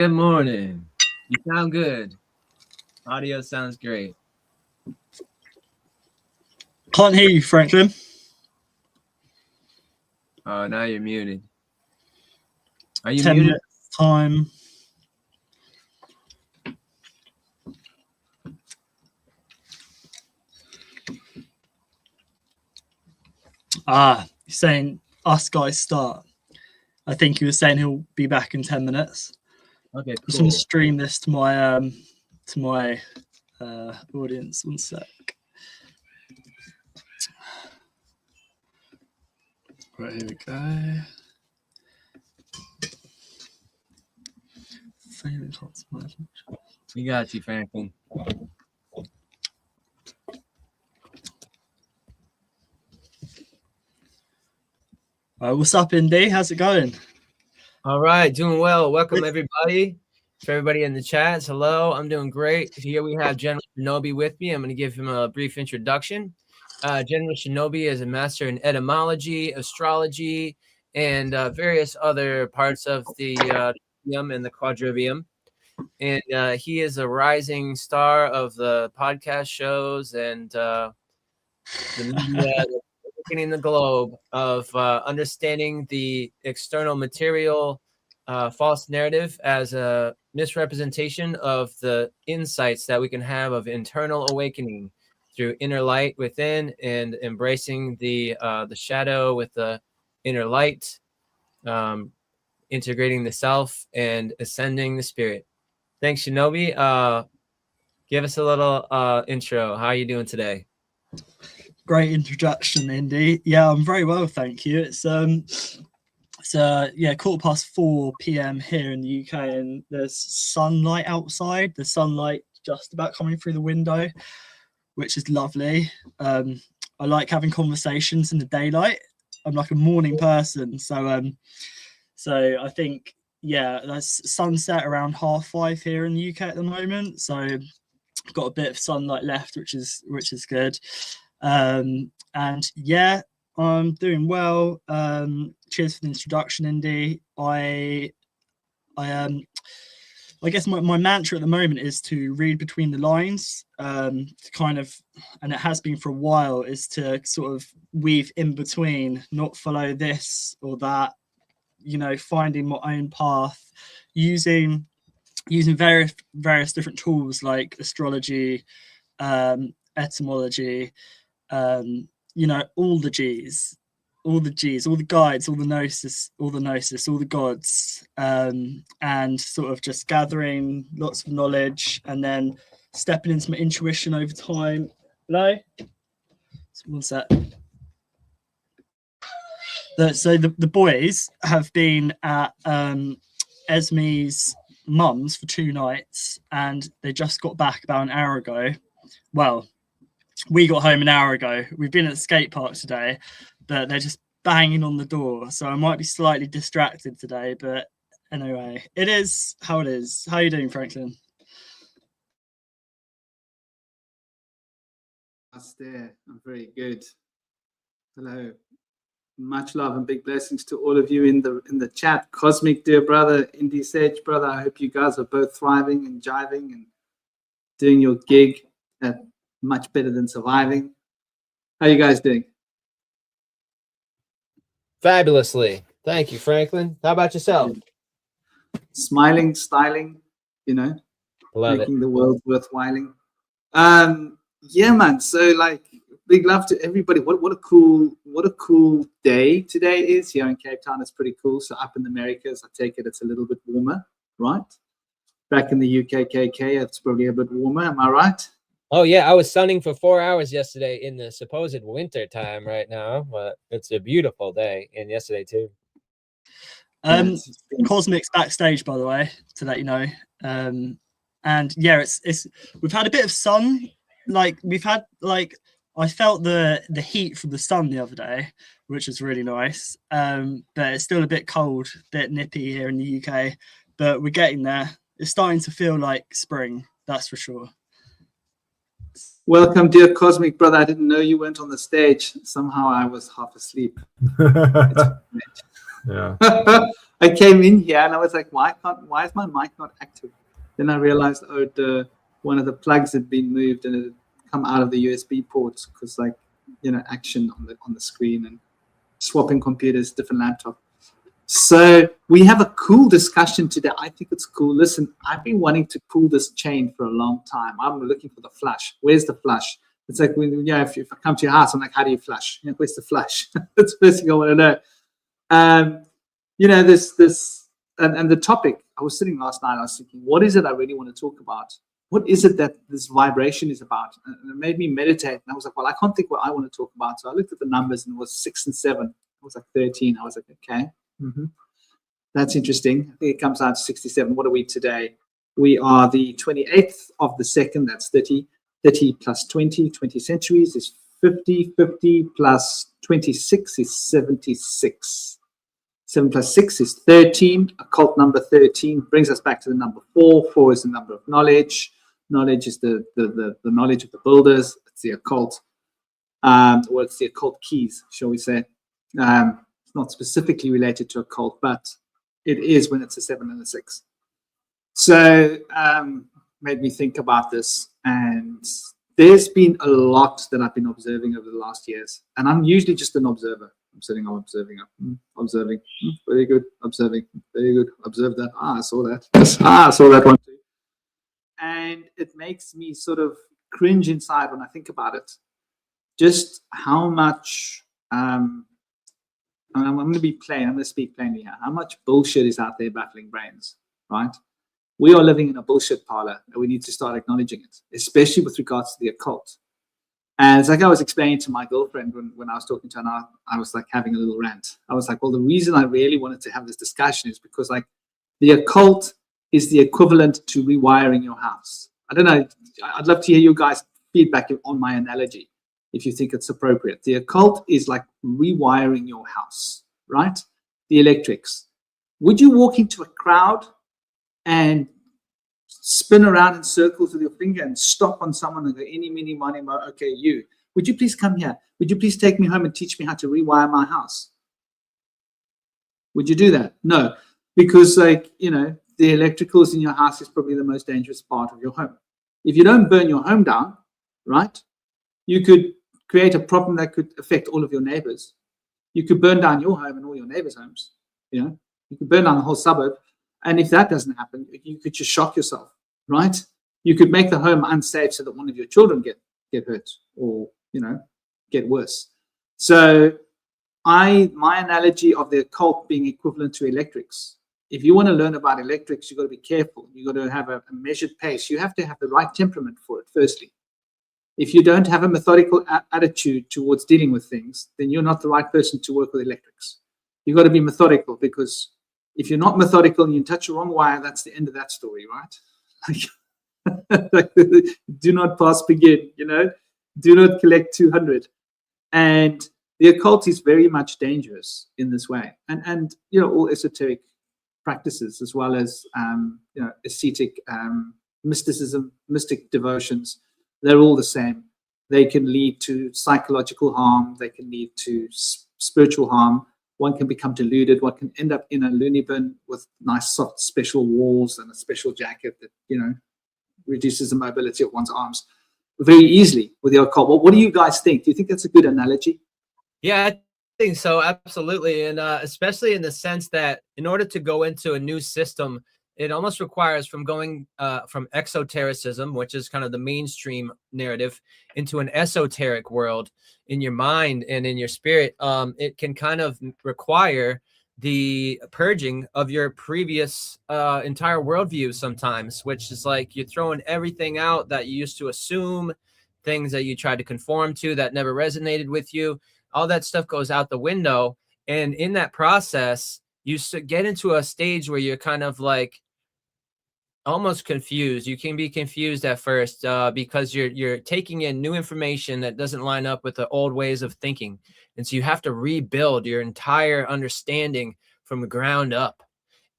Good morning. You sound good. Audio sounds great. Can't hear you, Franklin. Oh, now you're muted. Are you 10 muted? minutes time. You're saying us guys start. I think he was saying he'll be back in 10 minutes. Okay, cool. I'm just going to stream this to my audience. One sec. Right, here we go. We got you, Franklin. What's up, Indy? How's it going? All right, doing well. Welcome, everybody. For everybody in the chats, hello. I'm doing great. Here we have General Shinobi with me. I'm going to give him a brief introduction. General Shinobi is a master in etymology, astrology, and various other parts of the trivium and the quadrivium. And he is a rising star of the podcast shows and the media, awakening the globe of understanding the external material false narrative as a misrepresentation of the insights that we can have of internal awakening through inner light within and embracing the shadow with the inner light, integrating the self and ascending the spirit. Thanks, Shinobi. Give us a little intro. How are you doing today? Great introduction, Indy. Yeah, I'm very well, thank you. It's 4:15 p.m. here in the UK, and there's sunlight outside. The sunlight just about coming through the window, which is lovely. I like having conversations in the daylight. I'm like a morning person, so I think that's sunset around 5:30 here in the UK at the moment. So I've got a bit of sunlight left, which is good. I'm doing well. Cheers for the introduction, Indy. I guess my mantra at the moment is to read between the lines, to kind of, and it has been for a while, is to sort of weave in between, not follow this or that, finding my own path, using various different tools like astrology, etymology, all the G's, all the guides, all the gnosis, all the gods, and sort of just gathering lots of knowledge and then stepping into my intuition over time. Hello? One sec. So the boys have been at Esme's mum's for 2 nights, and they just got back about an hour ago. Well, we got home an hour ago. We've been at the skate park today, but they're just banging on the door. So I might be slightly distracted today, but anyway, it is how it is. How are you doing, Franklin? There. I'm very good. Hello. Much love and big blessings to all of you in the chat. Cosmic, dear brother, Indy Sage, brother. I hope you guys are both thriving and jiving and doing your gig at much better than surviving. How are you guys doing? Fabulously. Thank you, Franklin. How about yourself? Smiling, styling, Love making it. the world worthwhiling. Yeah, man. So big love to everybody. What a cool day today is here in Cape Town. It's pretty cool. So up in the Americas, I take it it's a little bit warmer, right? Back in the UKKK, it's probably a bit warmer. Am I right? Oh yeah, I was sunning for 4 hours yesterday in the supposed winter time right now, but it's a beautiful day, and yesterday too. Cosmic's backstage, by the way, to let you know. And yeah, it's we've had a bit of sun. I felt the heat from the sun the other day, which was really nice. But it's still a bit cold, a bit nippy here in the UK. But we're getting there. It's starting to feel like spring, that's for sure. Welcome, dear Cosmic brother. I didn't know you went on the stage. Somehow I was half asleep. Yeah. I came in here and I was like, why is my mic not active? Then I realized, one of the plugs had been moved and it had come out of the USB ports because, like, action on the screen and swapping computers, different laptop. So we have a cool discussion today. I think it's cool. Listen, I've been wanting to pull this chain for a long time. I'm looking for the flush. Where's the flush? It's like, if I come to your house, I'm like, how do you flush? Where's the flush? That's the first thing I want to know. This and the topic, I was sitting last night, I was thinking, what is it I really want to talk about? What is it that this vibration is about? And it made me meditate. And I was like, well, I can't think what I want to talk about. So I looked at the numbers and it was 6 and 7. It was like 13. I was like, okay, that's interesting. I think it comes out to 67. What are we today? We are the 28th of the 2nd. That's 30. 30 plus 20 centuries is 50. 50 plus 26 is 76. 7 plus 6 is 13. Occult number 13 brings us back to the number 4. 4 is the number of knowledge. Knowledge is the knowledge of the builders. It's the occult. Or it's the occult keys, shall we say. It's not specifically related to occult, but it is when it's a 7 and a 6. So made me think about this. And there's been a lot that I've been observing over the last years. And I'm usually just an observer. I'm observing. Very good. Observing. Very good. Observe that. I saw that. Yes. I saw that one too. And it makes me sort of cringe inside when I think about it. Just how much, I'm going to be plain. I'm going to speak plainly here. How much bullshit is out there battling brains, right? We are living in a bullshit parlor, and we need to start acknowledging it, especially with regards to the occult. And it's like I was explaining to my girlfriend when I was talking to her, and I was like having a little rant. I was like, well, the reason I really wanted to have this discussion is because, like, the occult is the equivalent to rewiring your house. I don't know. I'd love to hear you guys' feedback on my analogy, if you think it's appropriate. The occult is like rewiring your house, right? The electrics. Would you walk into a crowd and spin around in circles with your finger and stop on someone and go, any, mini, money, mo, okay, you. Would you please come here? Would you please take me home and teach me how to rewire my house? Would you do that? No, because, like, the electricals in your house is probably the most dangerous part of your home. If you don't burn your home down, right, you could create a problem that could affect all of your neighbors. You could burn down your home and all your neighbors' homes. You could burn down the whole suburb. And if that doesn't happen, you could just shock yourself, right? You could make the home unsafe so that one of your children get hurt or, get worse. So my analogy of the occult being equivalent to electrics, if you want to learn about electrics, you've got to be careful. You've got to have a measured pace. You have to have the right temperament for it, firstly. If you don't have a methodical attitude towards dealing with things, then you're not the right person to work with electrics. You've got to be methodical, because if you're not methodical and you touch a wrong wire, that's the end of that story, right? Like, do not pass begin, do not collect 200. And the occult is very much dangerous in this way. And all esoteric practices, as well as, ascetic mysticism, mystic devotions, they're all the same. They can lead to psychological harm. They can lead to spiritual harm. One can become deluded. One can end up in a loony bin with nice, soft, special walls and a special jacket that, reduces the mobility of one's arms very easily with the occult. What do you guys think? Do you think that's a good analogy? Yeah, I think so. Absolutely. And especially in the sense that in order to go into a new system, it almost requires from going from exotericism, which is kind of the mainstream narrative, into an esoteric world in your mind and in your spirit. It can kind of require the purging of your previous entire worldview sometimes, which is like you're throwing everything out that you used to assume, things that you tried to conform to that never resonated with you. All that stuff goes out the window. And in that process, you get into a stage where you're kind of like almost confused. You can be confused at first because you're taking in new information that doesn't line up with the old ways of thinking. And so you have to rebuild your entire understanding from the ground up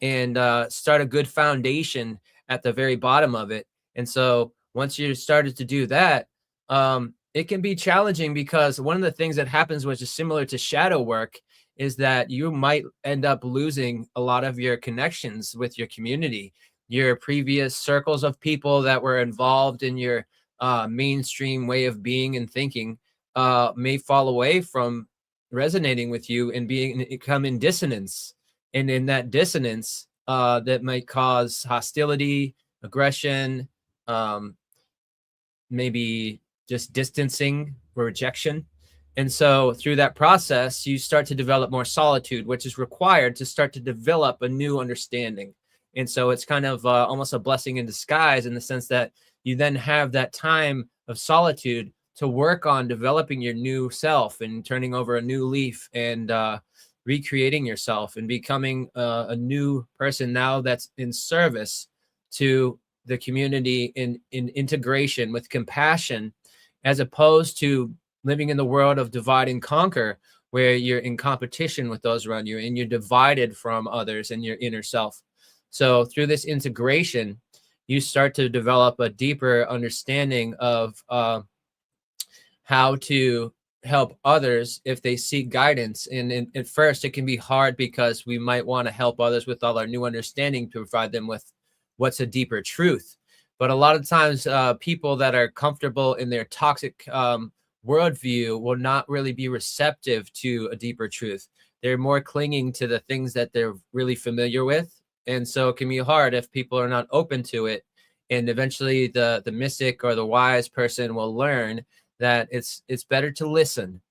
and start a good foundation at the very bottom of it. And so once you started to do that, it can be challenging, because one of the things that happens, which is similar to shadow work, is that you might end up losing a lot of your connections with your community. Your previous circles of people that were involved in your mainstream way of being and thinking may fall away from resonating with you and become in dissonance. And in that dissonance, that might cause hostility, aggression, maybe just distancing or rejection. And so through that process, you start to develop more solitude, which is required to start to develop a new understanding. And so it's kind of almost a blessing in disguise, in the sense that you then have that time of solitude to work on developing your new self and turning over a new leaf and recreating yourself and becoming a new person now that's in service to the community, in integration with compassion, as opposed to living in the world of divide and conquer, where you're in competition with those around you and you're divided from others and your inner self. So through this integration, you start to develop a deeper understanding of how to help others if they seek guidance. And at first, it can be hard because we might want to help others with all our new understanding to provide them with what's a deeper truth. But a lot of times, people that are comfortable in their toxic worldview will not really be receptive to a deeper truth. They're more clinging to the things that they're really familiar with. And so it can be hard if people are not open to it. And eventually the mystic or the wise person will learn that it's better to listen.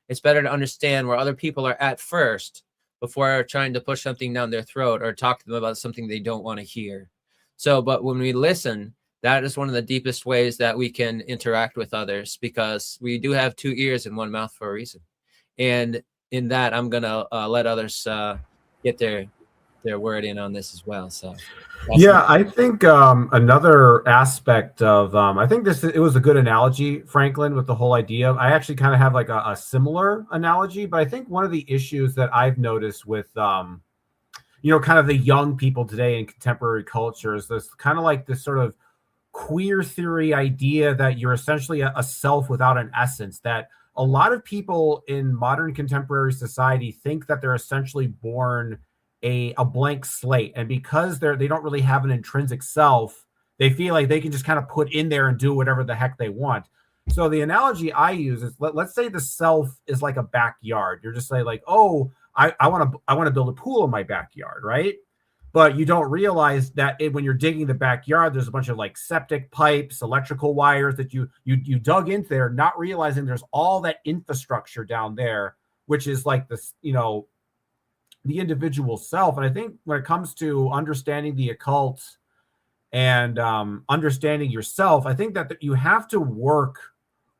It's better to understand where other people are at first before trying to push something down their throat or talk to them about something they don't want to hear. So, but when we listen, that is one of the deepest ways that we can interact with others, because we do have two ears and one mouth for a reason. And in that, I'm going to let others get their word in on this as well. So yeah, I think another aspect of I think it was a good analogy, Franklin, with the whole idea of, I actually kind of have like a similar analogy, but I think one of the issues that I've noticed with kind of the young people today in contemporary culture is this kind of like this sort of queer theory idea that you're essentially a self without an essence, that a lot of people in modern contemporary society think that they're essentially born a blank slate, and because they don't really have an intrinsic self, they feel like they can just kind of put in there and do whatever the heck they want. So the analogy I use is, let's say the self is like a backyard. You're just saying like, oh, I want to build a pool in my backyard, right? But you don't realize that when you're digging the backyard, there's a bunch of like septic pipes, electrical wires that you dug into there, not realizing there's all that infrastructure down there, which is like this, the individual self. And I think when it comes to understanding the occult and understanding yourself, I think that you have to work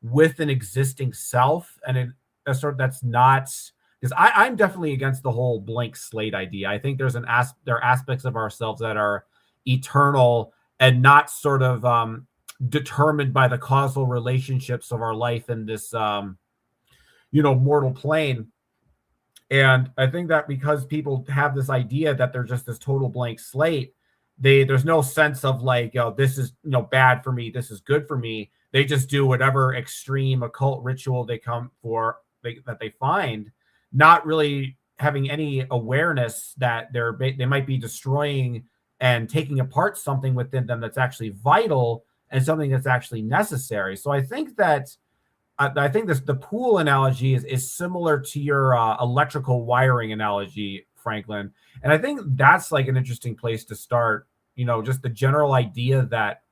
with an existing self, and that's not, because I'm definitely against the whole blank slate idea. I think there are aspects of ourselves that are eternal and not sort of determined by the causal relationships of our life in this mortal plane. And I think that because people have this idea that they're just this total blank slate, there's no sense of like, this is bad for me, this is good for me. They just do whatever extreme occult ritual that they find, not really having any awareness that they might be destroying and taking apart something within them that's actually vital and something that's actually necessary. So I think that the pool analogy is similar to your electrical wiring analogy, Franklin. And I think that's like an interesting place to start, just the general idea that,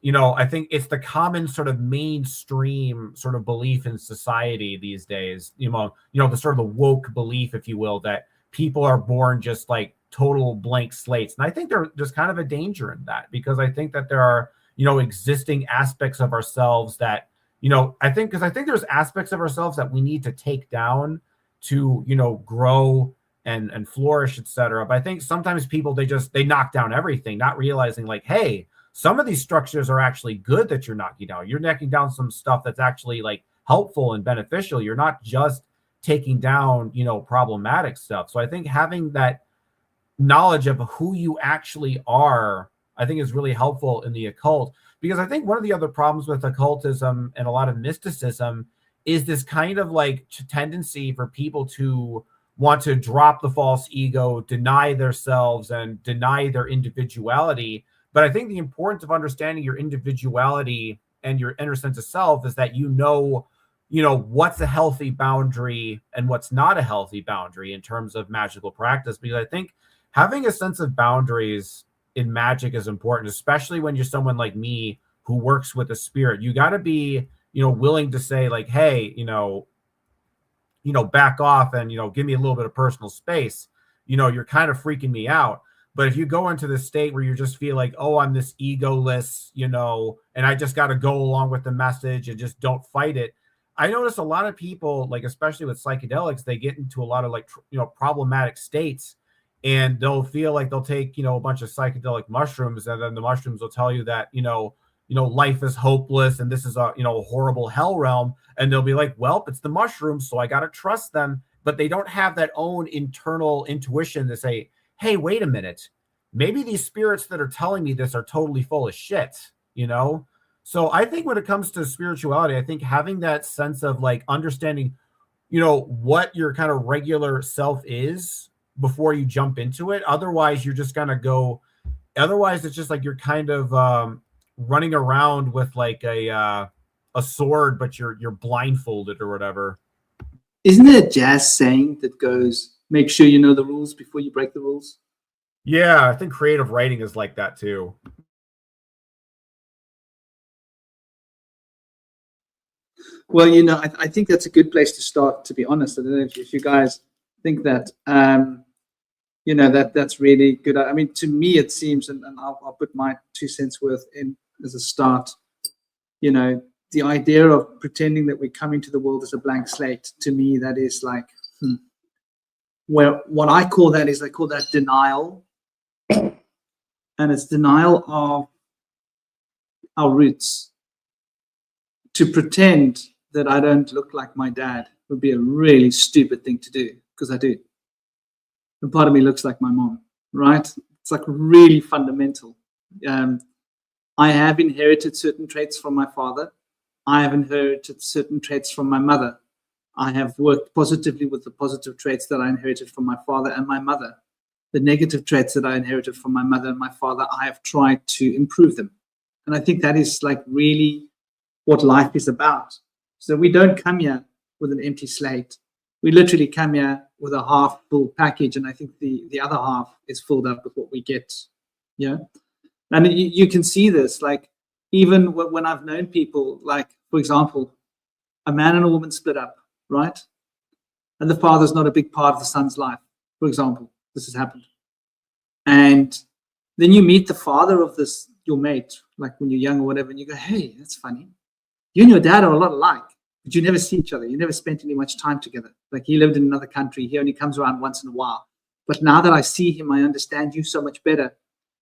I think it's the common sort of mainstream sort of belief in society these days, the sort of the woke belief, if you will, that people are born just like total blank slates. And I think there's kind of a danger in that, because I think that there are, existing aspects of ourselves that, I think there's aspects of ourselves that we need to take down to, grow and flourish, etc. But I think sometimes people, they knock down everything, not realizing like, hey, some of these structures are actually good that you're knocking down. You're knocking down some stuff that's actually like helpful and beneficial. You're not just taking down, problematic stuff. So I think having that knowledge of who you actually are, I think is really helpful in the occult. Because I think one of the other problems with occultism and a lot of mysticism is this kind of like tendency for people to want to drop the false ego, deny themselves, and deny their individuality. But I think the importance of understanding your individuality and your inner sense of self is that you know what's a healthy boundary and what's not a healthy boundary in terms of magical practice. Because I think having a sense of boundaries in magic is important, especially when you're someone like me who works with a spirit. You got to be, willing to say like, hey, back off and, give me a little bit of personal space. You're kind of freaking me out. But if you go into this state where you just feel like, oh, I'm this egoless, and I just got to go along with the message and just don't fight it. I notice a lot of people, like, especially with psychedelics, they get into a lot of like, problematic states, and they'll feel like they'll take, a bunch of psychedelic mushrooms, and then the mushrooms will tell you that, life is hopeless and this is a, a horrible hell realm. And they'll be like, well, it's the mushrooms, so I got to trust them. But they don't have that own internal intuition to say, hey, wait a minute, maybe these spirits that are telling me this are totally full of shit, So I think when it comes to spirituality, I think having that sense of like understanding, what your kind of regular self is before you jump into it. Otherwise, you're just going to go. Otherwise, it's just like you're kind of running around with like a sword, but you're blindfolded or whatever. Isn't there a jazz saying that goes, make sure you know the rules before you break the rules? Yeah, I think creative writing is like that too. Well, I think that's a good place to start, to be honest. I don't know if you guys think that, that's really good. I mean, to me, it seems, and I'll put my 2 cents worth in as a start, the idea of pretending that we're coming to the world as a blank slate, to me, that is like, well, what I call that is, I call that denial. And it's denial of our roots. To pretend that I don't look like my dad would be a really stupid thing to do, because I do. And part of me looks like my mom, right? It's like really fundamental. I have inherited certain traits from my father. I have inherited certain traits from my mother. I have worked positively with the positive traits that I inherited from my father and my mother. The negative traits that I inherited from my mother and my father, I have tried to improve them. And I think that is like really what life is about. So we don't come here with an empty slate. We literally come here with a half full package, and I think the other half is filled up with what we get. Yeah. And you can see this, like, even when I've known people, like, for example, a man and a woman split up, right? And the father's not a big part of the son's life, for example. This has happened. And then you meet the father of this, your mate, like when you're young or whatever, and you go, hey, that's funny. You and your dad are a lot alike, but you never see each other. You never spent any much time together. Like, he lived in another country. He only comes around once in a while. But now that I see him, I understand you so much better.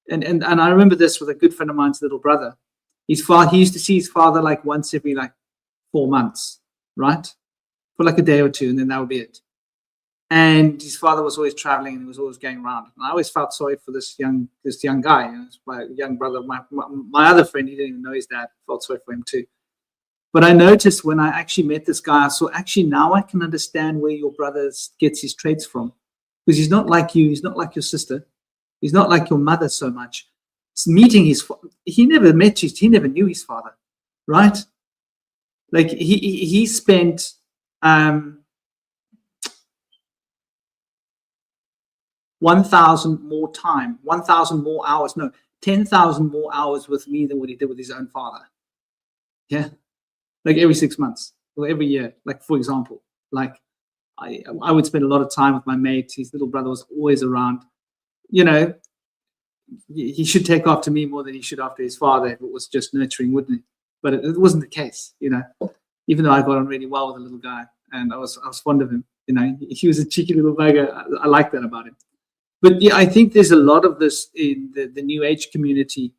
And I remember this with a good friend of mine's little brother. He used to see his father like once every like 4 months, right? For like a day or two, and then that would be it. And his father was always traveling, and he was always going around. And I always felt sorry for this young guy. My young brother, my other friend, he didn't even know his dad. Felt sorry for him too. But I noticed when I actually met this guy, so actually now I can understand where your brother gets his traits from, because he's not like you. He's not like your sister. He's not like your mother so much. It's meeting he never met you. He never knew his father, right? Like he spent 1,000 more time, 1,000 more hours, no, 10,000 more hours with me than what he did with his own father. Yeah, like every 6 months or every year. Like, for example, like I would spend a lot of time with my mate. His little brother was always around. He should take after me more than he should after his father if it was just nurturing, wouldn't it? But it wasn't the case, even though I got on really well with the little guy and I was fond of him. He was a cheeky little bugger. I like that about him. But yeah, I think there's a lot of this in the New Age community,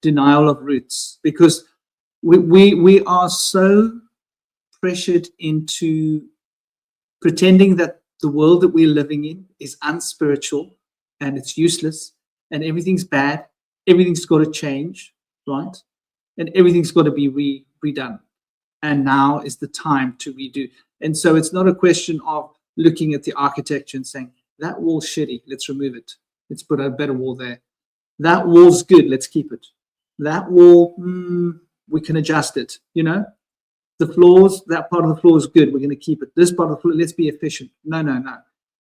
denial of roots, because we are so pressured into pretending that the world that we're living in is unspiritual and it's useless and everything's bad, everything's got to change, right? And everything's got to be redone. And now is the time to redo. And so it's not a question of looking at the architecture and saying, that wall's shitty, let's remove it. Let's put a better wall there. That wall's good, let's keep it. That wall, we can adjust it, you know? The floors, that part of the floor is good, we're going to keep it. This part of the floor, let's be efficient. No.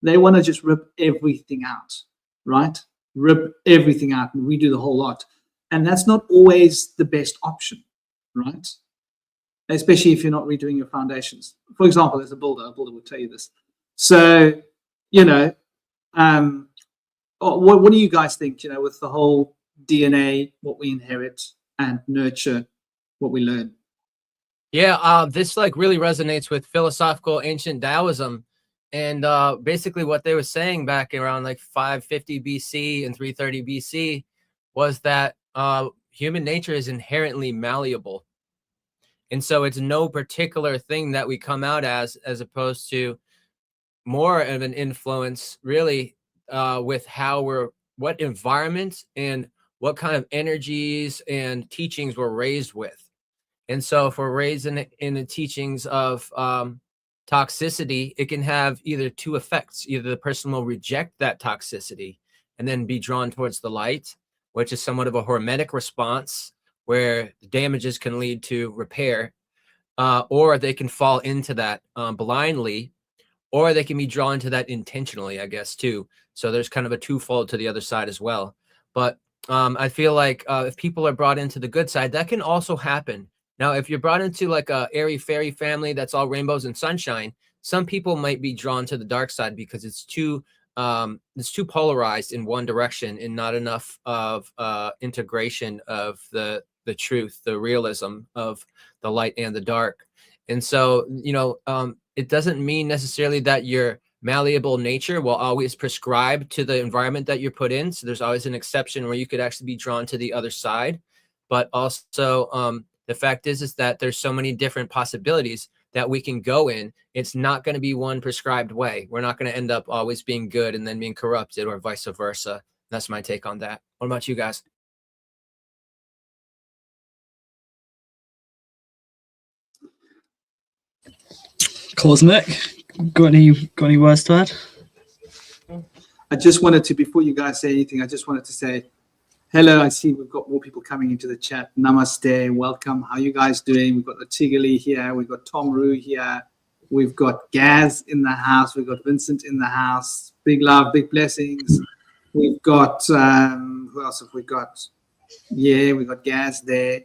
They want to just rip everything out, right? Rip everything out and redo the whole lot. And that's not always the best option, right? Especially if you're not redoing your foundations. For example, as a builder will tell you this. So, you know, what do you guys think, you know, with the whole DNA, what we inherit, and nurture, what we learn? Yeah, this like really resonates with philosophical ancient Taoism. And basically what they were saying back around like 550 BC and 330 BC was that human nature is inherently malleable. And so it's no particular thing that we come out as opposed to more of an influence really with how what environment and what kind of energies and teachings we're raised with. And so if we're raised in the teachings of toxicity, it can have either two effects. Either the person will reject that toxicity and then be drawn towards the light, which is somewhat of a hormetic response where the damages can lead to repair, or they can fall into that blindly, or they can be drawn to that intentionally, I guess, too. So there's kind of a twofold to the other side as well. But I feel like if people are brought into the good side, that can also happen. Now, if you're brought into like a airy fairy family that's all rainbows and sunshine, some people might be drawn to the dark side because it's too polarized in one direction and not enough of integration of the truth, the realism of the light and the dark. And so, you know, it doesn't mean necessarily that your malleable nature will always prescribe to the environment that you're put in. So there's always an exception where you could actually be drawn to the other side. But also, the fact is that there's so many different possibilities that we can go in. It's not going to be one prescribed way. We're not going to end up always being good and then being corrupted or vice versa. That's my take on that. What about you guys? Cosmic, got any words to add? I just wanted to, before you guys say anything, I just wanted to say hello. I see we've got more people coming into the chat. Namaste, welcome. How you guys doing? We've got Tiggerly here. We've got Tom Rue here. We've got Gaz in the house. We've got Vincent in the house. Big love, big blessings. We've got, who else have we got? Yeah, we've got Gaz there.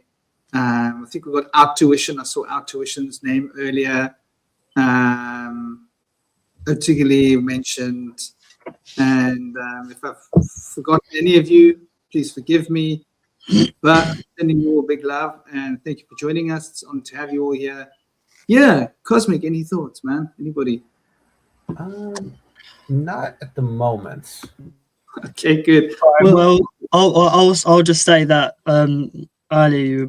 I think we've got Out Tuition. I saw Out Tuition's name earlier. Tiggerly mentioned. And if I've forgotten any of you, please forgive me. But sending you all big love and thank you for joining us. It's on to have you all here. Yeah, Cosmic, any thoughts, man? Anybody? Not at the moment. Okay, good. Well, I'll just say that earlier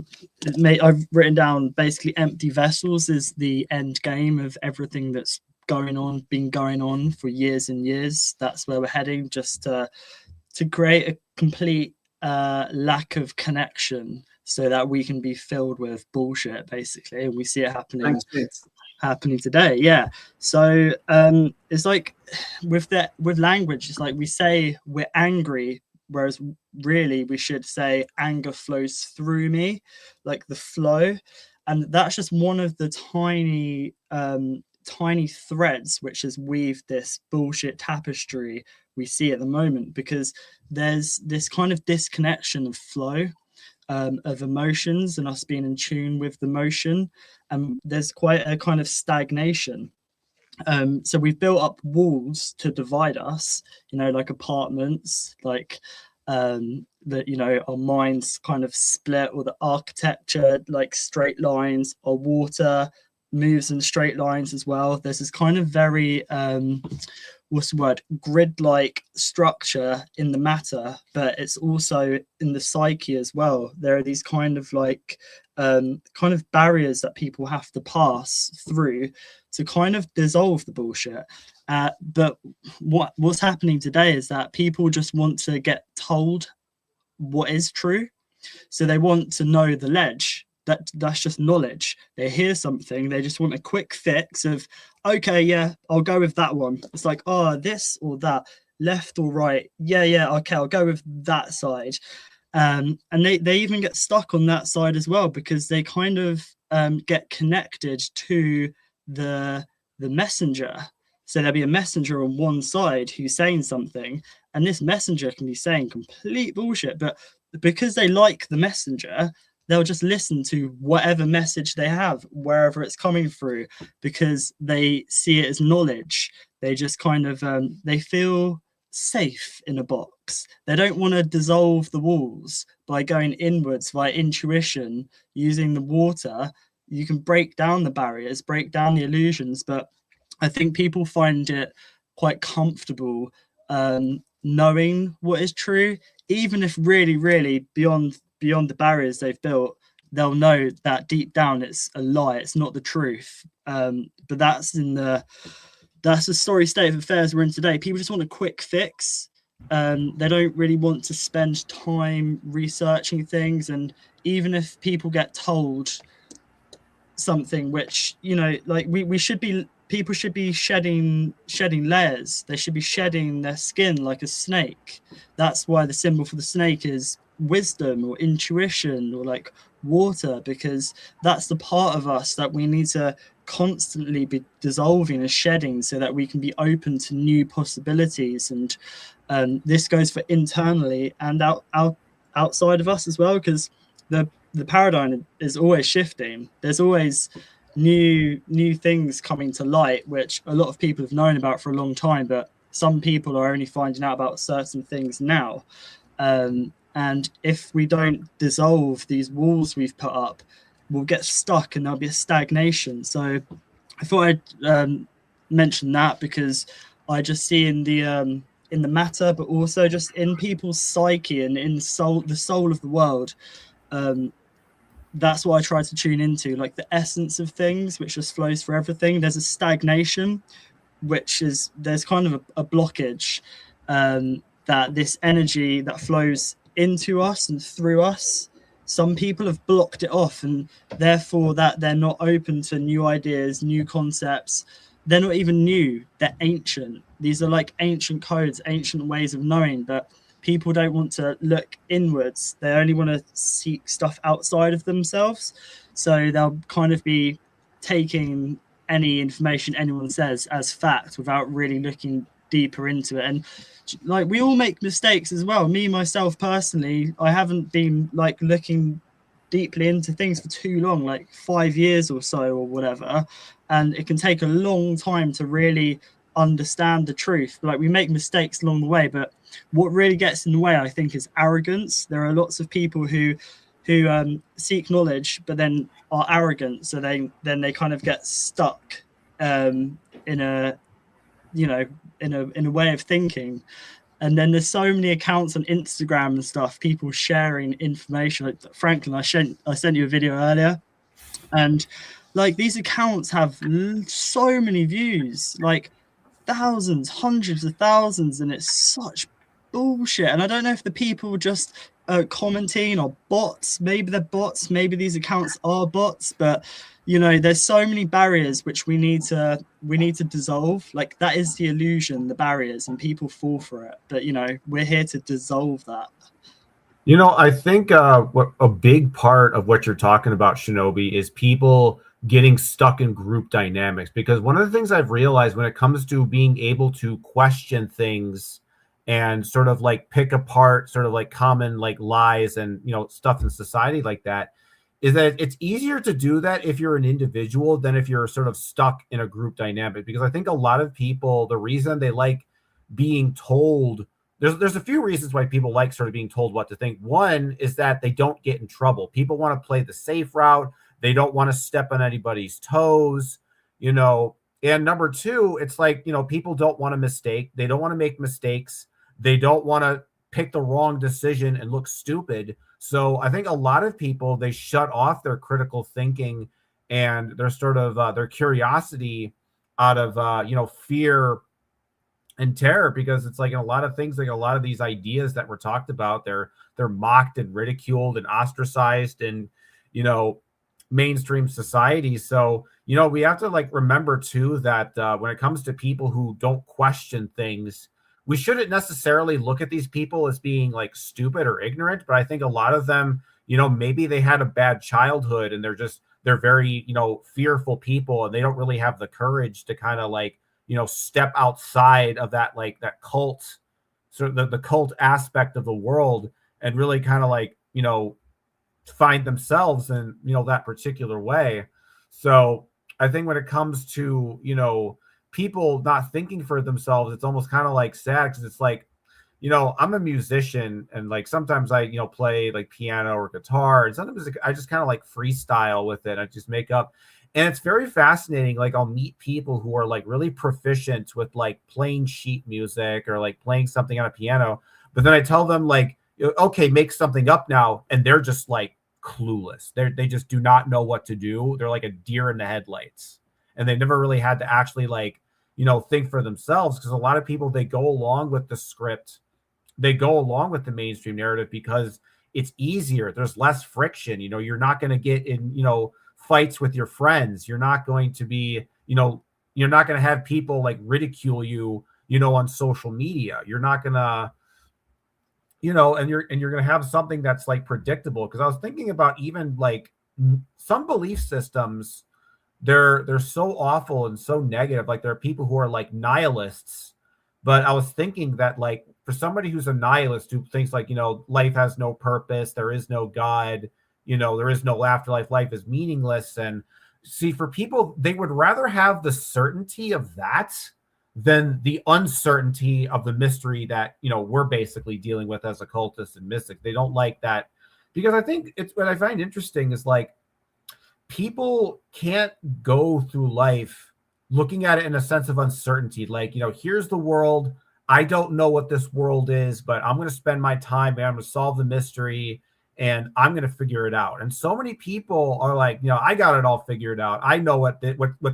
I've written down basically empty vessels is the end game of everything that's been going on for years and years. That's where we're heading, just to create a complete lack of connection so that we can be filled with bullshit, basically. And we see it happening today. Yeah. So it's like with language, it's like we say we're angry, whereas really we should say anger flows through me, like the flow. And that's just one of the tiny threads which has weaved this bullshit tapestry we see at the moment, because there's this kind of disconnection of flow, of emotions and us being in tune with the motion, and there's quite a kind of stagnation. So we've built up walls to divide us, you know, like apartments, like that, you know, our minds kind of split, or the architecture, like straight lines, or water moves in straight lines as well. There's this kind of very grid-like structure in the matter, but it's also in the psyche as well. There are these kind of like barriers that people have to pass through to kind of dissolve the bullshit. But what's happening today is that people just want to get told what is true. So they want to know the ledge. that's just knowledge. They hear something, they just want a quick fix of, okay, yeah, I'll go with that one. It's like, oh, this or that, left or right, yeah, okay, I'll go with that side. And they even get stuck on that side as well, because they kind of get connected to the messenger. So there'll be a messenger on one side who's saying something, and this messenger can be saying complete bullshit, but because they like the messenger, they'll just listen to whatever message they have, wherever it's coming through, because they see it as knowledge. They just kind of they feel safe in a box. They don't want to dissolve the walls by going inwards via intuition, using the water. You can break down the barriers, break down the illusions, but I think people find it quite comfortable knowing what is true, even if really beyond the barriers they've built, they'll know that deep down it's a lie, it's not the truth. But that's the story state of affairs we're in today. People just want a quick fix. They don't really want to spend time researching things, and even if people get told something, which, you know, like we should be, people should be shedding layers. They should be shedding their skin like a snake. That's why the symbol for the snake is wisdom or intuition or like water, because that's the part of us that we need to constantly be dissolving and shedding so that we can be open to new possibilities. And this goes for internally and outside of us as well, because the paradigm is always shifting. There's always new things coming to light, which a lot of people have known about for a long time, but some people are only finding out about certain things now. And if we don't dissolve these walls we've put up, we'll get stuck and there'll be a stagnation. So I thought I'd mention that, because I just see in the matter, but also just in people's psyche and in the soul of the world. That's what I try to tune into, like the essence of things, which just flows for everything. There's a stagnation, which is, there's kind of a blockage, that this energy that flows into us and through us, some people have blocked it off, and therefore that they're not open to new ideas, new concepts. They're not even new, they're ancient. These are like ancient codes, ancient ways of knowing, but people don't want to look inwards. They only want to seek stuff outside of themselves. So they'll kind of be taking any information anyone says as fact without really looking deeper into it. And like, we all make mistakes as well. Me, myself personally, I haven't been like looking deeply into things for too long, like 5 years or so or whatever. And it can take a long time to really understand the truth. Like, we make mistakes along the way, but what really gets in the way, I think, is arrogance. There are lots of people who seek knowledge but then are arrogant, so then they kind of get stuck in a way of thinking. And then there's so many accounts on Instagram and stuff, people sharing information. Like Franklin, I sent you a video earlier, and like, these accounts have so many views, like thousands, hundreds of thousands, and it's such bullshit. And I don't know if the people just commenting are bots. Maybe they're bots, maybe these accounts are bots, but you know, there's so many barriers which we need to dissolve. Like, that is the illusion, the barriers, and people fall for it. But you know, we're here to dissolve that. You know, I think what a big part of what you're talking about, Shinobi, is people getting stuck in group dynamics. Because one of the things I've realized when it comes to being able to question things and sort of like pick apart sort of like common like lies and, you know, stuff in society like that, is that it's easier to do that if you're an individual than if you're sort of stuck in a group dynamic. Because I think a lot of people, the reason they like being told, there's a few reasons why people like sort of being told what to think. One is that they don't get in trouble. People want to play the safe route. They don't want to step on anybody's toes, you know. And number two, it's like, you know, people don't want to mistake. They don't want to make mistakes. They don't want to pick the wrong decision and look stupid. So I think a lot of people, they shut off their critical thinking and their sort of their curiosity out of, you know, fear and terror, because it's like in a lot of things, like a lot of these ideas that were talked about, they're mocked and ridiculed and ostracized. And, you know, mainstream society. So, you know, we have to like remember too that when it comes to people who don't question things, we shouldn't necessarily look at these people as being like stupid or ignorant. But I think a lot of them, you know, maybe they had a bad childhood and they're very, you know, fearful people, and they don't really have the courage to kind of like, you know, step outside of that, like that cult, so the cult aspect of the world, and really kind of like, you know, find themselves in, you know, that particular way. So I think when it comes to, you know, people not thinking for themselves, it's almost kind of like sad, because it's like, you know, I'm a musician, and like sometimes I, you know, play like piano or guitar, and sometimes I just kind of like freestyle with it. I just make up. And it's very fascinating. Like I'll meet people who are like really proficient with like playing sheet music or like playing something on a piano. But then I tell them like, okay, make something up now. And they're just like clueless. They just do not know what to do. They're like a deer in the headlights. And they never really had to actually like, you know, think for themselves. Because a lot of people, they go along with the script. They go along with the mainstream narrative because it's easier. There's less friction. You know, you're not going to get in, you know, fights with your friends. You're not going to be, you know, you're not going to have people like ridicule you, you know, on social media. You're not going to, you know, and you're going to have something that's like predictable. Because I was thinking about even like some belief systems, they're so awful and so negative. Like there are people who are like nihilists, but I was thinking that like for somebody who's a nihilist who thinks like, you know, life has no purpose, there is no God, you know, there is no afterlife, life is meaningless. And see, for people, they would rather have the certainty of that than the uncertainty of the mystery that, you know, we're basically dealing with as occultists and mystics. They don't like that, because I think it's what I find interesting is like people can't go through life looking at it in a sense of uncertainty. Like, you know, here's the world. I don't know what this world is, but I'm going to spend my time and I'm going to solve the mystery and I'm going to figure it out. And so many people are like, you know, I got it all figured out. I know what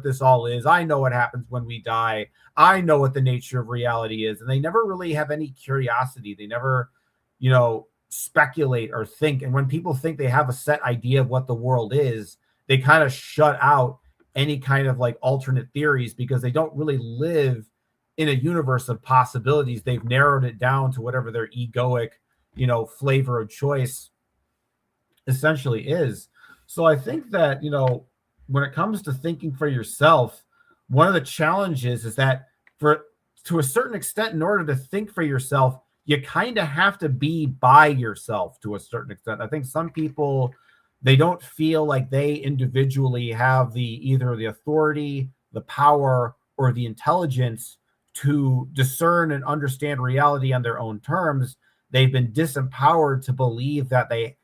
this all is. I know what happens when we die. I know what the nature of reality is. And they never really have any curiosity. They never, you know, speculate or think. And when people think they have a set idea of what the world is, they kind of shut out any kind of like alternate theories, because they don't really live in a universe of possibilities. They've narrowed it down to whatever their egoic, you know, flavor of choice essentially is. So I think that, you know, when it comes to thinking for yourself, one of the challenges is that to a certain extent, in order to think for yourself, you kind of have to be by yourself to a certain extent. I think some people, they don't feel like they individually have either the authority, the power, or the intelligence to discern and understand reality on their own terms. They've been disempowered to believe that they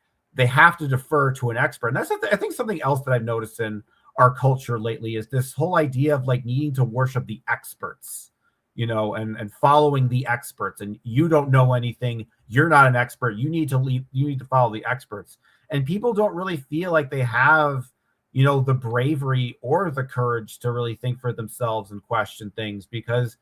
have to defer to an expert. And that's, I think, something else that I've noticed in our culture lately is this whole idea of like needing to worship the experts, you know, and following the experts. And you don't know anything. You're not an expert. You need to follow the experts. And people don't really feel like they have, you know, the bravery or the courage to really think for themselves and question things, because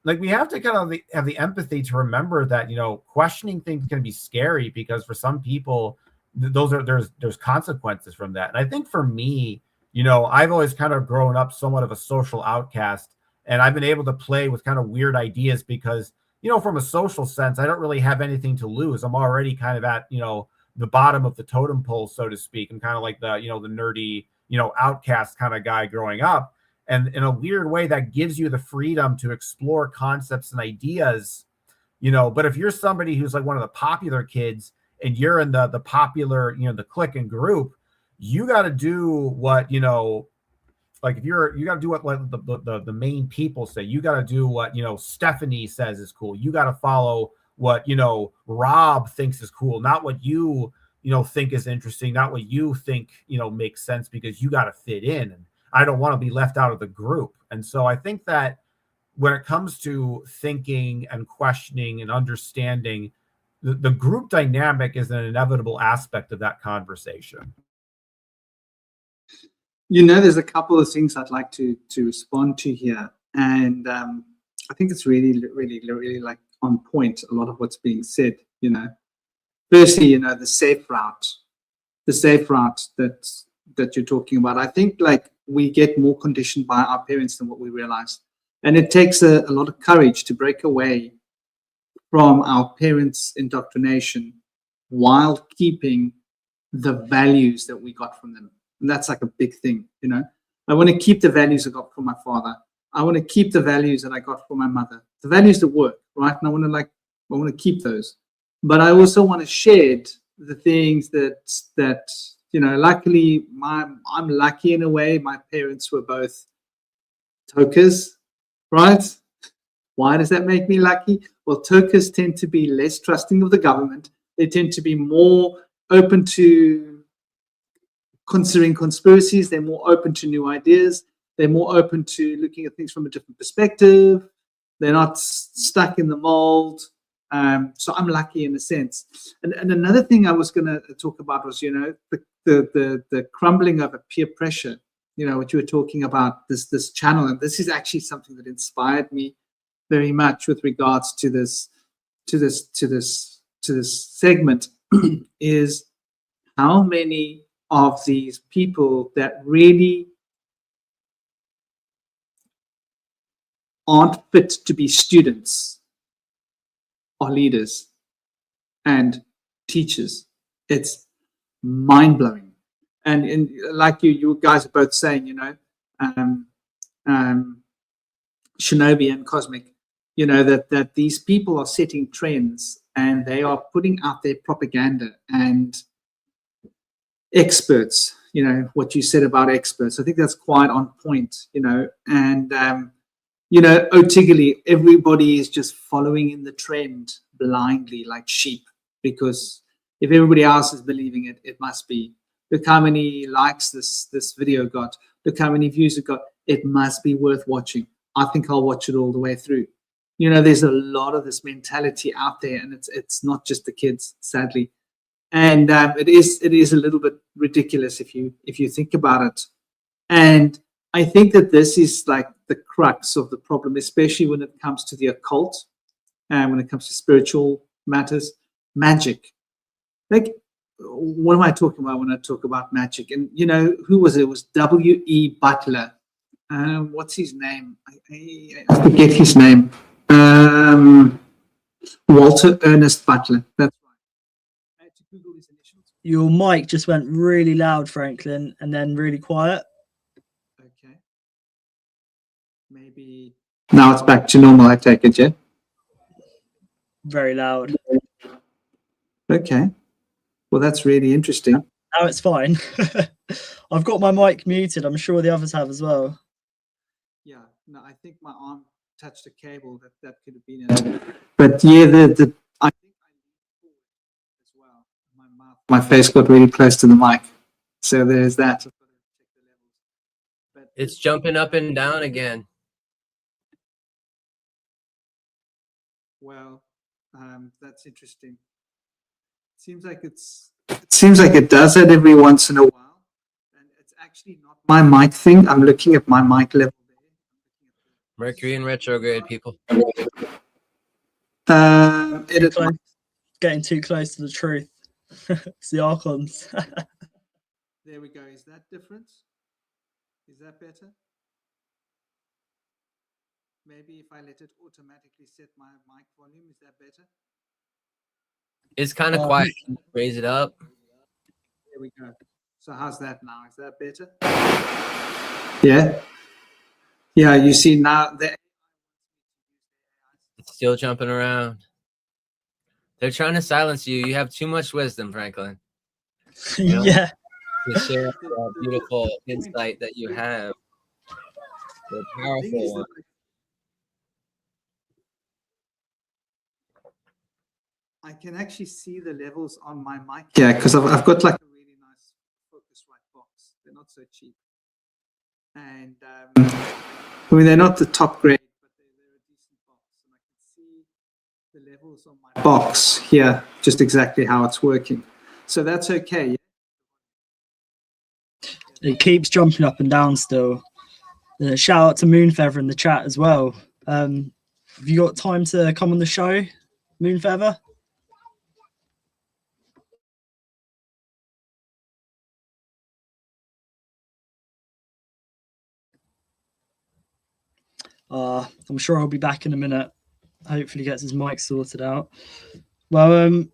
like we have to kind of have the empathy to remember that, you know, questioning things can be scary, because for some people, there's consequences from that. And I think for me, you know, I've always kind of grown up somewhat of a social outcast, and I've been able to play with kind of weird ideas because, you know, from a social sense, I don't really have anything to lose. I'm already kind of at, you know, the bottom of the totem pole, so to speak. I'm kind of like the, you know, the nerdy, you know, outcast kind of guy growing up. And in a weird way, that gives you the freedom to explore concepts and ideas, you know. But if you're somebody who's like one of the popular kids and you're in the popular, you know, the clique and group, you got to do what, you know, like if you got to do what like the main people say. You got to do what, you know, Stephanie says is cool. You got to follow what, you know, Rob thinks is cool, not what you know, think is interesting, not what you think, you know, makes sense, because you got to fit in. And I don't want to be left out of the group. And so I think that when it comes to thinking and questioning and understanding, the group dynamic is an inevitable aspect of that conversation. You know, there's a couple of things I'd like to respond to here. And I think it's really, really, really like on point, a lot of what's being said, you know. Firstly, you know, the safe route that that you're talking about. I think like we get more conditioned by our parents than what we realize. And it takes a lot of courage to break away from our parents' indoctrination while keeping the values that we got from them. And that's like a big thing, you know. I want to keep the values I got from my father. I want to keep the values that I got from my mother, the values that work, right? And I want to keep those. But I also want to shed the things that you know, luckily I'm lucky in a way. My parents were both tokers, right? Why does that make me lucky? Well, tokers tend to be less trusting of the government. They tend to be more open to considering conspiracies. They're more open to new ideas. They're more open to looking at things from a different perspective. They're not stuck in the mold. So I'm lucky in a sense. And another thing I was going to talk about was, you know, the crumbling of a peer pressure. You know, what you were talking about, this channel, and this is actually something that inspired me very much with regards to this segment is how many of these people that really aren't fit to be students are leaders and teachers. It's mind-blowing. And like you guys are both saying, you know, Shinobi and Cosmic, you know, that these people are setting trends and they are putting out their propaganda and experts, you know, what you said about experts. I think that's quite on point, you know, and, you know, Otigally, everybody is just following in the trend blindly like sheep, because if everybody else is believing it, it must be. Look how many likes this video got. Look how many views it got. It must be worth watching. I think I'll watch it all the way through. You know, there's a lot of this mentality out there, and it's not just the kids, sadly. And it is a little bit ridiculous if you think about it. And I think that this is like the crux of the problem, especially when it comes to the occult and when it comes to spiritual matters. Magic. Like, what am I talking about when I talk about magic? And, you know, who was it? It was W.E. Butler. What's his name? I forget his name. Walter Ernest Butler. That's right. I had to Google his initials. Your mic just went really loud, Franklin, and then really quiet. Okay. Maybe now it's back to normal, I take it, yeah? Very loud. Okay. Well, that's really interesting. Now it's fine. I've got my mic muted. I'm sure the others have as well. Yeah, no, I think my arm touched a cable. That could have been it. But yeah, I think I leaned forward as well. My face got really close to the mic. So there's that. But It's jumping up and down again. well, that's interesting. Seems like it does that every once in a while, and it's actually not my mic thing. I'm looking at my mic level there. Mercury in retrograde, people. Edit mic. Getting too close to the truth. It's the Archons. There we go. Is that different? Is that better? Maybe if I let it automatically set my mic volume, is that better? It's kind of quiet. Raise it up. There we go. So how's that now? Is that better? Yeah. Yeah, you see now It's still jumping around. They're trying to silence you. You have too much wisdom, Franklin. You know, Yeah. to share that beautiful insight that you have. The powerful one. I can actually see the levels on my mic. Yeah, because I've got like a really nice Focusrite box. They're not so cheap. And I mean, they're not the top grade, but they're a decent box. And I can see the levels on my box here, just exactly how it's working. So that's okay. It keeps jumping up and down still. Shout out to Moonfeather in the chat as well. Have you got time to come on the show, Moonfeather? I'm sure I'll be back in a minute. Hopefully gets his mic sorted out. Well,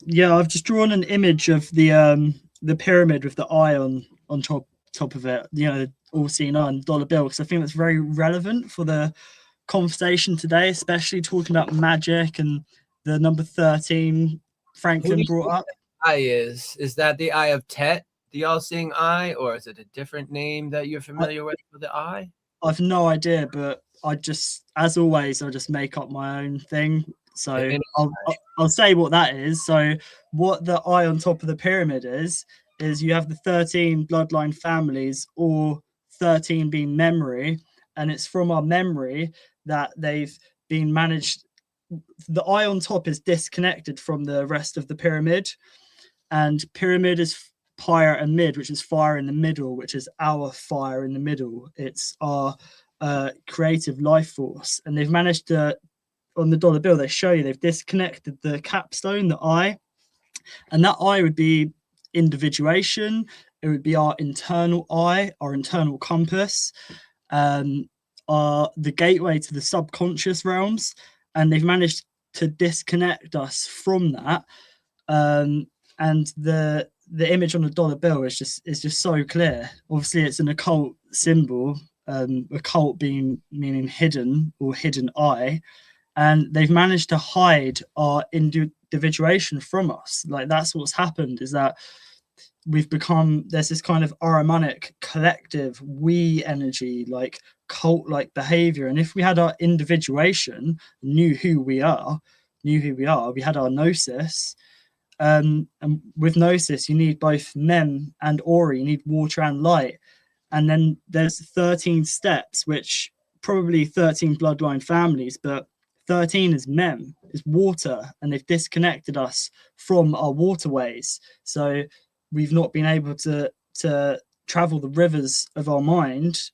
yeah, I've just drawn an image of the pyramid with the eye on top of it, you know, all seen on dollar bill, because I think that's very relevant for the conversation today, especially talking about magic and the number 13 Franklin brought up. Eye is that the eye of Tet, the all-seeing eye, or is it a different name that you're familiar with for the eye? I've no idea, but I just, as always, I just make up my own thing. So I'll say what that is. So what the eye on top of the pyramid is you have the 13 bloodline families, or 13 being memory, and it's from our memory that they've been managed. The eye on top is disconnected from the rest of the pyramid, and pyramid is pyre and mid, which is fire in the middle, which is our fire in the middle. It's our creative life force, and they've managed to, on the dollar bill, they show you they've disconnected the capstone, the eye, and that eye would be individuation. It would be our internal eye, our internal compass, the gateway to the subconscious realms, and they've managed to disconnect us from that. And the image on the dollar bill is just so clear. Obviously, it's an occult symbol, occult meaning hidden or hidden eye, and they've managed to hide our individuation from us. Like, that's what's happened, is that we've become, there's this kind of Ahrimanic collective we energy, like cult-like behavior. And if we had our individuation, knew who we are, we had our gnosis. And with gnosis, you need both mem and ori, you need water and light. And then there's 13 steps, which probably 13 bloodline families, but 13 is mem, is water, and they've disconnected us from our waterways. So we've not been able to travel the rivers of our mind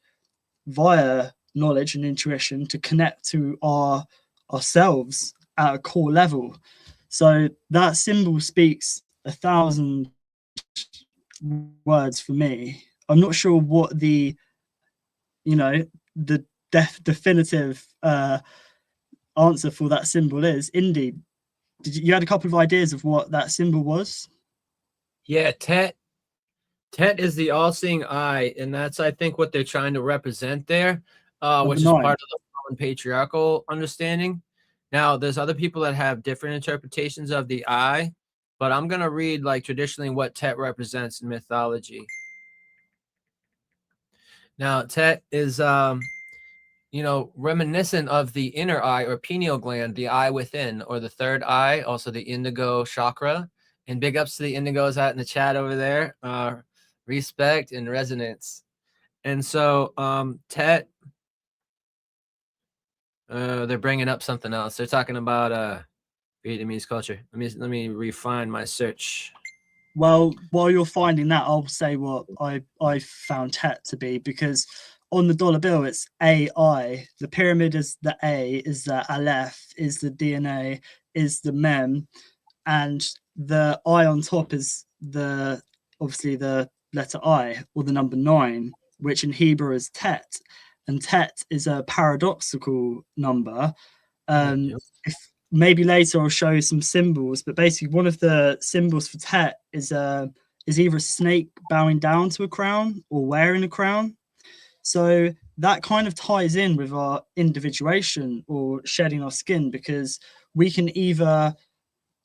via knowledge and intuition to connect to ourselves at a core level. So that symbol speaks 1,000 words for me. I'm not sure what the definitive answer for that symbol is. Indy, you had a couple of ideas of what that symbol was? Yeah, Tet is the all-seeing eye, and that's, I think, what they're trying to represent there, which is part of the fallen patriarchal understanding. Now, there's other people that have different interpretations of the eye, but I'm going to read, like, traditionally what Tet represents in mythology. Now, Tet is, reminiscent of the inner eye or pineal gland, the eye within, or the third eye, also the indigo chakra. And big ups to the indigos out in the chat over there. Respect and resonance. And so Tet, they're bringing up something else. They're talking about Vietnamese culture. Let me refine my search. Well, while you're finding that, I'll say what I found Tet to be, because on the dollar bill it's AI. The pyramid is the A, is the Aleph, is the DNA, is the Mem, and the I on top is obviously the letter I, or the number 9, which in Hebrew is Tet, and Tet is a paradoxical number. If maybe later I'll show you some symbols, but basically one of the symbols for Tet is either a snake bowing down to a crown or wearing a crown. So that kind of ties in with our individuation or shedding our skin, because we can either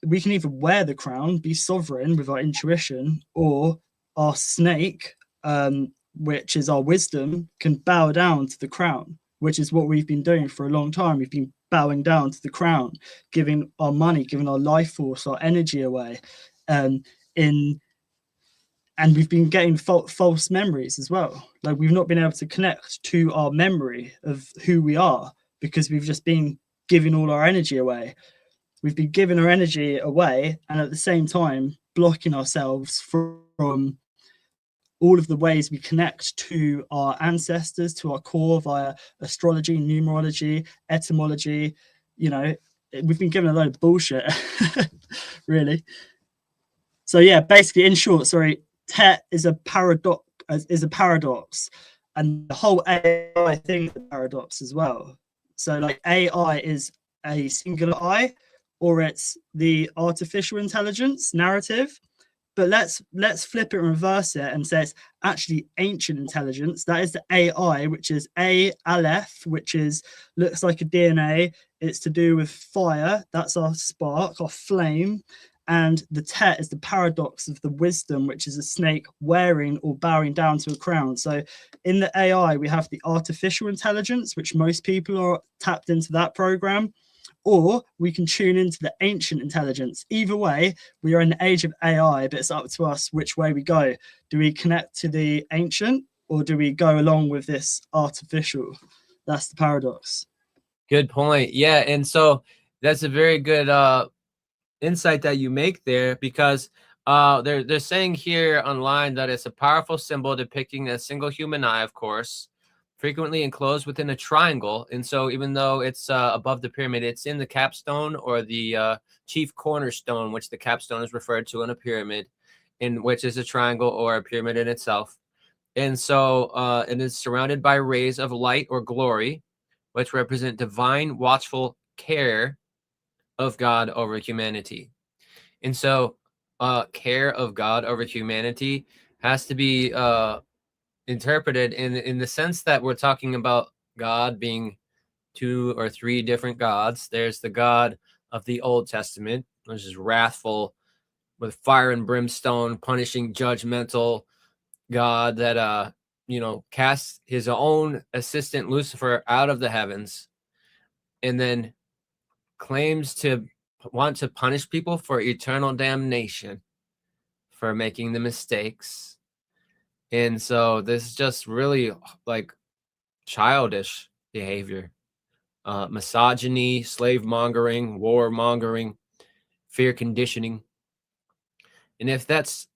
wear the crown, be sovereign with our intuition, or our snake, which is our wisdom, can bow down to the crown, which is what we've been doing for a long time. We've been bowing down to the crown, giving our money, giving our life force, our energy away, and we've been getting false memories as well. Like, we've not been able to connect to our memory of who we are, because we've just been giving all our energy away. We've been giving our energy away, and at the same time blocking ourselves from all of the ways we connect to our ancestors, to our core, via astrology, numerology, etymology. We've been given a load of bullshit, really. So yeah, basically, in short, Tet is a paradox, And the whole AI thing is a paradox as well. So like AI is a singular I, or it's the artificial intelligence narrative. But let's flip it and reverse it and say it's actually ancient intelligence. That is the AI, which is A Aleph, which is looks like a DNA. It's to do with fire. That's our spark, our flame. And the Tet is the paradox of the wisdom, which is a snake wearing or bowing down to a crown. So in the AI, we have the artificial intelligence, which most people are tapped into that program, or we can tune into the ancient intelligence. Either way, we are in the age of AI, but it's up to us which way we go. Do we connect to the ancient, or do we go along with this artificial? That's the paradox. Good point. Yeah, and so that's a very good insight that you make there, because they're saying here online that it's a powerful symbol depicting a single human eye, of course, frequently enclosed within a triangle. And so even though it's above the pyramid, it's in the capstone or the chief cornerstone, which the capstone is referred to in a pyramid, in which is a triangle or a pyramid in itself. And so it is surrounded by rays of light or glory, which represent divine watchful care of God over humanity. And so care of God over humanity has to be interpreted in the sense that we're talking about God being 2 or 3 different gods. There's the God of the Old Testament, which is wrathful, with fire and brimstone, punishing, judgmental God that casts his own assistant Lucifer out of the heavens, and then claims to want to punish people for eternal damnation for making the mistakes. And so this is just really like childish behavior, misogyny, slave mongering, war mongering, fear conditioning. And if that's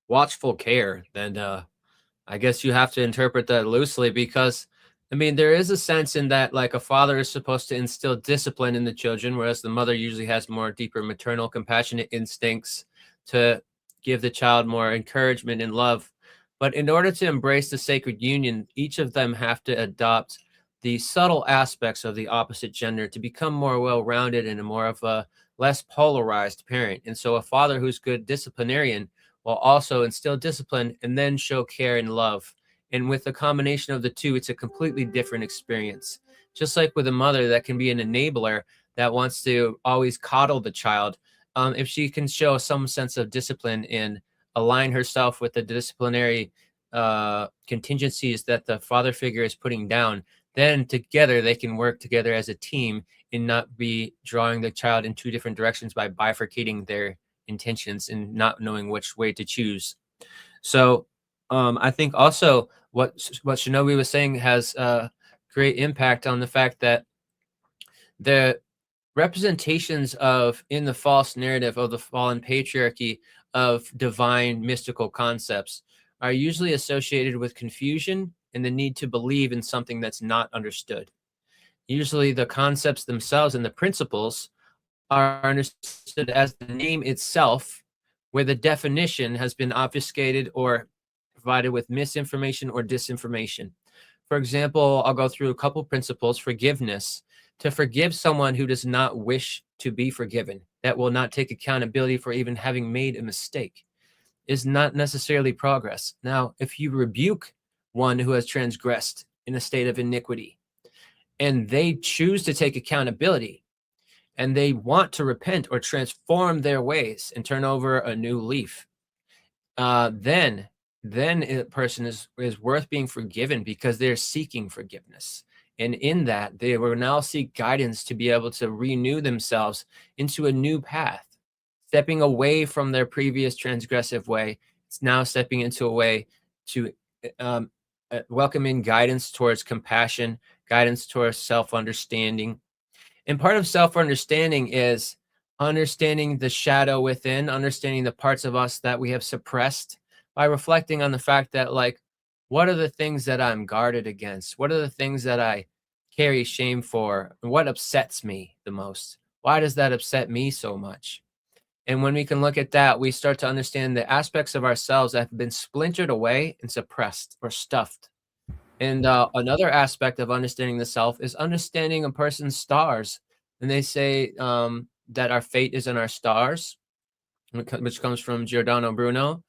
watchful care, then I guess you have to interpret that loosely, because I mean, there is a sense in that, like, a father is supposed to instill discipline in the children, whereas the mother usually has more deeper maternal, compassionate instincts to give the child more encouragement and love. But in order to embrace the sacred union, each of them have to adopt the subtle aspects of the opposite gender to become more well-rounded and more of a less polarized parent. And so a father who's good disciplinarian will also instill discipline and then show care and love. And with the combination of the two, it's a completely different experience. Just like with a mother that can be an enabler that wants to always coddle the child, if she can show some sense of discipline and align herself with the disciplinary contingencies that the father figure is putting down, then together they can work together as a team and not be drawing the child in 2 different directions by bifurcating their intentions and not knowing which way to choose. So I think also what Shinobi was saying has great impact on the fact that the representations of, in the false narrative of the fallen patriarchy, of divine mystical concepts are usually associated with confusion and the need to believe in something that's not understood. Usually the concepts themselves and the principles are understood as the name itself, where the definition has been obfuscated or provided with misinformation or disinformation. For example, I'll go through a couple principles. Forgiveness. To forgive someone who does not wish to be forgiven, that will not take accountability for even having made a mistake, is not necessarily progress. Now, if you rebuke one who has transgressed in a state of iniquity, and they choose to take accountability, and they want to repent or transform their ways and turn over a new leaf, then a person is worth being forgiven, because they're seeking forgiveness. And in that, they will now seek guidance to be able to renew themselves into a new path, stepping away from their previous transgressive way. It's now stepping into a way to welcome in guidance towards compassion, guidance towards self-understanding. And part of self-understanding is understanding the shadow within, understanding the parts of us that we have suppressed, by reflecting on the fact that, like, what are the things that I'm guarded against? What are the things that I carry shame for? And what upsets me the most? Why does that upset me so much? And when we can look at that, we start to understand the aspects of ourselves that have been splintered away and suppressed or stuffed And another aspect of understanding the self is understanding a person's stars. And they say that our fate is in our stars, which comes from Giordano Bruno.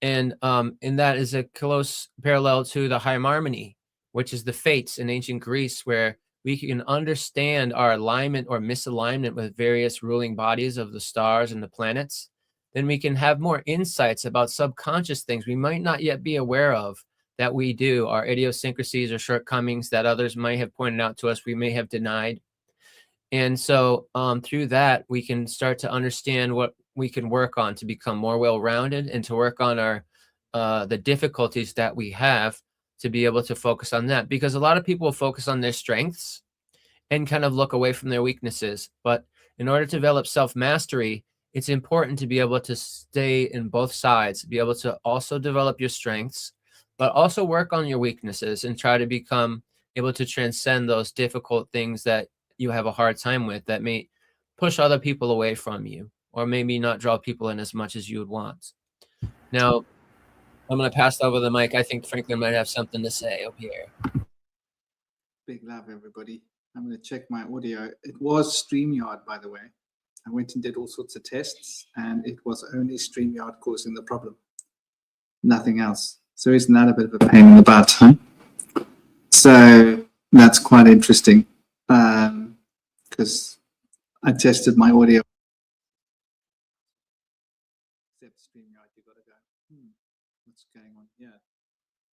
And that is a close parallel to the harmony, which is the fates in ancient Greece, where we can understand our alignment or misalignment with various ruling bodies of the stars and the planets. Then we can have more insights about subconscious things we might not yet be aware of that we do, our idiosyncrasies or shortcomings that others might have pointed out to us, we may have denied. And so through that, we can start to understand what we can work on to become more well-rounded and to work on our the difficulties that we have to be able to focus on that. Because a lot of people focus on their strengths and kind of look away from their weaknesses. But in order to develop self-mastery, it's important to be able to stay in both sides, be able to also develop your strengths, but also work on your weaknesses and try to become able to transcend those difficult things that you have a hard time with that may push other people away from you or maybe not draw people in as much as you would want. Now, I'm going to pass over the mic. I think Franklin might have something to say up here. Big love, everybody. I'm going to check my audio. It was StreamYard, by the way. I went and did all sorts of tests, and it was only StreamYard causing the problem. Nothing else. So isn't that a bit of a pain in the butt, huh? So that's quite interesting, because I tested my audio. Except StreamYard, you got to go, what's going on here?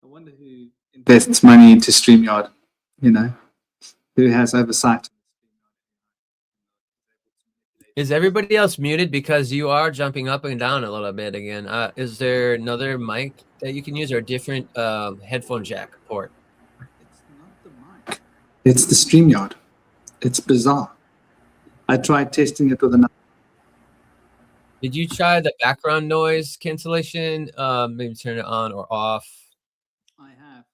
I wonder who invests money into StreamYard, you know, who has oversight. Is everybody else muted? Because you are jumping up and down a little bit again. Is there another mic that you can use or a different headphone jack port? It's not the mic. It's the StreamYard. It's bizarre. I tried testing it with another. Did you try the background noise cancellation? Maybe turn it on or off. I have.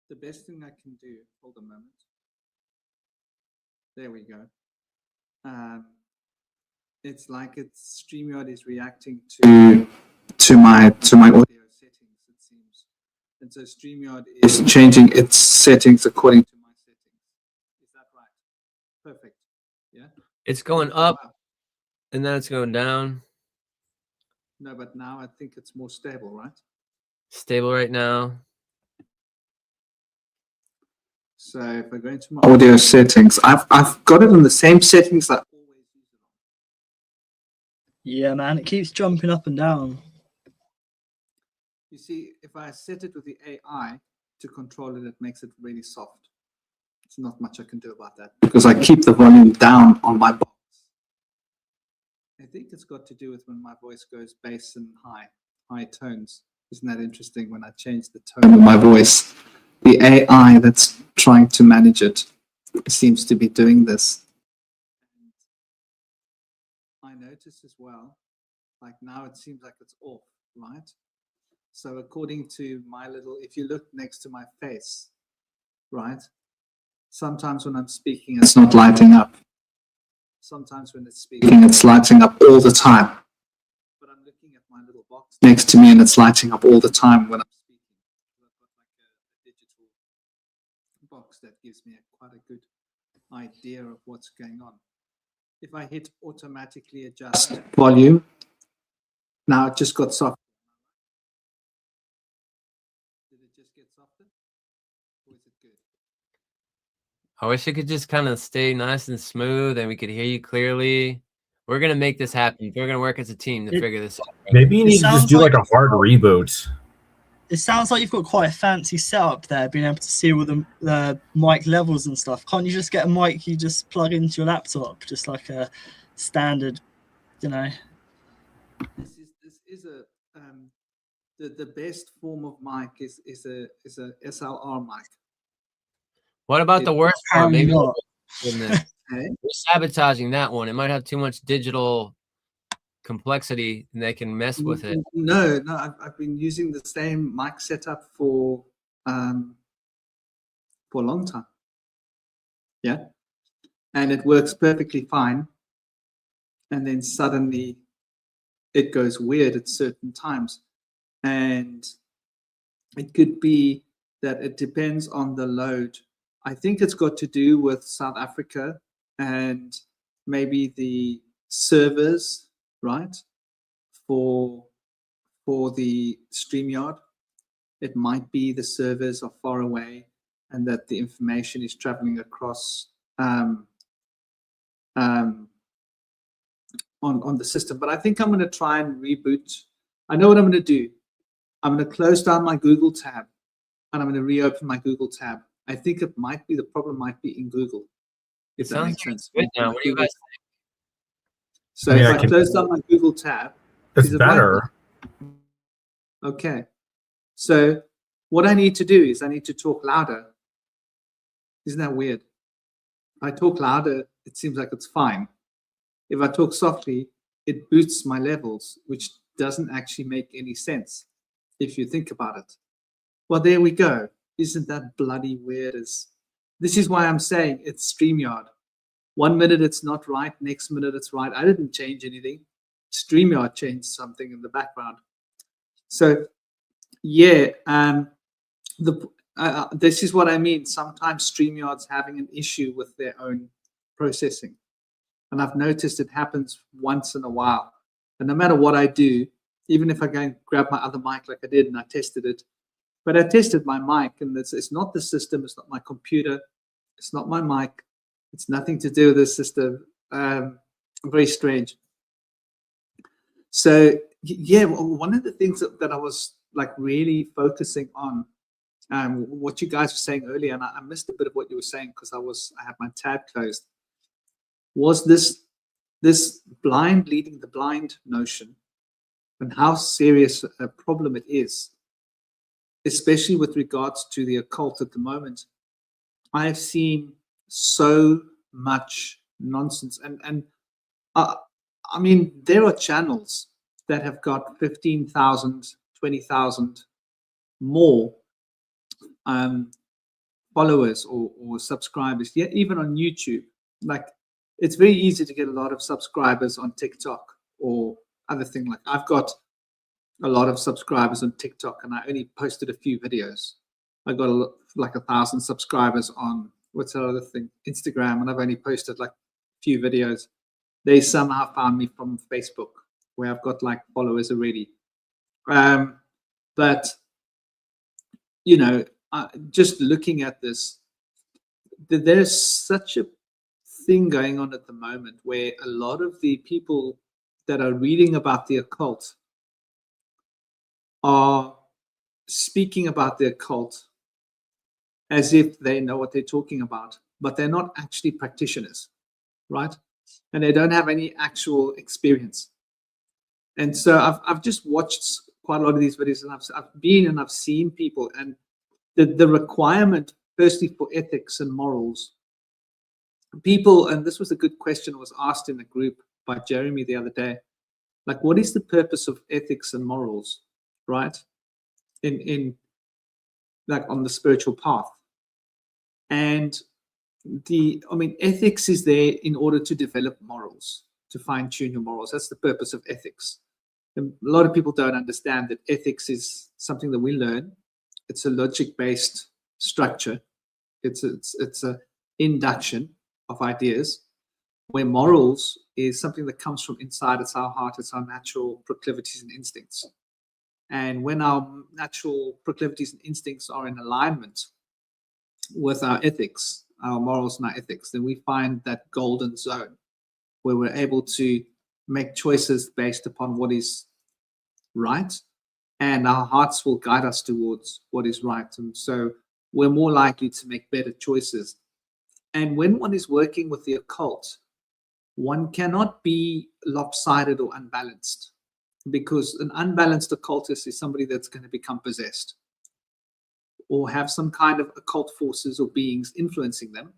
The best thing I can do. Hold a moment. There we go. It's like StreamYard is reacting to my audio settings, it seems, and so StreamYard is changing its settings according to my settings. Is that right? Perfect. Yeah. It's going up, and then it's going down. No, but now I think it's more stable, right? Stable right now. So if I go into my audio settings, I've got it on the same settings that I always use it on. Yeah, man, it keeps jumping up and down. You see, if I set it with the AI to control it, it makes it really soft. There's not much I can do about that because I keep the volume down on my box. I think it's got to do with when my voice goes bass and high tones. Isn't that interesting? When I change the tone of my voice, the AI that's trying to manage it seems to be doing this. I notice as well, like now it seems like it's off, right? So according to my little, if you look next to my face, right? Sometimes when I'm speaking, it's not lighting up. Sometimes when it's speaking, it's lighting up all the time. But I'm looking at my little box next to me and it's lighting up all the time when I'm speaking. I've got like a digital box that gives me quite a good idea of what's going on. If I hit automatically adjust volume, now it just got softer. Did it just get softer? Or is it good? I wish it could just kind of stay nice and smooth and we could hear you clearly. We're going to make this happen. We're going to work as a team to figure this out. Maybe you need to just do like a hard reboot. It sounds like you've got quite a fancy setup there, being able to see all the mic levels and stuff. Can't you just get a mic you just plug into your laptop, just like a standard, you know? This is a the best form of mic is a SLR mic. What about the worst part? Maybe not. we're sabotaging that one. It might have too much digital complexity and they can mess with it. No, I've been using the same mic setup for a long time. Yeah, and it works perfectly fine. And then suddenly it goes weird at certain times, and it could be that it depends on the load. I think it's got to do with South Africa and maybe the servers, right, for the StreamYard. It might be the servers are far away and that the information is traveling across on the system. But I think I'm going to try and reboot. I know what I'm going to do. I'm going to close down my Google tab and I'm going to reopen my Google tab. I think it might be, the problem might be in Google, if that makes sense. Good now. What do you guys think? So if I close down my Google tab, it's better. Okay. So what I need to do is I need to talk louder. Isn't that weird? If I talk louder, it seems like it's fine. If I talk softly, it boosts my levels, which doesn't actually make any sense if you think about it. Well, there we go. Isn't that bloody weird? This is why I'm saying it's StreamYard. 1 minute it's not right, next minute it's right. I didn't change anything. StreamYard changed something in the background. So yeah, this is what I mean. Sometimes StreamYard's having an issue with their own processing. And I've noticed it happens once in a while. And no matter what I do, even if I go and grab my other mic like I did and I tested it, but I tested my mic and it's not the system, it's not my computer, it's not my mic, it's nothing to do with the system. Very strange. So yeah, one of the things that I was like really focusing on, what you guys were saying earlier, and I missed a bit of what you were saying because I had my tab closed, was this blind leading the blind notion and how serious a problem it is, especially with regards to the occult at the moment. I have seen so much nonsense, and I mean, there are channels that have got 15,000, 20,000 more followers or subscribers. Yeah, even on YouTube, like it's very easy to get a lot of subscribers on TikTok or other thing. Like I've got a lot of subscribers on TikTok and I only posted a few videos. I got like 1,000 subscribers on what's that other thing, Instagram, and I've only posted like a few videos. They somehow found me from Facebook, where I've got like followers already. But you know, just looking at this, there's such a thing going on at the moment where a lot of the people that are reading about the occult are speaking about the occult as if they know what they're talking about, but they're not actually practitioners, right? And they don't have any actual experience. And so I've just watched quite a lot of these videos, and I've been and I've seen people, and the requirement, firstly, for ethics and morals. People, and this was a good question, was asked in the group by Jeremy the other day, like, what is the purpose of ethics and morals, right? In like on the spiritual path. And ethics is there in order to develop morals, to fine-tune your morals. That's the purpose of ethics. And a lot of people don't understand that ethics is something that we learn. It's a logic-based structure. It's a induction of ideas, where morals is something that comes from inside. It's our heart. It's our natural proclivities and instincts. And when our natural proclivities and instincts are in alignment with our ethics, our morals and our ethics, then we find that golden zone where we're able to make choices based upon what is right, and our hearts will guide us towards what is right. And so we're more likely to make better choices. And when one is working with the occult, one cannot be lopsided or unbalanced, because an unbalanced occultist is somebody that's going to become possessed or have some kind of occult forces or beings influencing them,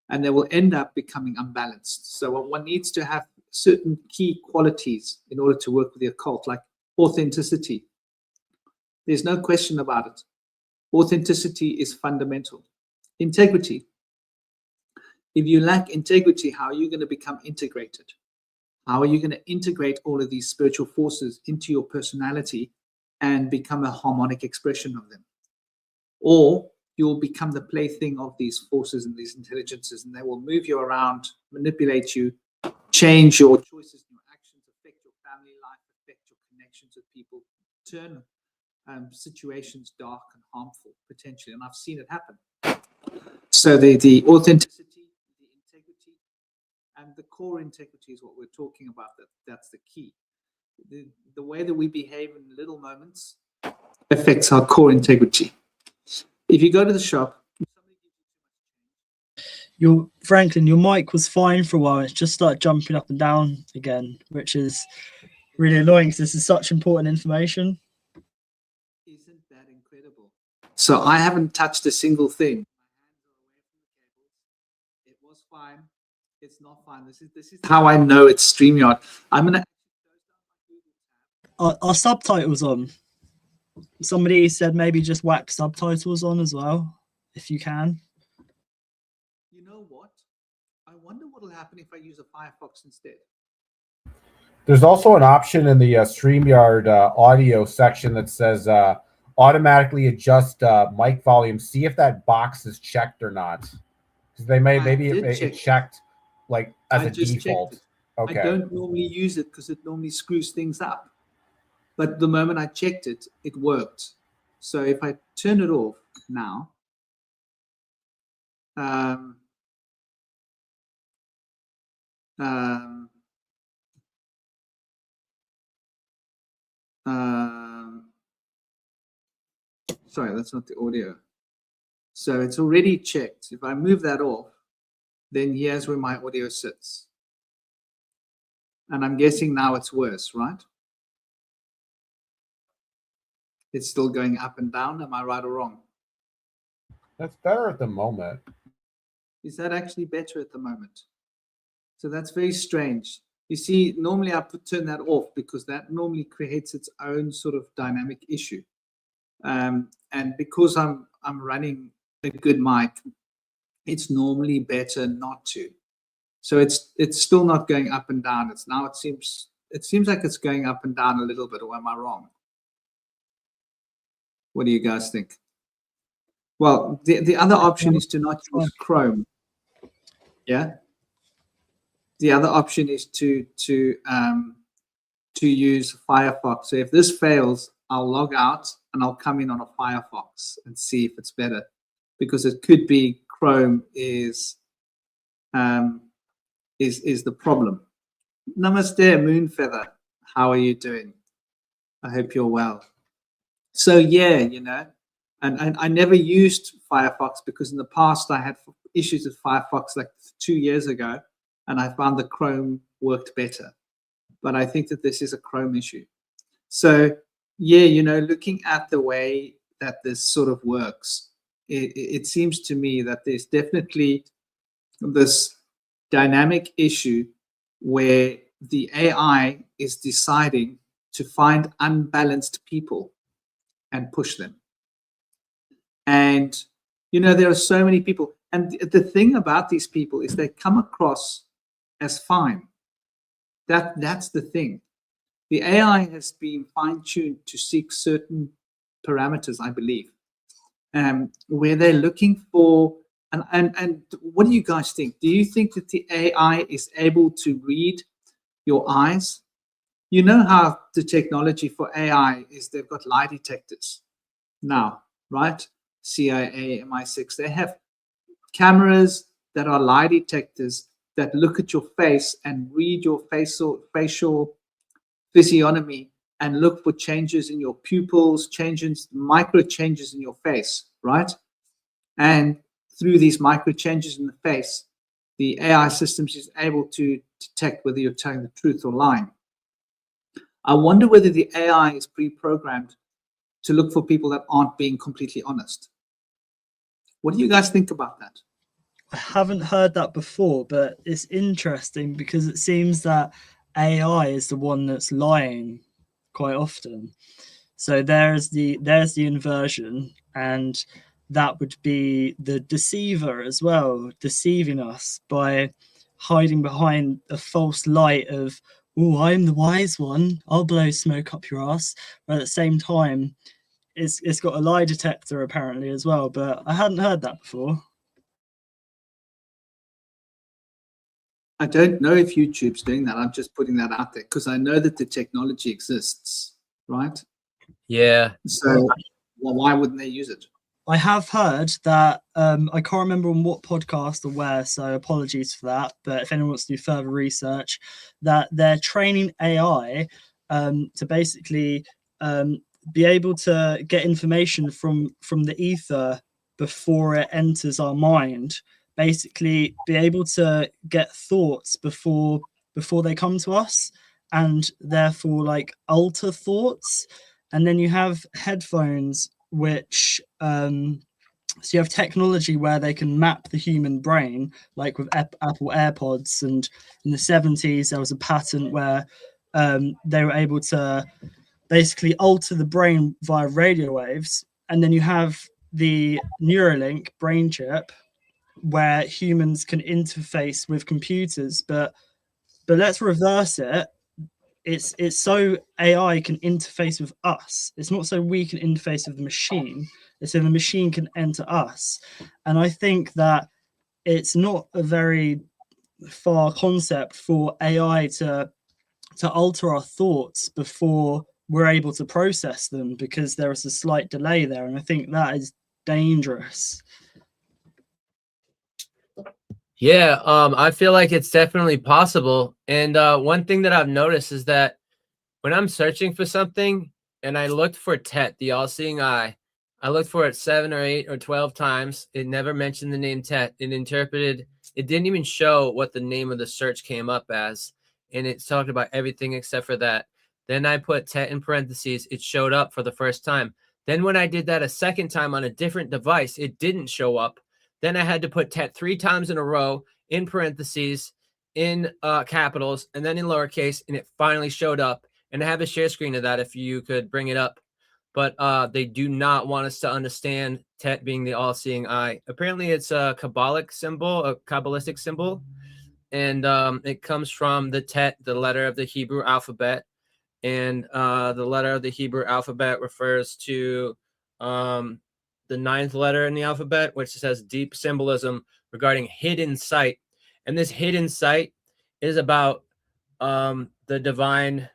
and they will end up becoming unbalanced. So one needs to have certain key qualities in order to work with the occult, like authenticity. There's no question about it. Authenticity is fundamental. Integrity. If you lack integrity, how are you going to become integrated? How are you going to integrate all of these spiritual forces into your personality and become a harmonic expression of them? or you'll become the plaything of these forces and these intelligences, and they will move you around, manipulate you, change your choices and your actions, affect your family life, affect your connections with people, turn situations dark and harmful potentially. And I've seen it happen. So the authenticity, the integrity, and the core integrity is what we're talking about. That's the key. The way that we behave in little moments affects our core integrity. If you go to the shop, Franklin, your mic was fine for a while. It's just started jumping up and down again, which is really annoying because this is such important information. Isn't that incredible? So I haven't touched a single thing. It was fine. It's not fine. This is how I know it's StreamYard. I'm gonna. Are subtitles on? Somebody said maybe just whack subtitles on as well, if you can. You know what? I wonder what will happen if I use a Firefox instead. There's also an option in the StreamYard audio section that says automatically adjust mic volume. See if that box is checked or not. Because maybe it's checked like as a default. Okay. I don't normally use it because it normally screws things up. But the moment I checked it, it worked. So if I turn it off now, sorry, that's not the audio. So it's already checked. If I move that off, then here's where my audio sits. And I'm guessing now it's worse, right? It's still going up and down. Am I right or wrong? That's better at the moment. Is that actually better at the moment? So that's very strange. You see, normally I turn that off because that normally creates its own sort of dynamic issue. And because I'm running a good mic, it's normally better not to. So it's still not going up and down. It seems like it's going up and down a little bit, or am I wrong? What do you guys think? Well, the other option is to not use Chrome. Yeah. The other option is to use Firefox. So if this fails, I'll log out and I'll come in on a Firefox and see if it's better, because it could be Chrome is the problem. Namaste, Moonfeather. How are you doing? I hope you're well. So yeah, you know, and I never used Firefox because in the past I had issues with Firefox like 2 years ago, and I found the Chrome worked better. But I think that this is a Chrome issue. So yeah, you know, looking at the way that this sort of works, it seems to me that there's definitely this dynamic issue where the AI is deciding to find unbalanced people and push them. And, you know, there are so many people. And the thing about these people is they come across as fine. That's the thing. The AI has been fine-tuned to seek certain parameters, I believe, where they're looking for, and what do you guys think? Do you think that the AI is able to read your eyes? You know how the technology for AI is they've got lie detectors now, right? CIA, MI6, they have cameras that are lie detectors that look at your face and read your facial physiognomy and look for changes in your pupils, micro changes in your face, right? And through these micro changes in the face, the AI systems is able to detect whether you're telling the truth or lying. I wonder whether the AI is pre-programmed to look for people that aren't being completely honest. What do you guys think about that? I haven't heard that before, but it's interesting because it seems that AI is the one that's lying quite often. So there's the inversion, and that would be the deceiver as well, deceiving us by hiding behind a false light of, oh, I'm the wise one, I'll blow smoke up your ass. But at the same time, it's got a lie detector apparently as well, but I hadn't heard that before. I don't know if YouTube's doing that. I'm just putting that out there because I know that the technology exists, right? Yeah. So why wouldn't they use it? I have heard that, I can't remember on what podcast or where, so apologies for that. But if anyone wants to do further research, that they're training AI to basically be able to get information from the ether before it enters our mind. Basically, be able to get thoughts before they come to us, and therefore like alter thoughts. And then you have headphones which so you have technology where they can map the human brain, like with Apple AirPods. And in the 70s there was a patent where they were able to basically alter the brain via radio waves. And then you have the Neuralink brain chip where humans can interface with computers, but let's reverse it. It's so AI can interface with us. It's not so we can interface with the machine. It's so the machine can enter us. And I think that it's not a very far concept for AI to alter our thoughts before we're able to process them, because there is a slight delay there. And I think that is dangerous. Yeah, I feel like it's definitely possible. And one thing that I've noticed is that when I'm searching for something and I looked for Tet, the all-seeing eye, I looked for it 7 or 8 or 12 times. It never mentioned the name Tet. It didn't even show what the name of the search came up as. And it talked about everything except for that. Then I put Tet in parentheses. It showed up for the first time. Then when I did that a second time on a different device, it didn't show up. Then I had to put Tet 3 times in a row in parentheses, in capitals, and then in lowercase, and it finally showed up. And I have a share screen of that if you could bring it up. But they do not want us to understand Tet being the all-seeing eye. Apparently, it's a Kabbalistic symbol, and it comes from the Tet, the letter of the Hebrew alphabet. And the letter of the Hebrew alphabet refers to the 9th letter in the alphabet, which says deep symbolism regarding hidden sight. And this hidden sight is about the divine,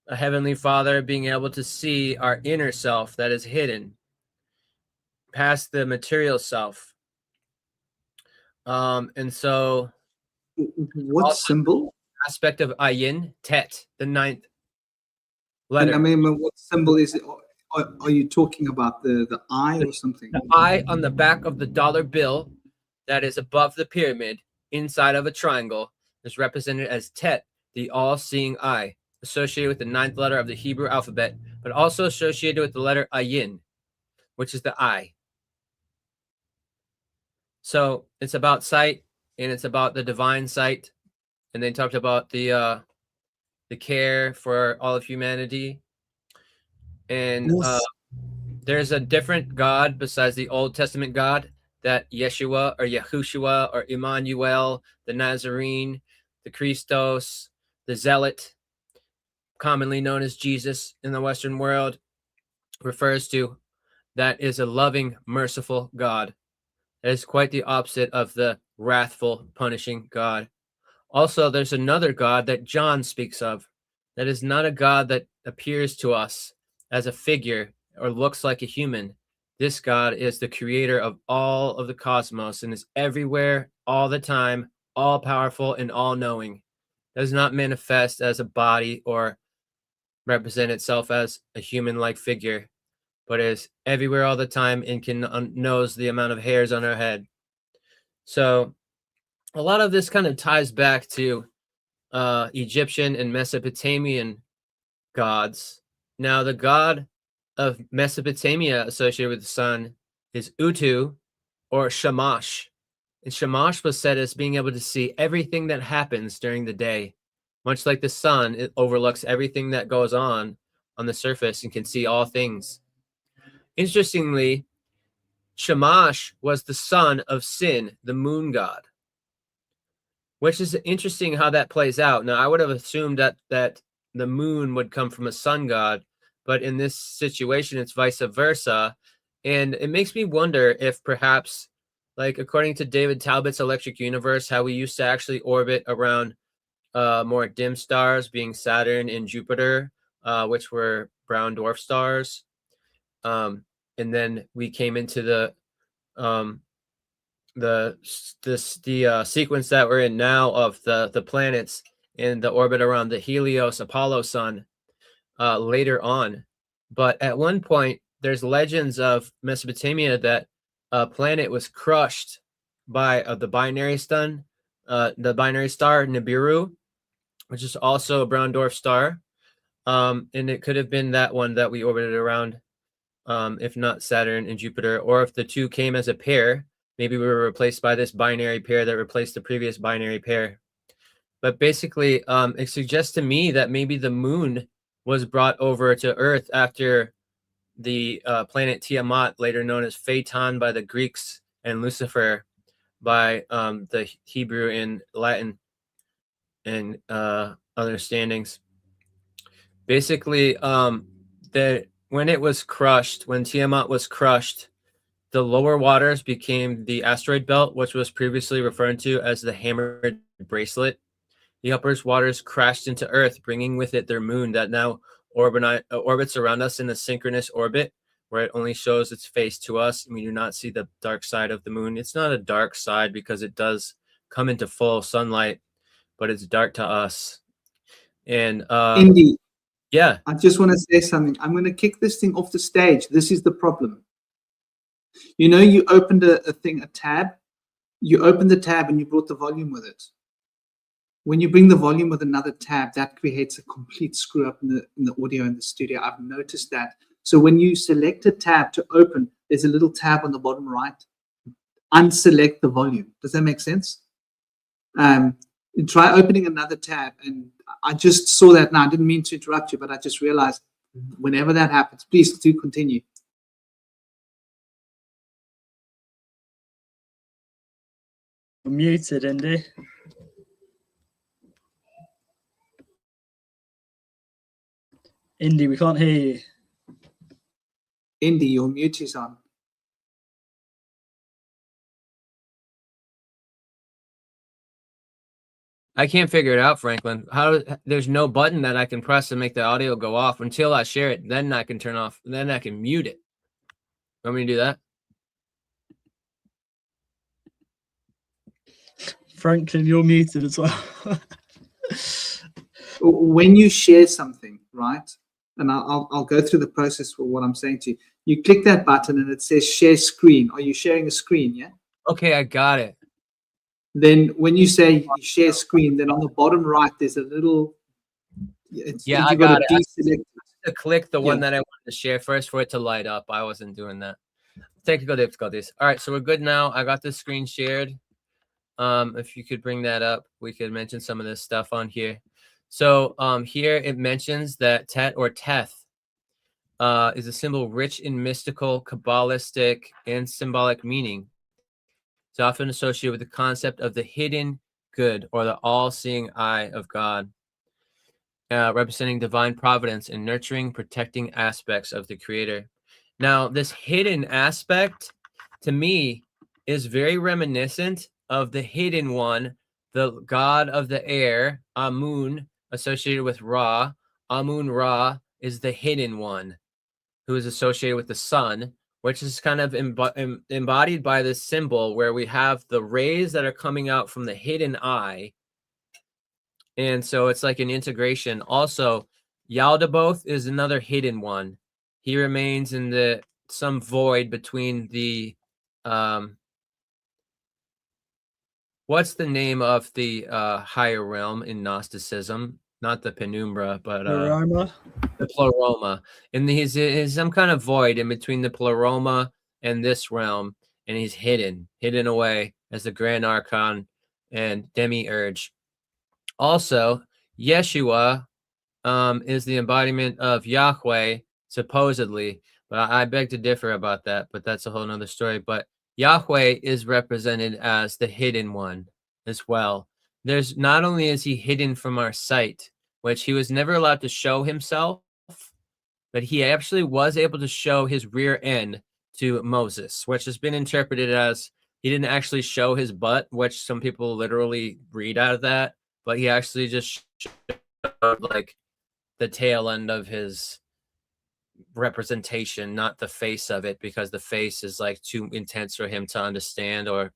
a heavenly Father, being able to see our inner self that is hidden past the material self. And so what symbol? Aspect of ayin, Tet, the 9th letter. And I mean, what symbol is it? Are you talking about the eye or something? The eye on the back of the dollar bill that is above the pyramid inside of a triangle is represented as Tet, the all-seeing eye, associated with the 9th letter of the Hebrew alphabet, but also associated with the letter ayin, which is the eye. So it's about sight, and it's about the divine sight. And they talked about the care for all of humanity. And there's a different God besides the Old Testament God, that Yeshua or Yahushua or Emmanuel, the Nazarene, the Christos, the Zealot, commonly known as Jesus in the Western world, refers to. That is a loving, merciful God. That is quite the opposite of the wrathful, punishing God. Also, there's another God that John speaks of. That is not a God that appears to us as a figure or looks like a human. This God is the creator of all of the cosmos and is everywhere, all the time, all powerful and all knowing. Does not manifest as a body or represent itself as a human-like figure, but is everywhere all the time and knows the amount of hairs on our head. So a lot of this kind of ties back to Egyptian and Mesopotamian gods. Now, the god of Mesopotamia associated with the sun is Utu, or Shamash. And Shamash was said as being able to see everything that happens during the day. Much like the sun, it overlooks everything that goes on the surface and can see all things. Interestingly, Shamash was the son of Sin, the moon god, which is interesting how that plays out. Now, I would have assumed that the moon would come from a sun god, but in this situation, it's vice versa. And it makes me wonder if perhaps, like according to David Talbot's Electric Universe, how we used to actually orbit around more dim stars, being Saturn and Jupiter, which were brown dwarf stars. And then we came into the sequence that we're in now of the planets in the orbit around the Helios Apollo sun later on. But at one point, there's legends of Mesopotamia that a planet was crushed by the binary star Nibiru, which is also a brown dwarf star. And it could have been that one that we orbited around, if not Saturn and Jupiter, or if the two came as a pair, maybe we were replaced by this binary pair that replaced the previous binary pair. But basically, it suggests to me that maybe the moon was brought over to Earth after the planet Tiamat, later known as Phaeton by the Greeks, and Lucifer by the Hebrew and Latin and understandings. Basically, that when it was crushed, when Tiamat was crushed, the lower waters became the asteroid belt, which was previously referred to as the hammered bracelet. The upper waters crashed into Earth, bringing with it their moon that now orbits around us in a synchronous orbit, where it only shows its face to us, and we do not see the dark side of the moon. It's not a dark side because it does come into full sunlight, but it's dark to us. And Indy, yeah, I just want to say something. I'm going to kick this thing off the stage. This is the problem. You know, you opened a tab. You opened the tab and you brought the volume with it. When you bring the volume with another tab, that creates a complete screw up in the audio in the studio. I've noticed that. So when you select a tab to open, there's a little tab on the bottom right. Unselect the volume. Does that make sense? Try opening another tab. And I just saw that now. I didn't mean to interrupt you, but I just realized whenever that happens, please do continue. You're muted, Indy. Indy, we can't hear you. Indy, your mute is on. I can't figure it out, Franklin. There's no button that I can press to make the audio go off until I share it. Then I can turn off. Then I can mute it. Want me to do that? Franklin, you're muted as well. When you share something, right? And I'll go through the process for what I'm saying to you. You click that button and it says share screen. Are you sharing a screen? Yeah. Okay, I got it. Then when you say share screen, then on the bottom right there's a little. Yeah, I got it. I have to click the one that I wanted to share first for it to light up. I wasn't doing that. Technical difficulties. All right, so we're good now. I got the screen shared. If you could bring that up, we could mention some of this stuff on here. So here it mentions that Tet or Teth is a symbol rich in mystical, Kabbalistic, and symbolic meaning. It's often associated with the concept of the hidden good or the all-seeing eye of God, representing divine providence and nurturing, protecting aspects of the Creator. Now, this hidden aspect, to me, is very reminiscent of the hidden one, the god of the air, Amun, associated with Ra. Amun-Ra is the hidden one, who is associated with the sun, which is kind of embodied by this symbol where we have the rays that are coming out from the hidden eye. And so it's like an integration. Also, Yaldabaoth is another hidden one. He remains in some void between the what's the name of the higher realm in Gnosticism? Not the penumbra, but Pleroma. The pleroma. And he's some kind of void in between the pleroma and this realm, and he's hidden away as the Grand Archon and Demiurge. Also, Yeshua is the embodiment of Yahweh, supposedly, but I beg to differ about that, but that's a whole nother story. But Yahweh is represented as the hidden one as well. There's not only is he hidden from our sight, which he was never allowed to show himself but he actually was able to show his rear end to Moses, which has been interpreted as he didn't actually show his butt, which some people literally read out of that, but he actually just showed like the tail end of his representation, not the face of it, because the face is like too intense for him to understand or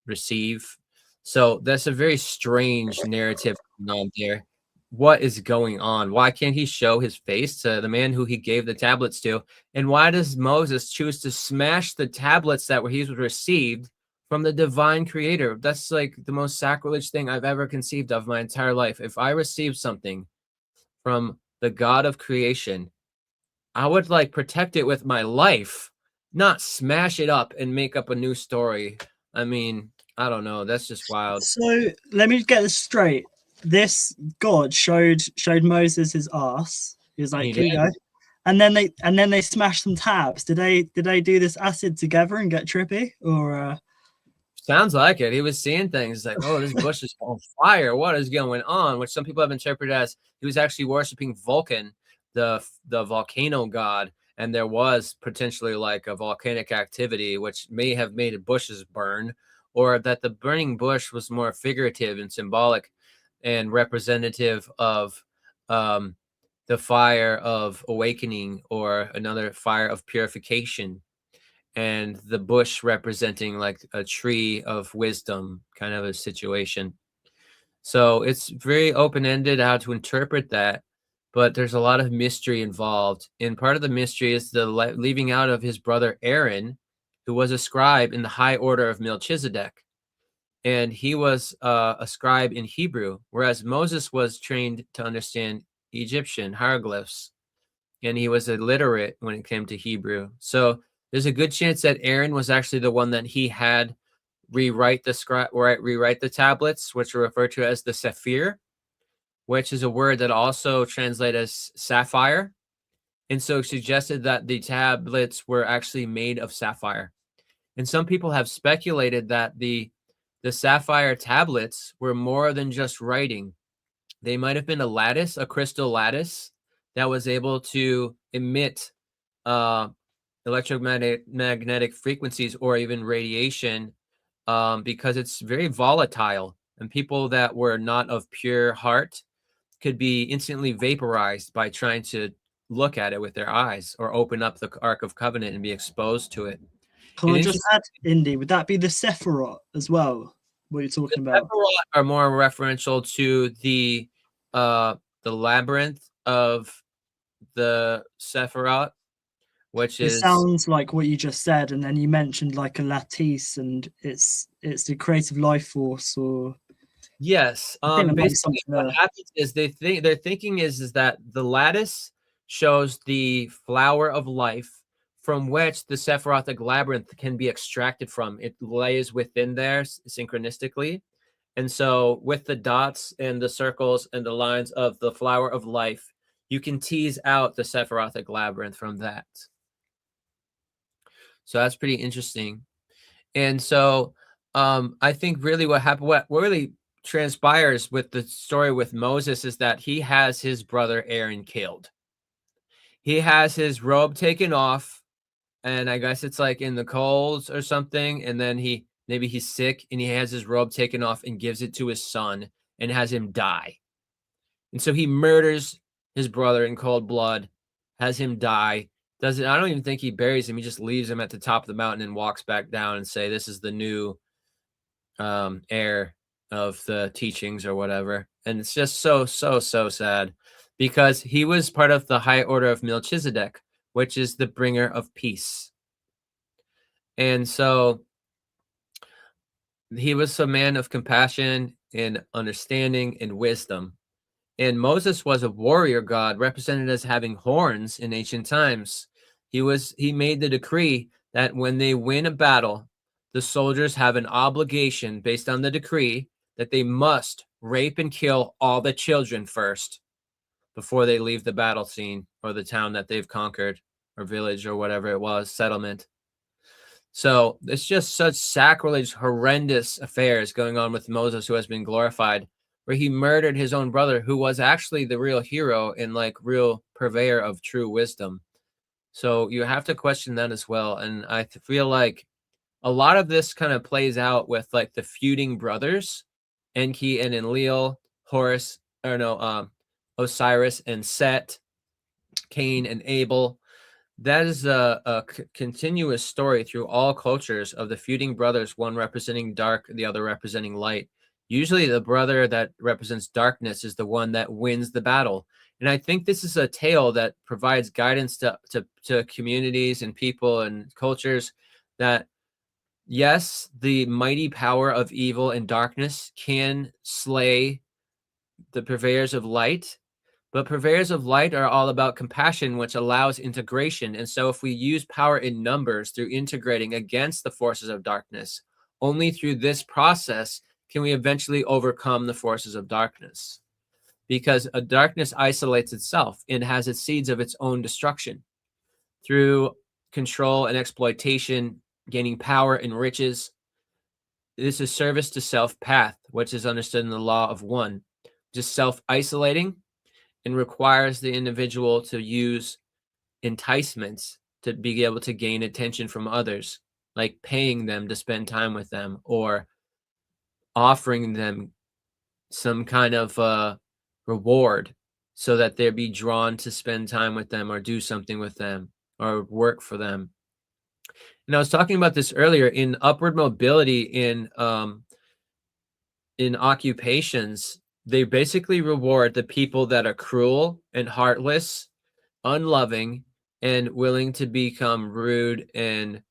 receive. So that's a very strange narrative on there. What is going on? Why can't he show his face to the man who he gave the tablets to? And why does Moses choose to smash the tablets that he received from the divine creator? That's like the most sacrilege thing I've ever conceived of my entire life. If I received something from the God of creation, I would like protect it with my life, not smash it up and make up a new story. I mean, I don't know. That's just wild. So let me get this straight. This God showed Moses his ass. He was like, He "Here you did. go," and then they smashed some tabs. Did they do this acid together and get trippy, or? Sounds like it. He was seeing things like, oh, this bush is on fire. What is going on? Which some people have interpreted as he was actually worshiping Vulcan, the volcano god, and there was potentially like a volcanic activity which may have made bushes burn, or that the burning bush was more figurative and symbolic and representative of the fire of awakening or another fire of purification, and the bush representing like a tree of wisdom kind of a situation. So it's very open-ended how to interpret that, but there's a lot of mystery involved. And part of the mystery is the leaving out of his brother Aaron, who was a scribe in the high order of Melchizedek. And he was a scribe in Hebrew, whereas Moses was trained to understand Egyptian hieroglyphs, and he was illiterate when it came to Hebrew. So there's a good chance that Aaron was actually the one that he had rewrite the tablets, which are referred to as the Sephir, which is a word that also translates as sapphire. And so it suggested that the tablets were actually made of sapphire. And some people have speculated that the sapphire tablets were more than just writing. They might have been a lattice, a crystal lattice that was able to emit electromagnetic frequencies or even radiation, because it's very volatile, and people that were not of pure heart could be instantly vaporized by trying to look at it with their eyes or open up the Ark of Covenant and be exposed to it. Can I just add, Indy, would that be the Sephiroth as well? What you're talking about? Sephiroth are more referential to the labyrinth of the Sephiroth, which It is sounds like what you just said, and then you mentioned like a lattice, and it's the creative life force, or yes. Basically, what happens is their thinking is that the lattice shows the flower of life from which the Sephirothic labyrinth can be extracted from. It lays within there synchronistically. And so with the dots and the circles and the lines of the flower of life, you can tease out the Sephirothic labyrinth from that. So that's pretty interesting. And so I think really what really transpires with the story with Moses is that he has his brother Aaron killed. He has his robe taken off, and I guess it's like in the cold or something, and then maybe he's sick and he has his robe taken off and gives it to his son and has him die. And so he murders his brother in cold blood, has him die. I don't even think he buries him. He just leaves him at the top of the mountain and walks back down and say, this is the new heir of the teachings or whatever. And it's just so sad, because he was part of the high order of Melchizedek, which is the bringer of peace. And so he was a man of compassion and understanding and wisdom. And Moses was a warrior god, represented as having horns in ancient times. He made the decree that when they win a battle, the soldiers have an obligation based on the decree that they must rape and kill all the children first before they leave the battle scene or the town that they've conquered or village or whatever it was, settlement. So it's just such sacrilege, horrendous affairs going on with Moses, who has been glorified. where he murdered his own brother, who was actually the real hero and like real purveyor of true wisdom. So you have to question that as well. And I feel like a lot of this kind of plays out with like the feuding brothers, Enki and Enlil, Horus, or no, Osiris and Set, Cain and Abel. That is a continuous story through all cultures of the feuding brothers, one representing dark, the other representing light. Usually the brother that represents darkness is the one that wins the battle. And I think this is a tale that provides guidance to communities and people and cultures that, yes, the mighty power of evil and darkness can slay the purveyors of light, but purveyors of light are all about compassion, which allows integration. And so if we use power in numbers through integrating against the forces of darkness, only through this process can we eventually overcome the forces of darkness. Because a darkness isolates itself and has its seeds of its own destruction through control and exploitation, gaining power and riches. This is service to self path, which is understood in the law of one, just self-isolating, and requires the individual to use enticements to be able to gain attention from others, like paying them to spend time with them or offering them some kind of reward so that they'd be drawn to spend time with them or do something with them or work for them. And I was talking about this earlier in upward mobility in occupations. They basically reward the people that are cruel and heartless, unloving, and willing to become rude and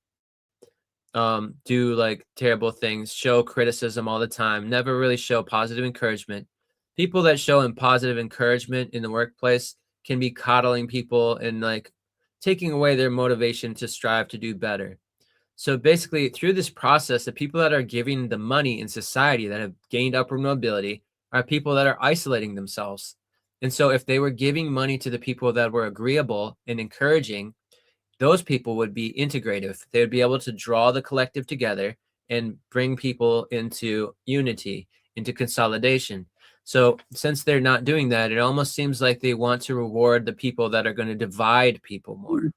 do like terrible things, show criticism all the time, never really show positive encouragement. People that show positive encouragement in the workplace can be coddling people and like taking away their motivation to strive to do better. So basically, through this process, the people that are giving the money in society that have gained upward mobility are people that are isolating themselves. And so if they were giving money to the people that were agreeable and encouraging, those people would be integrative. They would be able to draw the collective together and bring people into unity, into consolidation. So since they're not doing that, it almost seems like they want to reward the people that are going to divide people more.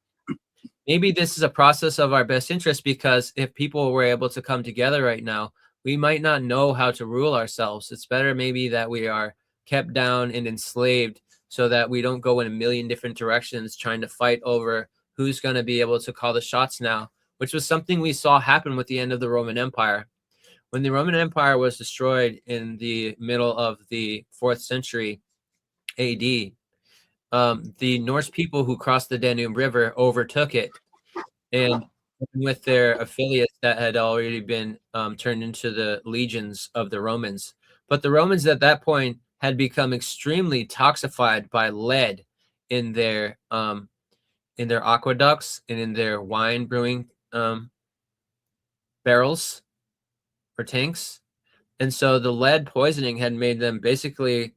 Maybe this is a process of our best interest, because if people were able to come together right now, we might not know how to rule ourselves. It's better maybe that we are kept down and enslaved so that we don't go in a million different directions trying to fight over who's going to be able to call the shots now, which was something we saw happen with the end of the Roman Empire. When the Roman Empire was destroyed in the middle of the 4th century AD, the Norse people who crossed the Danube River overtook it, and with their affiliates that had already been turned into the legions of the Romans. But the Romans at that point had become extremely toxified by lead in their aqueducts and in their wine brewing barrels or tanks. And so the lead poisoning had made them basically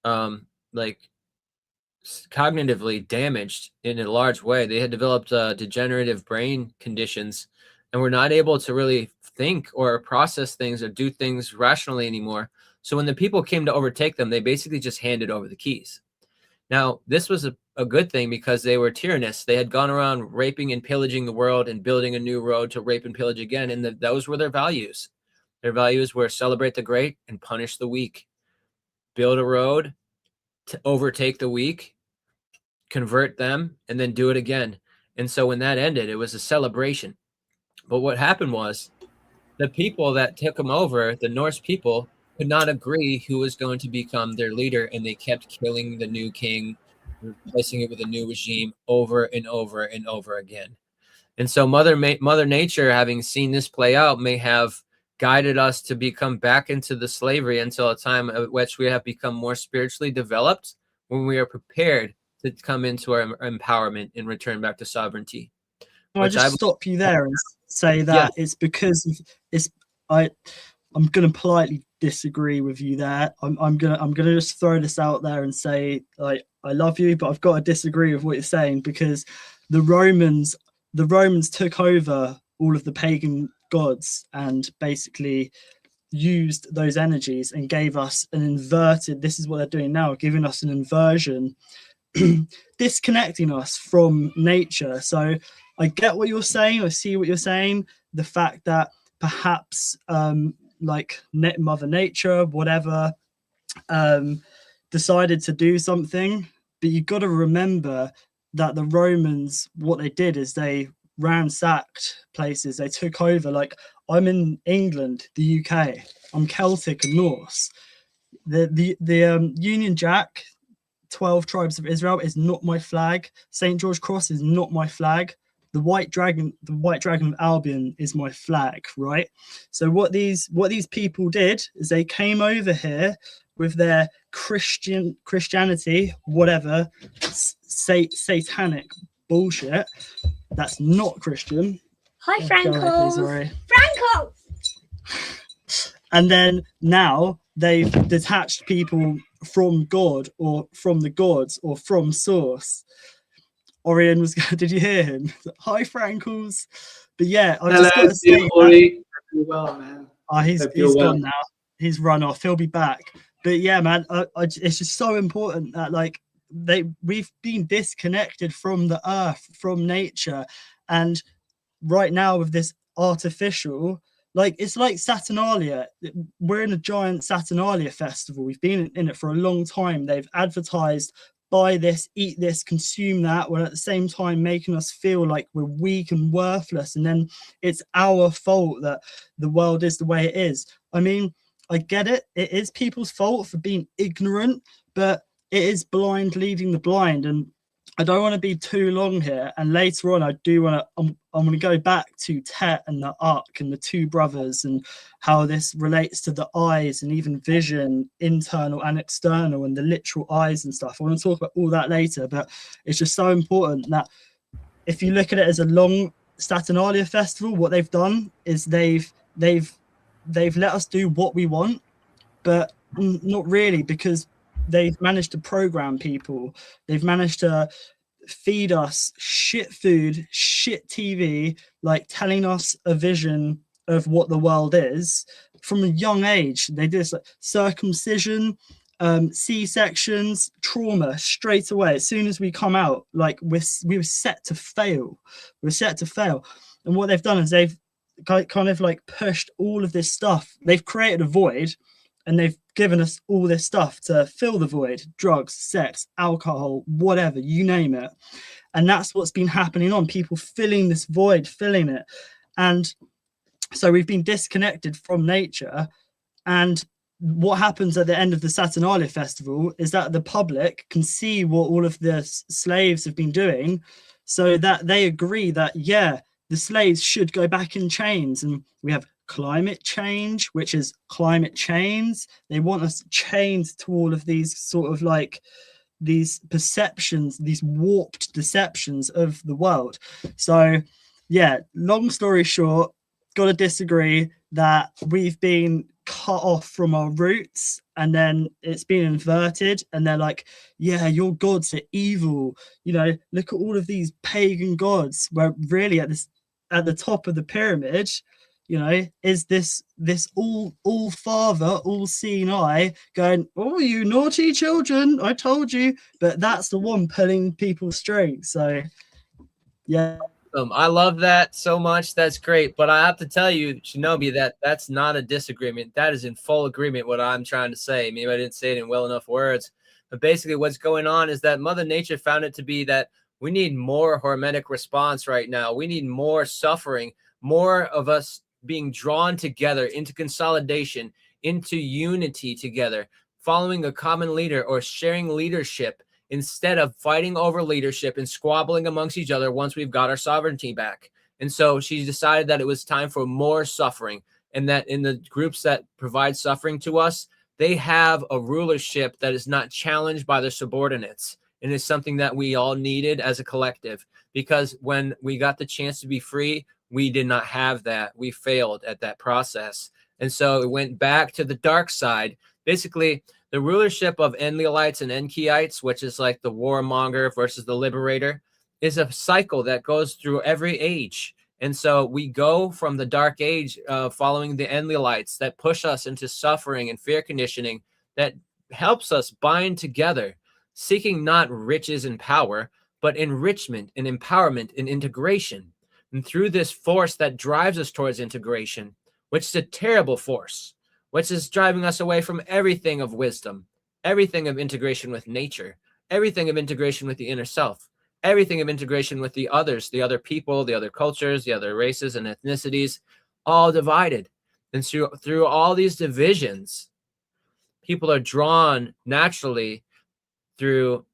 like cognitively damaged in a large way. They had developed degenerative brain conditions and were not able to really think or process things or do things rationally anymore. So when the people came to overtake them, they basically just handed over the keys. Now, this was a good thing because they were tyrannists. They had gone around raping and pillaging the world and building a new road to rape and pillage again. And those were their values. Their values were celebrate the great and punish the weak. Build a road to overtake the weak, convert them, and then do it again. And so when that ended, it was a celebration. But what happened was the people that took them over, the Norse people, could not agree who was going to become their leader, and they kept killing the new king, replacing it with a new regime over and over and over again. And so Mother Nature, having seen this play out, may have guided us to become back into the slavery until a time at which we have become more spiritually developed, when we are prepared to come into our empowerment and return back to sovereignty. Can I just stop you there and say that it's because I'm going to politely disagree with you there. I'm gonna just throw this out there and say, like, I love you, but I've got to disagree with what you're saying, because the Romans took over all of the pagan gods and basically used those energies and gave us an inverted, this is what they're doing now, giving us an inversion, disconnecting us from nature. So I get what you're saying, I see what you're saying, the fact that perhaps like Mother Nature, whatever, decided to do something, but you've got to remember that the Romans, what they did is they ransacked places, they took over. Like, I'm in England, the UK, I'm Celtic and Norse. The Union Jack, 12 tribes of Israel, is not my flag. St. George Cross is not my flag. The white dragon of Albion is my flag, right? So what these people did is they came over here with their Christianity, whatever, satanic bullshit. That's not Christian. Hi, Franco. Sorry. Franco. And then now they've detached people from God or from the gods or from source. Orion was, did you hear him? Hi, Frankles. But yeah, I just got to say, Ori. Well, man. Oh, he's gone now. He's run off. He'll be back. But yeah, man, it's just so important that like we've been disconnected from the earth, from nature, and right now with this artificial, like it's like Saturnalia. We're in a giant Saturnalia festival. We've been in it for a long time. They've advertised, buy this, eat this, consume that, while at the same time making us feel like we're weak and worthless. And then it's our fault that the world is the way it is. I mean, I get it. It is people's fault for being ignorant, but it is blind leading the blind. And I don't want to be too long here. And later on, I do want to, I'm going to go back to Tet and the Ark and the two brothers and how this relates to the eyes and even vision, internal and external, and the literal eyes and stuff. I want to talk about all that later, but it's just so important that if you look at it as a long Saturnalia festival, what they've done is they've let us do what we want, but not really, because they've managed to program people. They've managed to feed us shit food, shit TV, like telling us a vision of what the world is from a young age. They did this like circumcision, C-sections, trauma straight away. As soon as we come out, like we were set to fail. We're set to fail. And what they've done is they've kind of like pushed all of this stuff. They've created a void and they've given us all this stuff to fill the void: drugs, sex, alcohol, whatever, you name it. And that's what's been happening on, people filling this void, filling it. And so we've been disconnected from nature. And what happens at the end of the Saturnalia festival is that the public can see what all of the slaves have been doing, so that they agree that, yeah, the slaves should go back in chains. And we have climate change, which is climate chains. They want us chained to all of these sort of like these perceptions, these warped deceptions of the world. So yeah, long story short, got to disagree that we've been cut off from our roots, and then it's been inverted, and they're like, yeah, your gods are evil, you know, look at all of these pagan gods, where really at the top of the pyramid, you know, is this all father, all seeing eye going, oh, you naughty children, I told you. But that's the one pulling people's strings. So yeah, I love that so much. That's great. But I have to tell you, Shinobi, that's not a disagreement. That is in full agreement what I'm trying to say. Maybe I didn't say it in well enough words. But basically what's going on is that Mother Nature found it to be that we need more hormetic response right now. We need more suffering, more of us being drawn together into consolidation, into unity together, following a common leader or sharing leadership, instead of fighting over leadership and squabbling amongst each other once we've got our sovereignty back. And so she decided that it was time for more suffering, and that in the groups that provide suffering to us, they have a rulership that is not challenged by their subordinates. And it's something that we all needed as a collective, because when we got the chance to be free, we did not have that. We failed at that process. And so it went back to the dark side. Basically, the rulership of Enlilites and Enkyites, which is like the warmonger versus the liberator, is a cycle that goes through every age. And so we go from the dark age of following the Enlilites that push us into suffering and fear conditioning that helps us bind together, seeking not riches and power, but enrichment and empowerment and integration. And through this force that drives us towards integration, which is a terrible force, which is driving us away from everything of wisdom, everything of integration with nature, everything of integration with the inner self, everything of integration with the others, the other people, the other cultures, the other races and ethnicities, all divided. And through all these divisions, people are drawn naturally through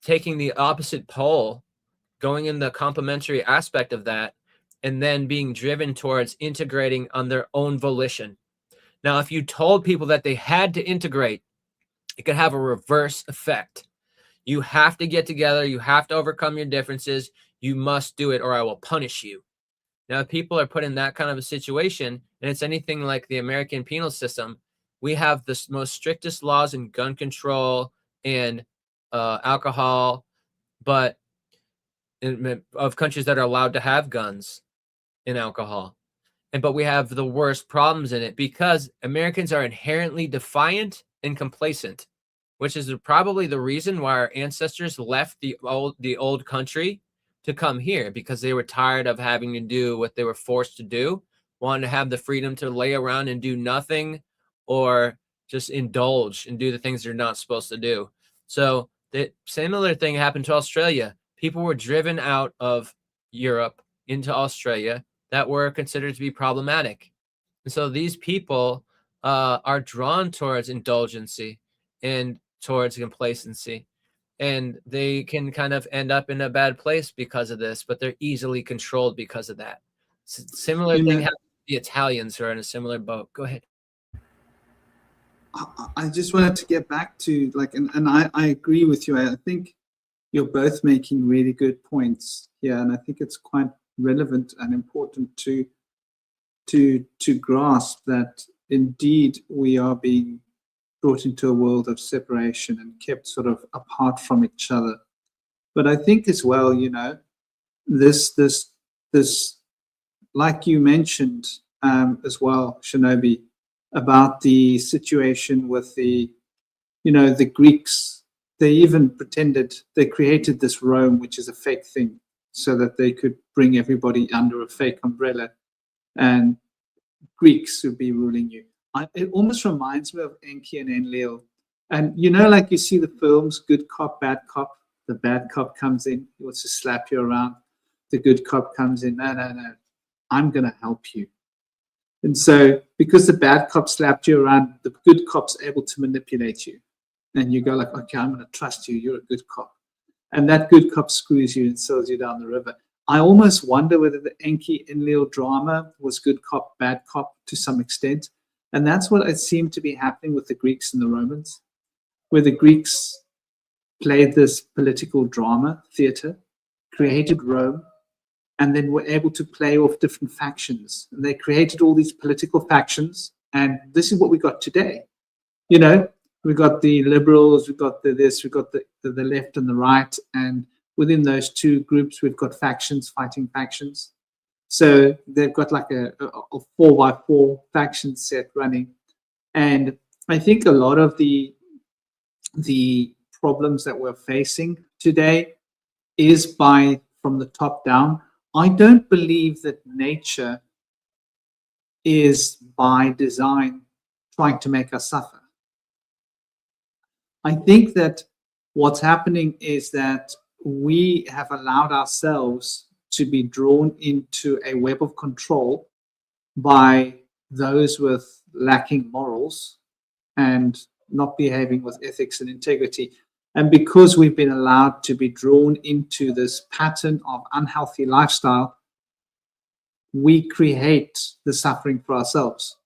taking the opposite pole, going in the complementary aspect of that, and then being driven towards integrating on their own volition. Now, if you told people that they had to integrate, it could have a reverse effect. You have to get together. You have to overcome your differences. You must do it or I will punish you. Now, if people are put in that kind of a situation, and it's anything like the American penal system, we have the most strictest laws in gun control and alcohol, but of countries that are allowed to have guns and alcohol. But we have the worst problems in it because Americans are inherently defiant and complacent, which is probably the reason why our ancestors left the old country to come here, because they were tired of having to do what they were forced to do, wanted to have the freedom to lay around and do nothing or just indulge and do the things they're not supposed to do. So the similar thing happened to Australia. People were driven out of Europe into Australia that were considered to be problematic. And so these people are drawn towards indulgency and towards complacency. And they can kind of end up in a bad place because of this, but they're easily controlled because of that. Similar thing happens to the Italians who are in a similar boat. Go ahead. I just wanted to get back to and I agree with you. I think you're both making really good points here, and I think it's quite relevant and important to grasp that indeed we are being brought into a world of separation and kept sort of apart from each other. But I think as well, this like you mentioned as well, Shinobi, about the situation with the Greeks. They even pretended they created this Rome, which is a fake thing, so that they could bring everybody under a fake umbrella, and Greeks would be ruling you. It almost reminds me of Enki and Enlil. And like you see the films, good cop, bad cop. The bad cop comes in, he wants to slap you around. The good cop comes in, no, I'm going to help you. And so because the bad cop slapped you around, the good cop's able to manipulate you. And you go like, okay, I'm going to trust you. You're a good cop. And that good cop screws you and sells you down the river. I almost wonder whether the Enki Enlil drama was good cop, bad cop to some extent. And that's what it seemed to be happening with the Greeks and the Romans, where the Greeks played this political drama theater, created Rome, and then were able to play off different factions. And they created all these political factions, and this is what we got today. We got the liberals, we got the this, we got the left and the right, and within those two groups, we've got factions fighting factions. So they've got like a 4x4 faction set running. And I think a lot of the problems that we're facing today is from the top down. I don't believe that nature is by design trying to make us suffer. I think that what's happening is that we have allowed ourselves to be drawn into a web of control by those with lacking morals and not behaving with ethics and integrity. And because we've been allowed to be drawn into this pattern of unhealthy lifestyle, we create the suffering for ourselves.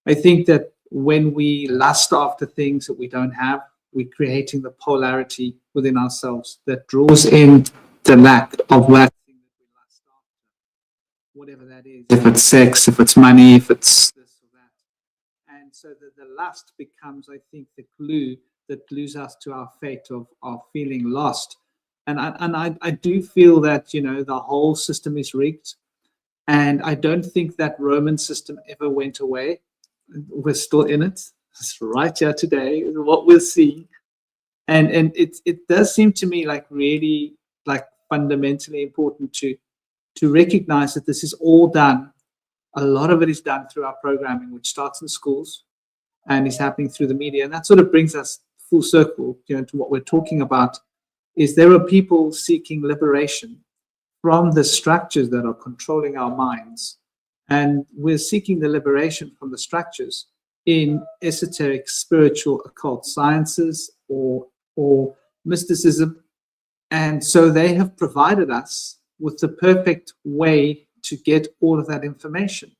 I think that when we lust after things that we don't have, we're creating the polarity within ourselves that draws in the lack of that thing that we lust after, whatever that is. If it's sex, if it's money, if it's this or that. And so the lust becomes, I think, the glue that glues us to our fate of feeling lost. And I do feel that, the whole system is rigged. And I don't think that Roman system ever went away. We're still in it. It's right here today, what we're seeing. And it does seem to me like really like fundamentally important to recognize that this is all done. A lot of it is done through our programming, which starts in schools and is happening through the media. And that sort of brings us full circle, to what we're talking about, is there are people seeking liberation from the structures that are controlling our minds. And we're seeking the liberation from the structures in esoteric, spiritual, occult sciences or mysticism. And so they have provided us with the perfect way to get all of that information.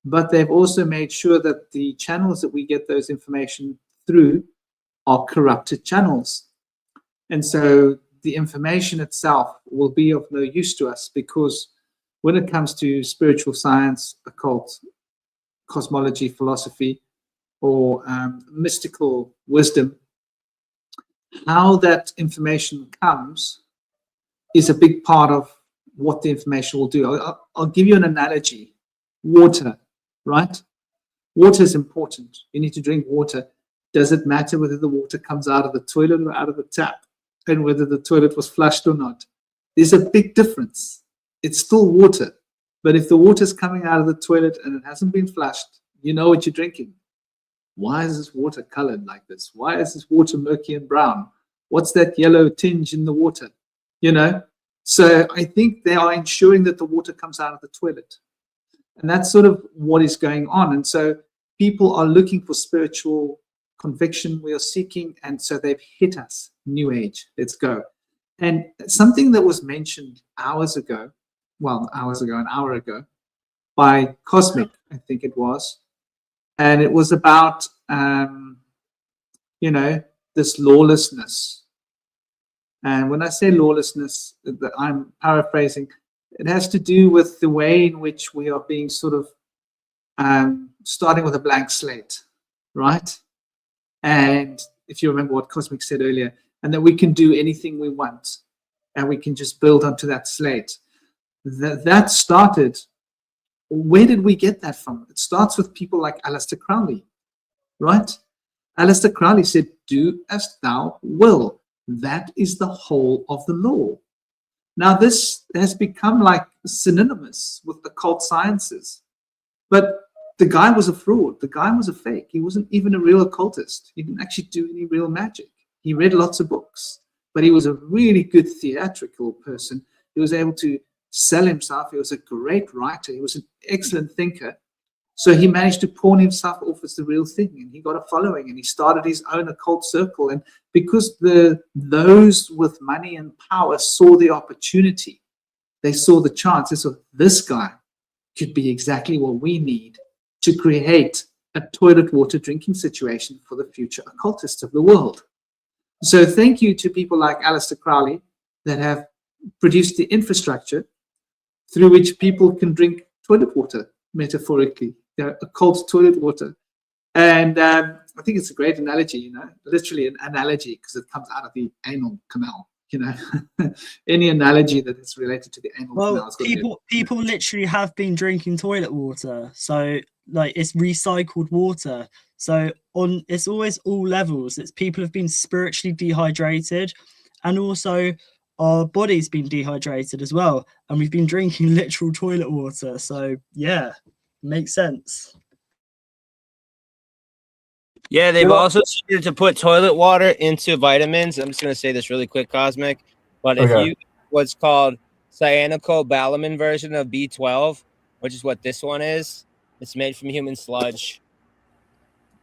But they've also made sure that the channels that we get those information through are corrupted channels. And so the information itself will be of no use to us, because when it comes to spiritual science, occult, cosmology, philosophy, or mystical wisdom, how that information comes is a big part of what the information will do. I'll give you an analogy. Water, right? Water is important. You need to drink water. Does it matter whether the water comes out of the toilet or out of the tap, and whether the toilet was flushed or not? There's a big difference. It's still water. But if the water is coming out of the toilet and it hasn't been flushed, you know what you're drinking. Why is this water colored like this? Why is this water murky and brown? What's that yellow tinge in the water? So I think they are ensuring that the water comes out of the toilet. And that's sort of what is going on. And so people are looking for spiritual conviction. We are seeking, and so they've hit us. New Age, let's go. And something that was mentioned an hour ago, by Cosmic, I think it was. And it was about, this lawlessness. And when I say lawlessness, I'm paraphrasing, it has to do with the way in which we are being sort of starting with a blank slate, right? And if you remember what Cosmic said earlier, and that we can do anything we want, and we can just build onto that slate. That started, where did we get that from? It starts with people like Aleister Crowley, right? Aleister Crowley said, do as thou will. That is the whole of the law. Now, this has become like synonymous with occult sciences. But the guy was a fraud. The guy was a fake. He wasn't even a real occultist. He didn't actually do any real magic. He read lots of books, but he was a really good theatrical person. He was able to sell himself. He was a great writer. He was an excellent thinker. So he managed to pawn himself off as the real thing, and he got a following, and he started his own occult circle. And because those with money and power saw the opportunity, they saw the chance. They saw this guy could be exactly what we need to create a toilet water drinking situation for the future occultists of the world. So thank you to people like Aleister Crowley that have produced the infrastructure through which people can drink toilet water, metaphorically, occult toilet water. And I think it's a great analogy, literally an analogy, because it comes out of the anal canal, any analogy that is related to the anal canal. People literally have been drinking toilet water. So like it's recycled water. So it's always all levels. It's people have been spiritually dehydrated, and also our body's been dehydrated as well. And we've been drinking literal toilet water. So yeah, makes sense. Yeah, they've also started to put toilet water into vitamins. I'm just going to say this really quick, Cosmic. But if you what's called cyanocobalamin version of B12, which is what this one is, it's made from human sludge.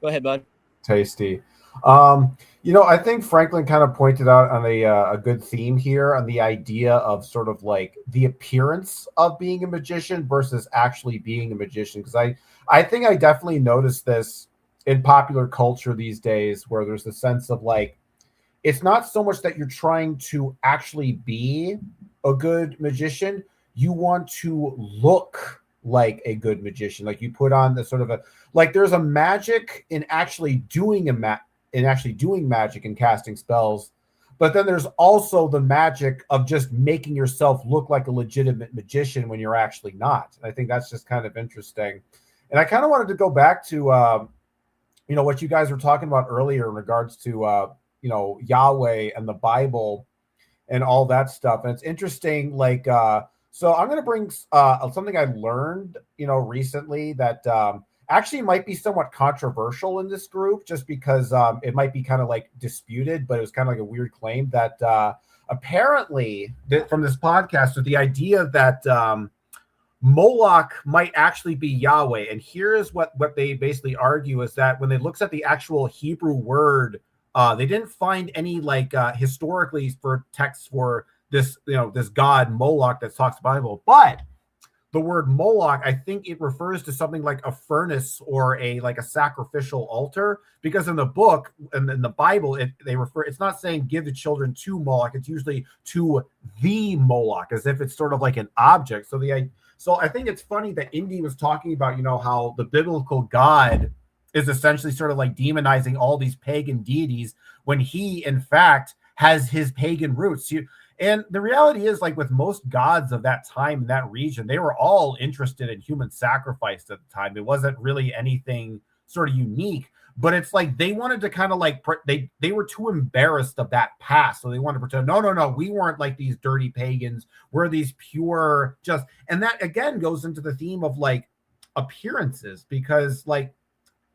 Go ahead, bud. Tasty. I think Franklin kind of pointed out on a good theme here on the idea of sort of like the appearance of being a magician versus actually being a magician. Because I think I definitely noticed this in popular culture these days, where there's a sense of like, it's not so much that you're trying to actually be a good magician. You want to look like a good magician. Like you put on the sort of there's a magic in actually doing magic and casting spells, But then there's also the magic of just making yourself look like a legitimate magician when you're actually not. I think that's just kind of interesting. And I kind of wanted to go back to, what you guys were talking about earlier in regards to, Yahweh and the Bible and all that stuff. And it's interesting, so I'm going to bring something I learned, recently that actually might be somewhat controversial in this group, just because it might be kind of like disputed, but it was kind of like a weird claim that apparently from this podcast, with the idea that Moloch might actually be Yahweh. And here's what they basically argue is that when they looks at the actual Hebrew word, they didn't find any historically for texts for this, this god Moloch that talks Bible, but the word Moloch, I think it refers to something like a furnace or a sacrificial altar, because in the book and in the Bible, it's not saying give the children to Moloch. It's usually to the Moloch, as if it's sort of like an object. So I think it's funny that Indy was talking about, how the biblical God is essentially sort of like demonizing all these pagan deities when he, in fact, has his pagan roots. And the reality is, like with most gods of that time in that region, they were all interested in human sacrifice at the time. It wasn't really anything sort of unique, but it's like they wanted to kind of they were too embarrassed of that past. So they wanted to pretend, no, we weren't like these dirty pagans. We're these pure and that again goes into the theme of appearances, because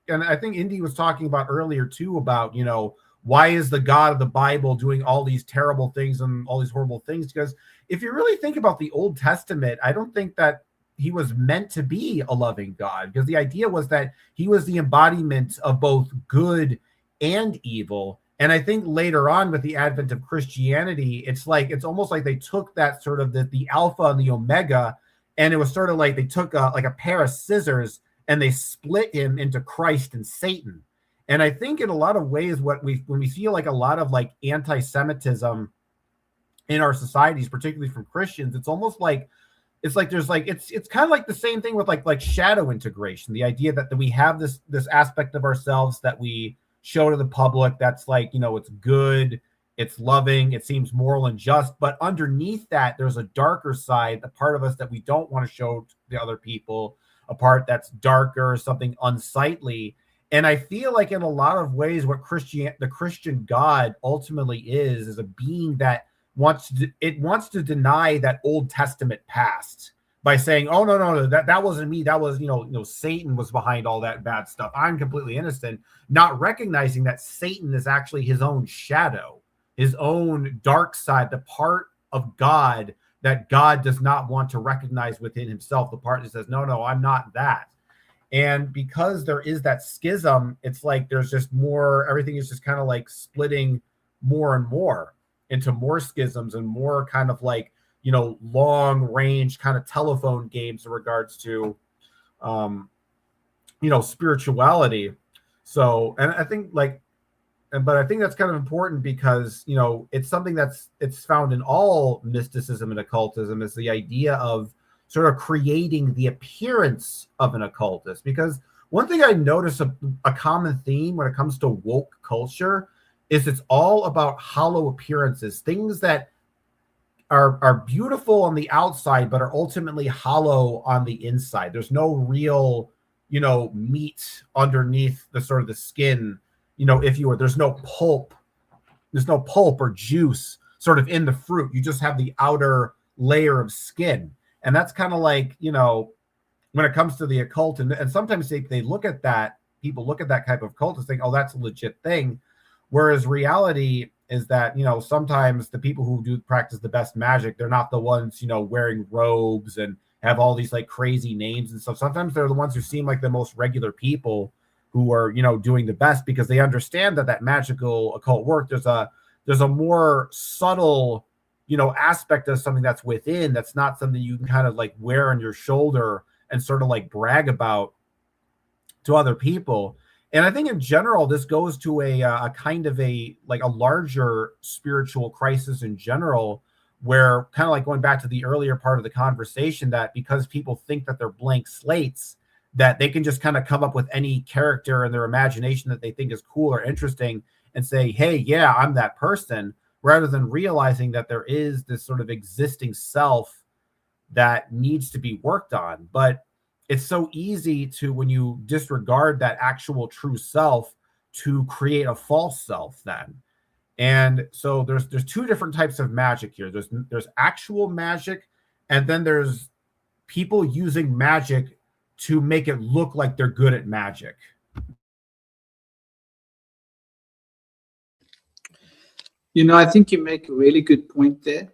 and I think Indy was talking about earlier too about, why is the God of the Bible doing all these terrible things and all these horrible things? Because if you really think about the Old Testament, I don't think that he was meant to be a loving God, because the idea was that he was the embodiment of both good and evil. And I think later on with the advent of Christianity, it's almost like they took that sort of the alpha and the omega, and it was sort of like they took a pair of scissors and they split him into Christ and Satan. And I think in a lot of ways, when we see a lot of anti-Semitism in our societies, particularly from Christians, it's almost it's kind of like the same thing with like shadow integration. The idea that we have this aspect of ourselves that we show to the public that's it's good, it's loving, it seems moral and just, but underneath that there's a darker side, the part of us that we don't want to show to the other people, a part that's darker, something unsightly. And I feel like in a lot of ways, what the Christian God ultimately is a being that wants to deny that Old Testament past by saying, "Oh no, that wasn't me. That was Satan was behind all that bad stuff. I'm completely innocent." Not recognizing that Satan is actually his own shadow, his own dark side, the part of God that God does not want to recognize within himself. The part that says, "No, I'm not that." And because there is that schism, it's like there's just more, everything is just kind of splitting more and more into more schisms and more kind of long range kind of telephone games in regards to, spirituality. So, and I think but I think that's kind of important because, it's something it's found in all mysticism and occultism, is the idea of sort of creating the appearance of an occultist. Because one thing I notice a common theme when it comes to woke culture is it's all about hollow appearances, things that are beautiful on the outside, but are ultimately hollow on the inside. There's no real, meat underneath the sort of the skin, if you were, there's no pulp or juice sort of in the fruit. You just have the outer layer of skin. And that's kind of when it comes to the occult, and sometimes they look at that, people look at that type of cult and think, oh, that's a legit thing. Whereas reality is that, sometimes the people who do practice the best magic, they're not the ones, wearing robes and have all these crazy names and stuff. Sometimes they're the ones who seem like the most regular people who are, doing the best, because they understand that magical occult work, there's a more subtle aspect of something that's within, that's not something you can kind of wear on your shoulder and sort of brag about to other people. And I think in general, this goes to a kind of a larger spiritual crisis in general, where kind of going back to the earlier part of the conversation, that because people think that they're blank slates, that they can just kind of come up with any character in their imagination that they think is cool or interesting and say, hey, yeah, I'm that person. rather than realizing that there is this sort of existing self that needs to be worked on. But it's so easy to, when you disregard that actual true self, to create a false self then. And so there's two different types of magic here. There's actual magic, and then there's people using magic to make it look like they're good at magic. You know, I think you make a really good point there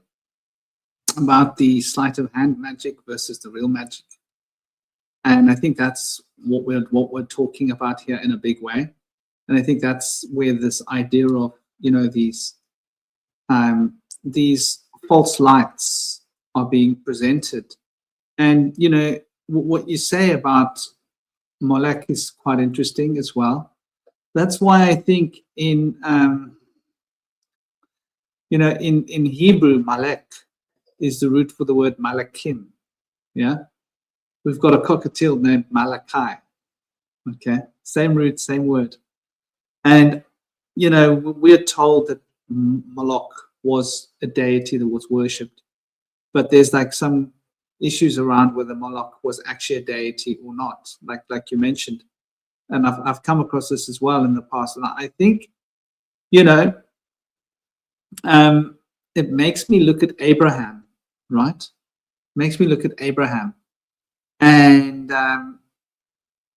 about the sleight of hand magic versus the real magic. And I think that's what we're talking about here in a big way. And I think that's where this idea of, you know, these false lights are being presented. And, you know, what you say about Molech is quite interesting as well. That's why I think in Hebrew, Malek is the root for the word Malakim. Yeah, we've got a cockatiel named Malachi. Okay, same root, same word. And you know, we're told that Moloch was a deity that was worshipped, but there's like some issues around whether Moloch was actually a deity or not, like you mentioned. And I've come across this as well in the past, and I think, you know, it makes me look at Abraham, right? Makes me look at Abraham, and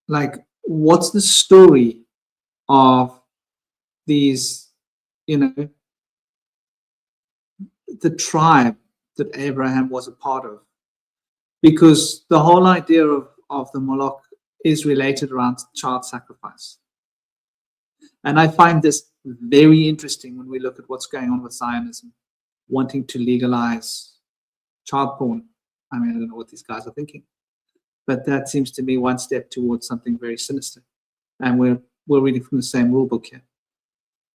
like, what's the story of these, you know, the tribe that Abraham was a part of? Because the whole idea of the Moloch is related around child sacrifice. And I find this very interesting when we look at what's going on with Zionism, wanting to legalize child porn. I mean, I don't know what these guys are thinking, but that seems to me one step towards something very sinister. And we're reading from the same rule book here.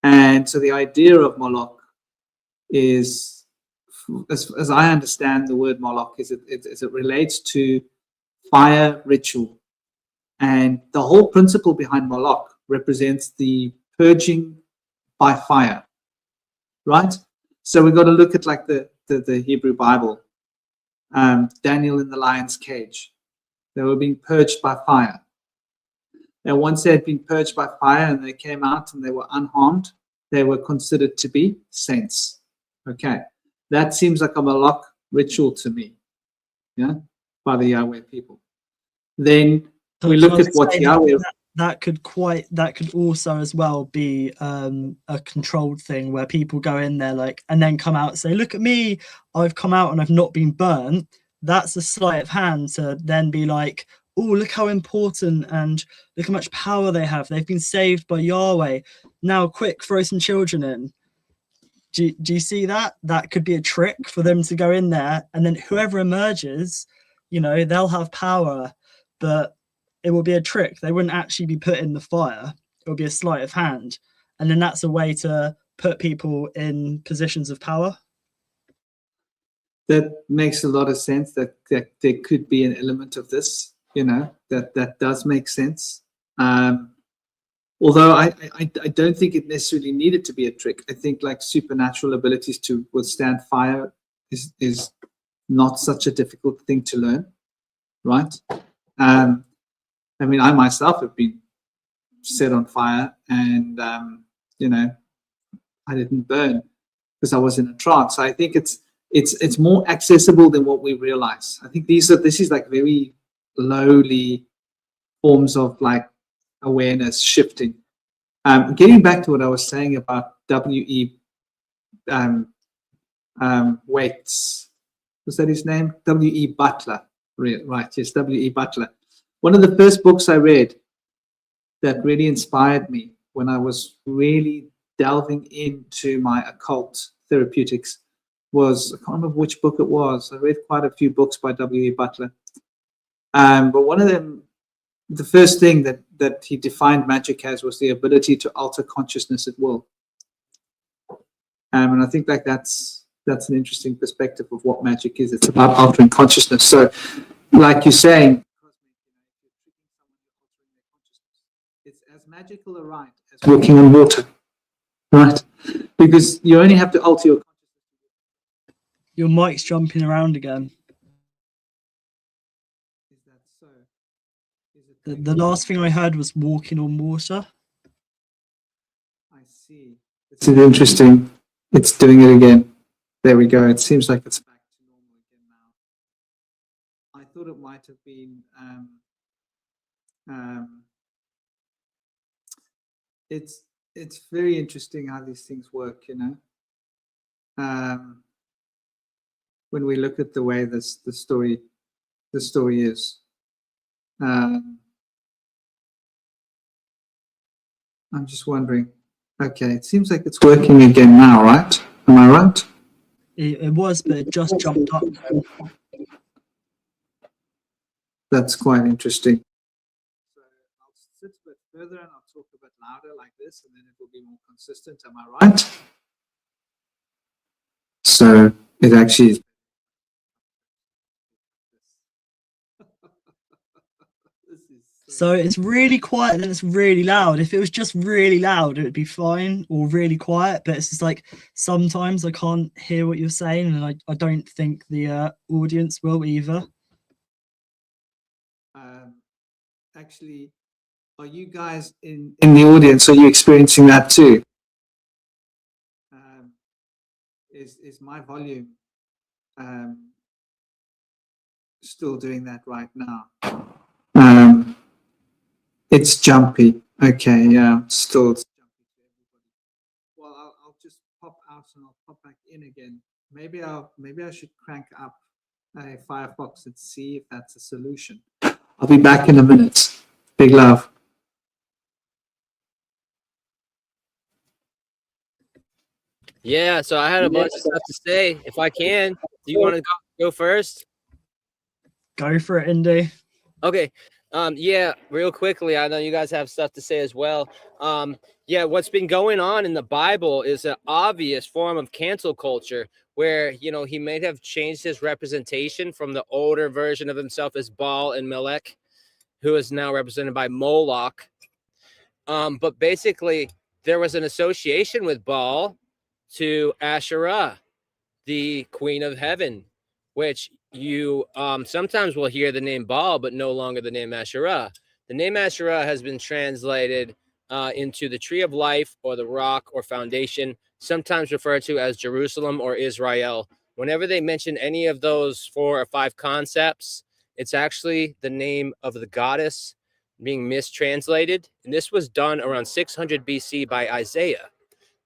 And so the idea of Moloch is, as I understand the word Moloch, is it relates to fire ritual. And the whole principle behind Moloch represents the purging by fire, right? So we've got to look at like the Hebrew Bible. Daniel in the lion's cage. They were being purged by fire. And once they had been purged by fire and they came out and they were unharmed, they were considered to be saints. Okay. That seems like a Moloch ritual to me, yeah, by the Yahweh people. Then we look at what Yahweh... That could also as well be a controlled thing where people go in there like, and then come out and say, look at me, I've come out and I've not been burnt. That's a sleight of hand to then be like, oh, look how important and look how much power they have. They've been saved by Yahweh. Now quick, throw some children in. Do you see that? That could be a trick for them to go in there, and then whoever emerges, you know, they'll have power, but it will be a trick. They wouldn't actually be put in the fire. It will be a sleight of hand. And then that's a way to put people in positions of power. That makes a lot of sense, that there could be an element of this, you know, that does make sense. Although I don't think it necessarily needed to be a trick. I think like supernatural abilities to withstand fire is not such a difficult thing to learn, right? I mean, I myself have been set on fire, and you know, I didn't burn because I was in a trance. So I think it's more accessible than what we realize. I think this is like very lowly forms of like awareness shifting. Getting back to what I was saying about W.E. Waits, was that his name? W.E. Butler, right? Yes, W.E. Butler. One of the first books I read that really inspired me when I was really delving into my occult therapeutics was, I can't remember which book it was. I read quite a few books by W.E. Butler. But one of them, the first thing that he defined magic as was the ability to alter consciousness at will. And I think like that's an interesting perspective of what magic is. It's about altering consciousness. So like you're saying, it's as magical a rite as walking on water, right? because you only have to alter your. Your mic's jumping around again. Is that so? Is it The last thing I heard was walking on water. I see. This is interesting. It's doing it again. There we go. It seems like it's back to normal again now. I thought it might have been. It's very interesting how these things work, you know. When we look at the way the story is. I'm just wondering. Okay, it seems like it's working again now, right? Am I right? It was, but it just jumped up. That's quite interesting. So I'll sit a bit further and I'll talk a bit louder like this, and then it will be more consistent. Am I right? So it actually is. So it's really quiet and then it's really loud. If it was just really loud, it would be fine, or really quiet. But it's just like sometimes I can't hear what you're saying, and I don't think the audience will either. Actually, are you guys in the audience? Are you experiencing that too? Is my volume still doing that right now? It's jumpy. Okay, yeah, still it's jumpy to everybody. Well, I'll just pop out and I'll pop back in again. Maybe I should crank up a Firefox and see if that's a solution. I'll be back in a minute. Big love. Yeah, so I had a bunch of stuff to say. If I can, do you want to go first? Go for it, Indy. Okay. Yeah, real quickly, I know you guys have stuff to say as well. Yeah, what's been going on in the Bible is an obvious form of cancel culture where, you know, he may have changed his representation from the older version of himself as Baal and Melech, who is now represented by Moloch. But basically, there was an association with Baal to Asherah, the queen of heaven, which you sometimes will hear the name Baal, but no longer the name Asherah. The name Asherah has been translated into the tree of life or the rock or foundation, sometimes referred to as Jerusalem or Israel. Whenever they mention any of those 4 or 5 concepts, it's actually the name of the goddess being mistranslated. And this was done around 600 BC by Isaiah.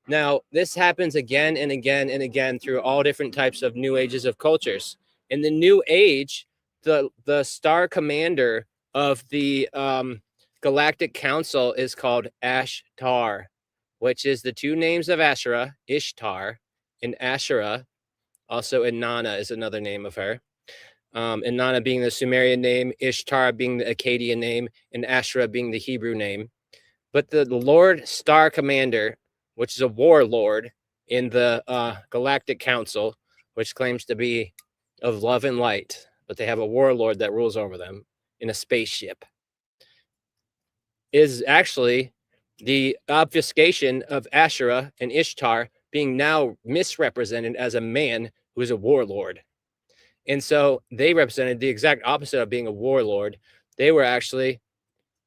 Now, this happens again and again and again through all different types of new ages of cultures. In the new age, the star commander of the Galactic Council is called Ashtar, which is the 2 names of Asherah, Ishtar and Asherah. Also, Inanna is another name of her. Inanna being the Sumerian name, Ishtar being the Akkadian name, and Asherah being the Hebrew name. But the Lord Star Commander, which is a warlord in the Galactic Council, which claims to be of love and light, but they have a warlord that rules over them in a spaceship, is actually the obfuscation of Asherah and Ishtar being now misrepresented as a man who is a warlord. And so they represented the exact opposite of being a warlord. They were actually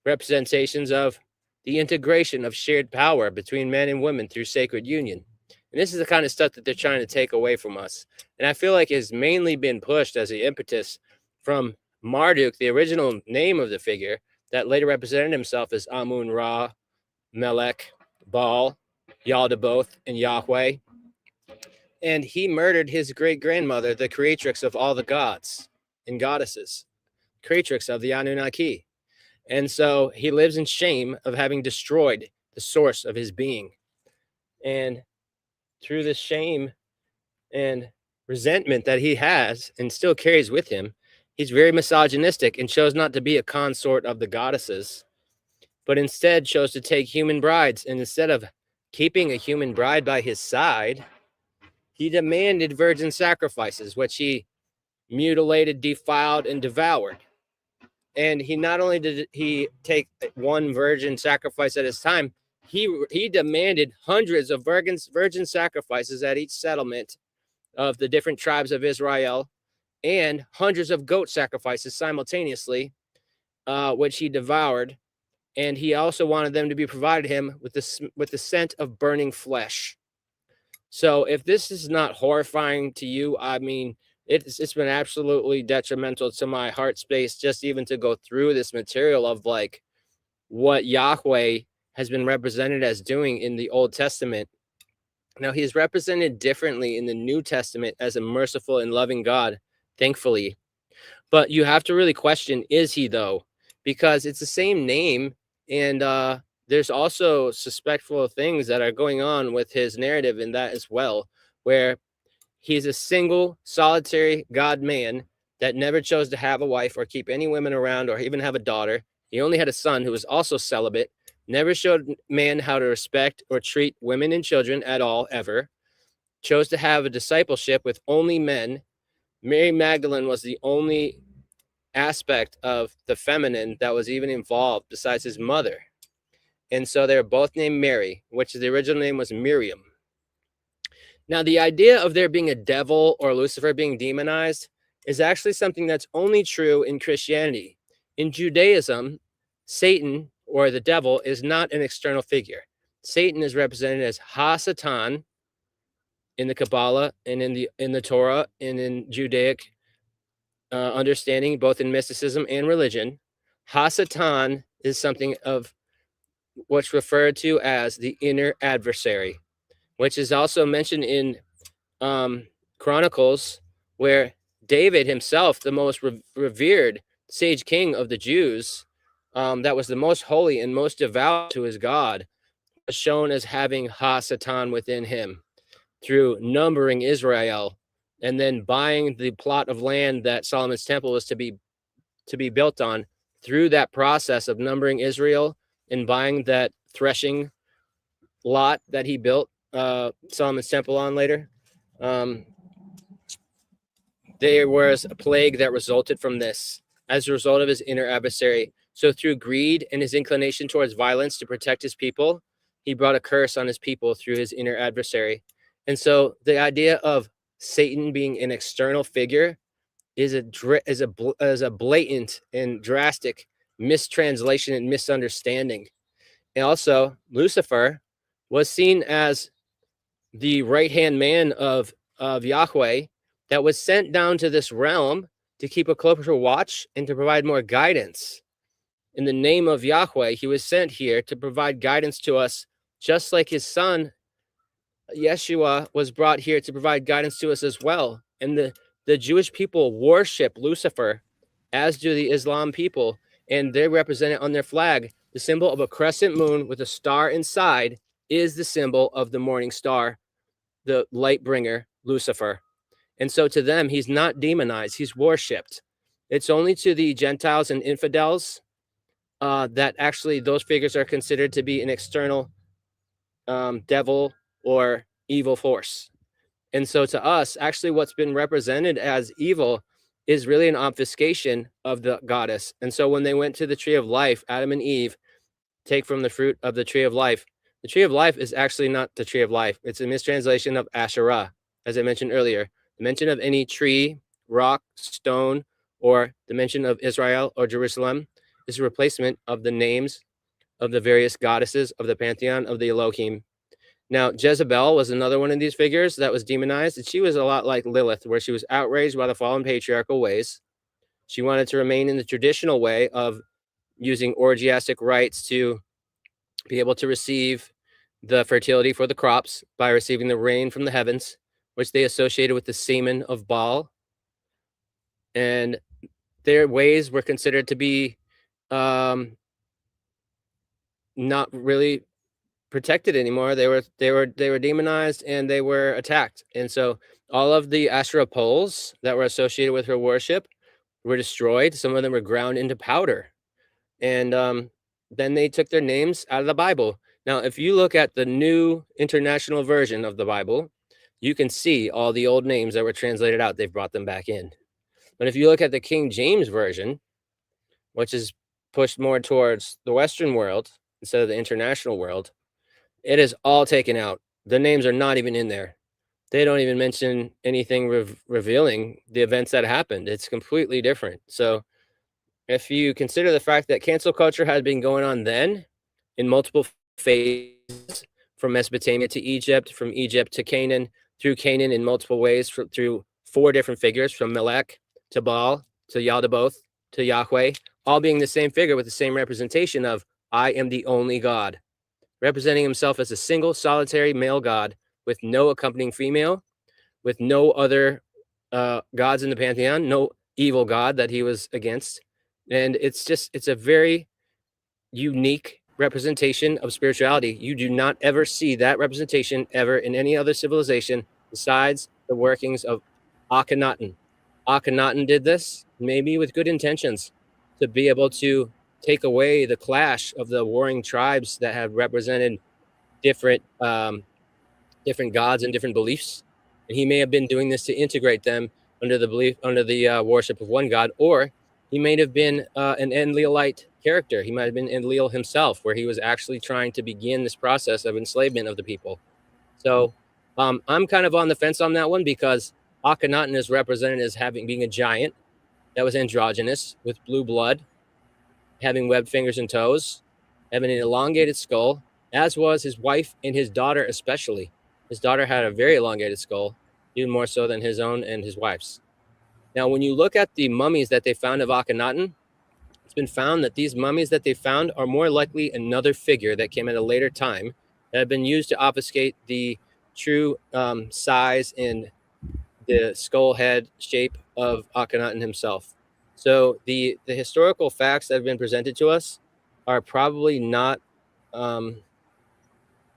representations of the integration of shared power between men and women through sacred union. And this is the kind of stuff that they're trying to take away from us. And I feel like it's mainly been pushed as the impetus from Marduk, the original name of the figure, that later represented himself as Amun Ra, Melech, Baal, Yaldabaoth, and Yahweh. And he murdered his great-grandmother, the creatrix of all the gods and goddesses, creatrix of the Anunnaki. And so he lives in shame of having destroyed the source of his being. And through this shame and resentment that he has and still carries with him, he's very misogynistic and chose not to be a consort of the goddesses, but instead chose to take human brides. And instead of keeping a human bride by his side, he demanded virgin sacrifices, which he mutilated, defiled, and devoured. And he not only did he take one virgin sacrifice at his time, he demanded hundreds of virgin sacrifices at each settlement of the different tribes of Israel, and hundreds of goat sacrifices simultaneously, which he devoured. And he also wanted them to be provided him with the scent of burning flesh. So if this is not horrifying to you, I mean, it's been absolutely detrimental to my heart space just even to go through this material of like what Yahweh has been represented as doing in the Old Testament. Now, he's represented differently in the New Testament as a merciful and loving God, thankfully. But you have to really question, is he though? Because it's the same name, and there's also suspectful things that are going on with his narrative in that as well, where he's a single, solitary God-man that never chose to have a wife or keep any women around or even have a daughter. He only had a son who was also celibate, never showed man how to respect or treat women and children at all, ever. Chose to have a discipleship with only men. Mary Magdalene was the only aspect of the feminine that was even involved besides his mother. And so they're both named Mary, which the original name was Miriam. Now, the idea of there being a devil or Lucifer being demonized is actually something that's only true in Christianity. In Judaism, Satan or the devil is not an external figure. Satan is represented as Ha-Satan in the Kabbalah and in the Torah and in Judaic understanding, both in mysticism and religion. Ha-Satan is something of what's referred to as the inner adversary, which is also mentioned in Chronicles, where David himself, the most revered sage king of the Jews, that was the most holy and most devout to his God, was shown as having Ha-Satan within him through numbering Israel and then buying the plot of land that Solomon's temple was to be built on. Through that process of numbering Israel and buying that threshing lot that he built Solomon's temple on later, there was a plague that resulted from this as a result of his inner adversary. So through greed and his inclination towards violence to protect his people, he brought a curse on his people through his inner adversary. And so the idea of Satan being an external figure is a blatant and drastic mistranslation and misunderstanding. And also, Lucifer was seen as the right-hand man of Yahweh that was sent down to this realm to keep a closer watch and to provide more guidance. In the name of Yahweh, he was sent here to provide guidance to us, just like his son, Yeshua, was brought here to provide guidance to us as well. And the Jewish people worship Lucifer, as do the Islam people, and they represent it on their flag. The symbol of a crescent moon with a star inside is the symbol of the morning star, the light bringer, Lucifer. And so to them, he's not demonized, he's worshipped. It's only to the Gentiles and infidels that actually those figures are considered to be an external devil or evil force. And so to us, actually what's been represented as evil is really an obfuscation of the goddess. And so when they went to the tree of life, Adam and Eve take from the fruit of the tree of life. The tree of life is actually not the tree of life. It's a mistranslation of Asherah, as I mentioned earlier. The mention of any tree, rock, stone, or the mention of Israel or Jerusalem is a replacement of the names of the various goddesses of the pantheon of the Elohim. Now, Jezebel was another one of these figures that was demonized, and she was a lot like Lilith, where she was outraged by the fallen patriarchal ways. She wanted to remain in the traditional way of using orgiastic rites to be able to receive the fertility for the crops by receiving the rain from the heavens, which they associated with the semen of Baal. And their ways were considered to be not really protected anymore. They were demonized and they were attacked. And so all of the Asherah poles that were associated with her worship were destroyed. Some of them were ground into powder. And then they took their names out of the Bible. Now, if you look at the New International Version of the Bible, you can see all the old names that were translated out. They've brought them back in. But if you look at the King James Version, which is pushed more towards the Western world instead of the international world, It is all taken out. The names are not even in there. They don't even mention anything revealing the events that happened. It's completely different. So if you consider the fact that cancel culture had been going on then in multiple phases, from Mesopotamia to Egypt, from Egypt to Canaan, through Canaan in multiple ways, through 4 different figures, from Melech to Baal to Yaldabaoth to Yahweh, all being the same figure with the same representation of I am the only God, representing himself as a single solitary male god with no accompanying female, with no other gods in the pantheon, no evil god that he was against. And it's a very unique representation of spirituality. You do not ever see that representation ever in any other civilization besides the workings of Akhenaten. Akhenaten did this, maybe with good intentions, to be able to take away the clash of the warring tribes that have represented different different gods and different beliefs. And he may have been doing this to integrate them under the belief, under the worship of one god, or he may have been an Enlilite character. He might have been Enlil himself, where he was actually trying to begin this process of enslavement of the people. So I'm kind of on the fence on that one, because Akhenaten is represented as being a giant that was androgynous with blue blood, having webbed fingers and toes, having an elongated skull, as was his wife and his daughter especially. His daughter had a very elongated skull, even more so than his own and his wife's. Now, when you look at the mummies that they found of Akhenaten, it's been found that these mummies that they found are more likely another figure that came at a later time that had been used to obfuscate the true size and the skull head shape of Akhenaten himself. So the historical facts that have been presented to us are probably not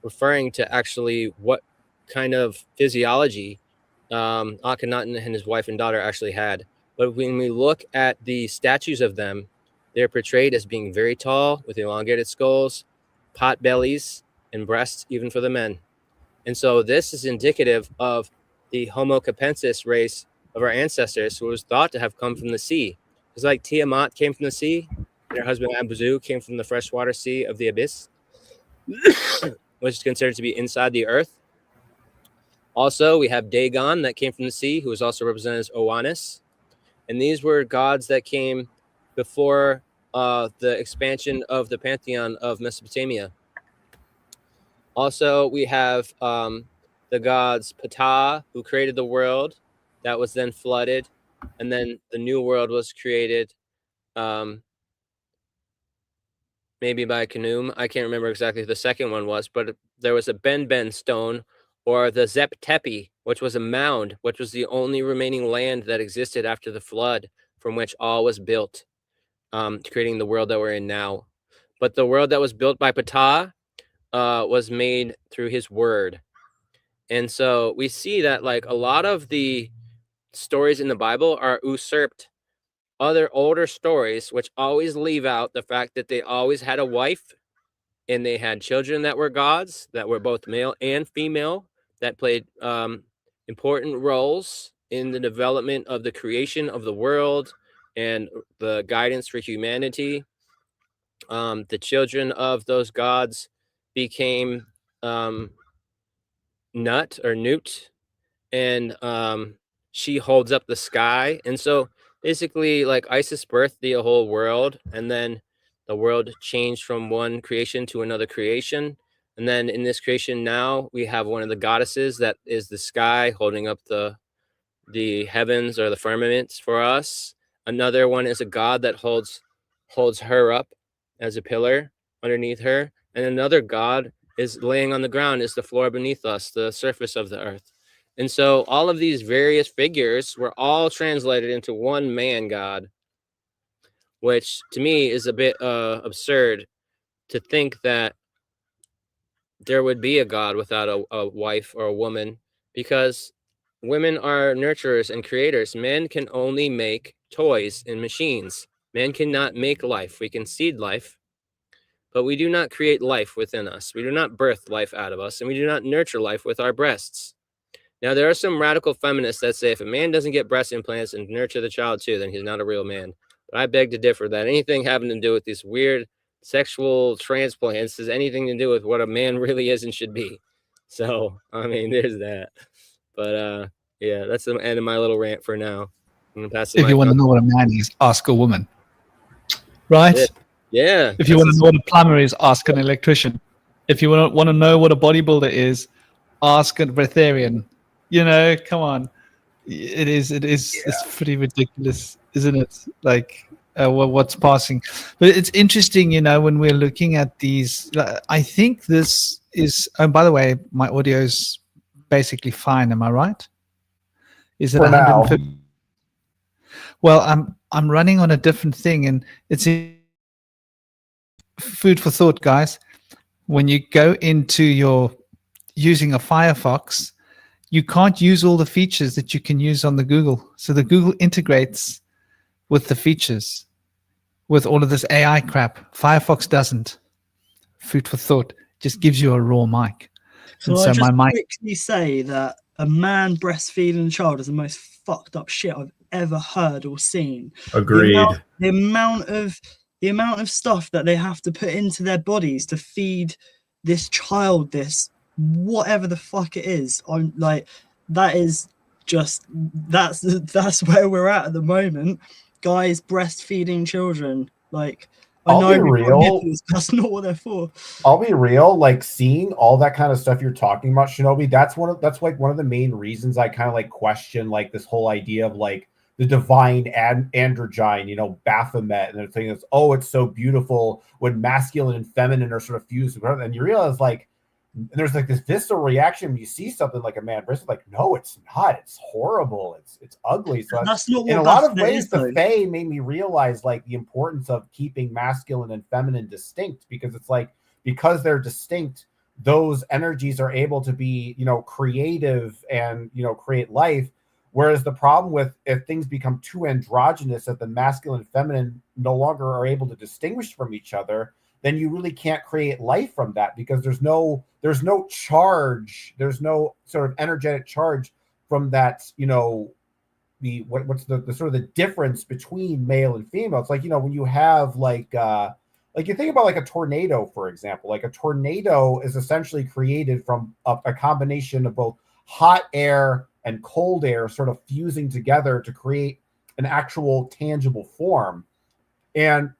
referring to actually what kind of physiology Akhenaten and his wife and daughter actually had. But when we look at the statues of them, they're portrayed as being very tall with elongated skulls, pot bellies, and breasts, even for the men. And so this is indicative of the Homo capensis race of our ancestors, who was thought to have come from the sea. It's like Tiamat came from the sea, and her husband Abuzu came from the freshwater sea of the abyss, which is considered to be inside the earth. Also, we have Dagon that came from the sea, who was also represented as Oannes. And these were gods that came before the expansion of the pantheon of Mesopotamia. Also, we have the gods Ptah, who created the world that was then flooded, and then the new world was created maybe by Khnum. I can't remember exactly who the second one was, but there was a Ben stone, or the Zep Tepi, which was a mound, which was the only remaining land that existed after the flood, from which all was built, creating the world that we're in now. But the world that was built by Ptah was made through his word. And so we see that like a lot of the stories in the Bible are usurped other older stories, which always leave out the fact that they always had a wife and they had children that were gods, that were both male and female, that played important roles in the development of the creation of the world and the guidance for humanity. The children of those gods became Nut or Newt, and she holds up the sky. And so basically, like, Isis birthed the whole world, and then the world changed from one creation to another creation. And then in this creation now, we have one of the goddesses that is the sky holding up the heavens or the firmaments for us. Another one is a god that holds her up as a pillar underneath her. And another god is laying on the ground, is the floor beneath us, the surface of the earth. And so all of these various figures were all translated into one man god, which to me is a bit absurd to think that there would be a god without a wife or a woman, because women are nurturers and creators. Men can only make toys and machines. Men cannot make life. We can seed life, but we do not create life within us. We do not birth life out of us, and we do not nurture life with our breasts. Now, there are some radical feminists that say if a man doesn't get breast implants and nurture the child too, then he's not a real man. But I beg to differ that anything having to do with these weird sexual transplants has anything to do with what a man really is and should be. So, I mean, there's that. But yeah, that's the end of my little rant for now. I'm gonna pass the If mic you want on. to know what a man is, ask a woman. Right? Yeah. If you want to know what a plumber is, ask an electrician. If you want to know what a bodybuilder is, ask a breatharian. You know, come on. It's pretty ridiculous, isn't it? Like what's passing. But it's interesting, you know, when we're looking at these. I think this is. Oh, by the way, my audio is basically fine. Am I right? Is it For now. 150? Well, I'm running on a different thing, and it's food for thought, guys. When you go into your using a Firefox, you can't use all the features that you can use on the Google. So the Google integrates with the features, with all of this AI crap. Firefox doesn't. Food for thought. Just gives you a raw mic. Can And I so just my mic. quickly say that a man breastfeeding a child is the most fucked up shit I've ever heard or seen. Agreed. The amount of stuff that they have to put into their bodies to feed this child this whatever the fuck it is. I'm like, that's where we're at the moment. Guys breastfeeding children. Like, I I'll know be we've got real. nipples, that's not what they're for. I'll be real, like seeing all that kind of stuff you're talking about, Shinobi, that's like one of the main reasons I kind of like question like this whole idea of like the divine androgyne, you know, Baphomet, and the thing is, oh, it's so beautiful when masculine and feminine are sort of fused together. And you realize like there's like this visceral reaction when you see something like a man breast, like, no, it's not. It's horrible. It's ugly. So That's not what in a lot of Baphomet ways, is, the though. Fae made me realize like the importance of keeping masculine and feminine distinct, because it's like, because they're distinct, those energies are able to be, you know, creative and, you know, create life. Whereas the problem with if things become too androgynous, that the masculine and feminine no longer are able to distinguish from each other, then you really can't create life from that, because there's no charge, there's no sort of energetic charge from that, you know, what's the sort of the difference between male and female. It's like, you know, when you have like you think about like a tornado, for example. Like a tornado is essentially created from a combination of both hot air and cold air sort of fusing together to create an actual tangible form. And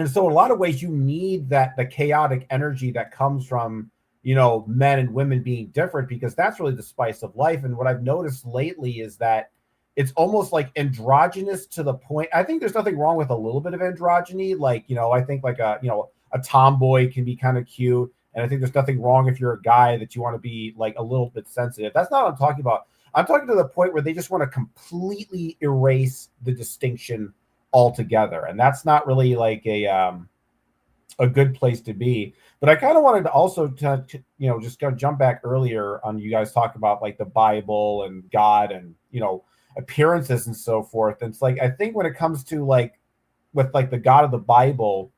so in a lot of ways, you need the chaotic energy that comes from, you know, men and women being different, because that's really the spice of life. And what I've noticed lately is that it's almost like androgynous to the point. I think there's nothing wrong with a little bit of androgyny. Like, you know, I think like a tomboy can be kind of cute. And I think there's nothing wrong if you're a guy that you want to be like a little bit sensitive. That's not what I'm talking about. I'm talking to the point where they just want to completely erase the distinction altogether. And that's not really like a good place to be. But I kind of wanted to also you know, just go jump back earlier on, you guys talk about like the Bible and God and, you know, appearances and so forth. And it's like, I think when it comes to like with like the God of the Bible,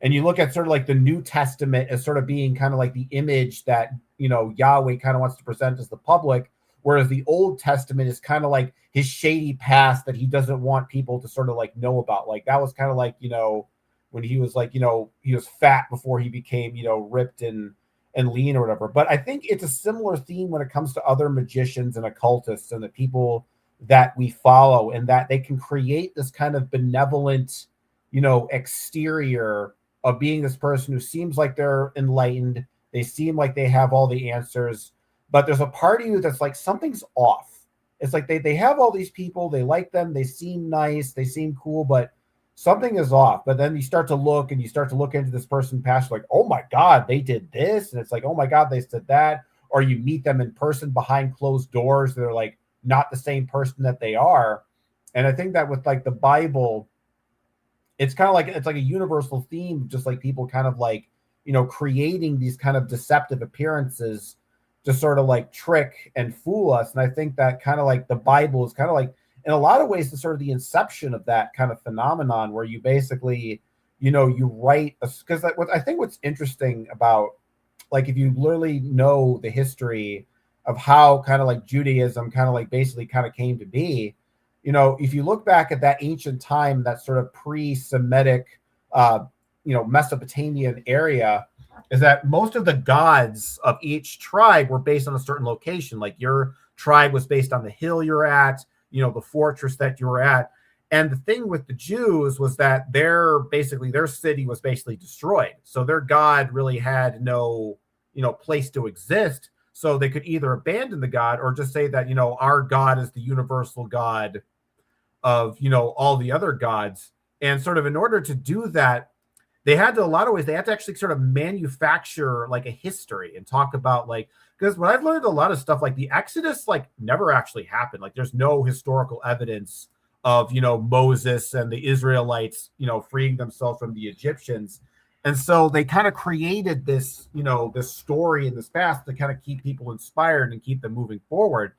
and you look at sort of like the New Testament as sort of being kind of like the image that, you know, Yahweh kind of wants to present as the public, whereas the Old Testament is kind of like his shady past that he doesn't want people to sort of like know about. Like that was kind of like, you know, when he was like, you know, he was fat before he became, you know, ripped and lean or whatever. But I think it's a similar theme when it comes to other magicians and occultists and the people that we follow, and that they can create this kind of benevolent, you know, exterior of being this person who seems like they're enlightened. They seem like they have all the answers, but there's a part of you that's like, something's off. It's like they have all these people, they like them, they seem nice, they seem cool, but something is off. But then you start to look into this person past, like, oh my God, they did this. And it's like, oh my God, they said that. Or you meet them in person behind closed doors. They're like not the same person that they are. And I think that with like the Bible, it's kind of like, it's like a universal theme, just like people kind of like, you know, creating these kind of deceptive appearances to sort of like trick and fool us. And I think that kind of like the Bible is kind of like, in a lot of ways, the sort of the inception of that kind of phenomenon, where you basically, you know, you write, because I think what's interesting about, like, if you literally know the history of how kind of like Judaism kind of like basically kind of came to be, you know, if you look back at that ancient time, that sort of pre-Semitic Mesopotamian area, is that most of the gods of each tribe were based on a certain location. Like your tribe was based on the hill you're at, the fortress that you were at. And the thing with the Jews was that their city was basically destroyed. So their God really had no, place to exist. So they could either abandon the God or just say that, our God is the universal God of, all the other gods. And sort of in order to do that, they had to, a lot of ways, they had to actually sort of manufacture like a history and talk about because when I've learned a lot of stuff, like the Exodus, never actually happened. Like there's no historical evidence of, Moses and the Israelites, freeing themselves from the Egyptians. And so they kind of created this, this story in this past to kind of keep people inspired and keep them moving forward.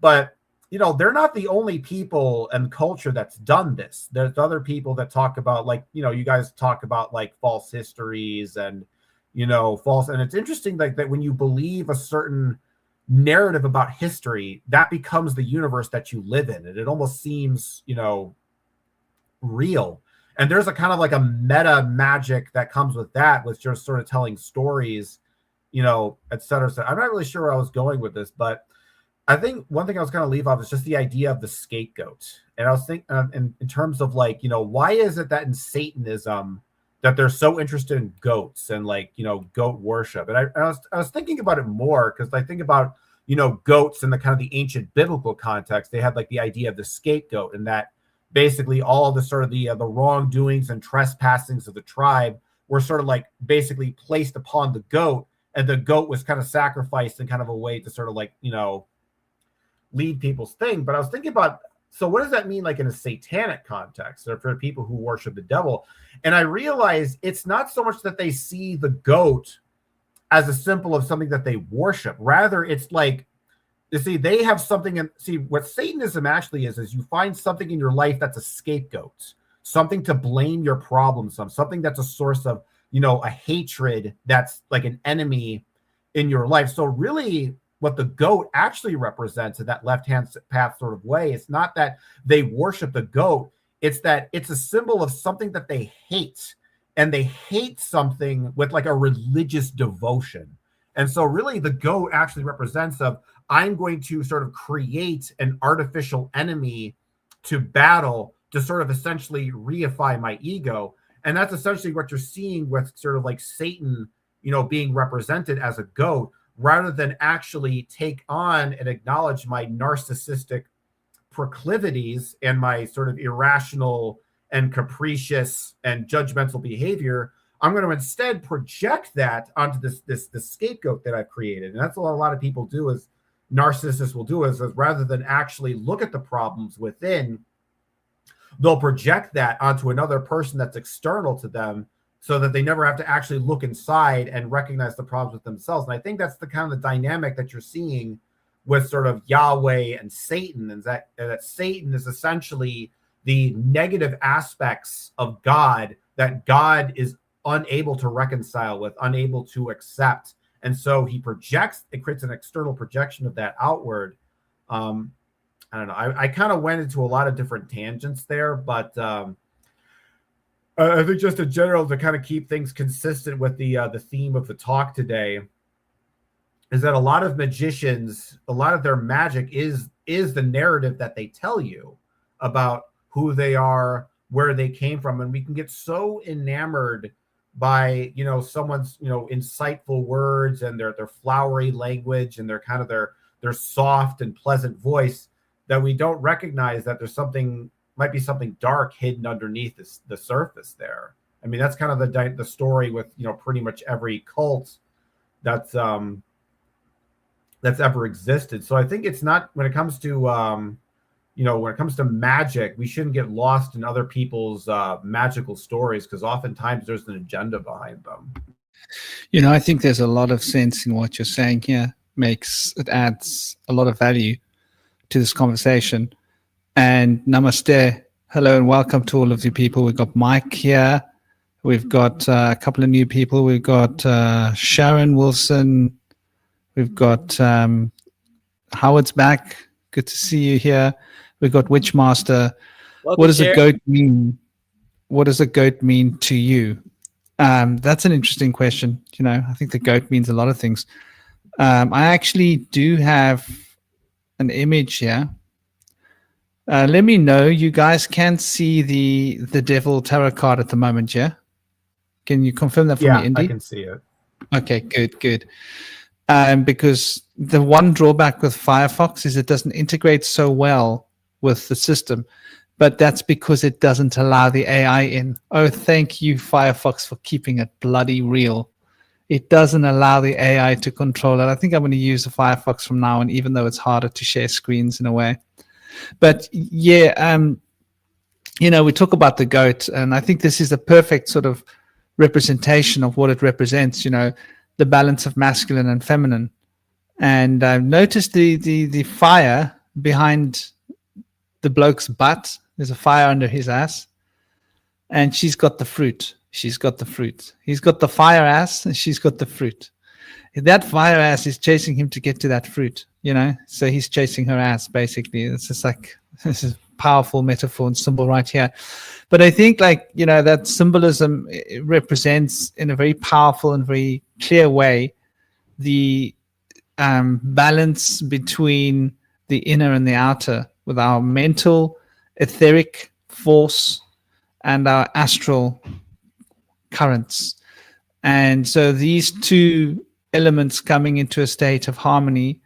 But, they're not the only people and culture that's done this. There's other people that talk about you guys talk about false histories and, false. And it's interesting that when you believe a certain narrative about history, that becomes the universe that you live in, and it almost seems real. And there's a kind of like a meta magic that comes with that, with just sort of telling stories, et cetera. So I'm not really sure where I was going with this, but I think one thing I was going to leave off is just the idea of the scapegoat. And I was thinking in terms of why is it that in Satanism that they're so interested in goats and goat worship? And I was thinking about it more because I think about, goats in the kind of the ancient biblical context. They had the idea of the scapegoat, and that basically all of the sort of the wrongdoings and trespassings of the tribe were sort of basically placed upon the goat, and the goat was kind of sacrificed in kind of a way to sort of lead people's thing. But I was thinking about, so what does that mean in a satanic context, or for people who worship the devil? And I realized it's not so much that they see the goat as a symbol of something that they worship. Rather, it's you see, they have something. And see, what Satanism actually is you find something in your life that's a scapegoat, something to blame your problems on, something that's a source of, a hatred that's like an enemy in your life. So really, what the goat actually represents in that left-hand path sort of way, it's not that they worship the goat, it's that it's a symbol of something that they hate, and they hate something with a religious devotion. And so really the goat actually represents I'm going to sort of create an artificial enemy to battle to sort of essentially reify my ego. And that's essentially what you're seeing with sort of Satan, being represented as a goat, rather than actually take on and acknowledge my narcissistic proclivities and my sort of irrational and capricious and judgmental behavior. I'm going to instead project that onto this scapegoat that I've created. And that's what a lot of people do, is narcissists will do, is rather than actually look at the problems within, they'll project that onto another person that's external to them, so that they never have to actually look inside and recognize the problems with themselves. And I think that's the kind of the dynamic that you're seeing with sort of Yahweh and Satan, and that Satan is essentially the negative aspects of God that God is unable to reconcile with, unable to accept. And so he projects, it creates an external projection of that outward. I don't know. I kind of went into a lot of different tangents there, but I think just in general, to kind of keep things consistent with the theme of the talk today, is that a lot of magicians, a lot of their magic is the narrative that they tell you about who they are, where they came from. And we can get so enamored by, someone's, insightful words and their flowery language and their kind of their soft and pleasant voice, that we don't recognize that there's might be something dark hidden underneath the surface there. I mean, that's kind of the story with, pretty much every cult that's ever existed. So I think it's not, when it comes to, when it comes to magic, we shouldn't get lost in other people's magical stories, because oftentimes there's an agenda behind them. I think there's a lot of sense in what you're saying here. It adds a lot of value to this conversation. And namaste, hello, and welcome to all of you people. We've got Mike here. We've got a couple of new people. We've got Sharon Wilson. We've got Howard's back. Good to see you here. We've got Witchmaster. Welcome, What does Sharon. a goat mean? What does a goat mean to you? That's an interesting question. I think the goat means a lot of things. I actually do have an image here. Let me know. You guys can see the devil tarot card at the moment, yeah? Can you confirm that for me, Yeah, Indy? I can see it. Okay, good. Because the one drawback with Firefox is it doesn't integrate so well with the system, but that's because it doesn't allow the AI in. Oh, thank you, Firefox, for keeping it bloody real. It doesn't allow the AI to control it. I think I'm going to use the Firefox from now on, even though it's harder to share screens in a way. But yeah, we talk about the goat, and I think this is the perfect sort of representation of what it represents, the balance of masculine and feminine. And notice the fire behind the bloke's butt. There's a fire under his ass. And she's got the fruit. She's got the fruit. He's got the fire ass, and she's got the fruit. That fire ass is chasing him to get to that fruit, So he's chasing her ass, basically. It's just like, this is powerful metaphor and symbol right here. But I think that symbolism represents in a very powerful and very clear way the balance between the inner and the outer, with our mental, etheric force and our astral currents. And so these two elements coming into a state of harmony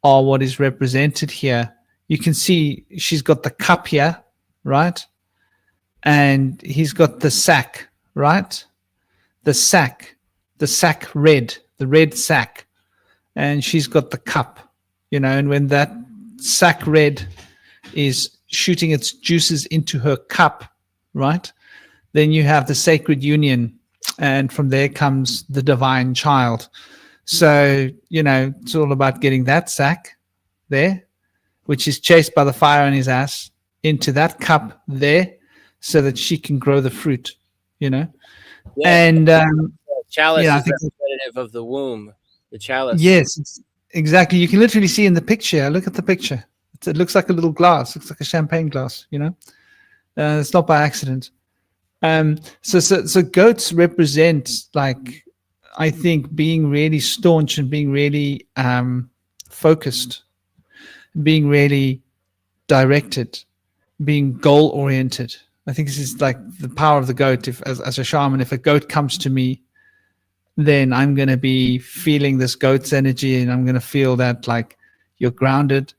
are what is represented here. You can see she's got the cup here, right? And he's got the sack, right? The red sack. And she's got the cup, and when that sack red is shooting its juices into her cup, right? Then you have the sacred union, and from there comes the divine child. So, it's all about getting that sack there, which is chased by the fire in his ass, into that cup there, so that she can grow the fruit, Yeah. And The chalice I is think representative of the womb. The chalice. yes, exactly. You can literally see in the picture. Look at the picture. It looks like a little glass. Looks like a champagne glass. It's not by accident. So goats represent, I think, being really staunch and being really focused, being really directed, being goal oriented. I think this is like the power of the goat. If as a shaman, if a goat comes to me, then I'm going to be feeling this goat's energy, and I'm going to feel that you're grounded,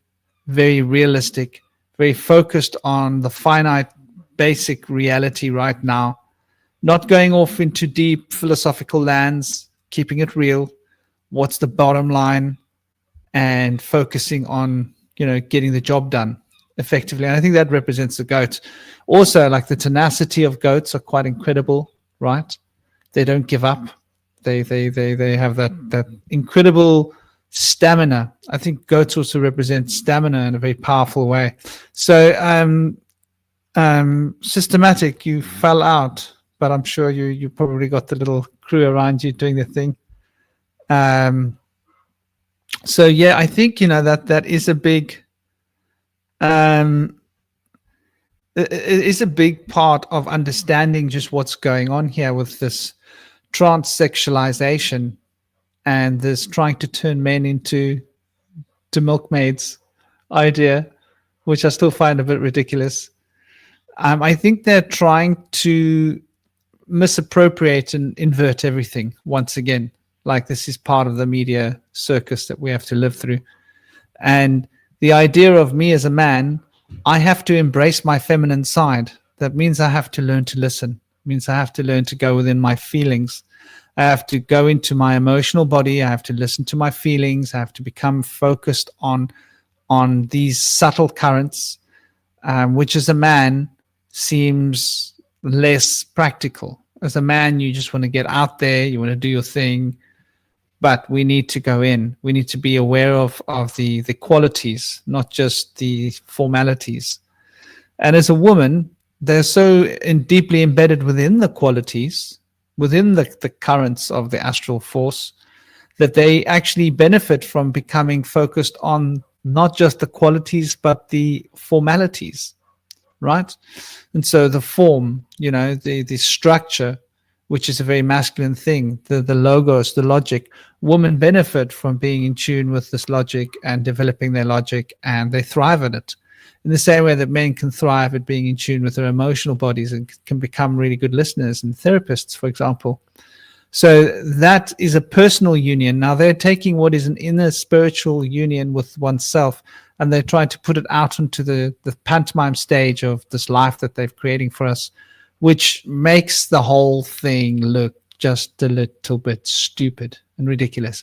very realistic, very focused on the finite, basic reality right now, not going off into deep philosophical lands, keeping it real. What's the bottom line? And focusing on, getting the job done effectively. And I think that represents the goat. Also, the tenacity of goats are quite incredible, right? They don't give up. They have that incredible stamina. I think goats also represent stamina in a very powerful way. So systematic, you fell out, but I'm sure you probably got the little crew around you doing the thing. So yeah, I think that is a big it is a big part of understanding just what's going on here with this transsexualization and this trying to turn men into milkmaids idea, which I still find a bit ridiculous. I think they're trying to misappropriate and invert everything once again. This is part of the media circus that we have to live through. And the idea of me as a man, I have to embrace my feminine side. That means I have to learn to listen. It means I have to learn to go within my feelings. I have to go into my emotional body. I have to listen to my feelings. I have to become focused on these subtle currents, which as a man seems less practical. As a man, you just want to get out there. You want to do your thing. But we need to go in. We need to be aware of the qualities, not just the formalities. And as a woman, they're so deeply embedded within the qualities, within the currents of the astral force, that they actually benefit from becoming focused on not just the qualities, but the formalities, right? And so the form, the structure, which is a very masculine thing, the logos, the logic. Women benefit from being in tune with this logic and developing their logic, and they thrive at it. In the same way that men can thrive at being in tune with their emotional bodies and can become really good listeners and therapists, for example. So that is a personal union. Now they're taking what is an inner spiritual union with oneself, and they're trying to put it out into the pantomime stage of this life that they're creating for us, which makes the whole thing look just a little bit stupid and ridiculous.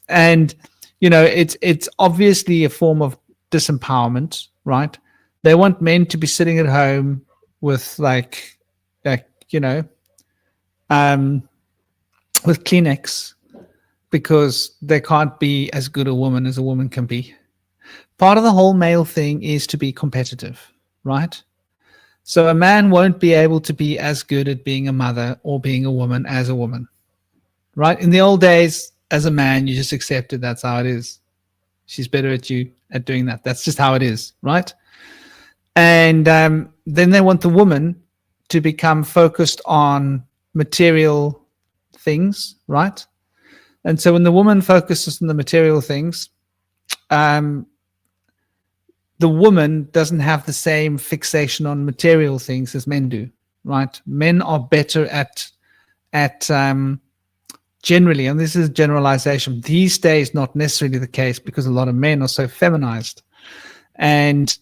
And, it's obviously a form of disempowerment, right? They want men to be sitting at home with with Kleenex, because they can't be as good a woman as a woman can be. Part of the whole male thing is to be competitive, right? So a man won't be able to be as good at being a mother or being a woman as a woman, right? In the old days, as a man, you just accepted that's how it is. She's better at you at doing that. That's just how it is, right? And then they want the woman to become focused on material things, right? And so when the woman focuses on the material things, the woman doesn't have the same fixation on material things as men do, right? Men are better at generally, and this is generalization, these days not necessarily the case, because a lot of men are so feminized, and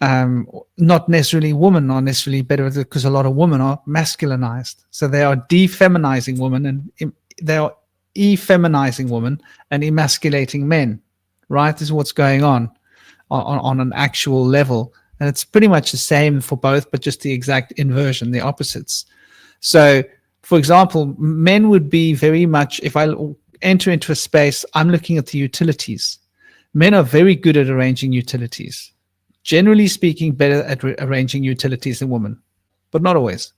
not necessarily women are necessarily better at it, because a lot of women are masculinized. So they are defeminizing women, and they are effeminizing women and emasculating men, right? This is what's going on an actual level. And it's pretty much the same for both, but just the exact inversion, the opposites. So, for example, men would be very much, if I enter into a space, I'm looking at the utilities. Men are very good at arranging utilities. Generally speaking, better at arranging utilities than women, but not always.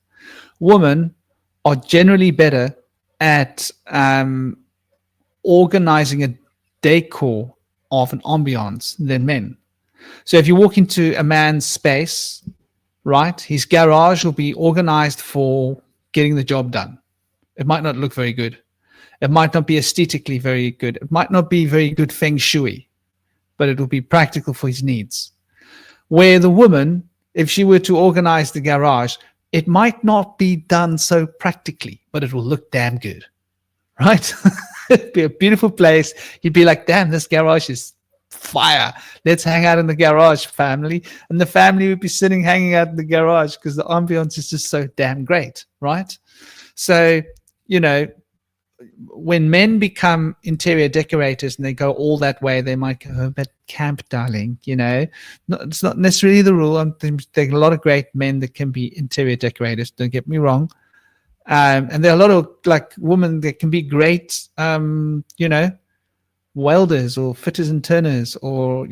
Women are generally better at organizing a decor of an ambiance than men. So if you walk into a man's space, right, his garage will be organized for getting the job done. It might not look very good. It might not be aesthetically very good. It might not be very good feng shui, but it will be practical for his needs. Where the woman, if she were to organize the garage, it might not be done so practically, but it will look damn good, right? It'd be a beautiful place. You'd be like, damn, this garage is fire. Let's hang out in the garage, family. And the family would be sitting, hanging out in the garage, because the ambiance is just so damn great, right? So, when men become interior decorators and they go all that way, they might go, but camp, darling, it's not necessarily the rule. There are a lot of great men that can be interior decorators, don't get me wrong. And there are a lot of women that can be great, welders or fitters and turners, or,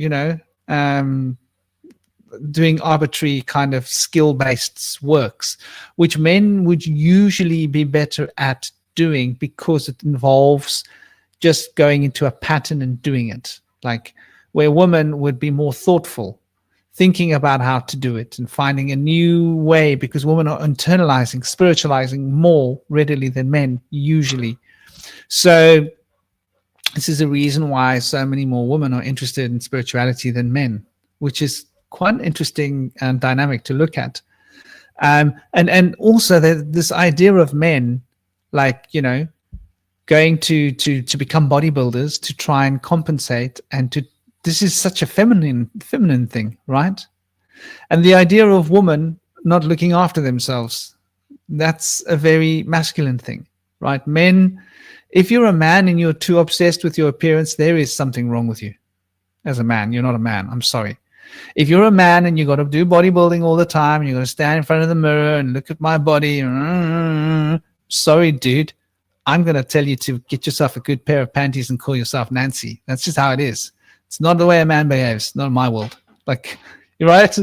doing arbitrary kind of skill-based works, which men would usually be better at doing, because it involves just going into a pattern and doing it. Like where women would be more thoughtful, thinking about how to do it and finding a new way, because women are internalizing, spiritualizing more readily than men usually. So this is a reason why so many more women are interested in spirituality than men, which is quite an interesting dynamic to look at. And also this idea of men, going to become bodybuilders to try and compensate, and this is such a feminine thing, right? And the idea of women not looking after themselves, that's a very masculine thing, right? Men, if you're a man and you're too obsessed with your appearance, there is something wrong with you. As a man, you're not a man. I'm sorry. If you're a man and you got to do bodybuilding all the time, and you got to stand in front of the mirror and look at my body, sorry, dude, I'm going to tell you to get yourself a good pair of panties and call yourself Nancy. That's just how it is. It's not the way a man behaves. Not in my world. You're right.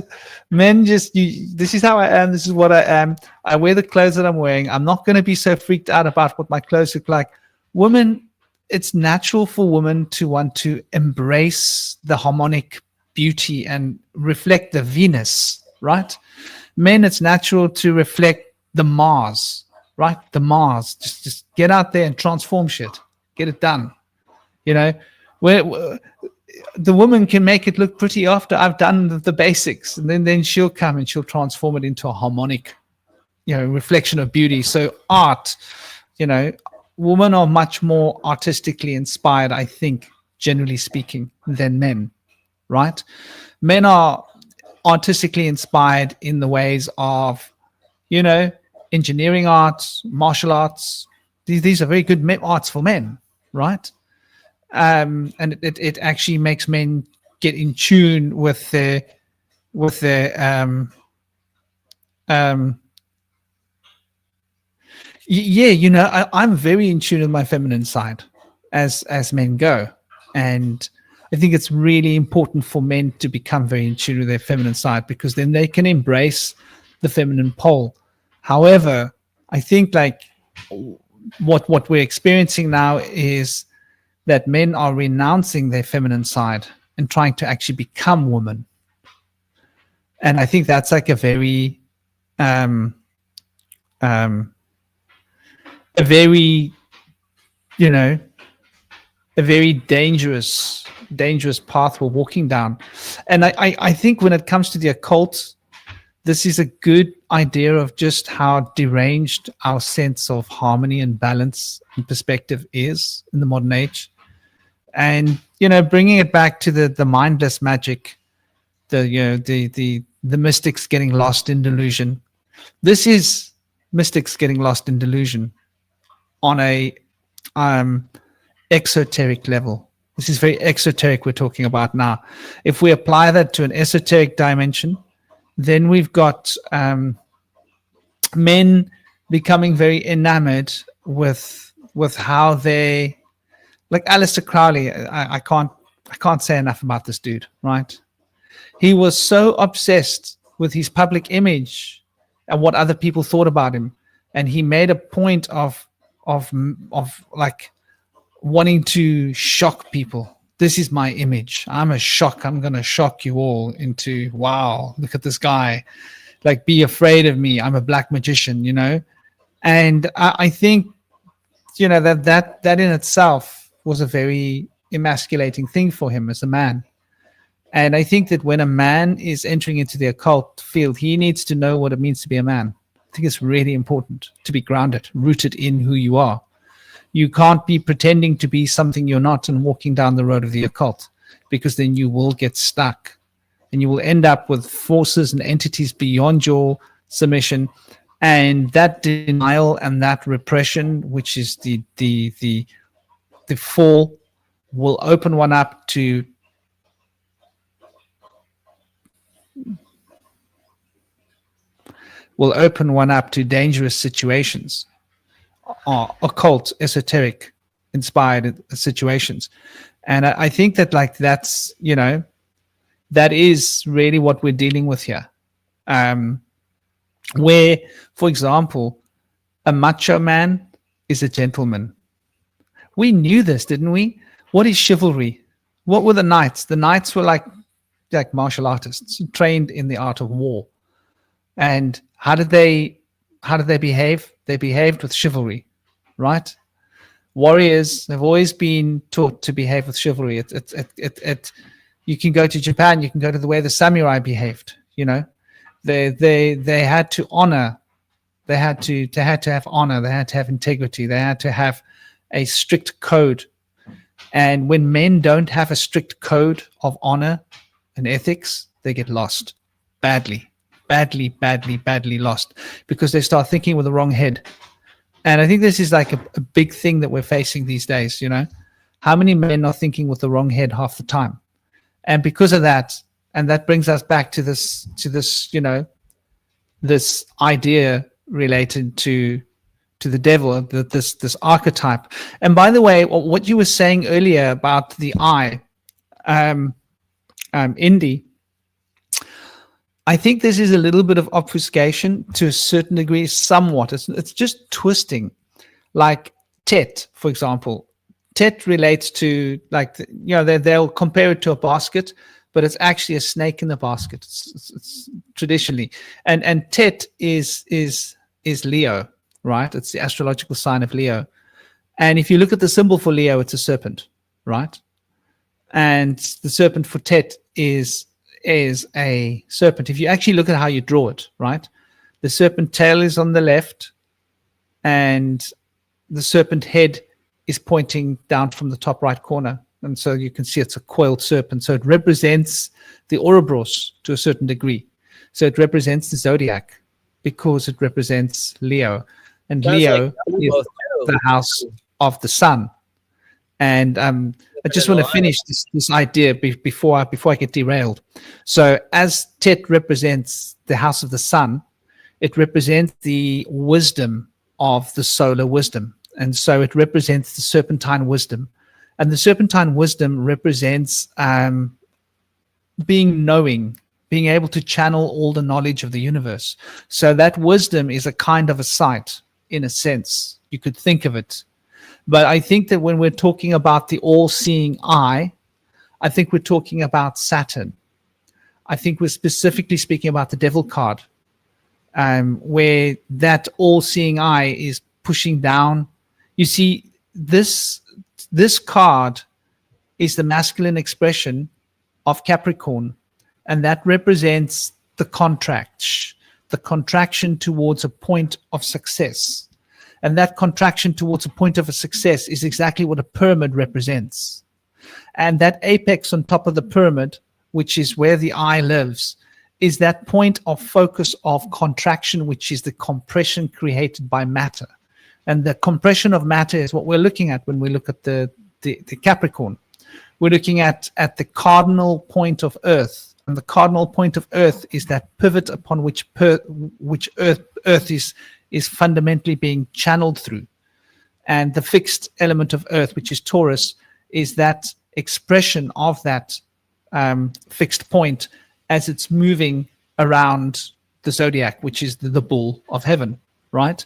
Men this is how I am. This is what I am. I wear the clothes that I'm wearing. I'm not going to be so freaked out about what my clothes look like. Women, it's natural for women to want to embrace the harmonic beauty and reflect the Venus, right? Men, it's natural to reflect the Mars, right? The Mars, just get out there and transform shit, get it done. You know, where the woman can make it look pretty after I've done the basics, and then she'll come and she'll transform it into a harmonic, reflection of beauty. So art, women are much more artistically inspired, I think, generally speaking, than men, right? Men are artistically inspired in the ways of, engineering arts, martial arts. These are very good arts for men, right? And it actually makes men get in tune with their I'm very in tune with my feminine side as men go, and I think it's really important for men to become very in tune with their feminine side, because then they can embrace the feminine pole. However, I think like what we're experiencing now is that men are renouncing their feminine side and trying to actually become women. And I think that's like a very a very dangerous path we're walking down. And I think when it comes to the occult, this is a good idea of just how deranged our sense of harmony and balance and perspective is in the modern age. And, bringing it back to the mindless magic, the mystics getting lost in delusion. This is mystics getting lost in delusion on a exoteric level. This is very exoteric we're talking about now. If we apply that to an esoteric dimension, then we've got men becoming very enamored with how they, like Aleister Crowley. I can't say enough about this dude, right? He was so obsessed with his public image and what other people thought about him, and he made a point of like wanting to shock people. This is my image. I'm going to shock you all into, wow, look at this guy. Like, be afraid of me. I'm a black magician, And I think, that in itself was a very emasculating thing for him as a man. And I think that when a man is entering into the occult field, he needs to know what it means to be a man. I think it's really important to be grounded, rooted in who you are. You can't be pretending to be something you're not and walking down the road of the occult, because then you will get stuck and you will end up with forces and entities beyond your submission. And that denial and that repression, which is the fall, will open one up to dangerous situations. Occult, esoteric, inspired situations. And I think that that's, that is really what we're dealing with here. Where, for example, a macho man is a gentleman. We knew this, didn't we? What is chivalry? What were the knights? The knights were like martial artists trained in the art of war. And how did they behave? They behaved with chivalry, right? Warriors have always been taught to behave with chivalry. You can go to Japan, you can go to the way the samurai behaved. They had to honor. They had to have honor. They had to have integrity. They had to have a strict code. And when men don't have a strict code of honor and ethics, they get lost badly lost, because they start thinking with the wrong head. And I think this is like a big thing that we're facing these days. How many men are thinking with the wrong head half the time? And because of that, and that brings us back to this this idea related to the devil, this archetype. And by the way, what you were saying earlier about the eye, Indy, I think this is a little bit of obfuscation to a certain degree, somewhat. It's just twisting. Like Tet, for example. Tet relates to, they'll compare it to a basket, but it's actually a snake in the basket. It's traditionally. And Tet is Leo, right? It's the astrological sign of Leo. And if you look at the symbol for Leo, it's a serpent, right? And the serpent for Tet is a serpent. If you actually look at how you draw it, right? The serpent tail is on the left, and the serpent head is pointing down from the top right corner. And so you can see it's a coiled serpent. So it represents the Ouroboros to a certain degree. So it represents the zodiac because it represents Leo. And Sounds Leo like is both the house of the sun. And I just want to finish this idea before I get derailed. So as Tet represents the house of the sun, it represents the wisdom of the solar wisdom. And so it represents the serpentine wisdom. And the serpentine wisdom represents being knowing, being able to channel all the knowledge of the universe. So that wisdom is a kind of a sight, in a sense. You could think of it. But I think that when we're talking about the all-seeing eye, I think we're talking about Saturn. I think we're specifically speaking about the devil card, where that all-seeing eye is pushing down. You see, this card is the masculine expression of Capricorn, and that represents the contraction towards a point of success. And that contraction towards a point of a success is exactly what a pyramid represents. And that apex on top of the pyramid, which is where the eye lives, is that point of focus of contraction, which is the compression created by matter. And the compression of matter is what we're looking at when we look at the Capricorn. We're looking at the cardinal point of Earth. And the cardinal point of Earth is that pivot upon which Earth is fundamentally being channeled through. And the fixed element of Earth, which is Taurus, is that expression of that fixed point as it's moving around the zodiac, which is the bull of heaven, right?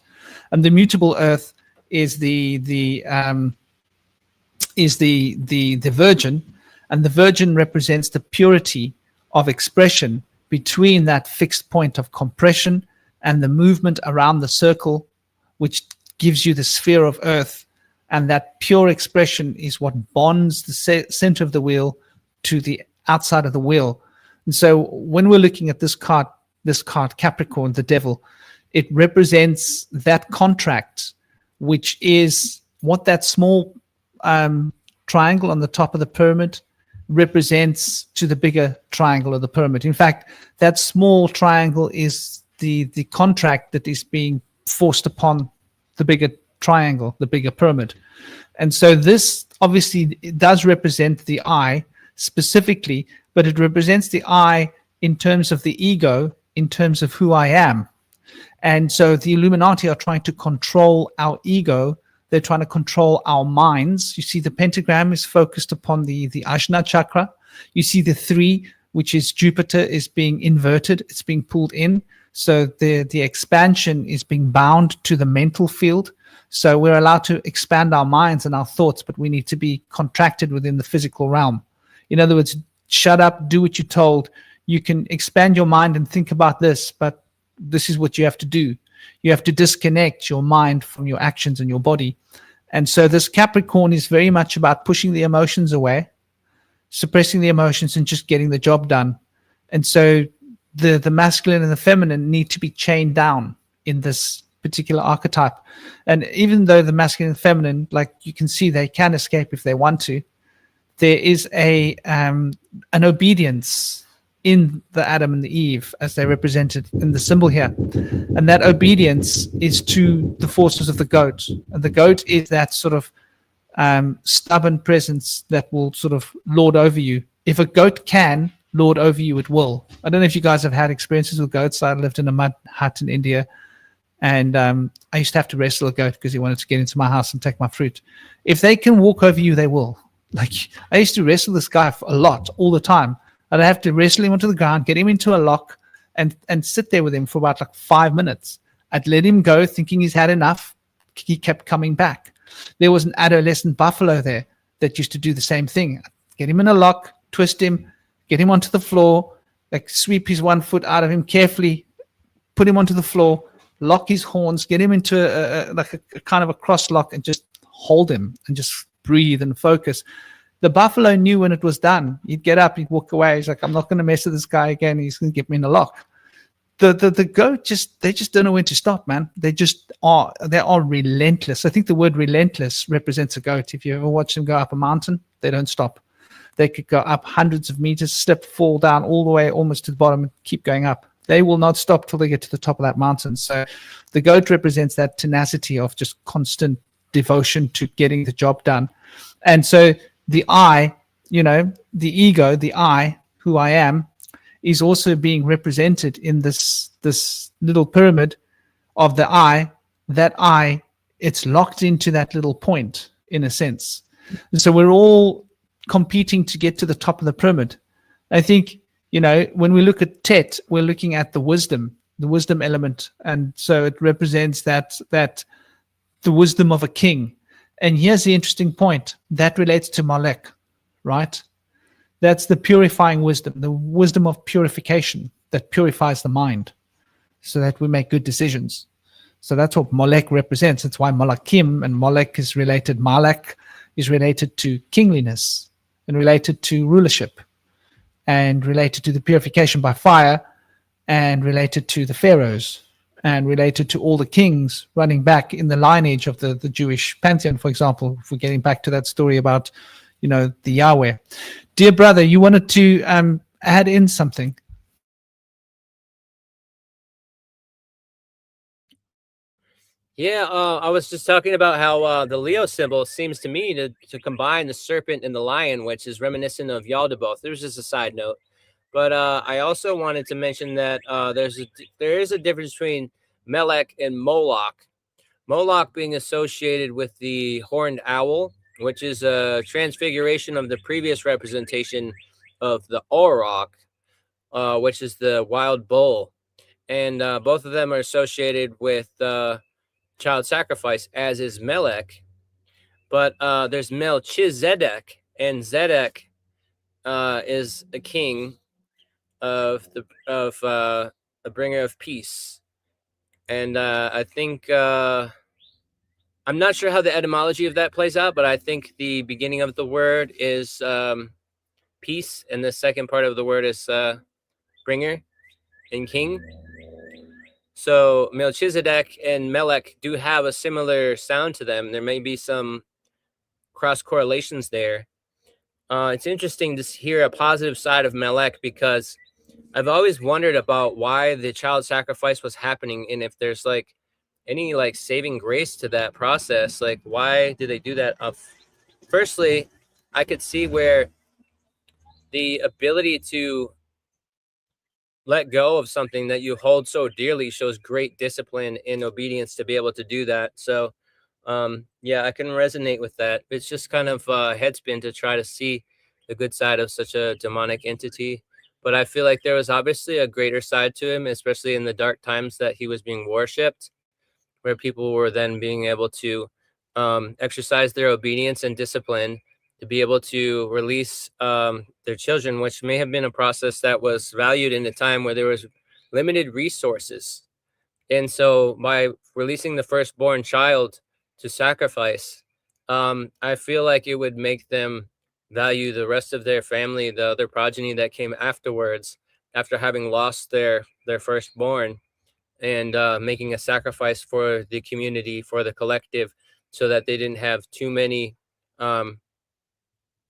And the mutable Earth is the Virgin, and the Virgin represents the purity of expression between that fixed point of compression and the movement around the circle, which gives you the sphere of Earth. And that pure expression is what bonds the center of the wheel to the outside of the wheel. And so when we're looking at this card, Capricorn, the devil, it represents that contract, which is what that small triangle on the top of the pyramid represents to the bigger triangle of the pyramid. In fact, that small triangle is the contract that is being forced upon the bigger triangle, the bigger pyramid. And so this obviously it does represent the eye specifically, but it represents the eye in terms of the ego, in terms of who I am. And so the Illuminati are trying to control our ego. They're trying to control our minds. You see the pentagram is focused upon the Ajna chakra. You see the 3, which is Jupiter, is being inverted. It's being pulled in. So the expansion is being bound to the mental field. So we're allowed to expand our minds and our thoughts, but we need to be contracted within the physical realm. In other words, shut up, do what you're told. You can expand your mind and think about this, but this is what you have to do. You have to disconnect your mind from your actions and your body. And so this Capricorn is very much about pushing the emotions away, suppressing the emotions, and just getting the job done. And so the masculine and the feminine need to be chained down in this particular archetype. And even though the masculine and feminine, like you can see, they can escape if they want to, there is an obedience in the Adam and the Eve as they represented in the symbol here. And that obedience is to the forces of the goat. And the goat is that sort of stubborn presence that will sort of lord over you. If a goat can lord over you, it will. I don't know if you guys have had experiences with goats. I lived in a mud hut in India, and I used to have to wrestle a goat because he wanted to get into my house and take my fruit. If they can walk over you, they will. Like, I used to wrestle this guy a lot, all the time. I'd have to wrestle him onto the ground, get him into a lock, and sit there with him for about like 5 minutes. I'd let him go thinking he's had enough. He kept coming back. There was an adolescent buffalo there that used to do the same thing. Get him in a lock, twist him, get him onto the floor, like sweep his one foot out of him carefully, put him onto the floor, lock his horns, get him into a kind of a cross lock, and just hold him and just breathe and focus. The buffalo knew when it was done. He'd get up, he'd walk away. He's like, I'm not going to mess with this guy again. He's going to get me in a lock. The goat they just don't know when to stop, man. They are relentless. I think the word relentless represents a goat. If you ever watch them go up a mountain, they don't stop. They could go up hundreds of meters, slip, fall down all the way almost to the bottom, and keep going up. They will not stop till they get to the top of that mountain. So the goat represents that tenacity of just constant devotion to getting the job done. And so the I, the ego, the I, who I am, is also being represented in this little pyramid of the I. That I, it's locked into that little point in a sense. And so we're all competing to get to the top of the pyramid. I think, when we look at Tet, we're looking at the wisdom element. And so it represents that the wisdom of a king. And here's the interesting point. That relates to Malek, right? That's the purifying wisdom, the wisdom of purification that purifies the mind so that we make good decisions. So that's what Molech represents. That's why Malakim and Molech is related. Malak is related to kingliness and related to rulership and related to the purification by fire and related to the pharaohs and related to all the kings running back in the lineage of the Jewish pantheon, for example, if we're getting back to that story about, the Yahweh. Dear brother, you wanted to add in something. Yeah, I was just talking about how the Leo symbol seems to me to combine the serpent and the lion, which is reminiscent of Yaldabaoth. There's just a side note. But I also wanted to mention that there is a difference between Melech and Moloch. Moloch being associated with the horned owl, which is a transfiguration of the previous representation of the Auroch, which is the wild bull. And both of them are associated with child sacrifice, as is Melech. But there's Melchizedek, and Zedek is a king of a bringer of peace. And I think I'm not sure how the etymology of that plays out, but I think the beginning of the word is peace, and the second part of the word is bringer and king. So Melchizedek and Melech do have a similar sound to them. There may be some cross correlations there. It's interesting to hear a positive side of Melech, because I've always wondered about why the child sacrifice was happening, and if there's any saving grace to that process. Why did they do that? Firstly, I could see where the ability to let go of something that you hold so dearly shows great discipline and obedience to be able to do that. So yeah, I can resonate with that. It's just kind of a headspin to try to see the good side of such a demonic entity. But I feel like there was obviously a greater side to him, especially in the dark times that he was being worshipped, where people were then being able to exercise their obedience and discipline to be able to release their children, which may have been a process that was valued in a time where there was limited resources. And so by releasing the firstborn child to sacrifice, I feel like it would make them value the rest of their family, the other progeny that came afterwards, after having lost their firstborn, and making a sacrifice for the community, for the collective, so that they didn't have too many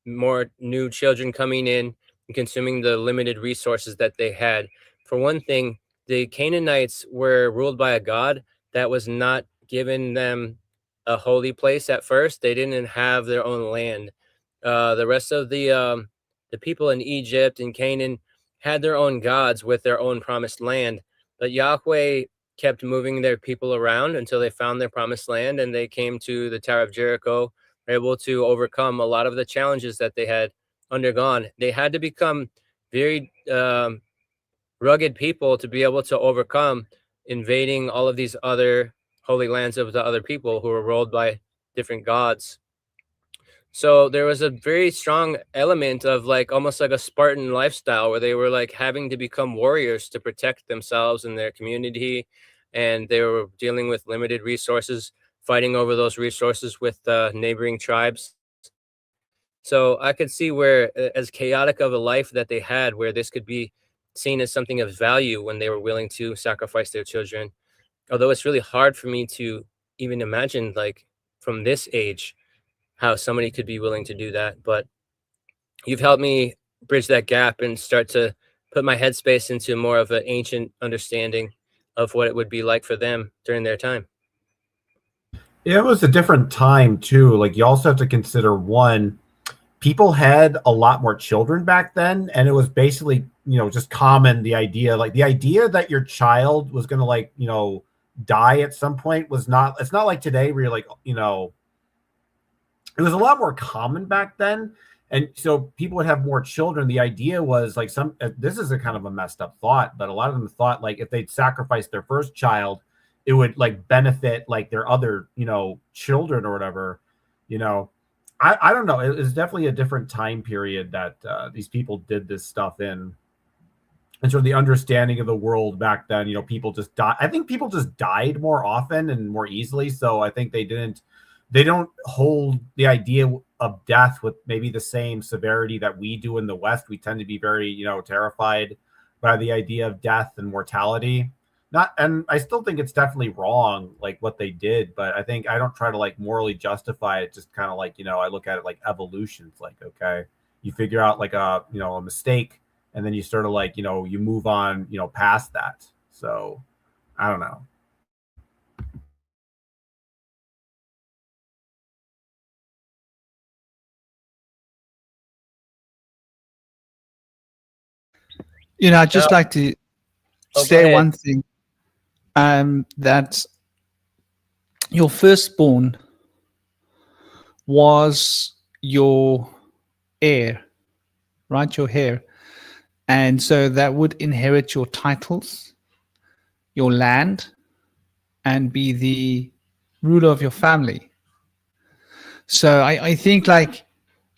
more new children coming in and consuming the limited resources that they had. For one thing, the Canaanites were ruled by a god that was not given them a holy place at first. They didn't have their own land. The rest of the people in Egypt and Canaan had their own gods with their own promised land. But Yahweh kept moving their people around until they found their promised land, and they came to the Tower of Jericho, able to overcome a lot of the challenges that they had undergone. They had to become very rugged people to be able to overcome invading all of these other holy lands of the other people who were ruled by different gods. So there was a very strong element of almost like a Spartan lifestyle, where they were having to become warriors to protect themselves and their community, and they were dealing with limited resources, fighting over those resources with neighboring tribes. So I could see where, as chaotic of a life that they had, where this could be seen as something of value when they were willing to sacrifice their children. Although it's really hard for me to even imagine, like, from this age, how somebody could be willing to do that. But you've helped me bridge that gap and start to put my headspace into more of an ancient understanding of what it would be like for them during their time. Yeah, it was a different time too. Like you also have to consider one, people had a lot more children back then, and it was basically, just common, the idea that your child was going to, like, die at some point it's not like today where you're like, it was a lot more common back then. And so people would have more children. The idea was like this is a kind of a messed up thought, but a lot of them thought like if they'd sacrifice their first child, it would like benefit like their other, children or whatever, I don't know. It was definitely a different time period that these people did this stuff in. And sort of the understanding of the world back then, people just died. I think people just died more often and more easily. So I think they don't hold the idea of death with maybe the same severity that we do in the West. We tend to be very, terrified by the idea of death and mortality. And I still think it's definitely wrong, like what they did, but I think I don't try to like morally justify it. Just kind of like, I look at it like evolution. It's like, okay, you figure out like a mistake, and then you sort of like, you move on, past that. So I don't know. I'd just like to say one thing, that your firstborn was your heir, right? Your heir. And so that would inherit your titles, your land, and be the ruler of your family. So I think like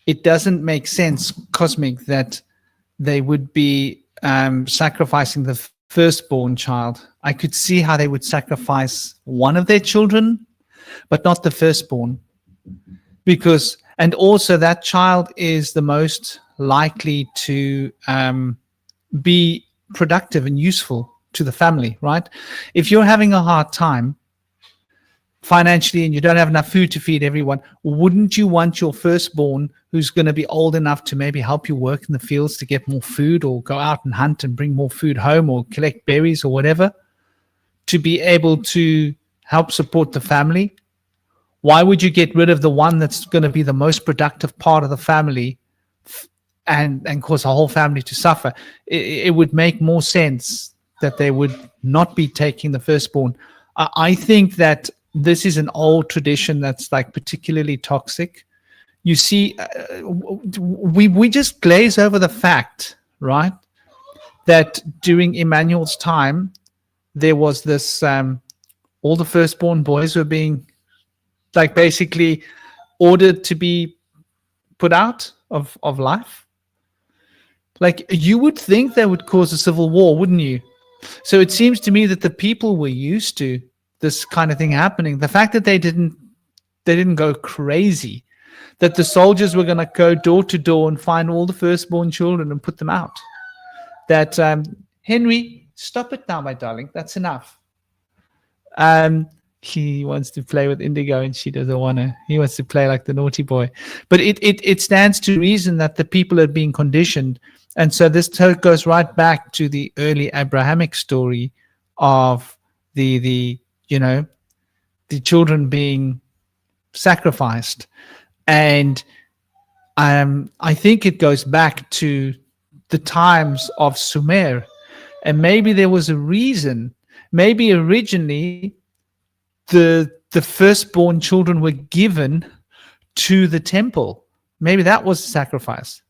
it doesn't make sense, Cosmic, that they would be sacrificing the firstborn child. I could see how they would sacrifice one of their children, but not the firstborn, because, and also that child is the most likely to be productive and useful to the family, right? If you're having a hard time financially and you don't have enough food to feed everyone, wouldn't you want your firstborn, who's going to be old enough to maybe help you work in the fields to get more food, or go out and hunt and bring more food home, or collect berries or whatever, to be able to help support the family? Why would you get rid of the one that's going to be the most productive part of the family and cause a whole family to suffer? It would make more sense that they would not be taking the firstborn. I think that this is an old tradition that's like particularly toxic. You see, we just glaze over the fact, right, that during Emmanuel's time, there was this, all the firstborn boys were being like basically ordered to be put out of life. Like, you would think that would cause a civil war, wouldn't you? So it seems to me that the people were used to this kind of thing happening. The fact that they didn't go crazy, that the soldiers were going to go door to door and find all the firstborn children and put them out. That Henry, stop it now, my darling. That's enough. He wants to play with Indigo and she doesn't want to. He wants to play like the naughty boy. But it stands to reason that the people are being conditioned. And so this goes right back to the early Abrahamic story of the children being sacrificed. And I think it goes back to the times of Sumer. And maybe there was a reason. Maybe originally the firstborn children were given to the temple. Maybe that was a sacrifice.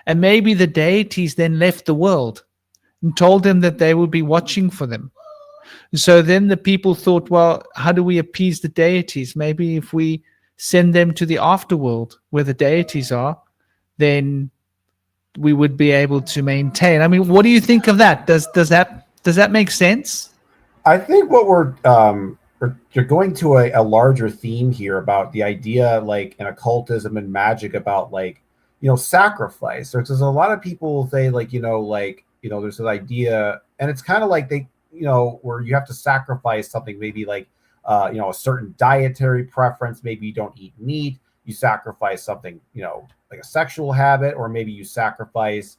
And maybe the deities then left the world and told them that they would be watching for them. So then the people thought, well, how do we appease the deities? Maybe if we send them to the afterworld where the deities are, then we would be able to maintain. I mean, what do you think of that? Does that make sense? I think what you're going to a larger theme here about the idea, like in occultism and magic, about like, sacrifice. There's a lot of people say like, there's an idea, and it's kind of like they, where you have to sacrifice something, maybe like, a certain dietary preference. Maybe you don't eat meat. You sacrifice something, like a sexual habit, or maybe you sacrifice,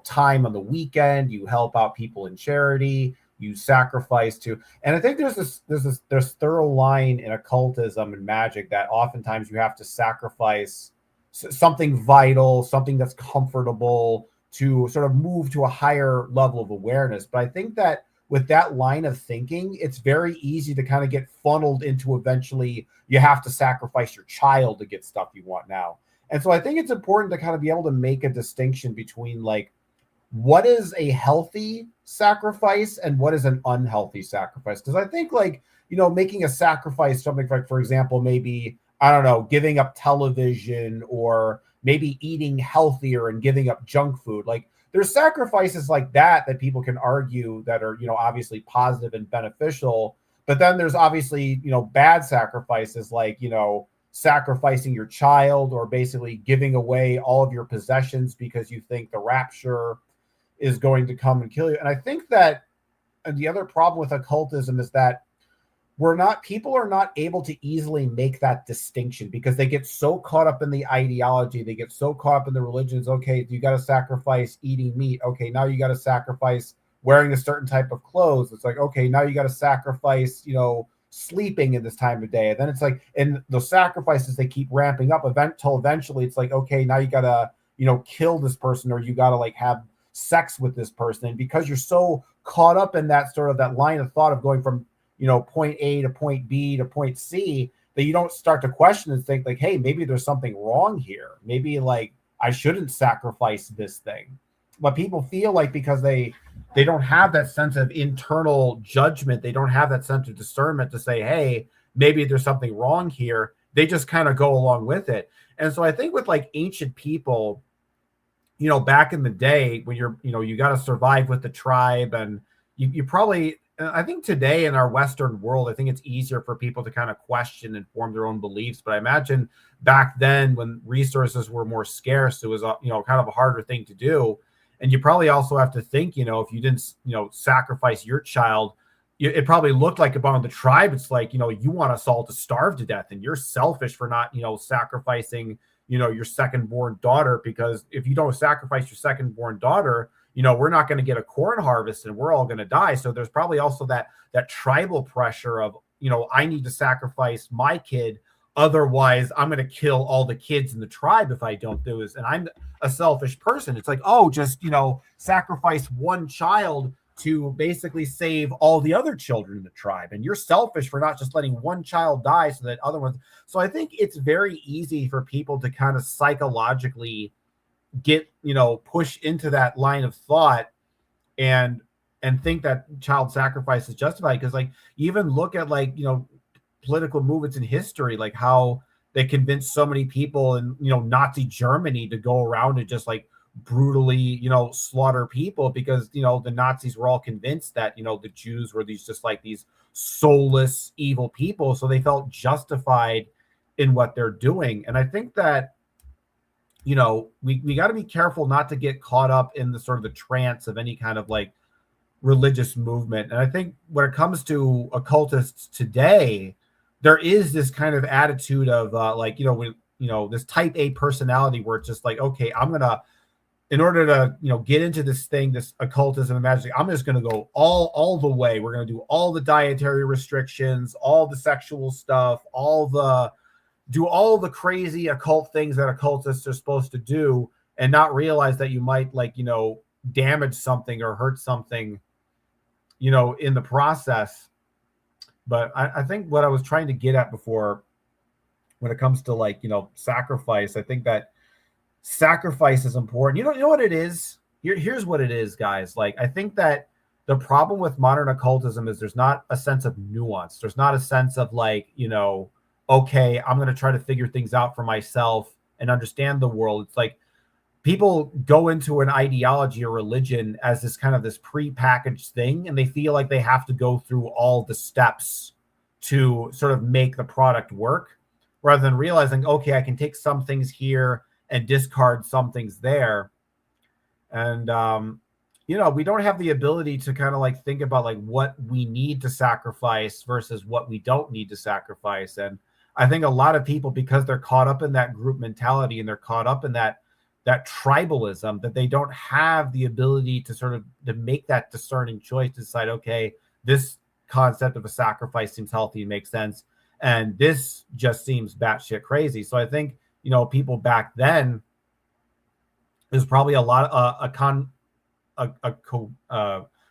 time on the weekend. You help out people in charity. You sacrifice to, and I think there's thorough line in occultism and magic that oftentimes you have to sacrifice something vital, something that's comfortable, to sort of move to a higher level of awareness. But I think that with that line of thinking, it's very easy to kind of get funneled into, eventually you have to sacrifice your child to get stuff you want now. And so I think it's important to kind of be able to make a distinction between like, what is a healthy sacrifice and what is an unhealthy sacrifice? Because I think like, making a sacrifice, something like, for example, maybe, I don't know, giving up television, or maybe eating healthier and giving up junk food. Like there's sacrifices like that people can argue that are, obviously positive and beneficial. But then there's obviously, bad sacrifices like, sacrificing your child, or basically giving away all of your possessions because you think the rapture is going to come and kill you. And I think that the other problem with occultism is that people are not able to easily make that distinction, because they get so caught up in the ideology. They get so caught up in the religions. Okay, you got to sacrifice eating meat. Okay, now you got to sacrifice wearing a certain type of clothes. It's like, okay, now you got to sacrifice, sleeping in this time of day. And then it's like, and the sacrifices, they keep ramping up until eventually it's like, okay, now you got to, kill this person, or you got to like have sex with this person. And because you're so caught up in that sort of that line of thought of going from, point A to point B to point C, that you don't start to question and think like, hey, maybe there's something wrong here. Maybe like I shouldn't sacrifice this thing. But people feel like, because they don't have that sense of internal judgment, they don't have that sense of discernment to say, hey, maybe there's something wrong here. They just kind of go along with it. And so I think with like ancient people, back in the day when you got to survive with the tribe, and you probably, I think today in our Western world, I think it's easier for people to kind of question and form their own beliefs. But I imagine back then when resources were more scarce, it was, kind of a harder thing to do. And you probably also have to think, if you didn't, sacrifice your child, it probably looked like among the tribe, it's like, you want us all to starve to death, and you're selfish for not, sacrificing, your second born daughter, because if you don't sacrifice your second born daughter, we're not going to get a corn harvest and we're all going to die. So there's probably also that tribal pressure of, I need to sacrifice my kid. Otherwise, I'm going to kill all the kids in the tribe if I don't do this. And I'm a selfish person. It's like, oh, just, sacrifice one child to basically save all the other children in the tribe. And you're selfish for not just letting one child die so that other ones. So I think it's very easy for people to kind of psychologically get, push into that line of thought and think that child sacrifice is justified. Because like, you even look at like, political movements in history, like how they convinced so many people in, Nazi Germany to go around and just like brutally, slaughter people, because, the Nazis were all convinced that, the Jews were these soulless, evil people. So they felt justified in what they're doing. And I think that, we got to be careful not to get caught up in the sort of the trance of any kind of like religious movement. And I think when it comes to occultists today, there is this kind of attitude of this type A personality where it's just like, okay, I'm going to, in order to, get into this thing, this occultism and magic, I'm just going to go all the way. We're going to do all the dietary restrictions, all the sexual stuff, do all the crazy occult things that occultists are supposed to do, and not realize that you might damage something or hurt something, in the process. But I think what I was trying to get at before, when it comes to sacrifice, I think that sacrifice is important. You know what it is? Here's what it is, guys. Like, I think that the problem with modern occultism is there's not a sense of nuance. There's not a sense of okay, I'm going to try to figure things out for myself and understand the world. It's like people go into an ideology or religion as this kind of this pre-packaged thing, and they feel like they have to go through all the steps to sort of make the product work, rather than realizing, okay, I can take some things here and discard some things there. And we don't have the ability to kind of like think about like what we need to sacrifice versus what we don't need to sacrifice. And I think a lot of people, because they're caught up in that group mentality and they're caught up in that tribalism, that they don't have the ability to sort of to make that discerning choice to decide, okay, this concept of a sacrifice seems healthy and makes sense, and this just seems batshit crazy. So I think, people back then, there's probably a lot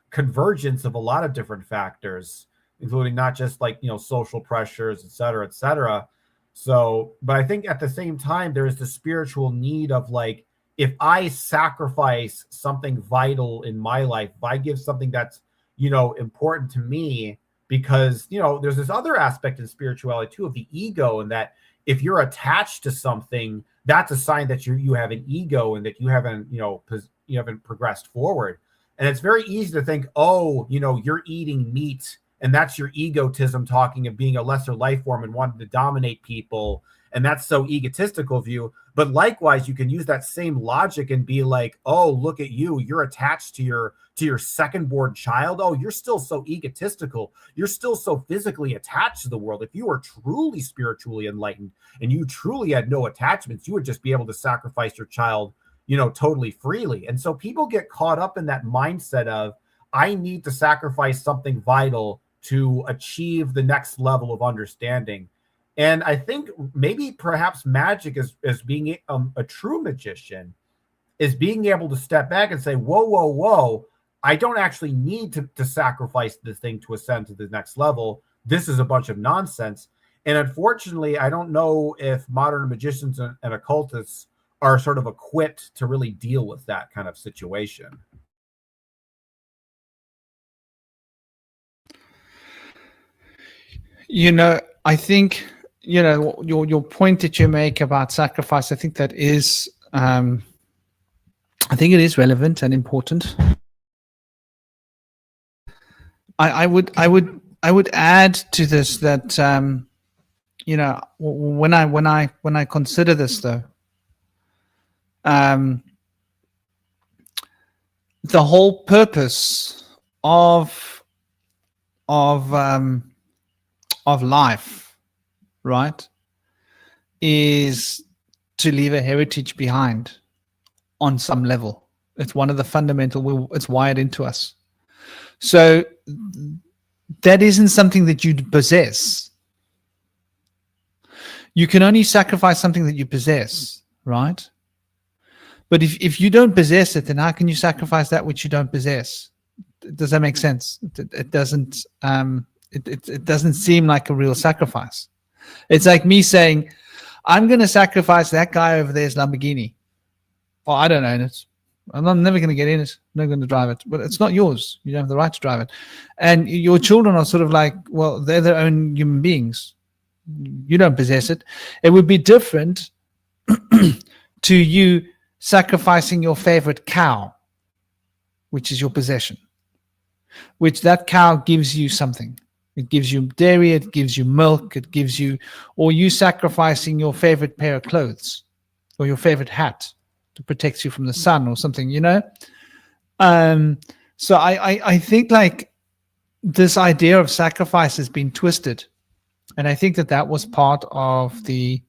convergence of a lot of different factors, including not just like, social pressures, et cetera, et cetera. So, but I think at the same time, there's the spiritual need of like, if I sacrifice something vital in my life, if I give something that's, important to me, because, there's this other aspect in spirituality too, of the ego, and that if you're attached to something, that's a sign that you have an ego and that you haven't progressed forward. And it's very easy to think, oh, you're eating meat, and that's your egotism talking of being a lesser life form and wanting to dominate people. And that's so egotistical of you. But likewise, you can use that same logic and be like, oh, look at you. You're attached to your second born child. Oh, you're still so egotistical. You're still so physically attached to the world. If you were truly spiritually enlightened and you truly had no attachments, you would just be able to sacrifice your child, totally freely. And so people get caught up in that mindset of, I need to sacrifice something vital to achieve the next level of understanding. And I think maybe perhaps Magick as being a true magician is being able to step back and say, whoa, I don't actually need to sacrifice this thing to ascend to the next level. This is a bunch of nonsense. And unfortunately, I don't know if modern magicians and occultists are sort of equipped to really deal with that kind of situation. I think, your point that you make about sacrifice, I think that is, I think it is relevant and important. I would add to this that, when I consider this though, the whole purpose of life, right, is to leave a heritage behind on some level. It's one of the fundamental, it's wired into us. So that isn't something that you possess. You can only sacrifice something that you possess, right? But if you don't possess it, then how can you sacrifice that which you don't possess? Does that make sense? It doesn't. It doesn't seem like a real sacrifice. It's like me saying, I'm going to sacrifice that guy over there's Lamborghini. Well, I don't own it. I'm never going to get in it. I'm not going to drive it. But it's not yours. You don't have the right to drive it. And your children are sort of like, well, they're their own human beings. You don't possess it. It would be different to you sacrificing your favorite cow, which is your possession, which that cow gives you something. It gives you dairy, it gives you milk, it gives you, or you sacrificing your favorite pair of clothes or your favorite hat to protect you from the sun or something, So I think like this idea of sacrifice has been twisted. And I think that was part of the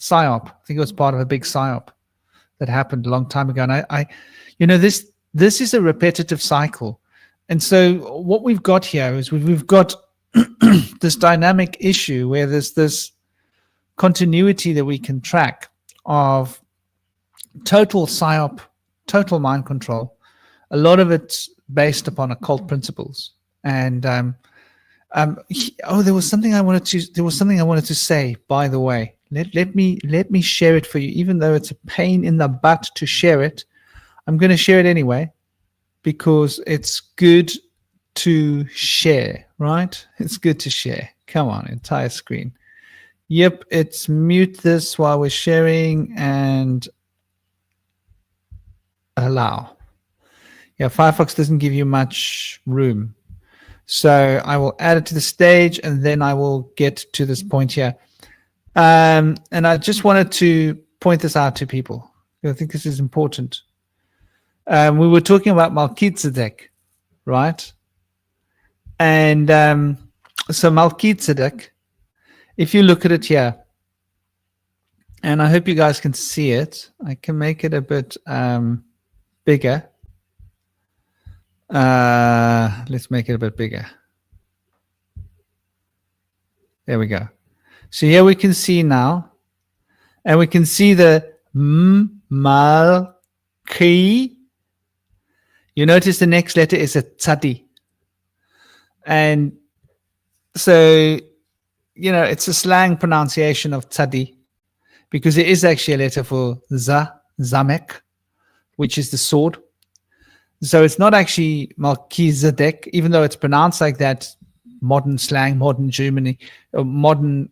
psyop. I think it was part of a big psyop that happened a long time ago. And this is a repetitive cycle. And so what we've got here is we've got this dynamic issue where there's this continuity that we can track of total psyop, total mind control. A lot of it's based upon occult principles. And there was something I wanted to say, by the way. Let me share it for you, even though it's a pain in the butt to share it. I'm going to share it anyway because it's good to share, right? It's good to share. Come on, entire screen. Yep, it's mute this while we're sharing, and allow. Yeah, Firefox doesn't give you much room. So I will add it to the stage, and then I will get to this point here. And I just wanted to point this out to people. I think this is important. We were talking about Melchizedek, right? And so Melchizedek, if you look at it here, and I hope you guys can see it. I can make it a bit bigger. Let's make it a bit bigger. There we go. So here we can see now, and we can see the Malki. You notice the next letter is a tzadi. And so, it's a slang pronunciation of tzadi, because it is actually a letter for zamek, which is the sword. So it's not actually Melchizedek, even though it's pronounced like that, modern slang, modern Germany, or modern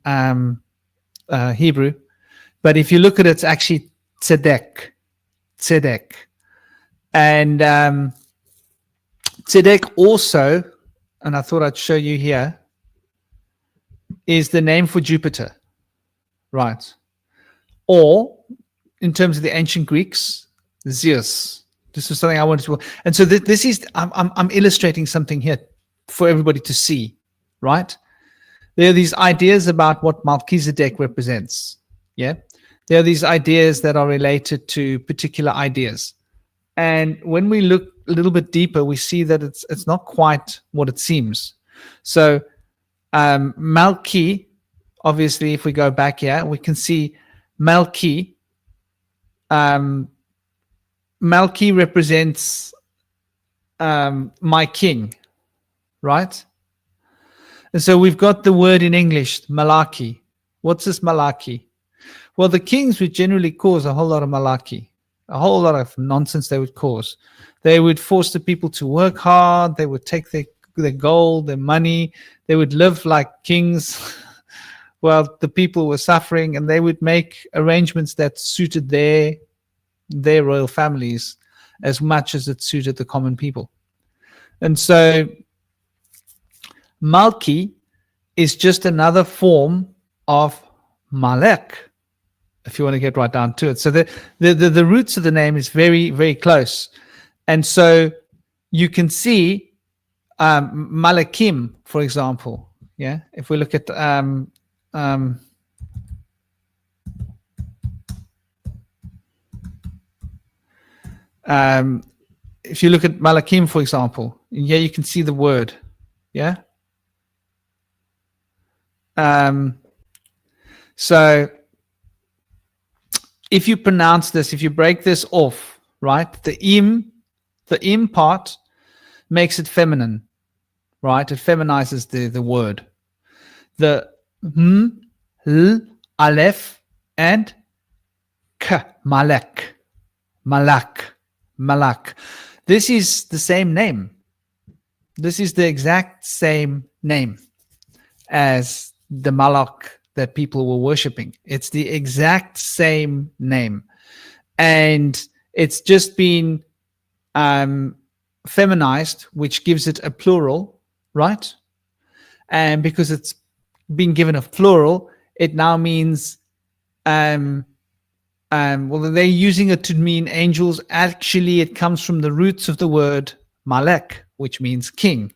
Hebrew. But if you look at it, it's actually tzedek. And tzedek also, and I thought I'd show you here, is the name for Jupiter, right? Or, in terms of the ancient Greeks, Zeus. This is something I wanted to, and so this is, I'm illustrating something here for everybody to see, right? There are these ideas about what Melchizedek represents, yeah? There are these ideas that are related to particular ideas. And when we look a little bit deeper, we see that it's not quite what it seems. So Malki, obviously, if we go back here, we can see Malki. Malki represents my king, right? And so we've got the word in English, Malaki. What's this Malaki? Well, the kings would generally cause a whole lot of Malaki, a whole lot of nonsense they would cause. They would force the people to work hard. They would take their gold, their money. They would live like kings while the people were suffering, and they would make arrangements that suited their royal families as much as it suited the common people. And so Malki is just another form of Malek, if you want to get right down to it. So the roots of the name is very, very close. And so you can see Malakim, for example. Yeah, if we look at if you look at Malakim, for example, yeah, you can see the word. Yeah. So if you pronounce this, if you break this off, right, the im part makes it feminine, right? It feminizes the word. The l, aleph, and k, malak. This is the same name. This is the exact same name as the Malak that people were worshipping. It's the exact same name. And it's just been feminized, which gives it a plural, right? And because it's been given a plural, it now means well, they're using it to mean angels. Actually, it comes from the roots of the word Malek, which means king.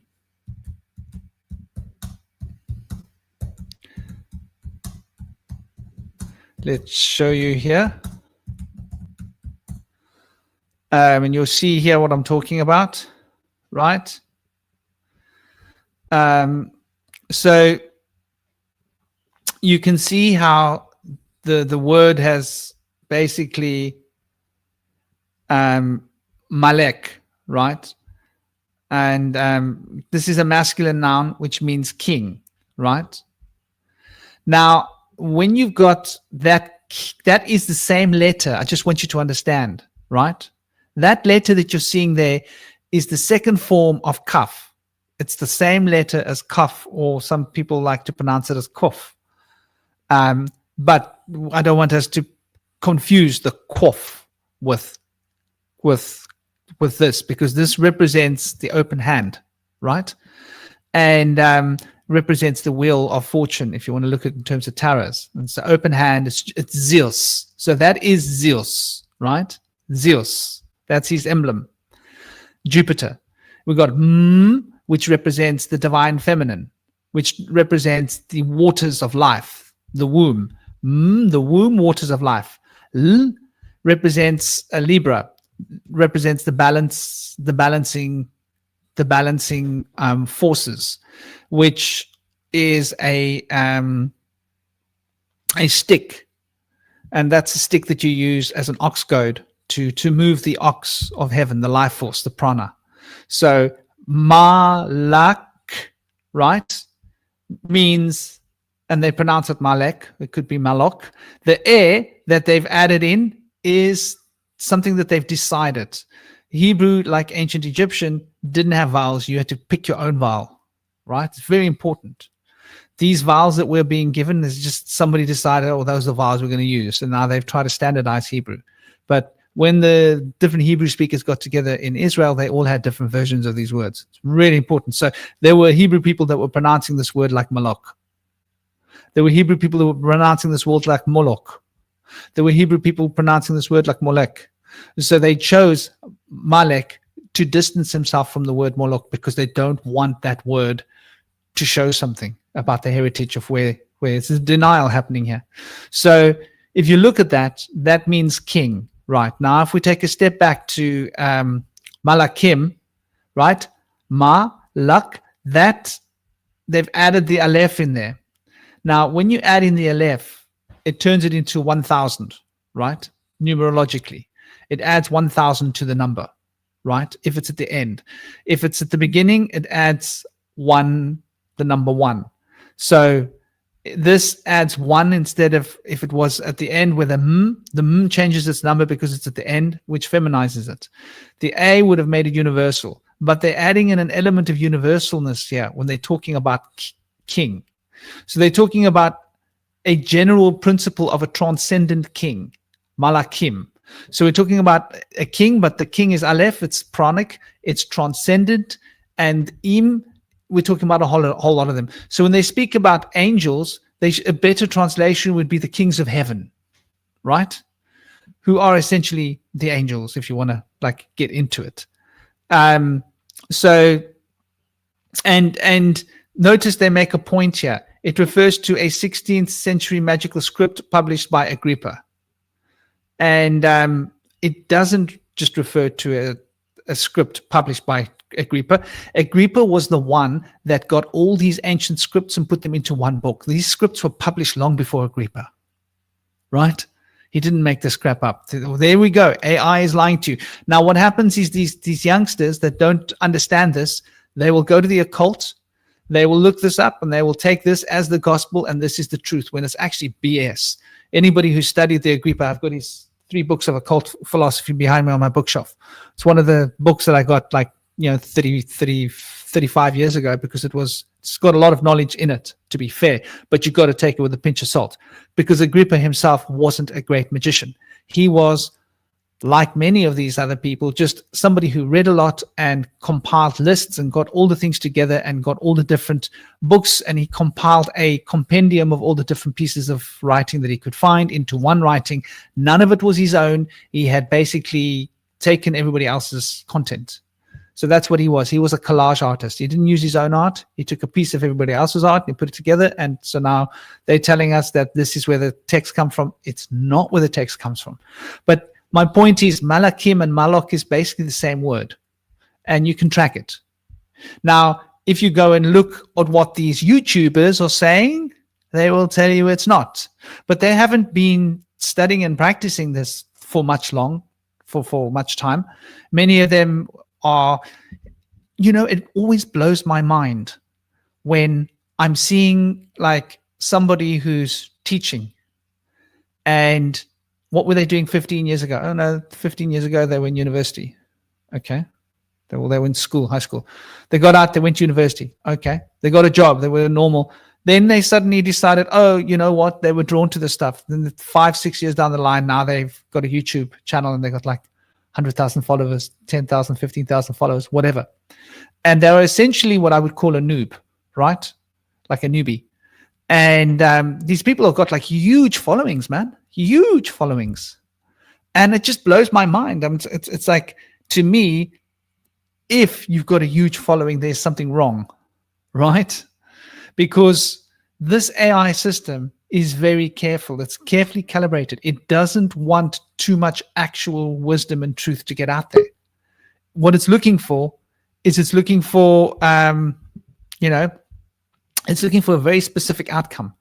Let's show you here. And you'll see here what I'm talking about, right? So you can see how the word has basically Malek, right? And this is a masculine noun, which means king, right? Now, when you've got that is the same letter. I just want you to understand, right? That letter that you're seeing there is the second form of kaf. It's the same letter as kaf, or some people like to pronounce it as kof. But I don't want us to confuse the kof with with this, because this represents the open hand, right? And represents the wheel of fortune, if you want to look at it in terms of tarots. And so open hand, it's Zeus. So that is Zeus, right? Zeus. That's his emblem. Jupiter. We've got which represents the divine feminine, which represents the waters of life, the womb. The womb, waters of life. L represents a Libra, represents the balancing forces, which is a stick, and that's a stick that you use as an ox goad to move the ox of heaven, the life force, the prana. So Malak, right, means, and they pronounce it Malek, it could be Malok. The air that they've added in is something that they've decided. Hebrew, like ancient Egyptian, didn't have vowels. You had to pick your own vowel, right? It's very important. These vowels that we're being given is just somebody decided, oh, those are the vowels we're going to use. And now they've tried to standardize Hebrew. But when the different Hebrew speakers got together in Israel, they all had different versions of these words. It's really important. So there were Hebrew people that were pronouncing this word like Malok. There were Hebrew people that were pronouncing this word like Moloch. There were Hebrew people pronouncing this word like Molech. So they chose Malek to distance himself from the word Moloch because they don't want that word to show something about the heritage of where it's a denial happening here. So if you look at that, that means king, right? Now, if we take a step back to Malakim, right? Malak, that they've added the Aleph in there. Now, when you add in the Aleph, it turns it into 1,000, right? Numerologically. It adds 1,000 to the number, right? If it's at the end. If it's at the beginning, it adds the number 1. So this adds 1 instead of, if it was at the end with the m changes its number because it's at the end, which feminizes it. The A would have made it universal, but they're adding in an element of universalness here when they're talking about king. So they're talking about a general principle of a transcendent king, Malakim. So we're talking about a king, but the king is Aleph, it's pranic, it's transcendent, and Im, we're talking about a whole lot of them. So when they speak about angels, a better translation would be the kings of heaven, right? Who are essentially the angels, if you want to like get into it. So, and notice they make a point here. It refers to a 16th century magical script published by Agrippa. And it doesn't just refer to a script published by Agrippa. Agrippa was the one that got all these ancient scripts and put them into one book. These scripts were published long before Agrippa, right? He didn't make this crap up. There we go. AI is lying to you. Now, what happens is these youngsters that don't understand this, they will go to the occult, they will look this up, and they will take this as the gospel, and this is the truth, when it's actually BS. Anybody who studied the Agrippa, I've got his 3 books of occult philosophy behind me on my bookshelf. It's one of the books that I got 35 years ago because it's got a lot of knowledge in it, to be fair, but you've got to take it with a pinch of salt because Agrippa himself wasn't a great magician. He was, like many of these other people, just somebody who read a lot and compiled lists and got all the things together and got all the different books, and he compiled a compendium of all the different pieces of writing that he could find into one writing. None of it was his own. He had basically taken everybody else's content. So that's what he was. He was a collage artist. He didn't use his own art. He took a piece of everybody else's art and he put it together. And so now they're telling us that this is where the text comes from. It's not where the text comes from. But my point is Malakim and Malok is basically the same word. And you can track it. Now, if you go and look at what these YouTubers are saying, they will tell you it's not. But they haven't been studying and practicing this for much time. Many of them are, it always blows my mind when I'm seeing like somebody who's teaching, and what were they doing 15 years ago? Oh no, 15 years ago they were in university. Okay. They were in school, high school. They got out, they went to university. Okay. They got a job, they were normal. Then they suddenly decided, oh, you know what? They were drawn to this stuff. Then 5-6 years down the line, now they've got a YouTube channel and they got like 100,000 followers, 10,000, 15,000 followers, whatever. And they're essentially what I would call a noob, right? Like a newbie. And these people have got like huge followings, man, huge followings. And it just blows my mind. It's like, to me, if you've got a huge following, there's something wrong, right? Because this AI system is very careful. It's carefully calibrated. It doesn't want too much actual wisdom and truth to get out there. What it's looking for is it's looking for, it's looking for a very specific outcome.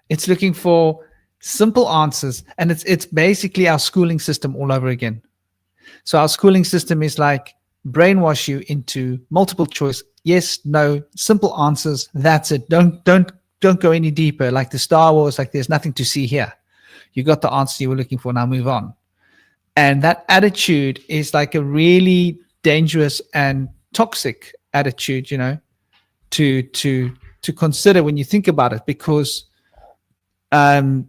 It's looking for simple answers. And it's basically our schooling system all over again. So our schooling system is like brainwash you into multiple choice. Yes, no, simple answers. That's it. Don't go any deeper. Like the Star Wars, like there's nothing to see here. You got the answer you were looking for. Now move on. And that attitude is like a really dangerous and toxic attitude, to consider when you think about it, because when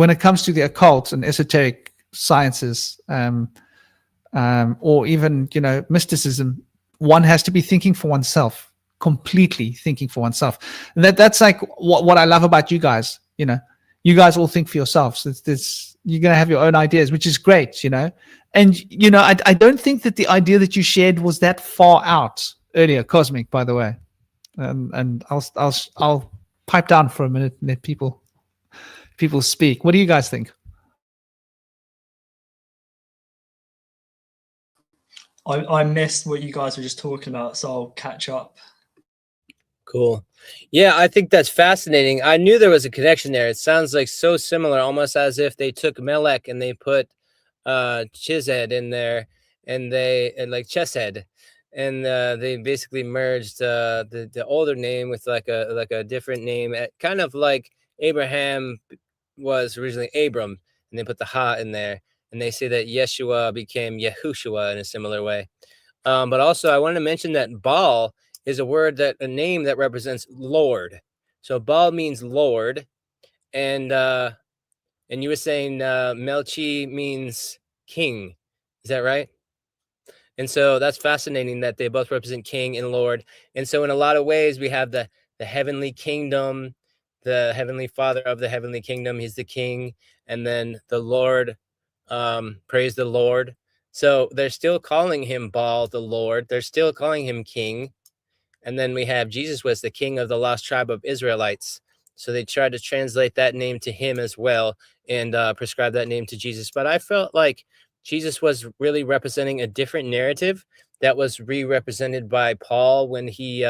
it comes to the occult and esoteric sciences, or even mysticism, one has to be thinking for oneself, completely thinking for oneself. And that's like what I love about you guys. You guys all think for yourselves. You're gonna have your own ideas, which is great, And I don't think that the idea that you shared was that far out earlier, Cosmic, by the way. And I'll pipe down for a minute and let people speak. What do you guys think? I missed what you guys were just talking about, so I'll catch up. Cool. Yeah, I think that's fascinating. I knew there was a connection there. It sounds like so similar, almost as if they took Melek and they put Chized in there, and like Chesed, and they basically merged the older name with like a different name, kind of like Abraham was originally Abram, and they put the Ha in there, and they say that Yeshua became Yahushua in a similar way. But also, I wanted to mention that Baal is a name that represents Lord. So Baal means Lord, and you were saying Melchi means king. Is that right? And so that's fascinating that they both represent king and Lord. And so in a lot of ways, we have the heavenly kingdom, the heavenly father of the heavenly kingdom. He's the king. And then the Lord, praise the Lord. So they're still calling him Baal, the Lord. They're still calling him king. And then we have Jesus was the king of the lost tribe of Israelites. So they tried to translate that name to him as well and prescribe that name to Jesus. But I felt like Jesus was really representing a different narrative that was re-represented by Paul when he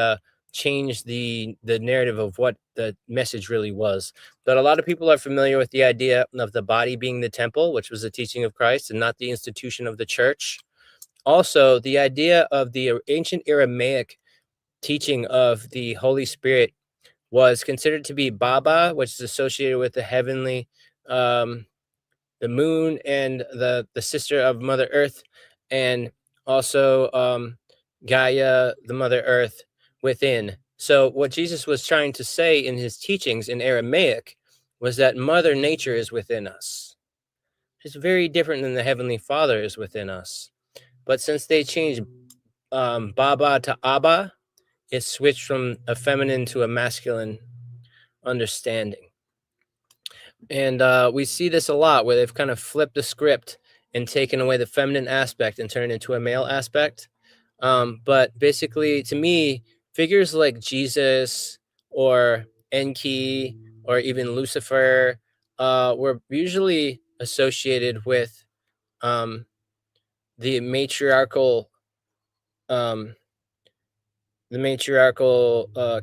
changed the narrative of what the message really was. But a lot of people are familiar with the idea of the body being the temple, which was the teaching of Christ and not the institution of the church. Also, the idea of the ancient Aramaic teaching of the Holy Spirit was considered to be Baba, which is associated with the heavenly, the moon and the sister of Mother Earth, and also Gaia, the Mother Earth within. So what Jesus was trying to say in his teachings in Aramaic was that Mother Nature is within us. It's very different than the Heavenly Father is within us. But since they changed Baba to Abba, it switched from a feminine to a masculine understanding. And we see this a lot where they've kind of flipped the script and taken away the feminine aspect and turned it into a male aspect. But basically, to me, figures like Jesus or Enki or even Lucifer were usually associated with the matriarchal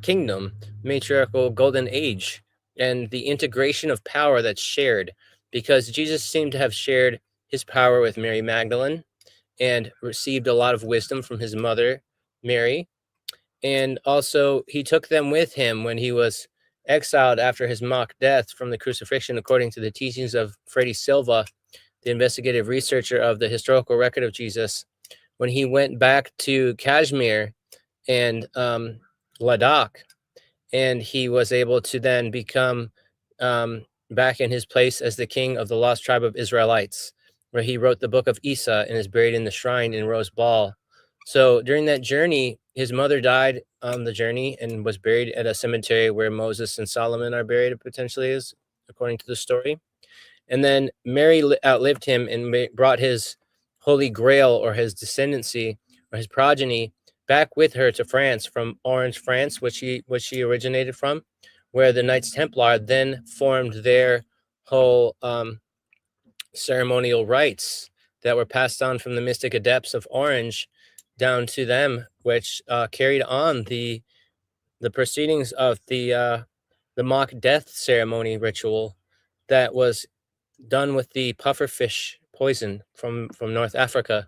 kingdom, matriarchal golden age, and the integration of power that's shared, because Jesus seemed to have shared his power with Mary Magdalene and received a lot of wisdom from his mother, Mary. And also he took them with him when he was exiled after his mock death from the crucifixion, according to the teachings of Freddie Silva, the investigative researcher of the historical record of Jesus. When he went back to Kashmir and Ladakh, and he was able to then become back in his place as the king of the lost tribe of Israelites. where he wrote the book of Isa and is buried in the shrine in Rose Ball. So during that journey, his mother died on the journey and was buried at a cemetery where Moses and Solomon are buried, potentially, is according to the story. And then Mary outlived him and brought his holy grail, or his descendancy, or his progeny, back with her to France, from Orange, France, which she originated from, where the Knights Templar then formed their whole ceremonial rites that were passed on from the mystic adepts of Orange down to them, which carried on the proceedings of the mock death ceremony ritual that was done with the pufferfish poison from North Africa.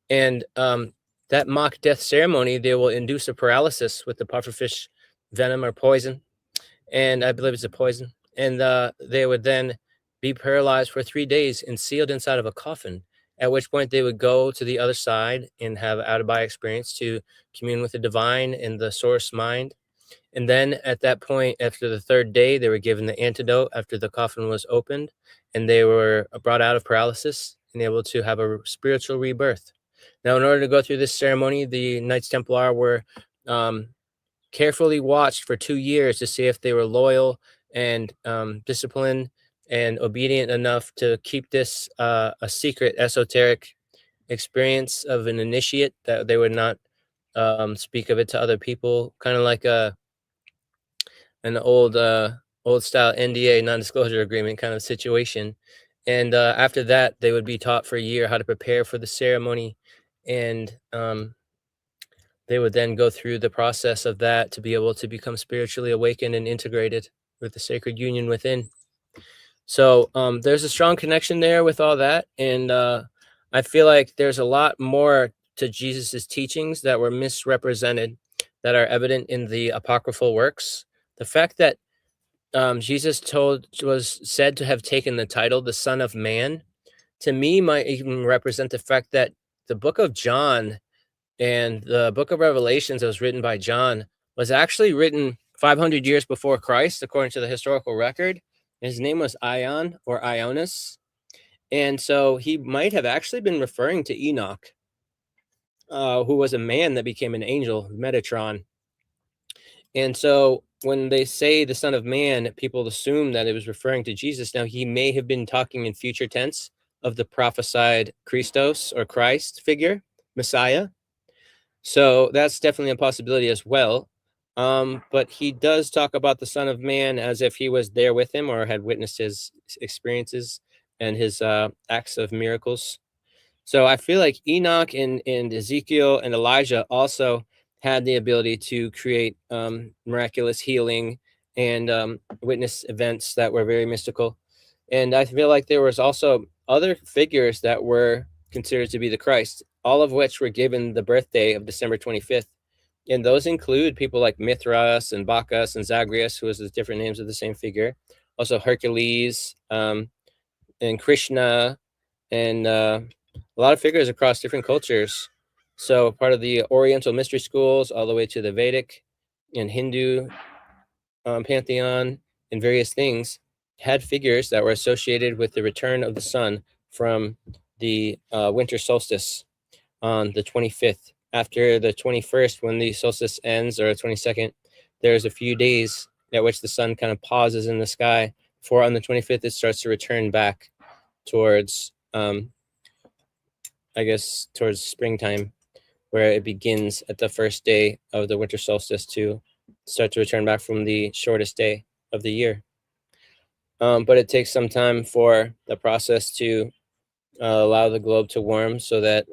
And that mock death ceremony, they will induce a paralysis with the pufferfish venom or poison, and I believe it's a poison. And they would then be paralyzed for 3 days and sealed inside of a coffin, at which point they would go to the other side and have out-of-body experience to commune with the divine and the source mind. And then at that point, after the 3rd day, they were given the antidote after the coffin was opened, and they were brought out of paralysis and able to have a spiritual rebirth. Now, in order to go through this ceremony, the Knights Templar were carefully watched for 2 years to see if they were loyal and disciplined and obedient enough to keep this a secret, esoteric experience of an initiate, that they would not speak of it to other people, kind of like an old style NDA, non-disclosure agreement kind of situation. And after that, they would be taught for a year how to prepare for the ceremony, and they would then go through the process of that to be able to become spiritually awakened and integrated with the sacred union within. So there's a strong connection there with all that, and I feel like there's a lot more to Jesus's teachings that were misrepresented, that are evident in the apocryphal works. The fact that Jesus was said to have taken the title, the Son of Man, to me might even represent the fact that the book of John and the book of Revelations that was written by John was actually written 500 years before Christ, according to the historical record. His name was Ion, or Ionis. And so he might have actually been referring to Enoch, who was a man that became an angel, Metatron. And so when they say the Son of Man, people assume that it was referring to Jesus. Now, he may have been talking in future tense of the prophesied Christos, or Christ figure, Messiah. So that's definitely a possibility as well. But he does talk about the Son of Man as if he was there with him, or had witnessed his experiences and his acts of miracles. So I feel like Enoch and Ezekiel and Elijah also had the ability to create miraculous healing and witness events that were very mystical. And I feel like there was also other figures that were considered to be the Christ, all of which were given the birthday of December 25th. And those include people like Mithras and Bacchus and Zagreus, who was the different names of the same figure. Also Hercules and Krishna, and a lot of figures across different cultures. So part of the Oriental mystery schools, all the way to the Vedic and Hindu pantheon and various things, had figures that were associated with the return of the sun from the winter solstice on the 25th. After the 21st, when the solstice ends, or 22nd, there's a few days at which the sun kind of pauses in the sky, before on the 25th it starts to return back towards towards springtime, where it begins at the first day of the winter solstice to start to return back from the shortest day of the year. But it takes some time for the process to allow the globe to warm, so that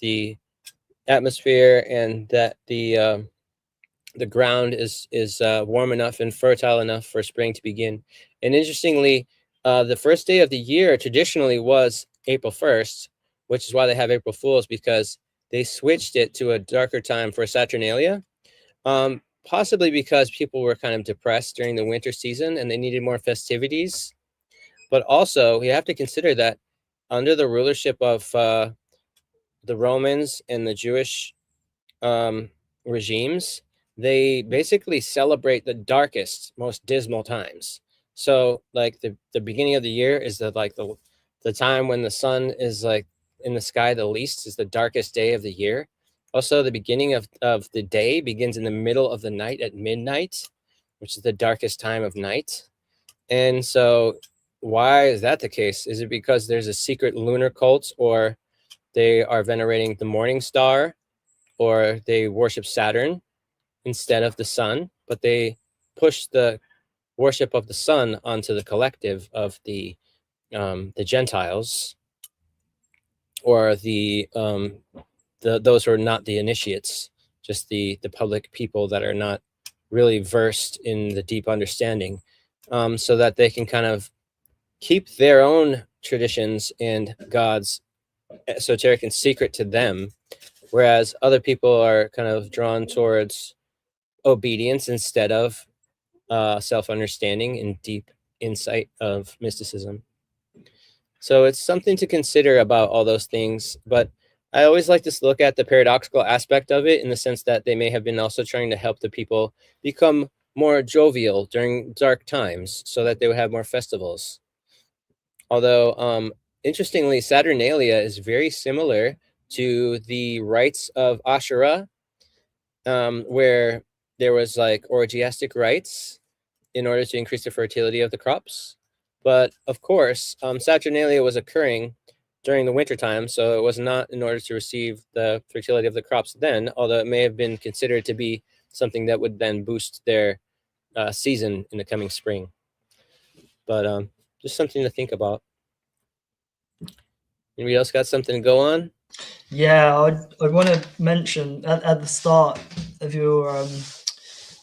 the atmosphere and that the ground is warm enough and fertile enough for spring to begin. And interestingly, the first day of the year traditionally was April 1st, which is why they have April Fools, because they switched it to a darker time for Saturnalia, possibly because people were kind of depressed during the winter season and they needed more festivities. But also, you have to consider that under the rulership of the Romans and the Jewish regimes, they basically celebrate the darkest, most dismal times. So like the beginning of the year is the the time when the sun is like in the sky the least is the darkest day of the year. Also, the beginning of the day begins in the middle of the night at midnight, which is the darkest time of night. And so why is that the case? Is it because there's a secret lunar cult, or they are venerating the morning star, or they worship Saturn instead of the sun, but they push the worship of the sun onto the collective of the Gentiles, or those who are not the initiates, just the public people that are not really versed in the deep understanding, so that they can kind of keep their own traditions and gods esoteric and secret to them, whereas other people are kind of drawn towards obedience instead of self-understanding and deep insight of mysticism. So it's something to consider about all those things, but I always like to look at the paradoxical aspect of it, in the sense that they may have been also trying to help the people become more jovial during dark times so that they would have more festivals. Although, interestingly, Saturnalia is very similar to the rites of Asherah, where there was like orgiastic rites in order to increase the fertility of the crops. But of course, Saturnalia was occurring during the winter time, so it was not in order to receive the fertility of the crops then, although it may have been considered to be something that would then boost their season in the coming spring. But just something to think about. Anybody else got something to go on? Yeah, I want to mention at the start of your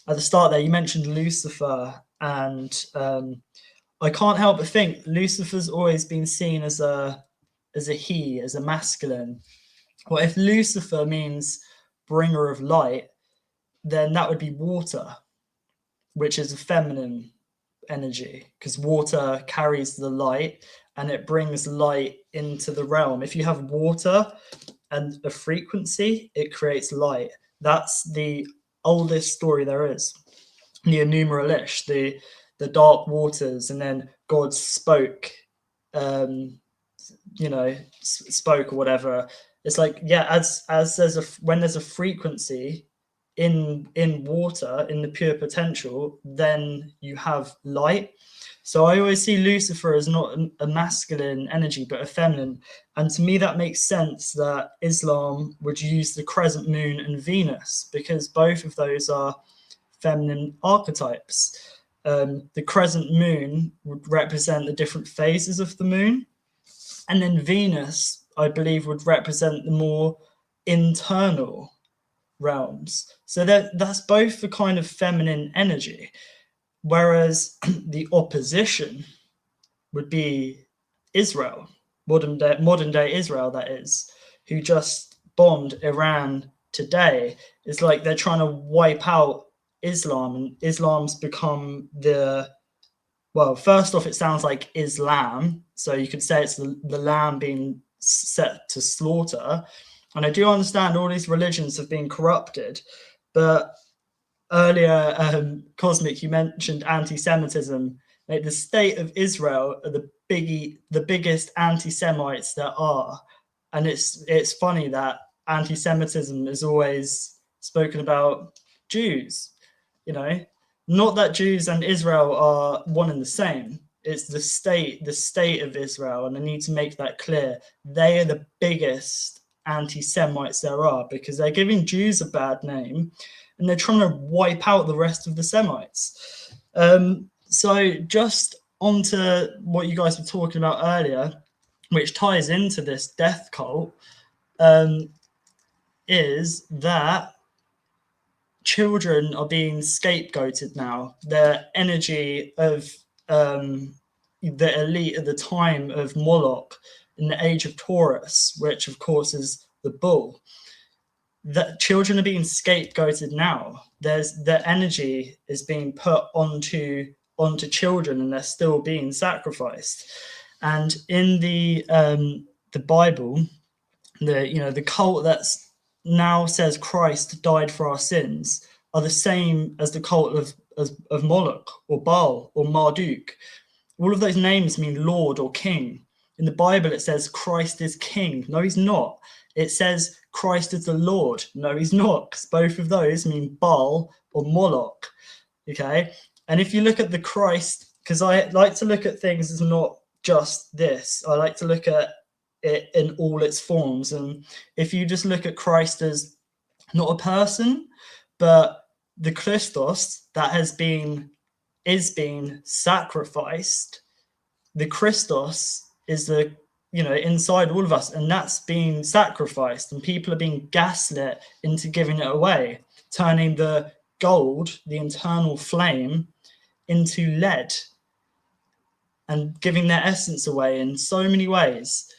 at the start there, you mentioned Lucifer, and I can't help but think Lucifer's always been seen as a he, as a masculine. Well, if Lucifer means bringer of light, then that would be water, which is a feminine energy, because water carries the light and it brings light into the realm. If you have water and a frequency, it creates light. That's the oldest story there is. The Enuma Elish, the dark waters, and then God spoke, spoke or whatever. It's like, yeah, as when there's a frequency in water, in the pure potential, then you have light. So I always see Lucifer as not a masculine energy, but a feminine. And to me, that makes sense that Islam would use the crescent moon and Venus, because both of those are feminine archetypes. The crescent moon would represent the different phases of the moon. And then Venus, I believe, would represent the more internal realms. So that's both the kind of feminine energy. Whereas the opposition would be Israel, modern day Israel, that is, who just bombed Iran today. It's like they're trying to wipe out Islam, and Islam's become first off, it sounds like Islam, so you could say it's the lamb being set to slaughter. And I do understand all these religions have been corrupted, but earlier, Cosmic, you mentioned anti-Semitism. Like, the state of Israel are the biggest anti-Semites there are, and it's funny that anti-Semitism is always spoken about Jews. Not that Jews and Israel are one and the same. It's the state of Israel, and I need to make that clear. They are the biggest anti-Semites there are, because they're giving Jews a bad name, and they're trying to wipe out the rest of the Semites. So just onto what you guys were talking about earlier, which ties into this death cult, is that children are being scapegoated now. The energy of the elite at the time of Moloch in the age of Taurus, which of course is the bull, that children are being scapegoated now. Their energy is being put onto children, and they're still being sacrificed. And in the Bible, the cult that's now says Christ died for our sins are the same as the cult of Moloch or Baal or Marduk. All of those names mean Lord or King. In the Bible, it says Christ is king. No, he's not. It says Christ is the Lord. No, he's not, because both of those mean Baal or Moloch. Okay. And if you look at the Christ, because I like to look at things as not just this, I like to look at it in all its forms. And if you just look at Christ as not a person, but the Christos that is being sacrificed, the Christos is the, inside all of us, and that's being sacrificed, and people are being gaslit into giving it away, turning the gold, the internal flame, into lead and giving their essence away in so many ways.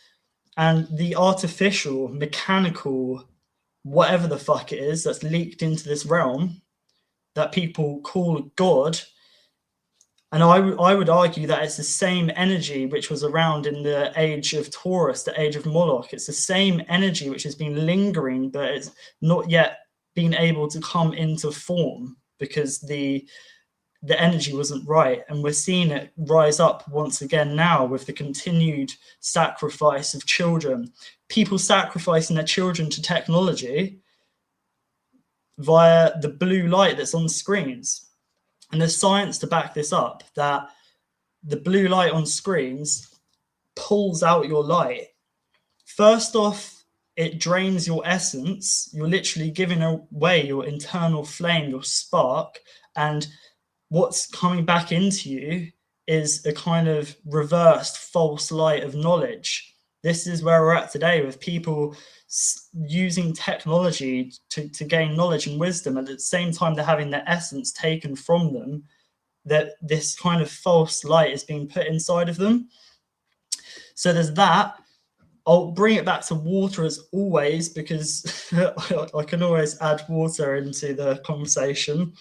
And the artificial, mechanical, whatever the fuck it is that's leaked into this realm that people call God. And I would argue that it's the same energy which was around in the age of Taurus, the age of Moloch. It's the same energy which has been lingering, but it's not yet been able to come into form because the energy wasn't right. And we're seeing it rise up once again now with the continued sacrifice of children, people sacrificing their children to technology via the blue light that's on screens. And there's science to back this up, that the blue light on screens pulls out your light. First off, it drains your essence. You're literally giving away your internal flame, your spark, and what's coming back into you is a kind of reversed false light of knowledge. This is where we're at today, with people using technology to gain knowledge and wisdom, and at the same time they're having their essence taken from them, that this kind of false light is being put inside of them. So there's that. I'll bring it back to water as always, because I can always add water into the conversation,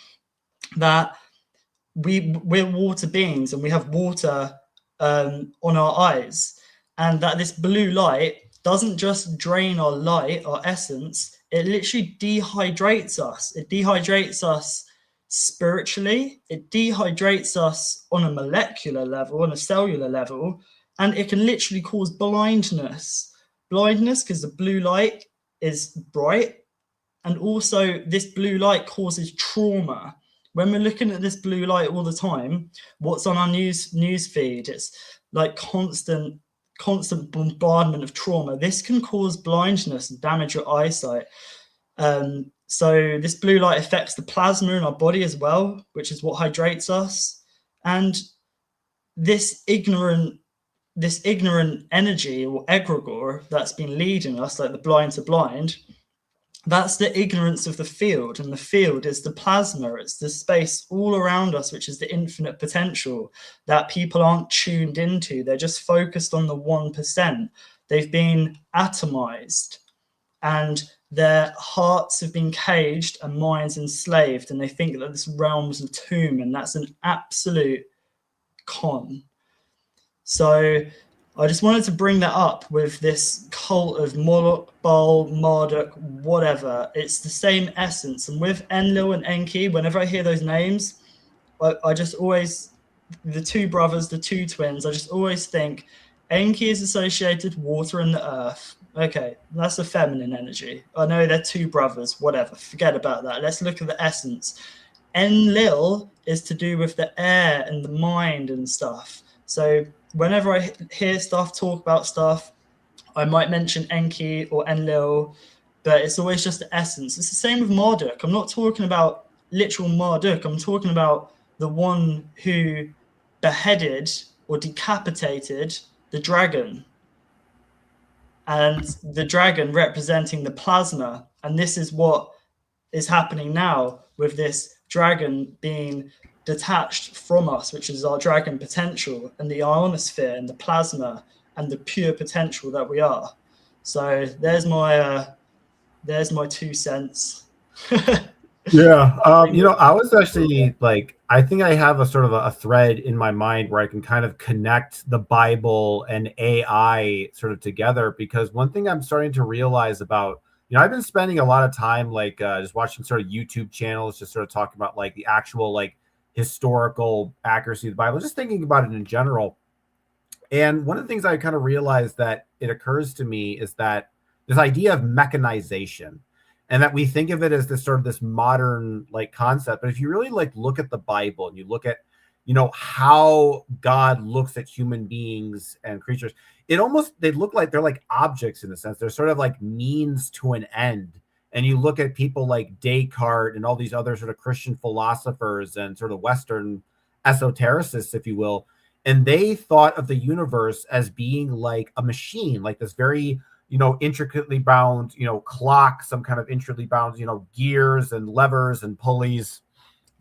that we're water beings and we have water on our eyes, and that this blue light doesn't just drain our light, our essence, it literally dehydrates us. It dehydrates us spiritually, it dehydrates us on a molecular level, on a cellular level, and it can literally cause blindness. Blindness because the blue light is bright, and also this blue light causes trauma. When we're looking at this blue light all the time, what's on our news feed? It's like constant bombardment of trauma. This can cause blindness and damage your eyesight. So this blue light affects the plasma in our body as well, which is what hydrates us. And this ignorant energy or egregore that's been leading us, like the blind to blind, that's the ignorance of the field. And the field is the plasma. It's the space all around us, which is the infinite potential that people aren't tuned into. They're just focused on the 1%. They've been atomized, and their hearts have been caged and minds enslaved. And they think that this realm is a tomb, and that's an absolute con. So I just wanted to bring that up with this cult of Moloch, Baal, Marduk, whatever. It's the same essence. And with Enlil and Enki, whenever I hear those names, I just always, the two brothers, the two twins, I just always think Enki is associated with water and the earth. Okay, that's a feminine energy. I know they're two brothers, whatever. Forget about that. Let's look at the essence. Enlil is to do with the air and the mind and stuff. So whenever I hear stuff, talk about stuff, I might mention Enki or Enlil, but it's always just the essence. It's the same with Marduk. I'm not talking about literal Marduk. I'm talking about the one who beheaded or decapitated the dragon. And the dragon representing the plasma. And this is what is happening now with this dragon being detached from us, which is our dragon potential and the ionosphere and the plasma and the pure potential that we are. So there's my 2 cents. Yeah. I was actually I think I have a sort of a thread in my mind where I can kind of connect the Bible and AI sort of together, because one thing I'm starting to realize about, I've been spending a lot of time just watching sort of YouTube channels, just sort of talking about the actual historical accuracy of the Bible, just thinking about it in general. And one of the things I kind of realized that it occurs to me is that this idea of mechanization, and that we think of it as this sort of this modern like concept. But if you really like look at the Bible and you look at, you know, how God looks at human beings and creatures, they look like they're like objects in a sense. They're sort of like means to an end. And you look at people like Descartes and all these other sort of Christian philosophers and sort of Western esotericists, if you will, and they thought of the universe as being like a machine, like this very, you know, intricately bound, you know, clock, some kind of intricately bound, you know, gears and levers and pulleys.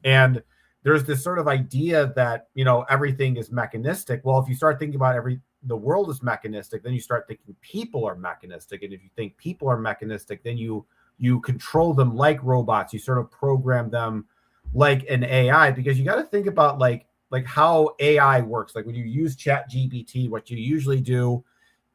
And there's this sort of idea that, you know, everything is mechanistic. Well, if you start thinking about the world is mechanistic, then you start thinking people are mechanistic. And if you think people are mechanistic, then you control them like robots. You sort of program them like an AI, because you got to think about like how AI works. Like when you use ChatGPT, what you usually do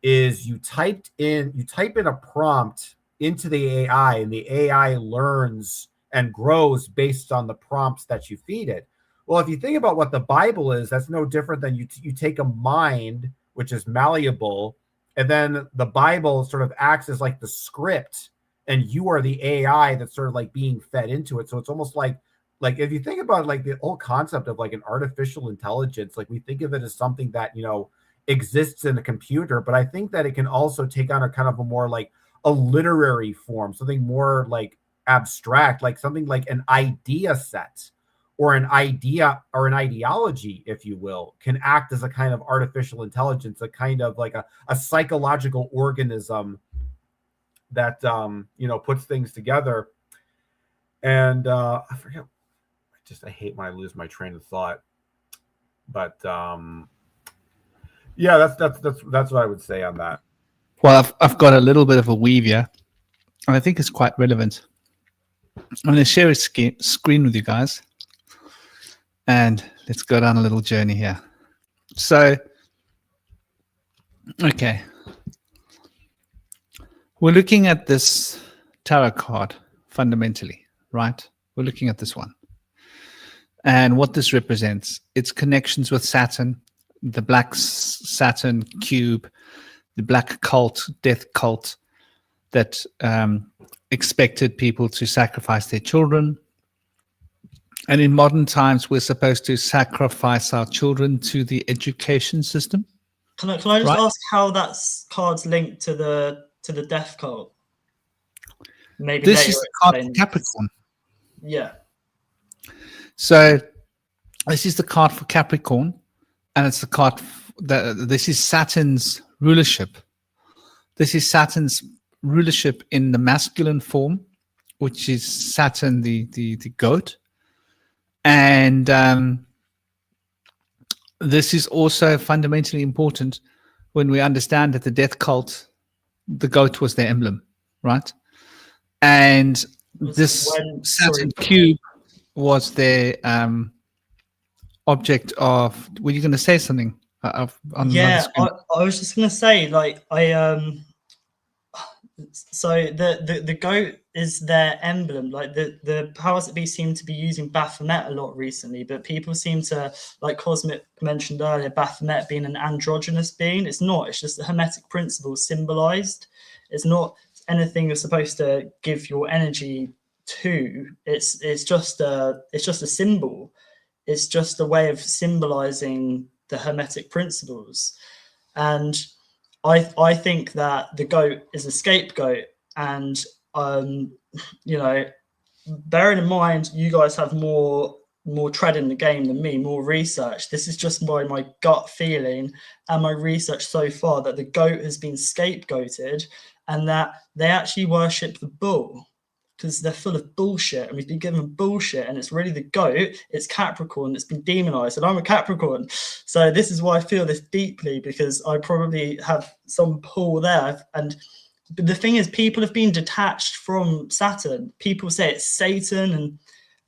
is you type in a prompt into the AI, and the AI learns and grows based on the prompts that you feed it. Well, if you think about what the Bible is, that's no different than you take a mind, which is malleable, and then the Bible sort of acts as like the script, and you are the AI that's sort of like being fed into it. So it's almost like if you think about like the whole concept of like an artificial intelligence, like we think of it as something that, you know, exists in a computer, but I think that it can also take on a kind of a more like a literary form, something more like abstract, like something like an idea set or an idea or an ideology, if you will, can act as a kind of artificial intelligence, a kind of like a psychological organism that you know, puts things together. And I forget, I hate when I lose my train of thought, but yeah, that's what I would say on that. Well, I've got a little bit of a weave here, and I think it's quite relevant. I'm going to share a screen with you guys, and let's go down a little journey here. So, okay, we're looking at this tarot card fundamentally, right? We're looking at this one. And what this represents, its connections with Saturn, the black Saturn cube, the black cult, death cult that expected people to sacrifice their children. And in modern times, we're supposed to sacrifice our children to the education system. Can I just ask how that card's linked to the death cult? Maybe this is the card for Capricorn. Yeah. So this is the card for Capricorn, and it's the card this is Saturn's rulership. This is Saturn's rulership in the masculine form, which is Saturn, the goat. And this is also fundamentally important when we understand that the death cult, the goat was their emblem, right? And this Saturn cube was their object of. Were you going to say something? I was just going to say, like, so the goat is their emblem. Like the powers that be seem to be using Baphomet a lot recently, but people seem to, like Cosmic mentioned earlier, Baphomet being an androgynous being. It's not. It's just the Hermetic principles symbolized. It's not anything you're supposed to give your energy to. It's just a symbol. It's just a way of symbolizing the Hermetic principles. And I think that the goat is a scapegoat. And you know, bearing in mind you guys have more tread in the game than me, more research. This is just my gut feeling and my research so far, that the goat has been scapegoated, and that they actually worship the bull because they're full of bullshit, and we've been given bullshit, and it's really the goat, it's Capricorn that's been demonized, and I'm a Capricorn. So this is why I feel this deeply, because I probably have some pull there. But the thing is, people have been detached from Saturn. People say it's Satan, and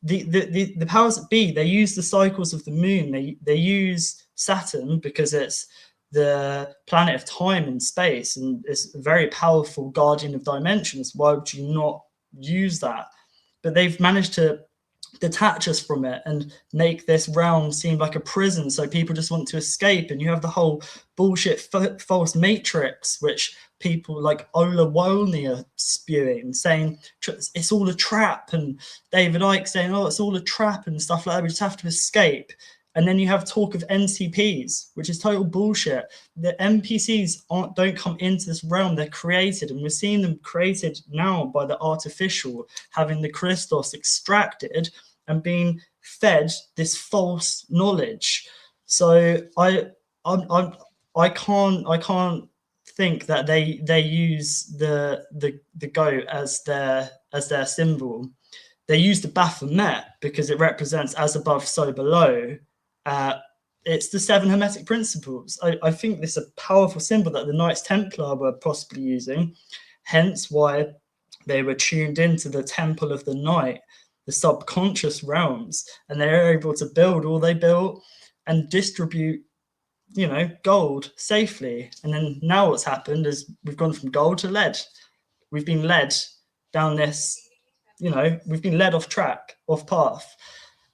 the powers that be, they use the cycles of the moon. They use Saturn because it's the planet of time and space, and it's a very powerful guardian of dimensions. Why would you not use that? But they've managed to detach us from it and make this realm seem like a prison, so people just want to escape. And you have the whole bullshit false matrix, which people like Ola Wolny are spewing, saying it's all a trap, and David Icke saying, oh, it's all a trap and stuff like that, we just have to escape. And then you have talk of NCPs, which is total bullshit. The NPCs don't come into this realm, they're created, and we're seeing them created now by the artificial, having the Christos extracted and being fed this false knowledge. So I can't think that they use the goat as their symbol. They use the Baphomet because it represents as above, so below. It's the 7 Hermetic principles. I think this is a powerful symbol that the Knights Templar were possibly using, hence why they were tuned into the Temple of the Night, the subconscious realms, and they were able to build all they built and distribute, gold safely. And then now what's happened is we've gone from gold to lead. We've been led down this, we've been led off track, off path.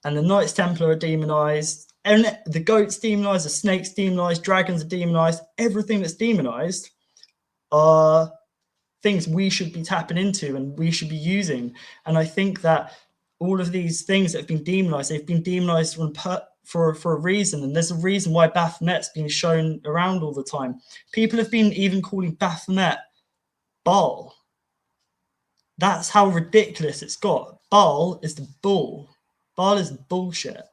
And the Knights Templar are demonized, and the goat's demonized, the snake's demonized, dragons are demonized. Everything that's demonized are things we should be tapping into and we should be using. And I think that all of these things that have been demonized, they've been demonized for a reason. And there's a reason why Baphomet's been shown around all the time. People have been even calling Baphomet Baal. That's how ridiculous it's got. Baal is the bull. Baal is bullshit.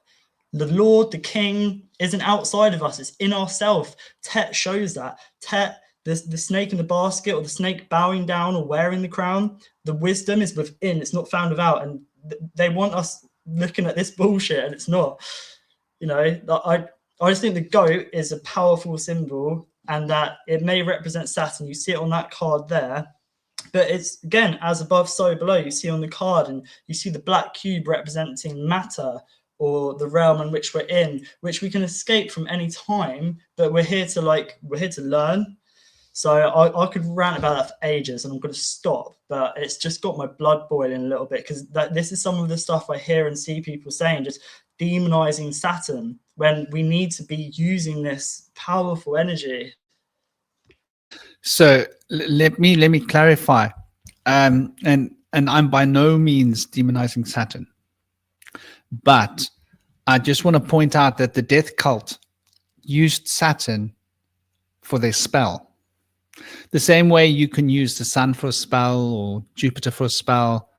The Lord, the King, isn't outside of us. It's in ourselves. Tet shows that. Tet, the snake in the basket, or the snake bowing down or wearing the crown, the wisdom is within. It's not found without. And they want us looking at this bullshit, and it's not. I just think the goat is a powerful symbol, and that it may represent Saturn. You see it on that card there. But it's, again, as above, so below. You see on the card, and you see the black cube representing matter, or the realm in which we're in, which we can escape from any time, but we're here to learn. So I could rant about that for ages, and I'm going to stop, but it's just got my blood boiling a little bit, because this is some of the stuff I hear and see people saying, just demonizing Saturn, when we need to be using this powerful energy. So let me clarify, and I'm by no means demonizing Saturn, but I just want to point out that the death cult used Saturn for their spell, the same way you can use the sun for a spell or Jupiter for a spell.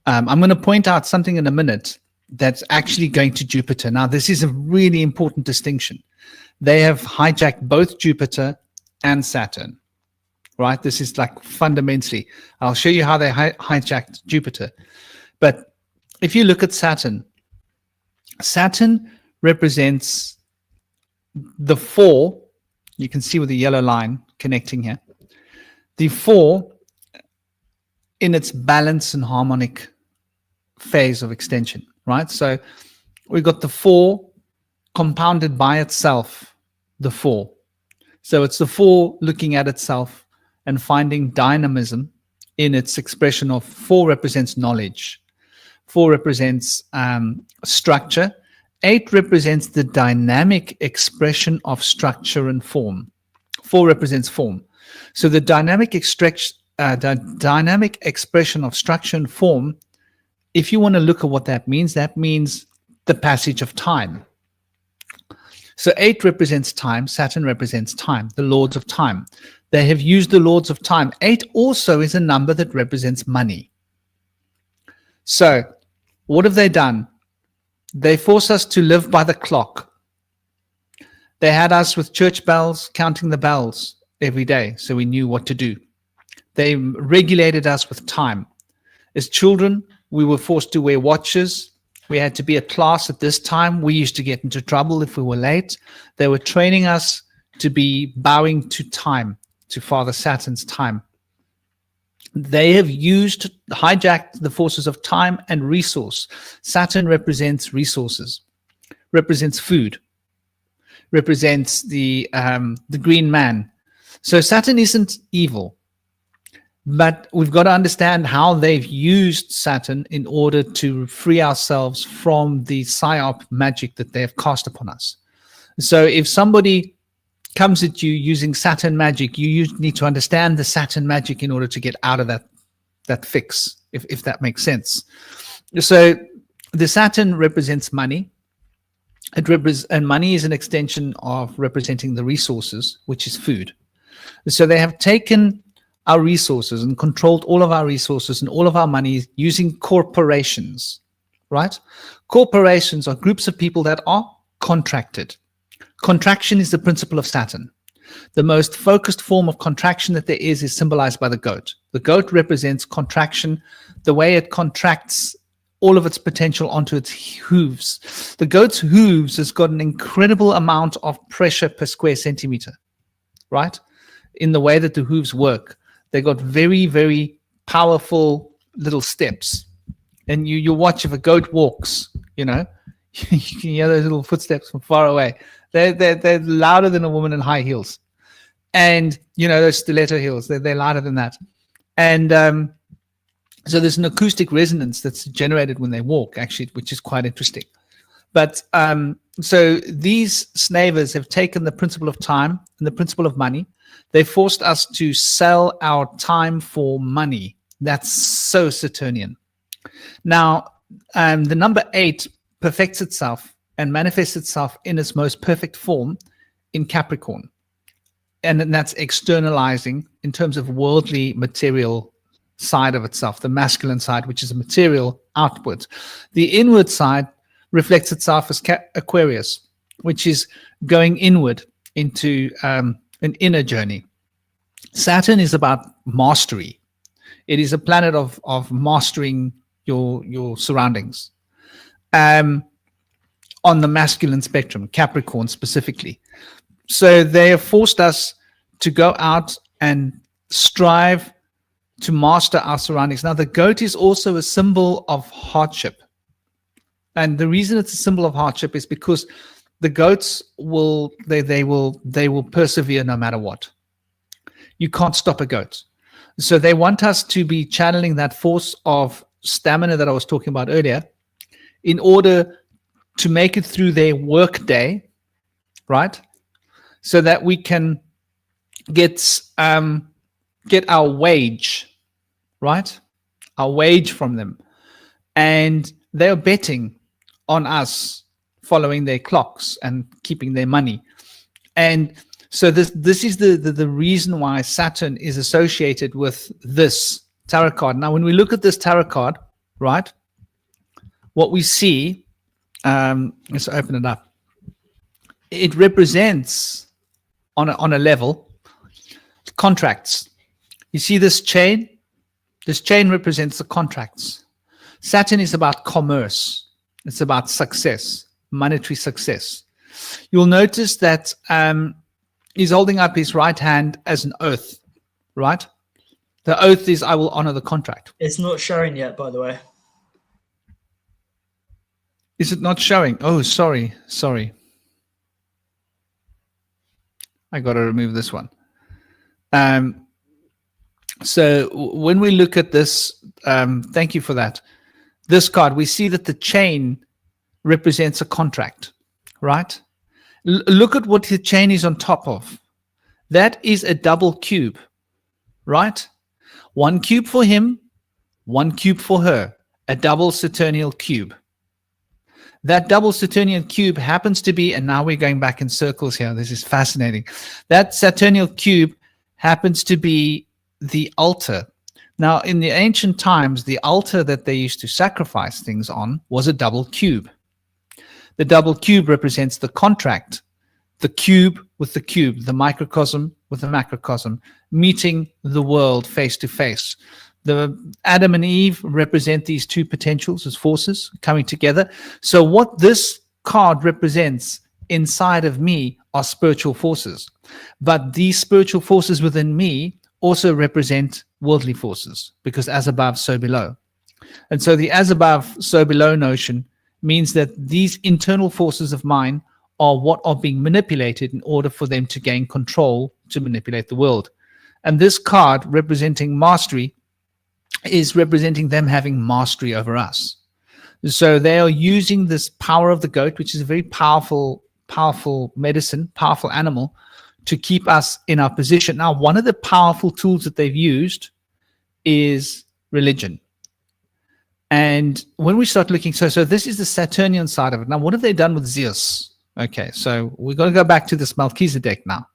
I'm going to point out something in a minute that's actually going to Jupiter. Now, this is a really important distinction. They have hijacked both Jupiter and Saturn. Right, this is like fundamentally. I'll show you how they hijacked Jupiter. But if you look at Saturn, Saturn represents the 4. You can see with the yellow line connecting here. The 4 in its balance and harmonic phase of extension. Right, so we've got the 4 compounded by itself, the 4. So it's the 4 looking at itself and finding dynamism in its expression of 4 represents knowledge. 4 represents structure. 8 represents the dynamic expression of structure and form. 4 represents form. So the dynamic expression of structure and form, if you want to look at what that means the passage of time. So 8 represents time, Saturn represents time, the lords of time. They have used the lords of time. 8 also is a number that represents money. So what have they done? They force us to live by the clock. They had us with church bells, counting the bells every day, so we knew what to do. They regulated us with time. As children, we were forced to wear watches. We had to be at class at this time. We used to get into trouble if we were late. They were training us to be bowing to time, to Father Saturn's time. They have hijacked the forces of time and resource. Saturn represents resources, represents food, represents the green man. So Saturn isn't evil. But we've got to understand how they've used Saturn in order to free ourselves from the psyop magic that they have cast upon us. So if somebody comes at you using Saturn magic, you need to understand the Saturn magic in order to get out of that fix, if that makes sense. So the Saturn represents money. And money is an extension of representing the resources, which is food. So they have taken our resources and controlled all of our resources and all of our money using corporations, right? Corporations are groups of people that are contracted. Contraction is the principle of Saturn. The most focused form of contraction that there is symbolized by the goat. The goat represents contraction, the way it contracts all of its potential onto its hooves. The goat's hooves has got an incredible amount of pressure per square centimeter, right? In the way that the hooves work. They got very, very powerful little steps. And you watch if a goat walks, you can hear those little footsteps from far away. They're louder than a woman in high heels. And, those stiletto heels, they're louder than that. And so there's an acoustic resonance that's generated when they walk, actually, which is quite interesting. But so these snavers have taken the principle of time and the principle of money. They forced us to sell our time for money. That's so Saturnian. Now, the number 8 perfects itself and manifests itself in its most perfect form in Capricorn. And that's externalizing in terms of worldly material side of itself, the masculine side, which is a material outward. The inward side reflects itself as Aquarius, which is going inward into an inner journey. Saturn is about mastery. It is a planet of mastering your surroundings. On the masculine spectrum, Capricorn specifically. So they have forced us to go out and strive to master our surroundings. Now, the goat is also a symbol of hardship. And the reason it's a symbol of hardship is because the goats will persevere no matter what. You can't stop a goat. So they want us to be channeling that force of stamina that I was talking about earlier in order to make it through their work day, right? So that we can get our wage, right? Our wage from them. And they're betting on us following their clocks and keeping their money. And so this is the reason why Saturn is associated with this tarot card. Now, when we look at this tarot card, right, what we see, let's open it up. It represents on a level contracts. You see this chain? This chain represents the contracts. Saturn is about commerce. It's about success, monetary success. You'll notice that he's holding up his right hand as an oath, right? The oath is, I will honor the contract. It's not showing yet, by the way. Is it not showing? Oh, sorry. I got to remove this one. So when we look at this, thank you for that. This card, we see that the chain represents a contract, right? Look at what the chain is on top of. That is a double cube, right? 1 cube for him, 1 cube for her, a double Saturnial cube. That double Saturnian cube happens to be, and now we're going back in circles here. This is fascinating. That Saturnial cube happens to be the altar. Now, in the ancient times, the altar that they used to sacrifice things on was a double cube. The double cube represents the contract, the cube with the cube, the microcosm with the macrocosm, meeting the world face to face. The Adam and Eve represent these two potentials as forces coming together. So what this card represents inside of me are spiritual forces. But these spiritual forces within me also represent worldly forces, because as above, so below. And so the as above, so below notion means that these internal forces of mine are what are being manipulated in order for them to gain control to manipulate the world. And this card representing mastery is representing them having mastery over us. So they are using this power of the goat, which is a very powerful medicine, powerful animal, to keep us in our position. Now, one of the powerful tools that they've used is religion. And when we start looking, so this is the Saturnian side of it. Now, what have they done with Zeus? Okay, so we're going to go back to this Melchizedek now.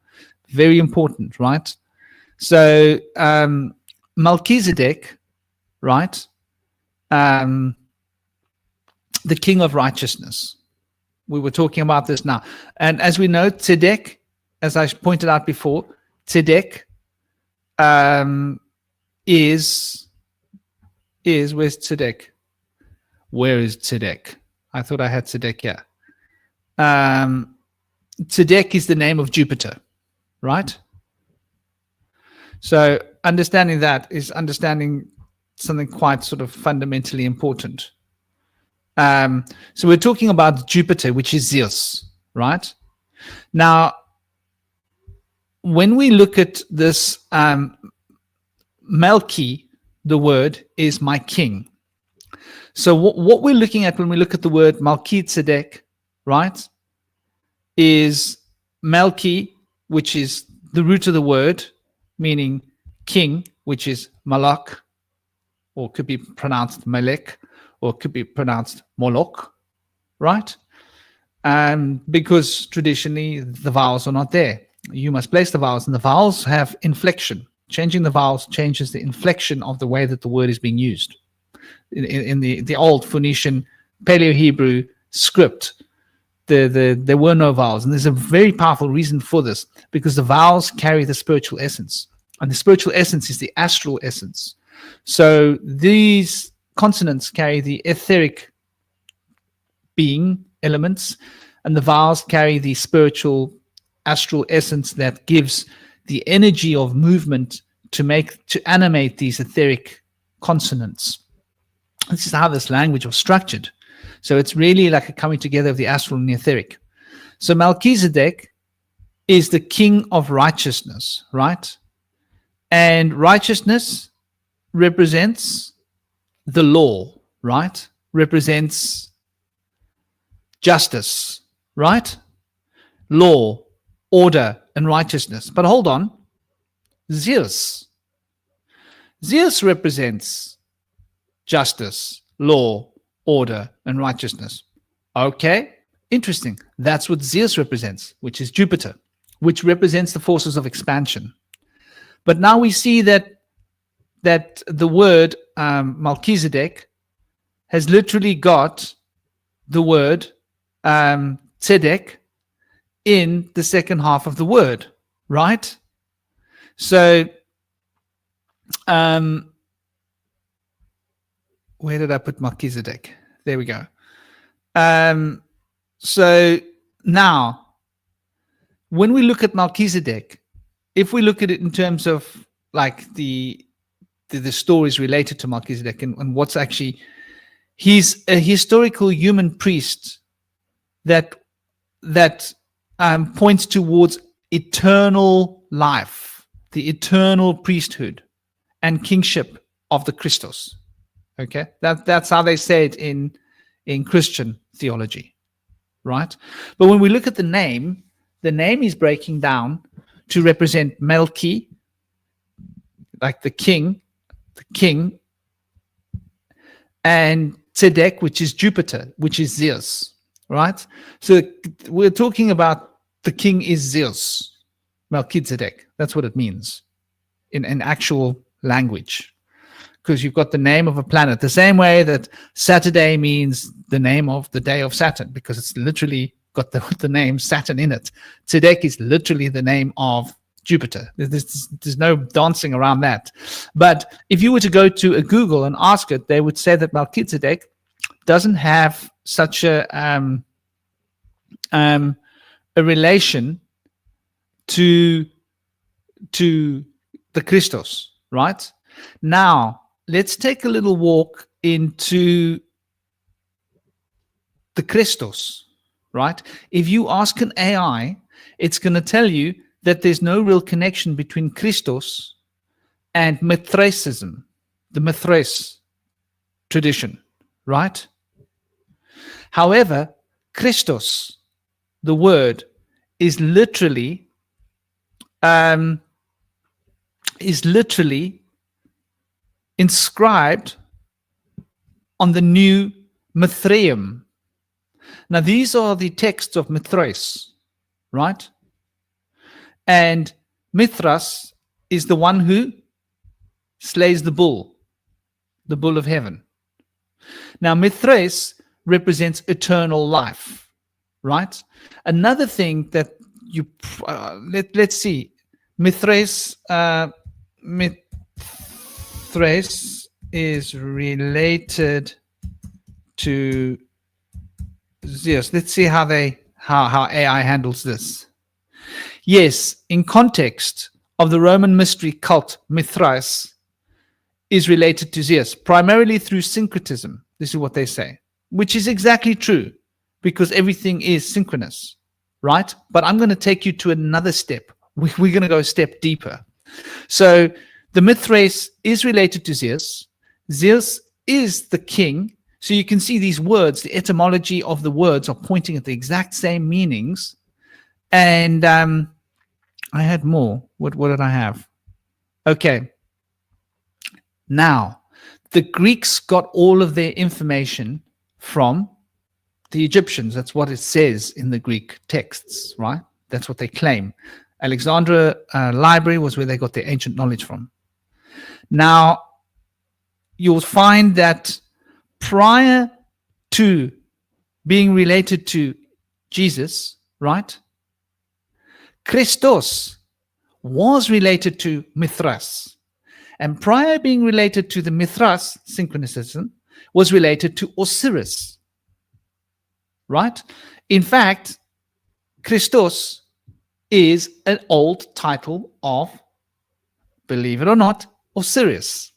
Very important, right? So Melchizedek, right? The king of righteousness. We were talking about this now. And as we know, Tzedek, as I pointed out before, Tzedek is where's Tzedek? Where is Tzedek? I thought I had Tzedek here. Tzedek is the name of Jupiter, right? So understanding that is understanding something quite sort of fundamentally important. So we're talking about Jupiter, which is Zeus, right? Now, when we look at this, Melchi, the word, is my king. So what we're looking at when we look at the word Melchizedek, right, is Melchi, which is the root of the word, meaning king, which is Malak, or could be pronounced Melek, or could be pronounced Moloch, right? Because traditionally the vowels are not there. You must place the vowels, and the vowels have inflection. Changing the vowels changes the inflection of the way that the word is being used. In the old Phoenician Paleo-Hebrew script, there were no vowels. And there's a very powerful reason for this, because the vowels carry the spiritual essence. And the spiritual essence is the astral essence. So these consonants carry the etheric being elements, and the vowels carry the spiritual astral essence that gives the energy of movement to animate these etheric consonants. This is how this language was structured. So it's really like a coming together of the astral and the etheric. So Melchizedek is the king of righteousness, right? And righteousness represents the law, right? Represents justice, right? Law, order, and righteousness. But hold on. Zeus represents justice, law, order, and righteousness. Okay, interesting. That's what Zeus represents, which is Jupiter, which represents the forces of expansion. But now we see that the word Melchizedek has literally got the word Tzedek in the second half of the word, right? So where did I put Melchizedek? There we go. So now, when we look at Melchizedek, if we look at it in terms of like the stories related to Melchizedek and what's actually, he's a historical human priest that points towards eternal life, the eternal priesthood and kingship of the Christos. Okay, that's how they say it in Christian theology, right? But when we look at the name is breaking down to represent Melchi, like the king, and Tzedek, which is Jupiter, which is Zeus, right? So we're talking about the king is Zeus, Melchizedek. That's what it means in actual language, because you've got the name of a planet, the same way that Saturday means the name of the day of Saturn, because it's literally got the name Saturn in it. Tzedek is literally the name of Jupiter. There's no dancing around that. But if you were to go to a Google and ask it, they would say that Melchizedek doesn't have such a relation to the Christos, right? Now, let's take a little walk into the Christos, right? If you ask an AI, it's going to tell you that there's no real connection between Christos and Mithraism, the Mithrais tradition, right? However, Christos, the word, is literally inscribed on the new Mithraeum. Now, these are the texts of Mithrais, right? And Mithras is the one who slays the bull of heaven. Now, Mithrais represents eternal life, right? Another thing that you let's see, Mithrais is related to Zeus. Let's see how AI handles this. Yes, in context of the Roman mystery cult, Mithrais is related to Zeus, primarily through syncretism. This is what they say, which is exactly true, because everything is synchronous, right? But I'm going to take you to another step. We're going to go a step deeper. So the Mithrais is related to Zeus. Zeus is the king. So you can see these words, the etymology of the words are pointing at the exact same meanings. And I had more. What did I have? Okay. Now, the Greeks got all of their information from the Egyptians. That's what it says in the Greek texts, right? That's what they claim. Alexandria Library was where they got their ancient knowledge from. Now, you'll find that prior to being related to Jesus, right? Christos was related to Mithras. And prior being related to the Mithras, synchronicism, was related to Osiris, right? In fact, Christos is an old title of, believe it or not, Osiris.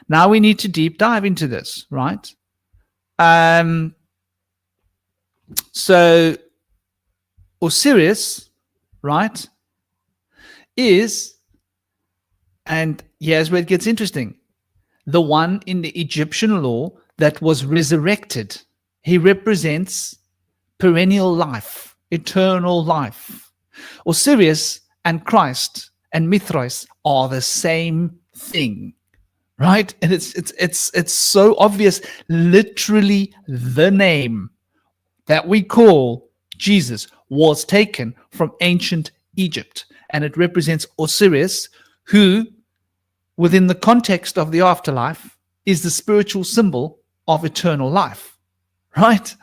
Now we need to deep dive into this, right? So Osiris, right, is, and here's where it gets interesting, the one in the Egyptian law that was resurrected. He represents perennial life, eternal life. Osiris and Christ and Mithras are the same thing, right? And it's so obvious. Literally, the name that we call Jesus was taken from ancient Egypt, and it represents Osiris, who, within the context of the afterlife, is the spiritual symbol of eternal life, right?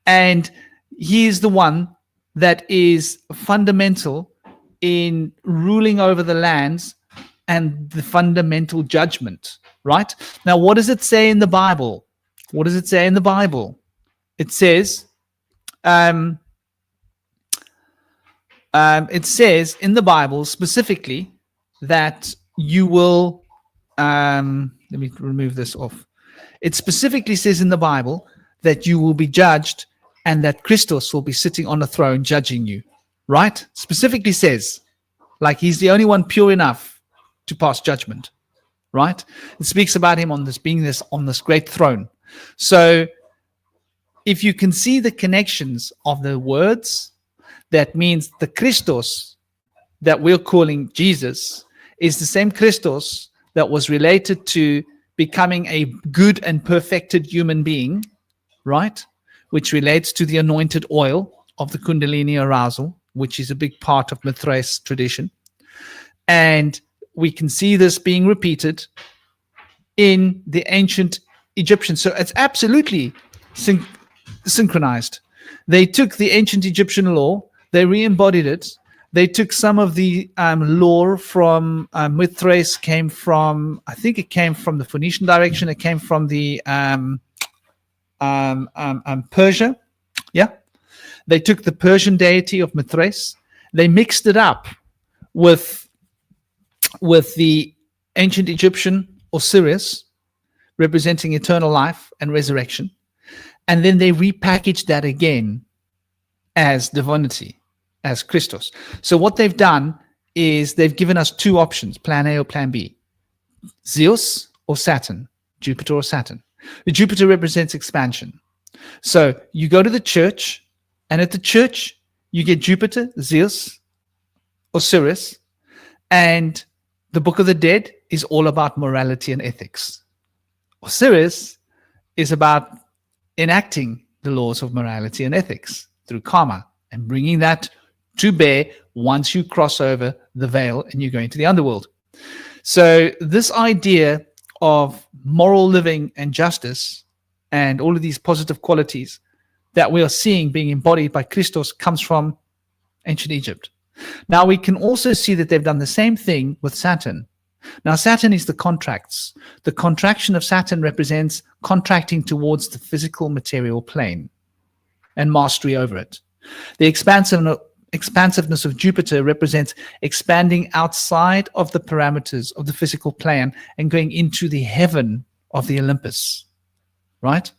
And he is the one that is fundamental in ruling over the lands and the fundamental judgment, right? Now, what does it say in the Bible? What does it say in the Bible? It says, it says in the Bible specifically that you will, let me remove this off. It specifically says in the Bible that you will be judged and that Christos will be sitting on a throne judging you, right? Specifically says, like he's the only one pure enough to pass judgment, right? It speaks about him on this being this on this great throne. So if you can see the connections of the words, that means the Christos that we're calling Jesus is the same Christos that was related to becoming a good and perfected human being, right? Which relates to the anointed oil of the Kundalini arousal, which is a big part of Mithrais tradition. And we can see this being repeated in the ancient Egyptians. So it's absolutely synchronized. They took the ancient Egyptian law, they re-embodied it. They took some of the lore from Mithrais, came from, I think it came from the Phoenician direction. It came from the Persia. Yeah. They took the Persian deity of Mithrais. They mixed it up with the ancient Egyptian Osiris, representing eternal life and resurrection. And then they repackaged that again as divinity, as Christos. So what they've done is they've given us two options, plan A or plan B. Zeus or Saturn, Jupiter or Saturn. The Jupiter represents expansion. So you go to the church, and at the church, you get Jupiter, Zeus, Osiris, and the Book of the Dead is all about morality and ethics. Osiris is about enacting the laws of morality and ethics through karma and bringing that to bear once you cross over the veil and you go into the underworld. So this idea of moral living and justice and all of these positive qualities that we are seeing being embodied by Christos comes from ancient Egypt. Now we can also see that they've done the same thing with Saturn. Now Saturn is the contracts. The contraction of Saturn represents contracting towards the physical material plane and mastery over it. The expansiveness of Jupiter represents expanding outside of the parameters of the physical plane and going into the heaven of the Olympus, right?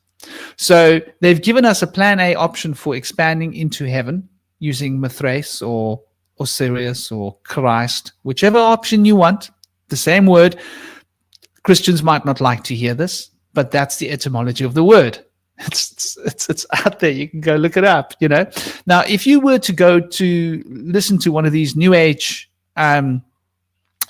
So they've given us a plan A option for expanding into heaven using Mithras or Osiris or Christ, whichever option you want, the same word. Christians might not like to hear this, but that's the etymology of the word. It's out there. You can go look it up, you know. Now, if you were to go to listen to one of these new age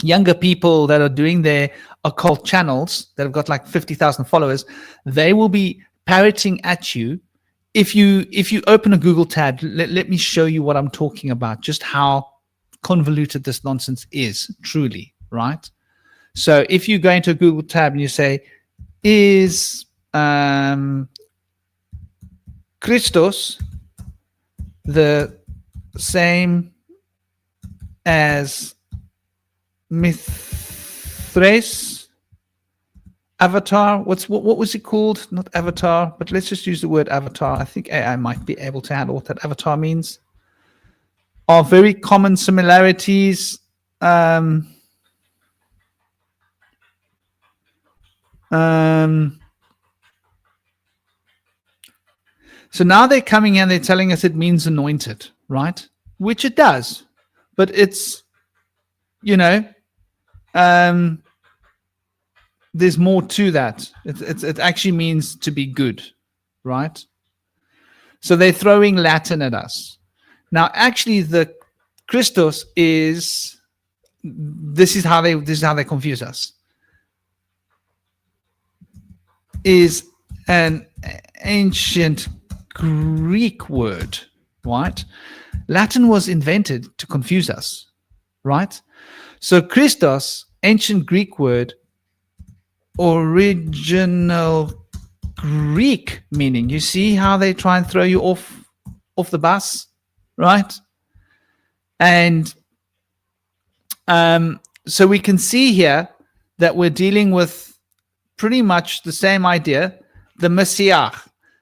younger people that are doing their occult channels that have got like 50,000 followers, they will be parroting at you. If you open a Google tab, let me show you what I'm talking about, just how convoluted this nonsense is, truly, right? So if you go into a Google tab and you say, is Christos the same as Mithras avatar? What was it called? Not avatar, but let's just use the word avatar. I think AI might be able to handle what that avatar means. Are very common similarities. So now they're coming and they're telling us it means anointed, right? Which it does, but it's, you know, there's more to that. It actually means to be good, right? So they're throwing Latin at us. Now, actually, the Christos is, this is how they confuse us. Is an ancient Greek word, right? Latin was invented to confuse us, right? So Christos, ancient Greek word, original Greek meaning. You see how they try and throw you off the bus, right? And so we can see here that we're dealing with pretty much the same idea, the Messiah.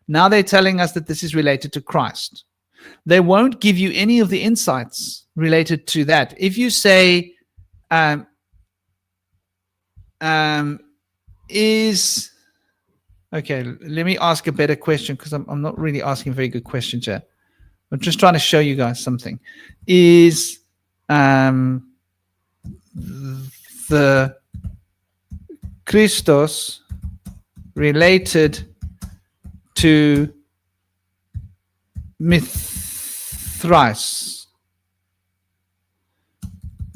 Now they're telling us that this is related to Christ. They won't give you any of the insights related to that. If you say, is, okay, let me ask a better question, because I'm not really asking very good questions here. I'm just trying to show you guys something. Is the Christos related to Mithras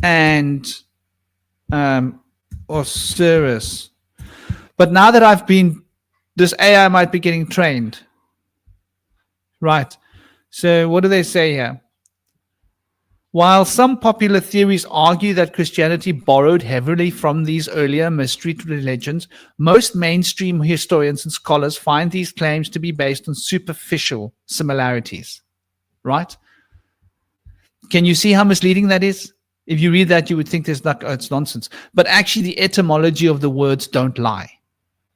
and Osiris? But now that this AI might be getting trained, right? So what do they say here? While some popular theories argue that Christianity borrowed heavily from these earlier mystery religions, most mainstream historians and scholars find these claims to be based on superficial similarities, right? Can you see how misleading that is? If you read that, you would think there's like, oh, it's nonsense. But actually, the etymology of the words don't lie,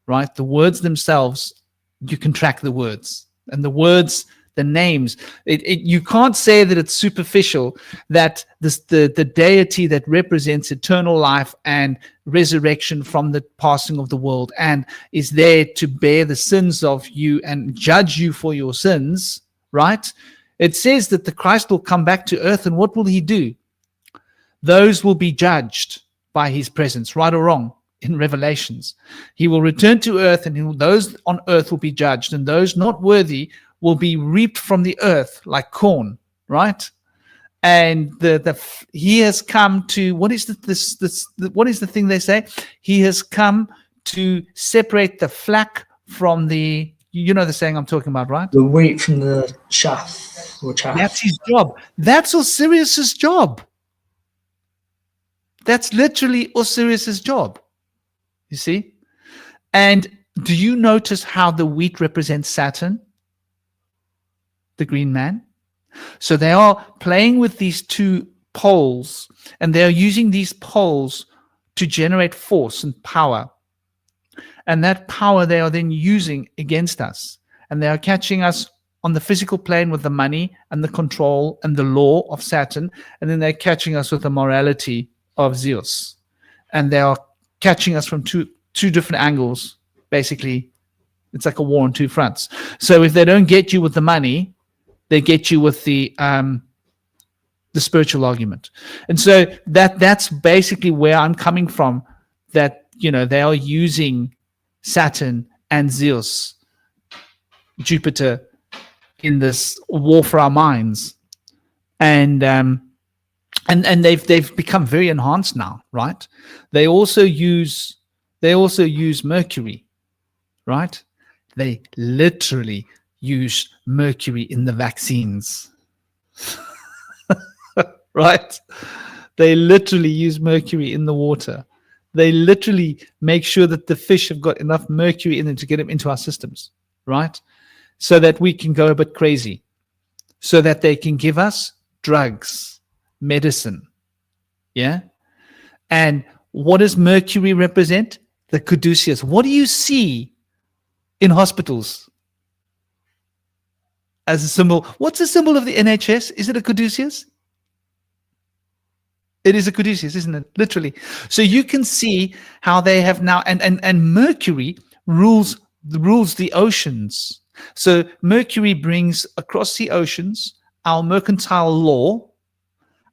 right? The words themselves, you can track the words. And the words, the names, you can't say that it's superficial, that the deity that represents eternal life and resurrection from the passing of the world and is there to bear the sins of you and judge you for your sins, right? It says that the Christ will come back to earth, and what will he do? Those will be judged by his presence, right or wrong, in Revelations. He will return to earth, and those on earth will be judged, and those not worthy will be reaped from the earth like corn, right? And he has come to, what is what is the thing they say? He has come to separate the flack from the, you know the saying I'm talking about, right? The wheat from the chaff or chaff. That's his job. That's Osiris's job. That's literally Osiris's job. You see? And do you notice how the wheat represents Saturn? The green man? So they are playing with these two poles, and they are using these poles to generate force and power. And that power they are then using against us. And they are catching us on the physical plane with the money and the control and the law of Saturn. And then they're catching us with the morality of Zeus. And they are catching us from two different angles. Basically, it's like a war on two fronts. So if they don't get you with the money, they get you with the spiritual argument. And so that's basically where I'm coming from, that, you know, they are using Saturn and Zeus, Jupiter, in this war for our minds. And they've become very enhanced now, right? They also use Mercury, right? They literally use Mercury in the vaccines. Right? They literally use mercury in the water. They literally make sure that the fish have got enough mercury in them to get them into our systems, right? So that we can go a bit crazy, so that they can give us drugs, medicine. Yeah? And what does mercury represent? The caduceus. What do you see in hospitals as a symbol? What's the symbol of the NHS? Is it a caduceus? It is a caduceus, isn't it? Literally. So you can see how they have now, and Mercury rules the oceans. So Mercury brings across the oceans our mercantile law,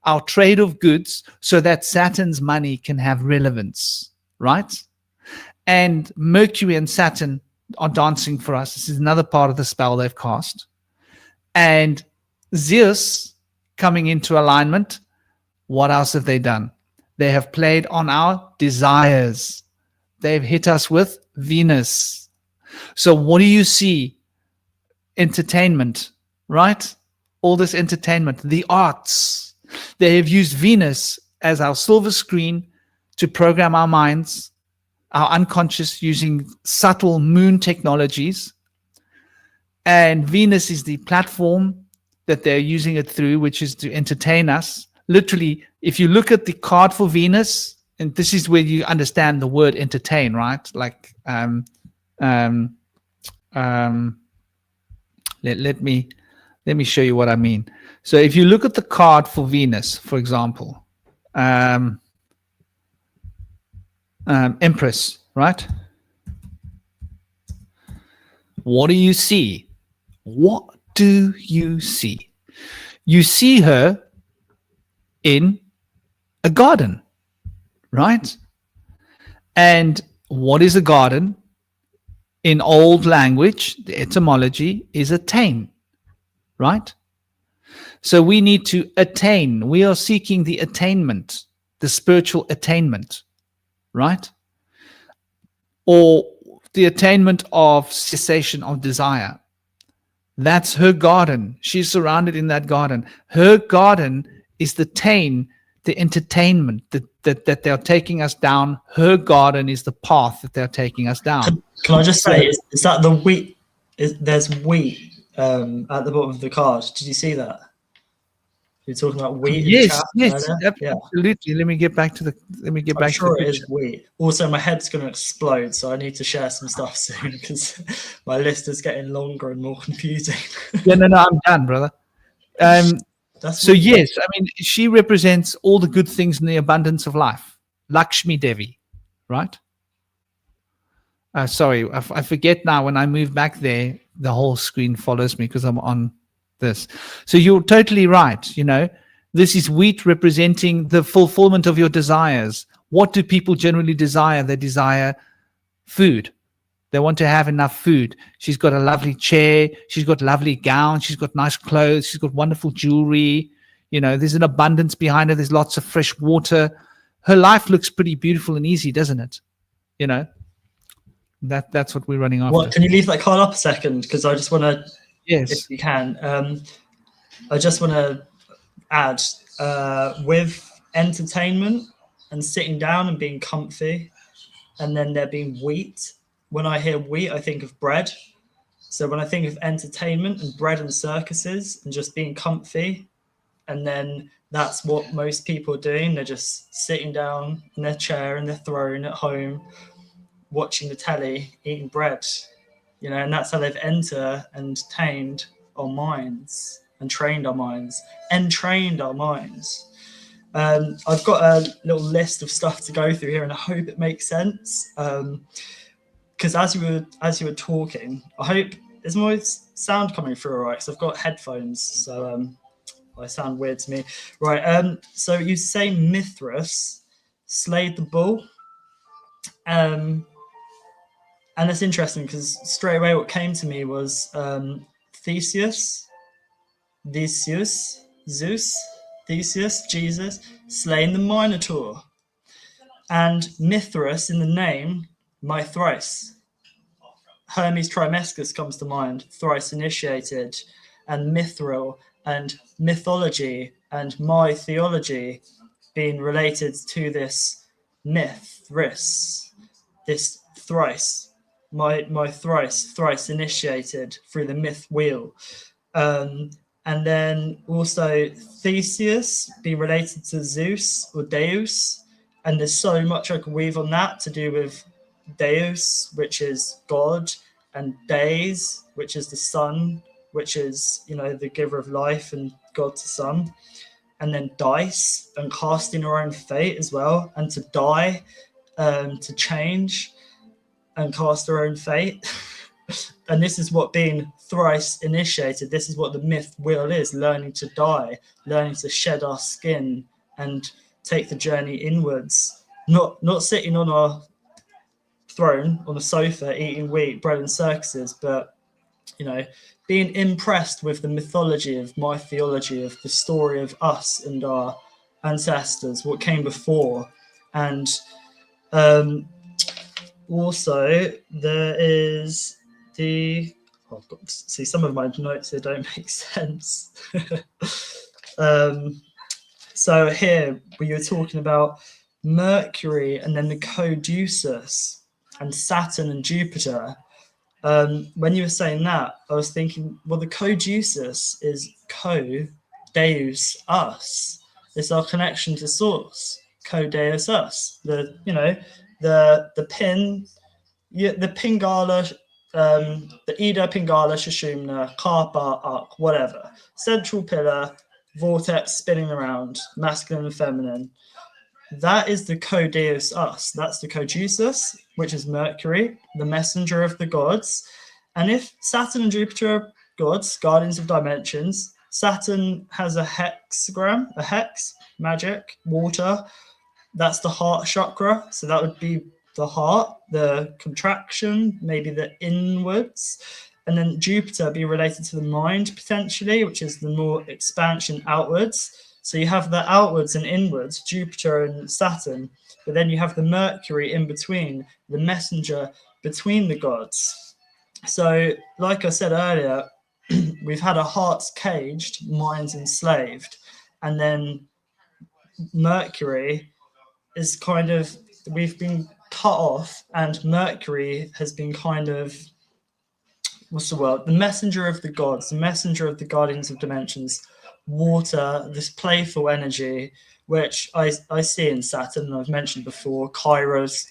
our trade of goods, so that Saturn's money can have relevance, right? And Mercury and Saturn are dancing for us. This is another part of the spell they've cast. And Zeus coming into alignment. What else have they done? They have played on our desires. They've hit us with Venus. So what do you see? Entertainment, right? All this entertainment, the arts. They have used Venus as our silver screen to program our minds, our unconscious, using subtle moon technologies. And Venus is the platform that they're using it through, which is to entertain us. Literally, if you look at the card for Venus, and this is where you understand the word entertain, right? Like, let me show you what I mean. So if you look at the card for Venus, for example, Empress, right? What do you see? What do you see? You see her in a garden, right? And what is a garden? In old language, the etymology is attain, right? So we need to attain. We are seeking the attainment, the spiritual attainment, right? Or the attainment of cessation of desire. That's her garden. She's surrounded in that garden. Her garden is the the entertainment that they're taking us down. Her garden is the path that they're taking us down. Can I just say, is that the wheat? There's wheat at the bottom of the card. Did you see that? You're talking about wheat. Yes, yes, absolutely. Yeah. Let me get back to the. I'm sure it is wheat. Also, my head's going to explode, so I need to share some stuff soon because my list is getting longer and more confusing. No, I'm done, brother. So yes, I mean, she represents all the good things in the abundance of life. Lakshmi Devi, right? Sorry, I forget now. When I move back there, the whole screen follows me because I'm on this. So you're totally right. You know, this is wheat representing the fulfillment of your desires. What do people generally desire? They desire food. They want to have enough food. She's got a lovely chair. She's got lovely gowns. She's got nice clothes. She's got wonderful jewelry. You know, there's an abundance behind her. There's lots of fresh water. Her life looks pretty beautiful and easy, doesn't it? You know, that's what we're running after. What, can you leave that card up a second? Because I just want to, Yes. if you can, I just want to add with entertainment and sitting down and being comfy, and then there being wheat. When I hear wheat, I think of bread. So when I think of entertainment and bread and circuses and just being comfy, and then that's what most people are doing. They're just sitting down in their chair, in their throne at home, watching the telly, eating bread, you know, and that's how they've entered and tamed our minds and trained our minds and trained our minds. I've got a little list of stuff to go through here, and I hope it makes sense. Because as you were talking, I hope there's more sound coming through, all right? Because I've got headphones, so I sound weird to me, right? So you say Mithras slayed the bull, and it's interesting because straight away what came to me was Theseus, Jesus slaying the Minotaur, and Mithras in the name, my thrice. Hermes Trismegistus comes to mind, thrice initiated, and mithril and mythology and my theology being related to this Mithras, this thrice, my thrice initiated through the myth wheel. And then also Theseus being related to Zeus or Deus, and there's so much I can weave on that to do with Deus, which is God, and Deus, which is the sun, which is, you know, the giver of life and God to sun. And then dice and casting our own fate as well, and to die, to change and cast our own fate. And this is what being thrice initiated, this is what the myth wheel is, learning to die, learning to shed our skin and take the journey inwards, not sitting on our throne on a sofa eating wheat, bread and circuses, but, you know, being impressed with the mythology of my theology, of the story of us and our ancestors, what came before. And also there is the, I've got to see some of my notes here don't make sense. So here we were talking about Mercury and then the Caduceus and Saturn and Jupiter. When you were saying that, I was thinking, well, the Caduceus is co-deus us. It's our connection to source. Co-deus us. The pin, the Pingala, the Ida Pingala Shashumna, Karpa Arc, whatever. Central pillar, vortex spinning around, masculine and feminine. That is the co-deus us. That's the Caduceus, which is Mercury, the messenger of the gods. And if Saturn and Jupiter are gods, guardians of dimensions, Saturn has a hexagram, a hex, magic, water. That's the heart chakra. So that would be the heart, the contraction, maybe the inwards. And then Jupiter be related to the mind potentially, which is the more expansion outwards. So you have the outwards and inwards, Jupiter and Saturn, but then you have the Mercury in between, the messenger between the gods. So like I said earlier, we've had our hearts caged, minds enslaved, and then Mercury is kind of, we've been cut off, and Mercury has been kind of, what's the word? The messenger of the gods, the messenger of the guardians of dimensions, water, this playful energy, which I see in Saturn, and I've mentioned before, Kairos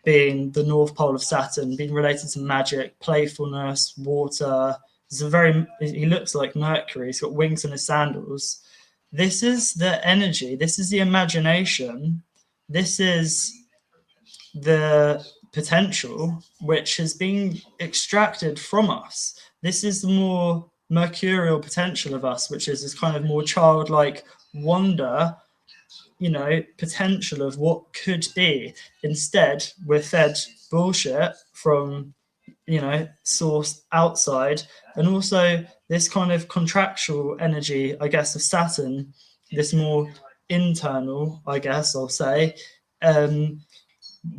being the North Pole of Saturn, being related to magic, playfulness, water. He looks like Mercury, he's got wings on his sandals. This is the energy, this is the imagination, this is the potential which has been extracted from us. This is the more mercurial potential of us, which is this kind of more childlike wonder, potential of what could be. Instead, we're fed bullshit from, source outside, and also this kind of contractual energy, I guess, of Saturn, this more internal, I guess I'll say.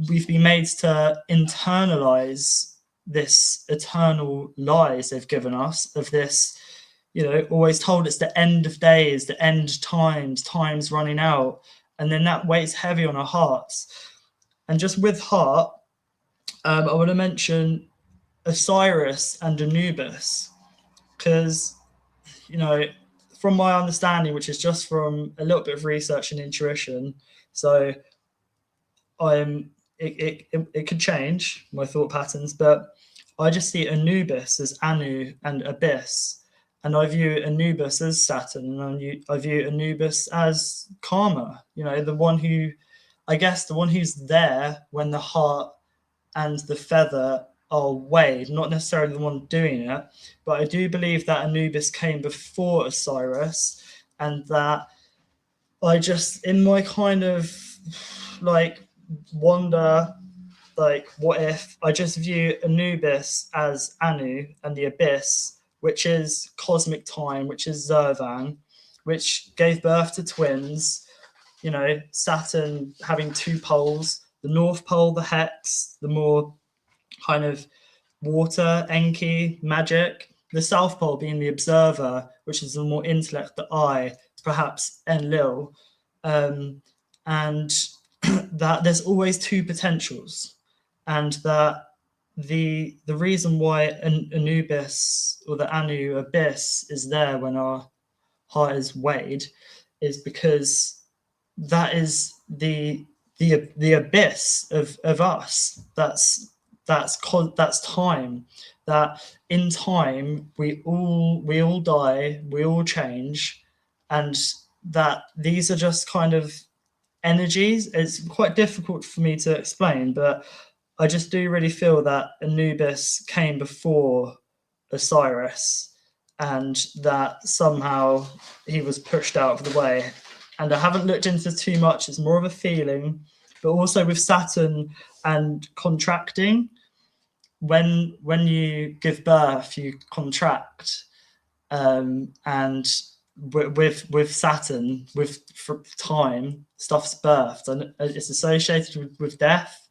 We've been made to internalize this eternal lies they've given us of this, always told it's the end of days, the end time's running out. And then that weighs heavy on our hearts. And just with heart, I want to mention Osiris and Anubis, because, from my understanding, which is just from a little bit of research and intuition, so it could change my thought patterns, but I just see Anubis as Anu and Abyss, and I view Anubis as Saturn, and I view Anubis as Karma. The one who's there when the heart and the feather are weighed, not necessarily the one doing it, but I do believe that Anubis came before Osiris, and that I just, in my kind of wonder, what if I just view Anubis as Anu and the Abyss, which is cosmic time, which is Zervan, which gave birth to twins, Saturn having two poles, the North Pole, the Hex, the more kind of water, Enki, Magick, the South Pole being the Observer, which is the more intellect, the I, perhaps Enlil, and that there's always two potentials, and that the reason why Anubis or the Anu Abyss is there when our heart is weighed is because that is the abyss of us. That's time. That in time we all die, we all change, and that these are just kind of energies. It's quite difficult for me to explain, but I just do really feel that Anubis came before Osiris, and that somehow he was pushed out of the way. And I haven't looked into too much, it's more of a feeling. But also with Saturn and contracting, when you give birth, you contract, and with Saturn, with time, stuff's birthed, and it's associated with death.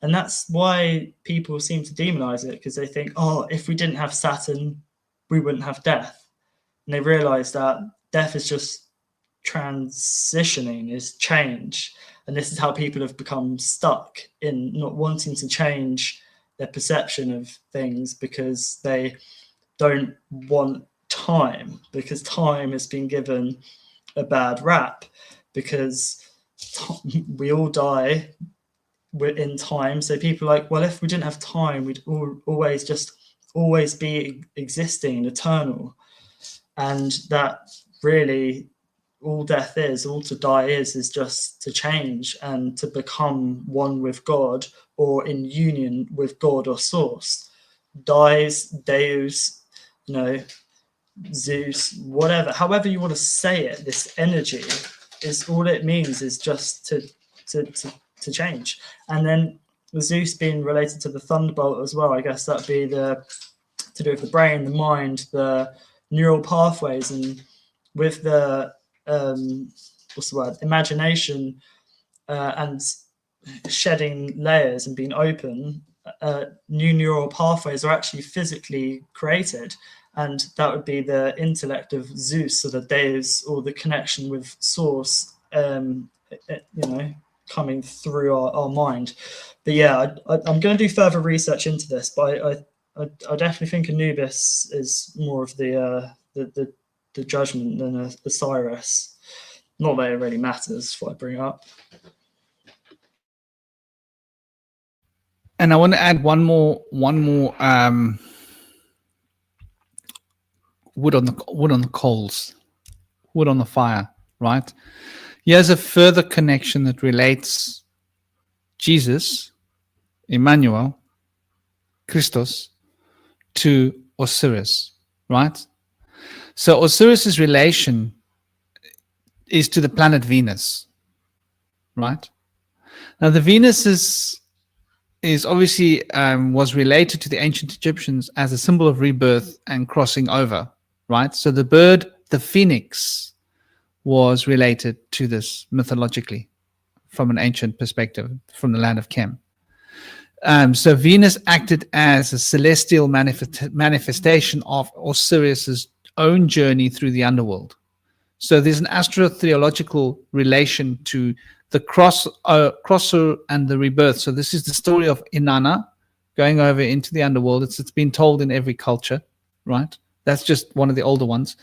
And that's why people seem to demonize it, because they think, oh, if we didn't have Saturn, we wouldn't have death. And they realize that death is just transitioning, is change. And this is how people have become stuck in not wanting to change their perception of things, because they don't want time, because time has been given a bad rap, because we all die in time. So people are like, well, if we didn't have time, we'd always be existing, eternal. And that really all death is, all to die is just to change and to become one with God, or in union with God or source. Dies, Deus, Zeus, whatever, however you want to say it, this energy is all it means, is just to change. And then the Zeus being related to the thunderbolt as well, I guess that'd be to do with the brain, the mind, the neural pathways, and with the imagination and shedding layers and being open, new neural pathways are actually physically created. And that would be the intellect of Zeus, or the Deus, or the connection with source, coming through our mind. But yeah, I'm going to do further research into this, but I definitely think Anubis is more of the judgment than Osiris. Not that it really matters what I bring up. And I want to add one more wood on the coals, wood on the fire, right? Here's a further connection that relates Jesus, Emmanuel, Christos, to Osiris, right? So Osiris's relation is to the planet Venus, right? Now the Venus is obviously was related to the ancient Egyptians as a symbol of rebirth and crossing over, right? So the bird, the phoenix, was related to this mythologically from an ancient perspective, from the land of Chem. So Venus acted as a celestial manifestation of Osiris's own journey through the underworld. So there's an astrotheological relation to the crosser and the rebirth. So this is the story of Inanna going over into the underworld. It's been told in every culture, right? That's just one of the older ones.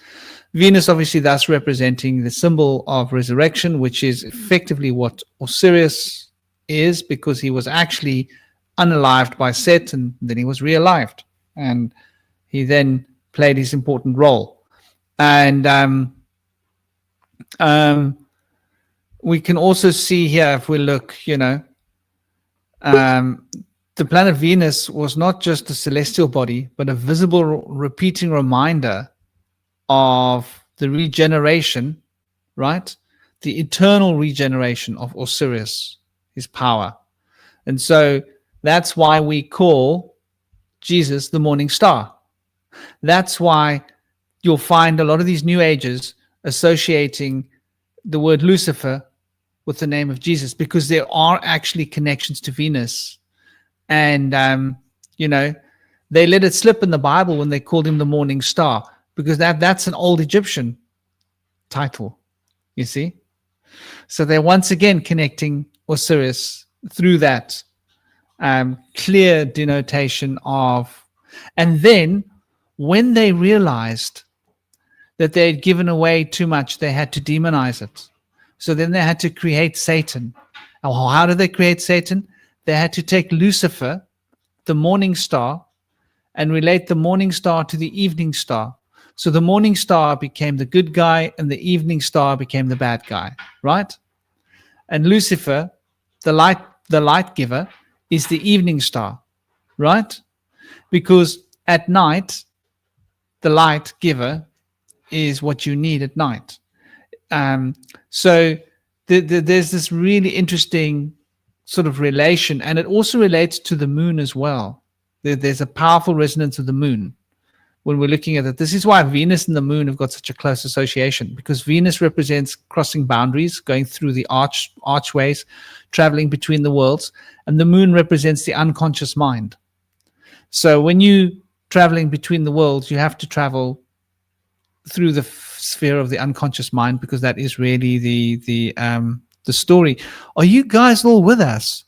Venus obviously thus representing the symbol of resurrection, which is effectively what Osiris is, because he was actually unalived by Set and then he was realived. And he then played his important role. And we can also see here, if we look, the planet Venus was not just a celestial body, but a visible repeating reminder of the regeneration, right? The eternal regeneration of Osiris, his power. And so that's why we call Jesus the morning star. That's why you'll find a lot of these new ages associating the word Lucifer with the name of Jesus, because there are actually connections to Venus. And, they let it slip in the Bible when they called him the morning star, because that's an old Egyptian title, you see. So they're once again connecting Osiris through that clear denotation of, and then when they realized that they had given away too much, they had to demonize it. So then they had to create Satan. And how did they create Satan? They had to take Lucifer, the morning star, and relate the morning star to the evening star. So the morning star became the good guy and the evening star became the bad guy, right? And Lucifer, the light giver, is the evening star, right? Because at night, the light giver is what you need at night. So there's this really interesting sort of relation, and it also relates to the moon as well. There's a powerful resonance of the moon when we're looking at it. This is why Venus and the moon have got such a close association, because Venus represents crossing boundaries, going through the archways, traveling between the worlds, and the moon represents the unconscious mind. So when you traveling between the worlds, you have to travel through the sphere of the unconscious mind, because that is really the story. Are you guys all with us?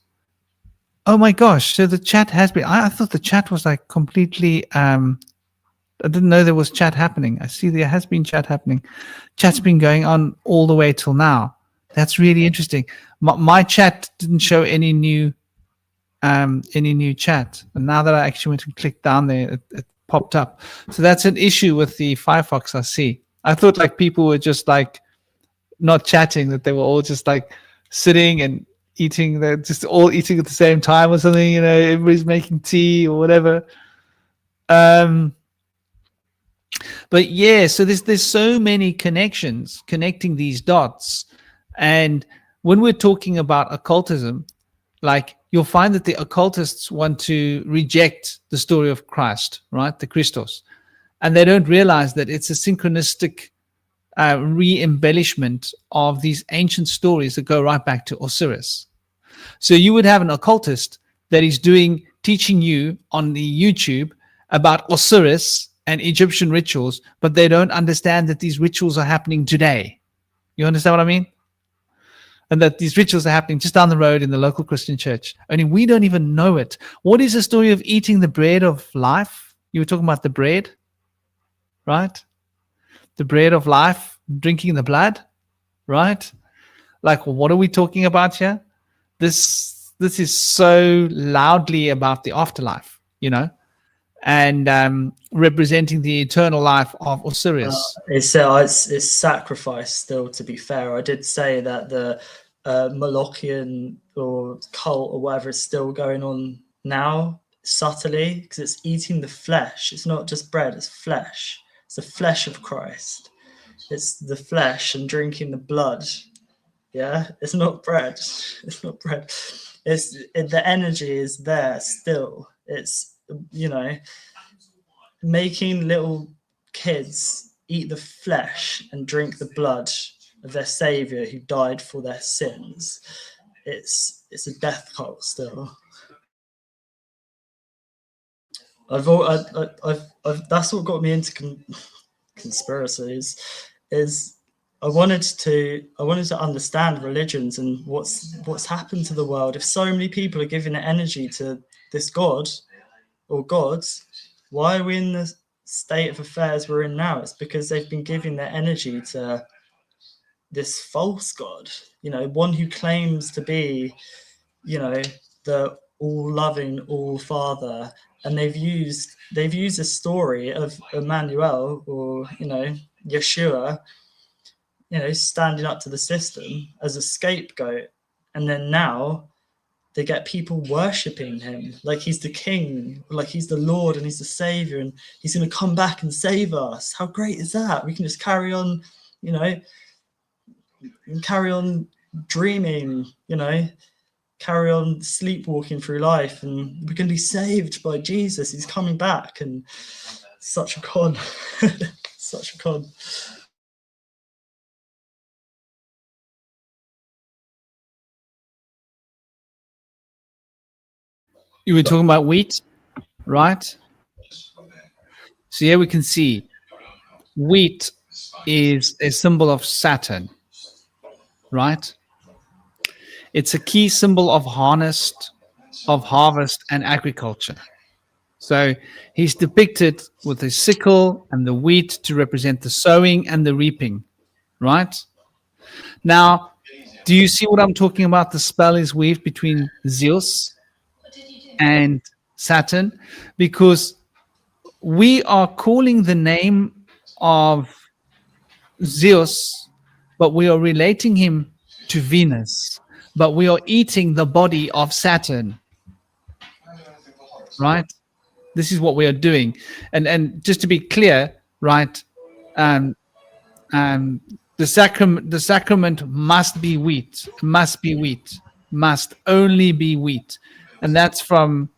Oh my gosh! So the chat has been. I thought the chat was like completely. I didn't know there was chat happening. I see there has been chat happening. Chat's been going on all the way till now. That's really interesting. My chat didn't show any new chat, and now that I actually went and clicked down there, it popped up. So that's an issue with the Firefox. I see. I thought like people were just like not chatting, that they were all just like sitting and eating. They're just all eating at the same time or something. Everybody's making tea or whatever. But yeah, so there's so many connections connecting these dots. And when we're talking about occultism, like you'll find that the occultists want to reject the story of Christ, right? The Christos. And they don't realize that it's a synchronistic re-embellishment of these ancient stories that go right back to Osiris. So you would have an occultist that is teaching you on the YouTube about Osiris and Egyptian rituals, but they don't understand that these rituals are happening today. You understand what I mean? And that these rituals are happening just down the road in the local Christian church. Only we don't even know it. What is the story of eating the bread of life? You were talking about the bread, right? The bread of life, drinking the blood, right? Like, what are we talking about here? This is so loudly about the afterlife, and representing the eternal life of Osiris. It's sacrifice still, to be fair. I did say that the Molochian or cult or whatever is still going on now, subtly, because it's eating the flesh. It's not just bread, it's flesh. It's the flesh of Christ. It's the flesh and drinking the blood. Yeah, it's not bread. It's not bread. The energy is there still. It's, you know, making little kids eat the flesh and drink the blood of their savior who died for their sins. It's a death cult still. I've that's what got me into conspiracies. Is I wanted to understand religions and what's happened to the world. If so many people are giving energy to this god or gods, why are we in the state of affairs we're in now? It's because they've been giving their energy to this false god, you know, one who claims to be, you know, the all-loving all-father, and they've used a story of Emmanuel, or, you know, Yeshua, you know, standing up to the system as a scapegoat, and then now they get people worshipping him like he's the king, like he's the Lord and he's the savior, and he's going to come back and save us. How great is that? We can just carry on, you know, carry on dreaming, you know, carry on sleepwalking through life, and we're going to be saved by Jesus. He's coming back. And such a con. Such a con. You were talking about wheat, right? So here we can see wheat is a symbol of Saturn, right? It's a key symbol of harvest and agriculture. So he's depicted with a sickle and the wheat to represent the sowing and the reaping, right? Now, do you see what I'm talking about? The spell is weaved between Zeus and Saturn, because we are calling the name of Zeus, but we are relating him to Venus, but we are eating the body of Saturn, right? This is what we are doing. And just to be clear, right, the sacrament must be wheat, must only be wheat. And that's from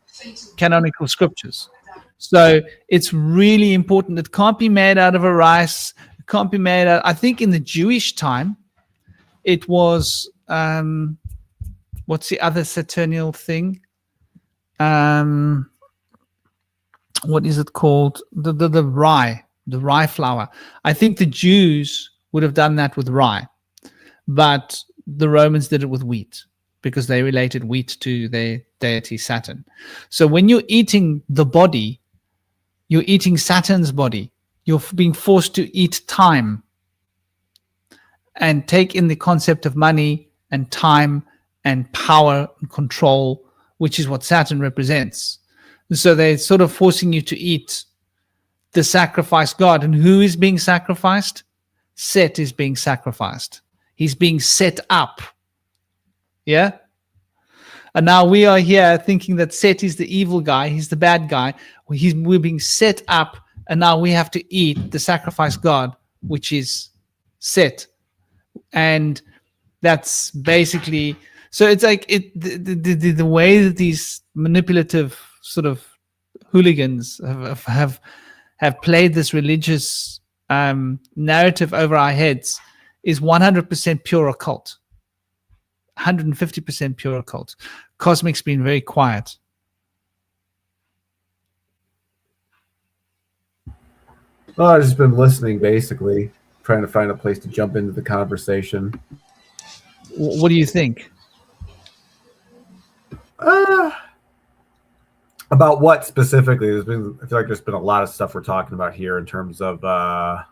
canonical scriptures. So it's really important. It can't be made out of a rice. It can't be made out, I think in the Jewish time, it was, what's the other Saturnial thing? What is it called? The rye flour. I think the Jews would have done that with rye, but the Romans did it with wheat, because they related wheat to their deity Saturn. So when you're eating the body, you're eating Saturn's body. You're being forced to eat time and take in the concept of money and time and power and control, which is what Saturn represents. So they're sort of forcing you to eat the sacrificed god. And who is being sacrificed? Set is being sacrificed. He's being set up. Yeah? And now we are here thinking that Set is the evil guy. He's the bad guy. We're being set up, and now we have to eat the sacrificed god, which is Set. And that's basically, so it's like the way that these manipulative sort of hooligans have played this religious narrative over our heads is 100% pure occult. 150% pure occult. Cosmic's been very quiet. Well, I've just been listening, basically, trying to find a place to jump into the conversation. What do you think? About what specifically? I feel like there's been a lot of stuff we're talking about here in terms of I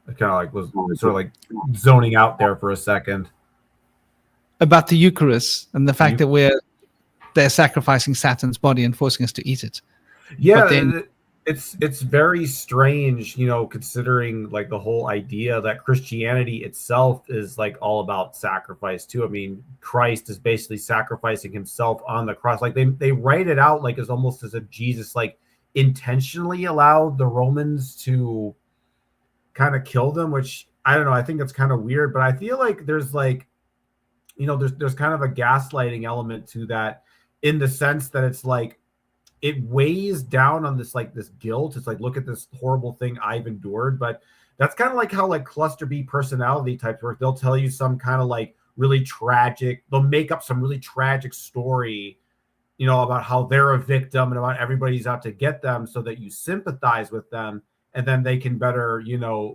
kind of like was sort of like zoning out there for a second. About the Eucharist and the fact that they're sacrificing Saturn's body and forcing us to eat it. Yeah, but then, it's very strange, you know, considering like the whole idea that Christianity itself is like all about sacrifice too. I mean, Christ is basically sacrificing himself on the cross. Like they write it out like as almost as if Jesus like intentionally allowed the Romans to kind of kill them, which I don't know. I think that's kind of weird, but I feel like there's like, there's kind of a gaslighting element to that, in the sense that it's like, it weighs down on this, like this guilt. It's like, look at this horrible thing I've endured. But that's kind of like how like cluster B personality types work. They'll tell you some kind of like really tragic, they'll make up some really tragic story, about how they're a victim and about everybody's out to get them, so that you sympathize with them, and then they can better,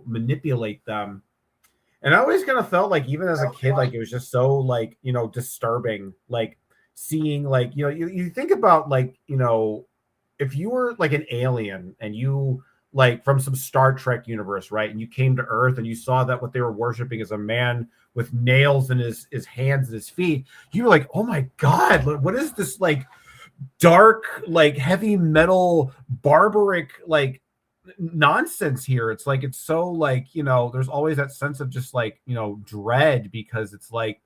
manipulate them. And I always kind of felt like, even as a kid, like it was just so like, disturbing, like seeing like, you think about like, if you were like an alien and you like from some Star Trek universe, right? And you came to Earth and you saw that what they were worshiping is a man with nails in his hands and his feet. You were like, oh my God, what is this like dark, like heavy metal, barbaric, like nonsense here? It's like, it's so like, there's always that sense of just like, dread, because it's like,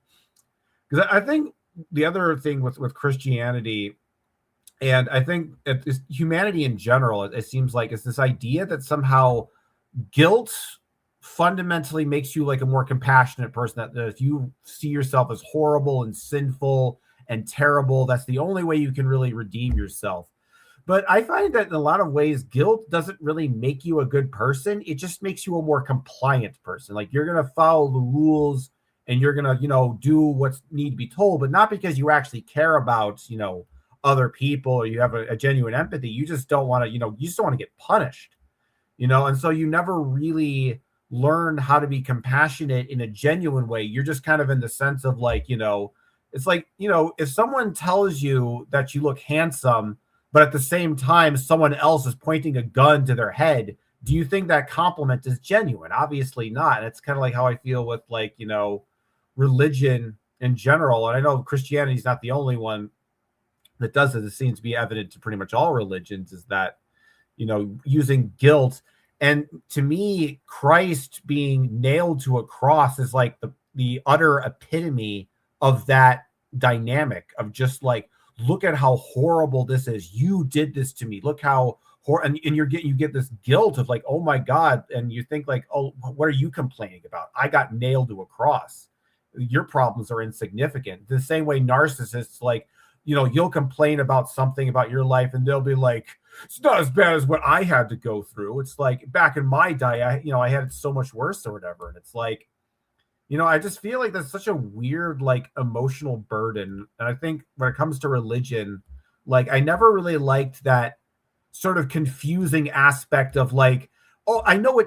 because I think the other thing with Christianity, and I think it's humanity in general, it seems like it's this idea that somehow guilt fundamentally makes you like a more compassionate person, that if you see yourself as horrible and sinful and terrible, that's the only way you can really redeem yourself. But I find that in a lot of ways, guilt doesn't really make you a good person. It just makes you a more compliant person. Like, you're going to follow the rules and you're going to, do what's need to be told, but not because you actually care about, other people, or you have a genuine empathy. You just don't want to, you just don't want to get punished, and so you never really learn how to be compassionate in a genuine way. You're just kind of in the sense of like, it's like, if someone tells you that you look handsome, but at the same time, someone else is pointing a gun to their head, do you think that compliment is genuine? Obviously not. And it's kind of like how I feel with like, religion in general. And I know Christianity is not the only one that does it. It seems to be evident to pretty much all religions, is that, using guilt. And to me, Christ being nailed to a cross is like the utter epitome of that dynamic of just like, look at how horrible this is. You did this to me. Look how and you get this guilt of like, oh my God. And you think like, oh, what are you complaining about? I got nailed to a cross. Your problems are insignificant. The same way narcissists, like, you'll complain about something about your life and they'll be like, it's not as bad as what I had to go through. It's like, back in my day, I had it so much worse or whatever. And it's like, I just feel like that's such a weird, like, emotional burden. And I think when it comes to religion, like, I never really liked that sort of confusing aspect of like, oh, I know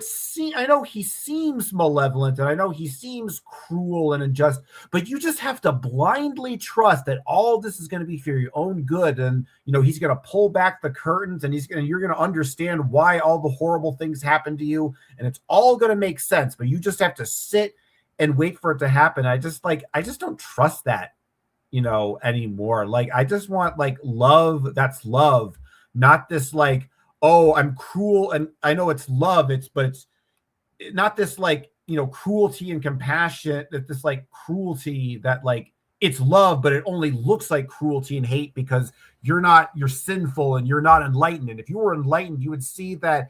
he seems malevolent and I know he seems cruel and unjust, but you just have to blindly trust that all this is going to be for your own good. And, he's going to pull back the curtains and you're going to understand why all the horrible things happen to you. And it's all going to make sense, but you just have to sit and wait for it to happen. I just don't trust that, anymore. Like, I just want like love. That's love, not this like, oh, I'm cruel and I know it's love. But it's not this like, cruelty and compassion, that this like cruelty that like it's love, but it only looks like cruelty and hate because you're sinful and you're not enlightened. And if you were enlightened, you would see that,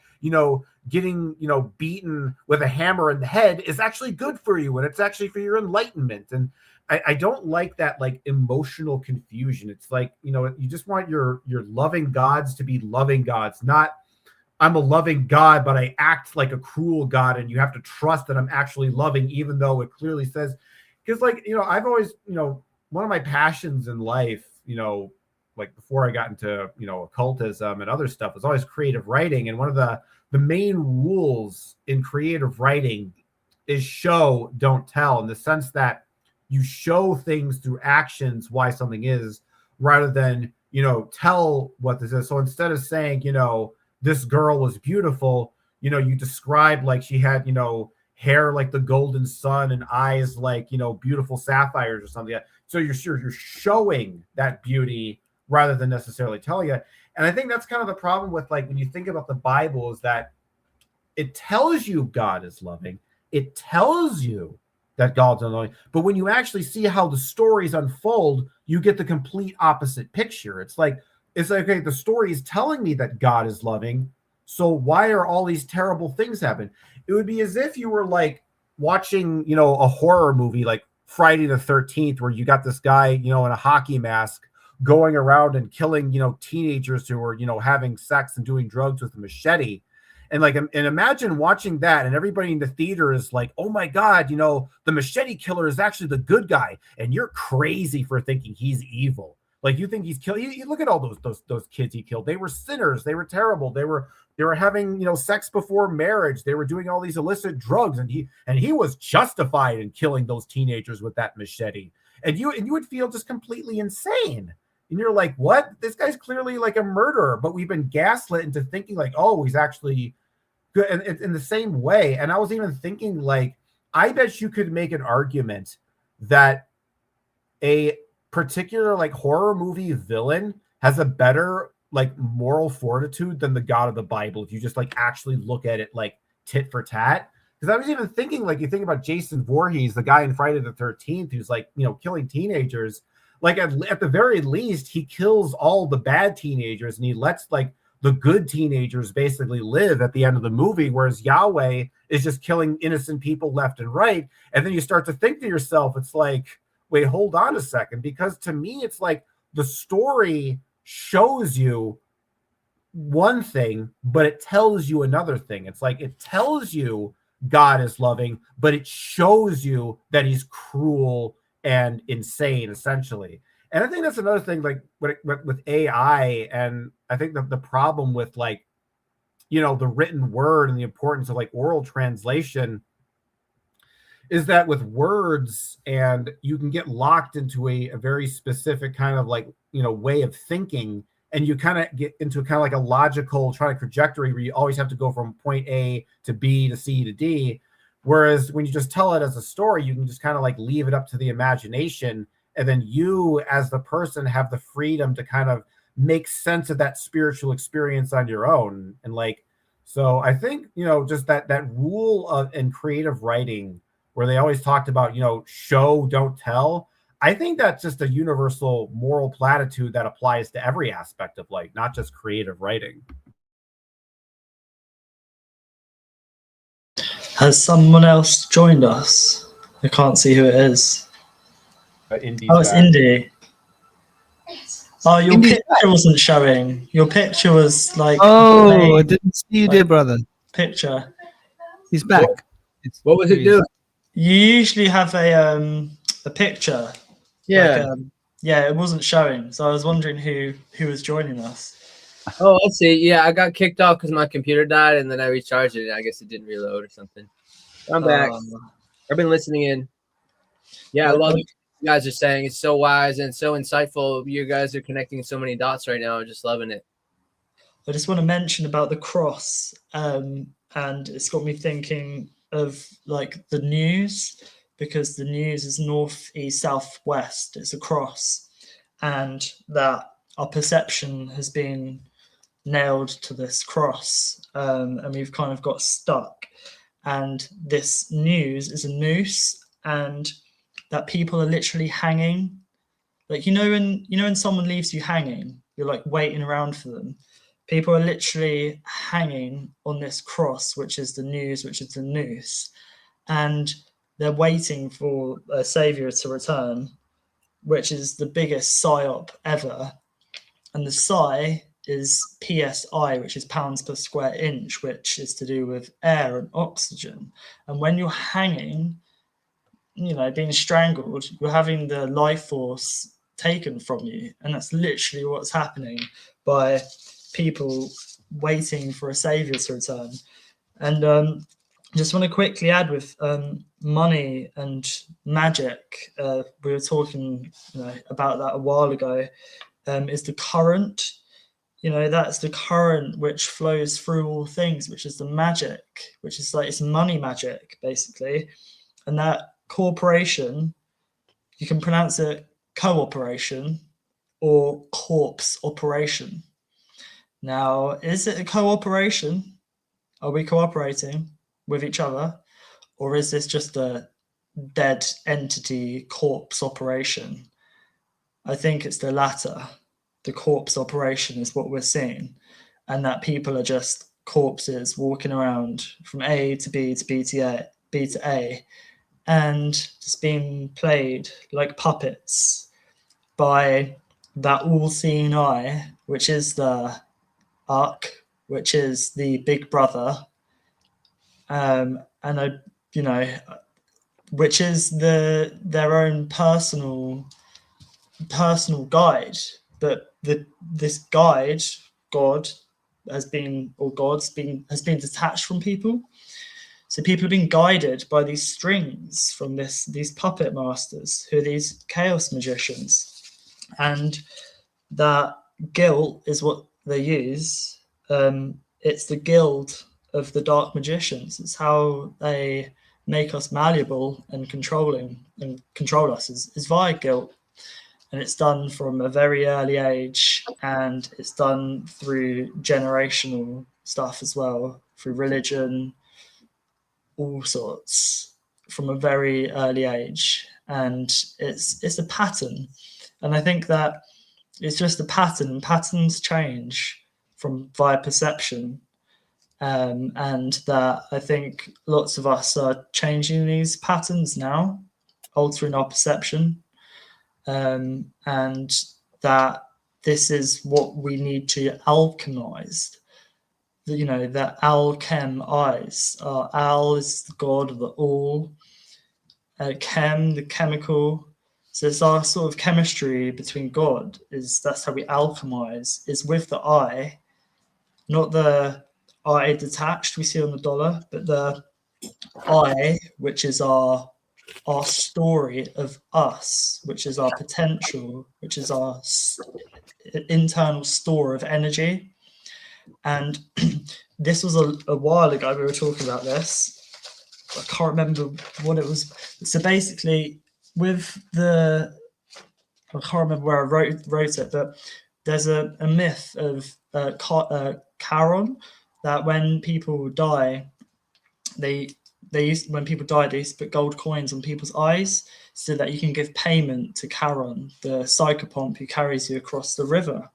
getting, beaten with a hammer in the head is actually good for you. And it's actually for your enlightenment. And I don't like that like emotional confusion. It's like, you just want your loving gods to be loving gods, not I'm a loving God, but I act like a cruel God. And you have to trust that I'm actually loving, even though it clearly says, because like, I've always, one of my passions in life, like before I got into, occultism and other stuff, was always creative writing. And one of the main rules in creative writing is show, don't tell, in the sense that you show things through actions why something is, rather than, tell what this is. So instead of saying, this girl was beautiful, you describe like she had, hair like the golden sun and eyes like, beautiful sapphires or something. So you're showing that beauty rather than necessarily telling it. And I think that's kind of the problem with like, when you think about the Bible, is that it tells you God is loving. It tells you that God's loving. But when you actually see how the stories unfold, you get the complete opposite picture. It's like it's like, okay, the story is telling me that God is loving, so why are all these terrible things happen? It would be as if you were like watching, you know, a horror movie like Friday the 13th, where you got this guy, you know, in a hockey mask going around and killing, you know, teenagers who are, you know, having sex and doing drugs with a machete. And like, and imagine watching that, and everybody in the theater is like, oh my God, you know, the machete killer is actually the good guy. And you're crazy for thinking he's evil. Like, you think he's killed. You look at all those kids he killed. They were sinners. They were terrible. They were having, you know, sex before marriage. They were doing all these illicit drugs, and he was justified in killing those teenagers with that machete. And you would feel just completely insane. And you're like, what? This guy's clearly like a murderer, but we've been gaslit into thinking like, oh, he's actually good. And it's in the same way. And I was even thinking, like, I bet you could make an argument that a particular like horror movie villain has a better like moral fortitude than the God of the Bible if you just like actually look at it like tit for tat. Because I was even thinking, like, you think about Jason Voorhees, the guy in Friday the 13th who's like, you know, killing teenagers. Like at the very least, he kills all the bad teenagers and he lets like the good teenagers basically live at the end of the movie, whereas Yahweh is just killing innocent people left and right. And then you start to think to yourself, it's like, wait, hold on a second, because to me, it's like the story shows you one thing, but it tells you another thing. It's like it tells you God is loving, but it shows you that he's cruel and insane, essentially. And I think that's another thing, like with AI, and I think the problem with, like, you know, the written word and the importance of like oral translation is that with words, and you can get locked into a very specific kind of like, you know, way of thinking, and you kind of get into kind of like a logical trajectory where you always have to go from point A to B to C to D. Whereas when you just tell it as a story, you can just kind of like leave it up to the imagination. And then you, as the person, have the freedom to kind of make sense of that spiritual experience on your own. And like, so I think, you know, just that rule of in creative writing where they always talked about, you know, show, don't tell. I think that's just a universal moral platitude that applies to every aspect of life, not just creative writing. Has someone else joined us? I can't see who it is. Indy's it's back. Indy. Oh, your Indy's picture wasn't showing. Your picture was like Oh, I didn't see you, dear brother. picture. He's back. What was it do? You usually have a picture. Yeah. Like, yeah, it wasn't showing. So I was wondering who was joining us. Oh, let's see. Yeah, I got kicked off because my computer died, and then I recharged it. And I guess it didn't reload or something. I'm back. I've been listening in. Yeah, I love what you guys are saying. It's so wise and so insightful. You guys are connecting so many dots right now. I'm just loving it. I just want to mention about the cross, and it's got me thinking of like the news, because the news is north, east, south, west. It's a cross, and that our perception has been nailed to this cross, and we've kind of got stuck. And this news is a noose, and that people are literally hanging. Like, you know when someone leaves you hanging, you're like waiting around for them. People are literally hanging on this cross, which is the news, which is the noose, and they're waiting for a savior to return, which is the biggest psyop ever. And the psi is PSI, which is pounds per square inch, which is to do with air and oxygen. And when you're hanging, you know, being strangled, you're having the life force taken from you. And that's literally what's happening by people waiting for a savior to return. And just want to quickly add with money and Magick, we were talking, you know, about that a while ago, is the current. You know, that's the current which flows through all things, which is the magic, which is like, it's money magic, basically. And that corporation, you can pronounce it cooperation or corpse operation. Now, is it a cooperation? Are we cooperating with each other? Or is this just a dead entity corpse operation? I think it's the latter. the corpse operation is what we're seeing, and that people are just corpses walking around from A to B to B to A, B to A, and just being played like puppets by that all-seeing eye, which is the Ark, which is the big brother, and which is their own personal guide. But this guide, God, has been detached from people. So people have been guided by these strings from these puppet masters, who are these chaos magicians. And that guilt is what they use. It's the guild of the dark magicians. It's how they make us malleable and controlling and control us is via guilt. And it's done from a very early age, and it's done through generational stuff as well, through religion, all sorts, from a very early age. And it's a pattern. And I think that it's just a pattern, and patterns change from via perception. And that I think lots of us are changing these patterns now, altering our perception. And that this is what we need to alchemize. The alchem eyes. Al is the god of the all. Chem, the chemical. So it's our sort of chemistry between God. That's how we alchemize. Is with the eye, not the eye detached we see on the dollar, but the eye, which is our story of us, which is our potential, which is our internal store of energy. And this was a while ago we were talking about this. I can't remember what it was. So basically, with I can't remember where I wrote it, but there's a myth of Charon, that when people die, they used to put gold coins on people's eyes so that you can give payment to Charon, the psychopomp who carries you across the river.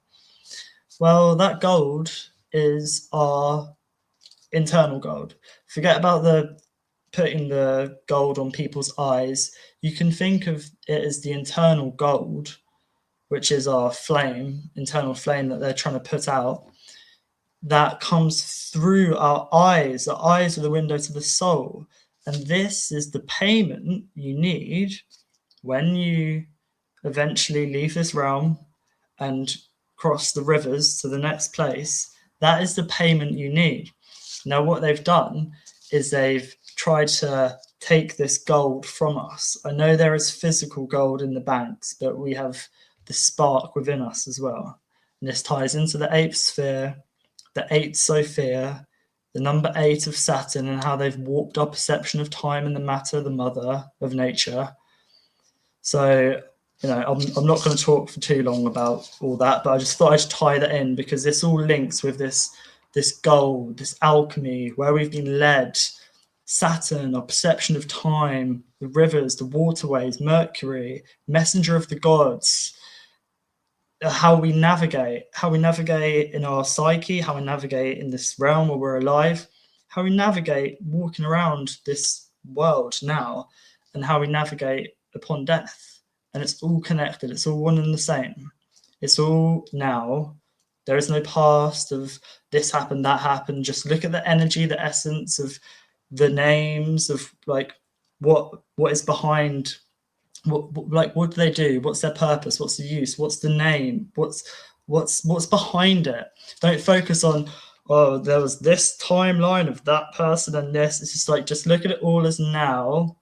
Well, that gold is our internal gold. Forget about putting the gold on people's eyes. You can think of it as the internal gold, which is our internal flame that they're trying to put out, that comes through our eyes. The eyes are the window to the soul. And this is the payment you need when you eventually leave this realm and cross the rivers to the next place. That is the payment you need. Now, what they've done is they've tried to take this gold from us. I know there is physical gold in the banks, but we have the spark within us as well. And this ties into the eighth sphere, the eighth Sophia, the number 8 of Saturn, and how they've warped our perception of time and the matter, the mother of nature. So, I'm not going to talk for too long about all that, but I just thought I'd tie that in because this all links with this gold, this alchemy, where we've been led. Saturn, our perception of time, the rivers, the waterways, Mercury, messenger of the gods, how we navigate in our psyche, how we navigate in this realm where we're alive, how we navigate walking around this world now, and how we navigate upon death. And it's all connected. It's all one and the same. It's all now. There is no past of this happened, that happened. Just look at the energy, the essence of the names of what is behind. What do they do? What's their purpose? What's the use? What's the name? What's behind it? Don't focus on, oh, there was this timeline of that person and this. It's just look at it all as now,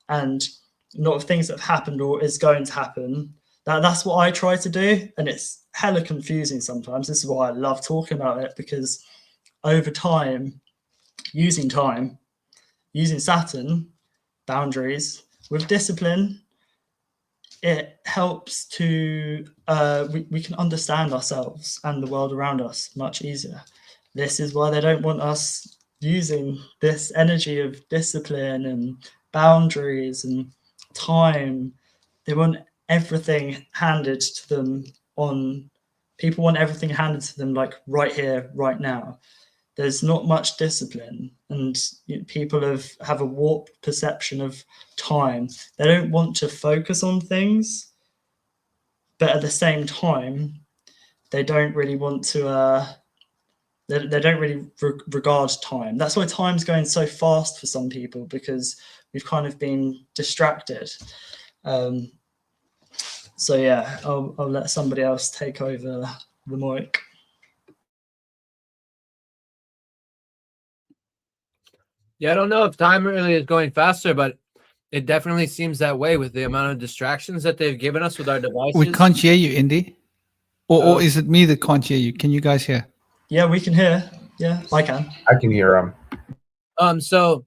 and not of things that have happened or is going to happen. That's what I try to do, and it's hella confusing sometimes. This is why I love talking about it, because over time, using Saturn, boundaries, with discipline, it helps to, we can understand ourselves and the world around us much easier. This is why they don't want us using this energy of discipline and boundaries and time. They want everything handed to them on people want everything handed to them like right here, right now. There's not much discipline, and people have a warped perception of time. They don't want to focus on things, but at the same time, they don't really want to. They don't really regard time. That's why time's going so fast for some people, because we've kind of been distracted. So yeah, I'll let somebody else take over the mic. Yeah, I don't know if time really is going faster, but it definitely seems that way with the amount of distractions that they've given us with our devices. We can't hear you, Indy. Or is it me that can't hear you? Can you guys hear? Yeah, we can hear. Yeah, I can. I can hear him. So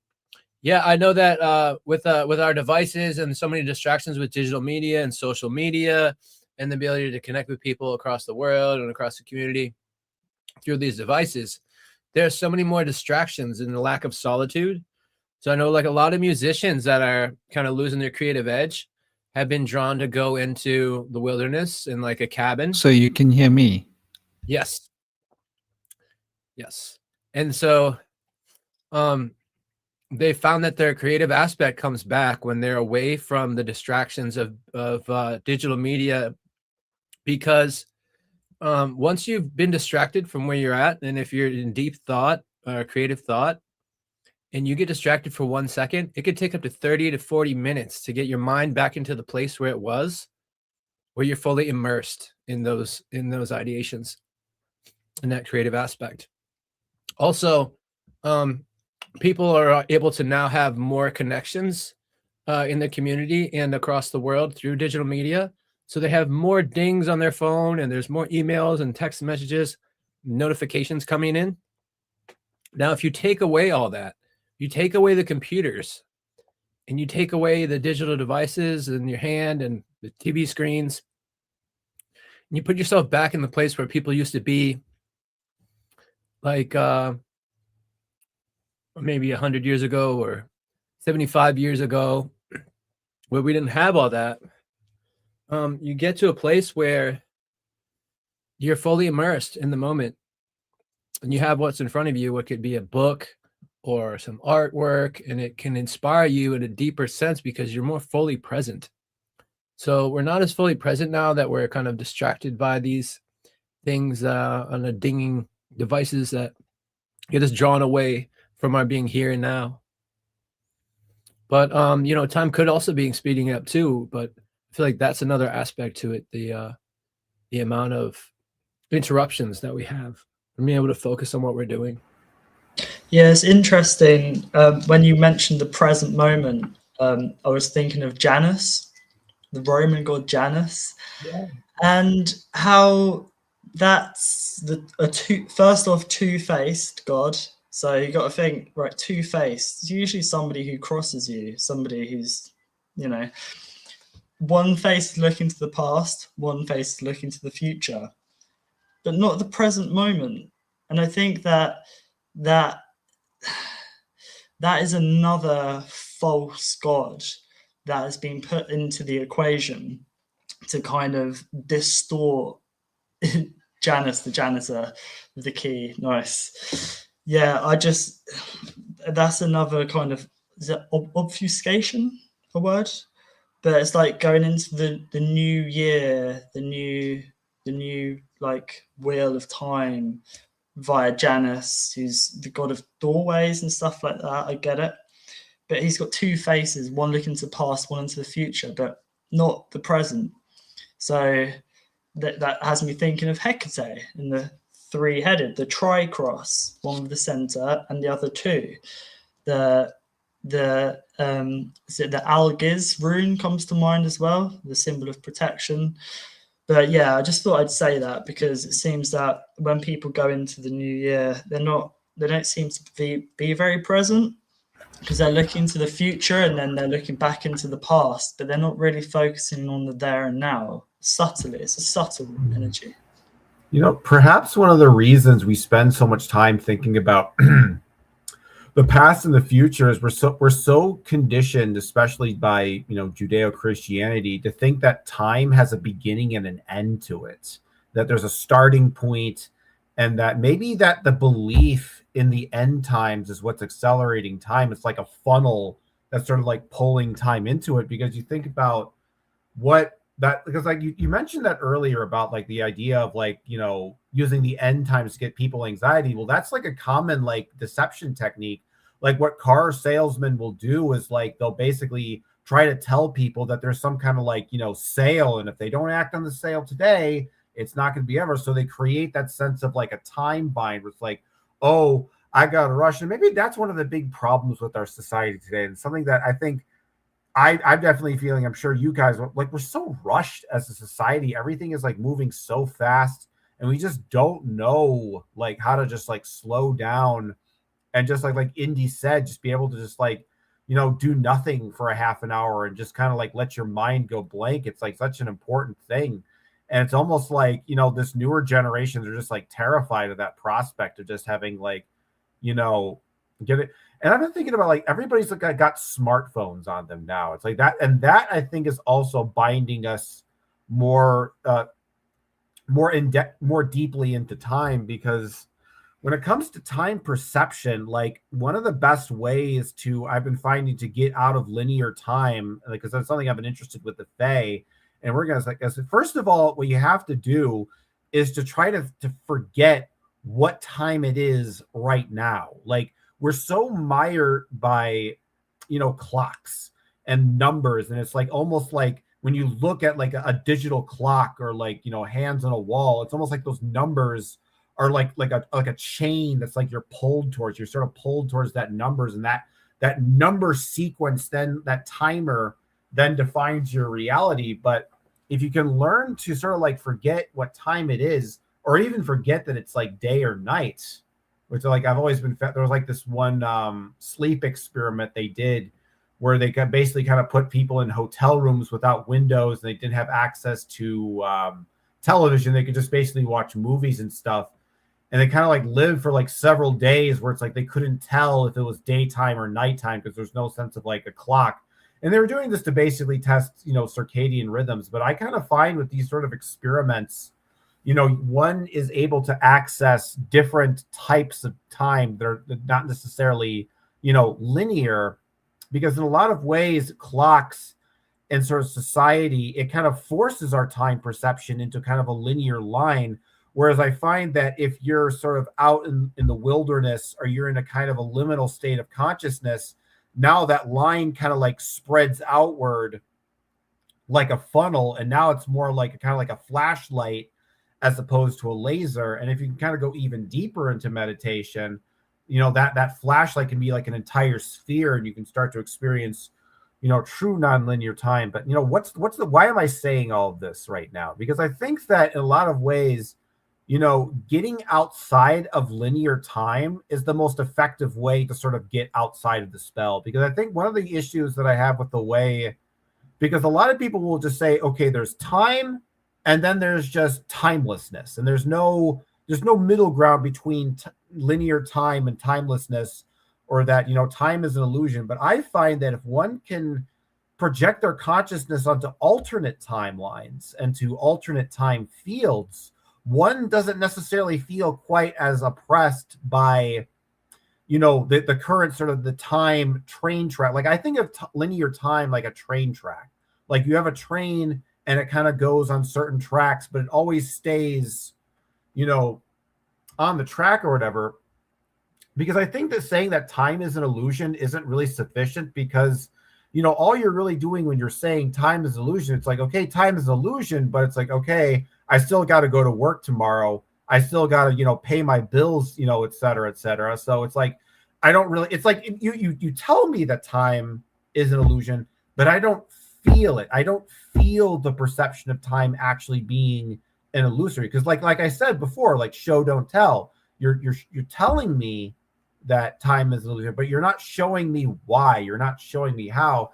yeah, I know that with our devices and so many distractions with digital media and social media and the ability to connect with people across the world and across the community through these devices, there are so many more distractions and the lack of solitude. So I know like a lot of musicians that are kind of losing their creative edge have been drawn to go into the wilderness in like a cabin. So you can hear me? Yes. Yes. And so they found that their creative aspect comes back when they're away from the distractions of digital media, because once you've been distracted from where you're at, and if you're in deep thought or creative thought, and you get distracted for 1 second, it could take up to 30 to 40 minutes to get your mind back into the place where it was, where you're fully immersed in those ideations and that creative aspect. Also, people are able to now have more connections in the community and across the world through digital media. So they have more dings on their phone, and there's more emails and text messages, notifications coming in. Now, if you take away all that, you take away the computers and you take away the digital devices in your hand and the TV screens, and you put yourself back in the place where people used to be, like maybe 100 years ago or 75 years ago, where we didn't have all that. You get to a place where you're fully immersed in the moment, and you have what's in front of you, what could be a book or some artwork, and it can inspire you in a deeper sense because you're more fully present. So we're not as fully present now that we're kind of distracted by these things on the dinging devices that get us drawn away from our being here and now. But time could also be speeding up too, but I feel like that's another aspect to it, the amount of interruptions that we have from being able to focus on what we're doing. Yeah, it's interesting. When you mentioned the present moment, I was thinking of Janus, the Roman god Janus, and how that's first off two-faced god. So you got to think, right, two-faced. It's usually somebody who crosses you, somebody who's, one face is looking to the past, one face is looking to the future, but not the present moment. And I think that is another false god that has been put into the equation to kind of distort Janus, the janitor, the key. Nice. Yeah, that's another kind of, is it obfuscation, a word? But it's like going into the new year, the new like wheel of time via Janus, who's the god of doorways and stuff like that. I get it. But he's got two faces, one looking to the past, one into the future, but not the present. So that has me thinking of Hecate in the three-headed, the tricross, one with the center and the other two. The Algiz rune comes to mind as well, the symbol of protection. But yeah, I just thought I'd say that because it seems that when people go into the new year, they don't seem to be very present, because they're looking to the future and then they're looking back into the past, but they're not really focusing on the there and now. Subtly, it's a subtle energy. Perhaps one of the reasons we spend so much time thinking about the past and the future is we're so conditioned, especially by Judeo-Christianity, to think that time has a beginning and an end to it. that there's a starting point, and that maybe that the belief in the end times is what's accelerating time. It's like a funnel that's sort of like pulling time into it, because you think about what that, because like you mentioned that earlier about like the idea of like, you know, using the end times to get people anxiety. Well, that's like a common like deception technique. Like what car salesmen will do is like they'll basically try to tell people that there's some kind of like, you know, sale, and if they don't act on the sale today, it's not going to be ever. So they create that sense of like a time bind where it's like, oh, I got to rush. And maybe that's one of the big problems with our society today, and something that I think I'm definitely feeling, I'm sure you guys, like, we're so rushed as a society. Everything is like moving so fast, and we just don't know like how to just like slow down, and just like Indy said, just be able to just like, you know, do nothing for a half an hour and just kind of like let your mind go blank. It's like such an important thing. And it's almost like, you know, this newer generation, they're just like terrified of that prospect of just having like, you know, get it. And I've been thinking about like everybody's like got smartphones on them now. It's like that, and that I think is also binding us more more deeply into time, because when it comes to time perception, like one of the best ways to I've been finding to get out of linear time, because that's something I've been interested with the Fae, and we're gonna like, first of all, what you have to do is to try to forget what time it is right now. Like we're so mired by, you know, clocks and numbers, and it's like almost like when you look at like a digital clock or like, you know, hands on a wall, it's almost like those numbers are like a chain that's like you're pulled towards. You're sort of pulled towards that numbers, and that number sequence, then that timer then defines your reality. But if you can learn to sort of like forget what time it is, or even forget that it's like day or night, which like I've always been, there was like this one sleep experiment they did where they basically kind of put people in hotel rooms without windows, and they didn't have access to television. They could just basically watch movies and stuff. And they kind of like lived for like several days where it's like they couldn't tell if it was daytime or nighttime because there's no sense of like a clock. And they were doing this to basically test, you know, circadian rhythms. But I kind of find with these sort of experiments, you know, one is able to access different types of time that are not necessarily, you know, linear, because in a lot of ways, clocks and sort of society, it kind of forces our time perception into kind of a linear line. Whereas I find that if you're sort of out in the wilderness, or you're in a kind of a liminal state of consciousness, now that line kind of like spreads outward like a funnel. And now it's more like a kind of like a flashlight as opposed to a laser. And if you can kind of go even deeper into meditation, you know, that flashlight can be like an entire sphere, and you can start to experience, you know, true nonlinear time. But, you know, why am I saying all of this right now? Because I think that in a lot of ways, you know, getting outside of linear time is the most effective way to sort of get outside of the spell. Because I think one of the issues that I have with the way, because a lot of people will just say, okay, there's time, and then there's just timelessness, and there's no middle ground between linear time and timelessness, or that, you know, time is an illusion. But I find that if one can project their consciousness onto alternate timelines and to alternate time fields, one doesn't necessarily feel quite as oppressed by, you know, the current sort of the time train track. Like I think of linear time like a train track. Like you have a train and it kind of goes on certain tracks, but it always stays, you know, on the track or whatever. Because I think that saying that time is an illusion isn't really sufficient, because, you know, all you're really doing when you're saying time is illusion, it's like, okay, time is illusion, but it's like, okay, I still got to go to work tomorrow. I still got to, you know, pay my bills, you know, et cetera, et cetera. So it's like, I don't really, it's like you tell me that time is an illusion, but I don't feel it. I don't feel the perception of time actually being an illusory. Because like I said before, like show don't tell. You're telling me that time is an illusion, but you're not showing me why. You're not showing me how.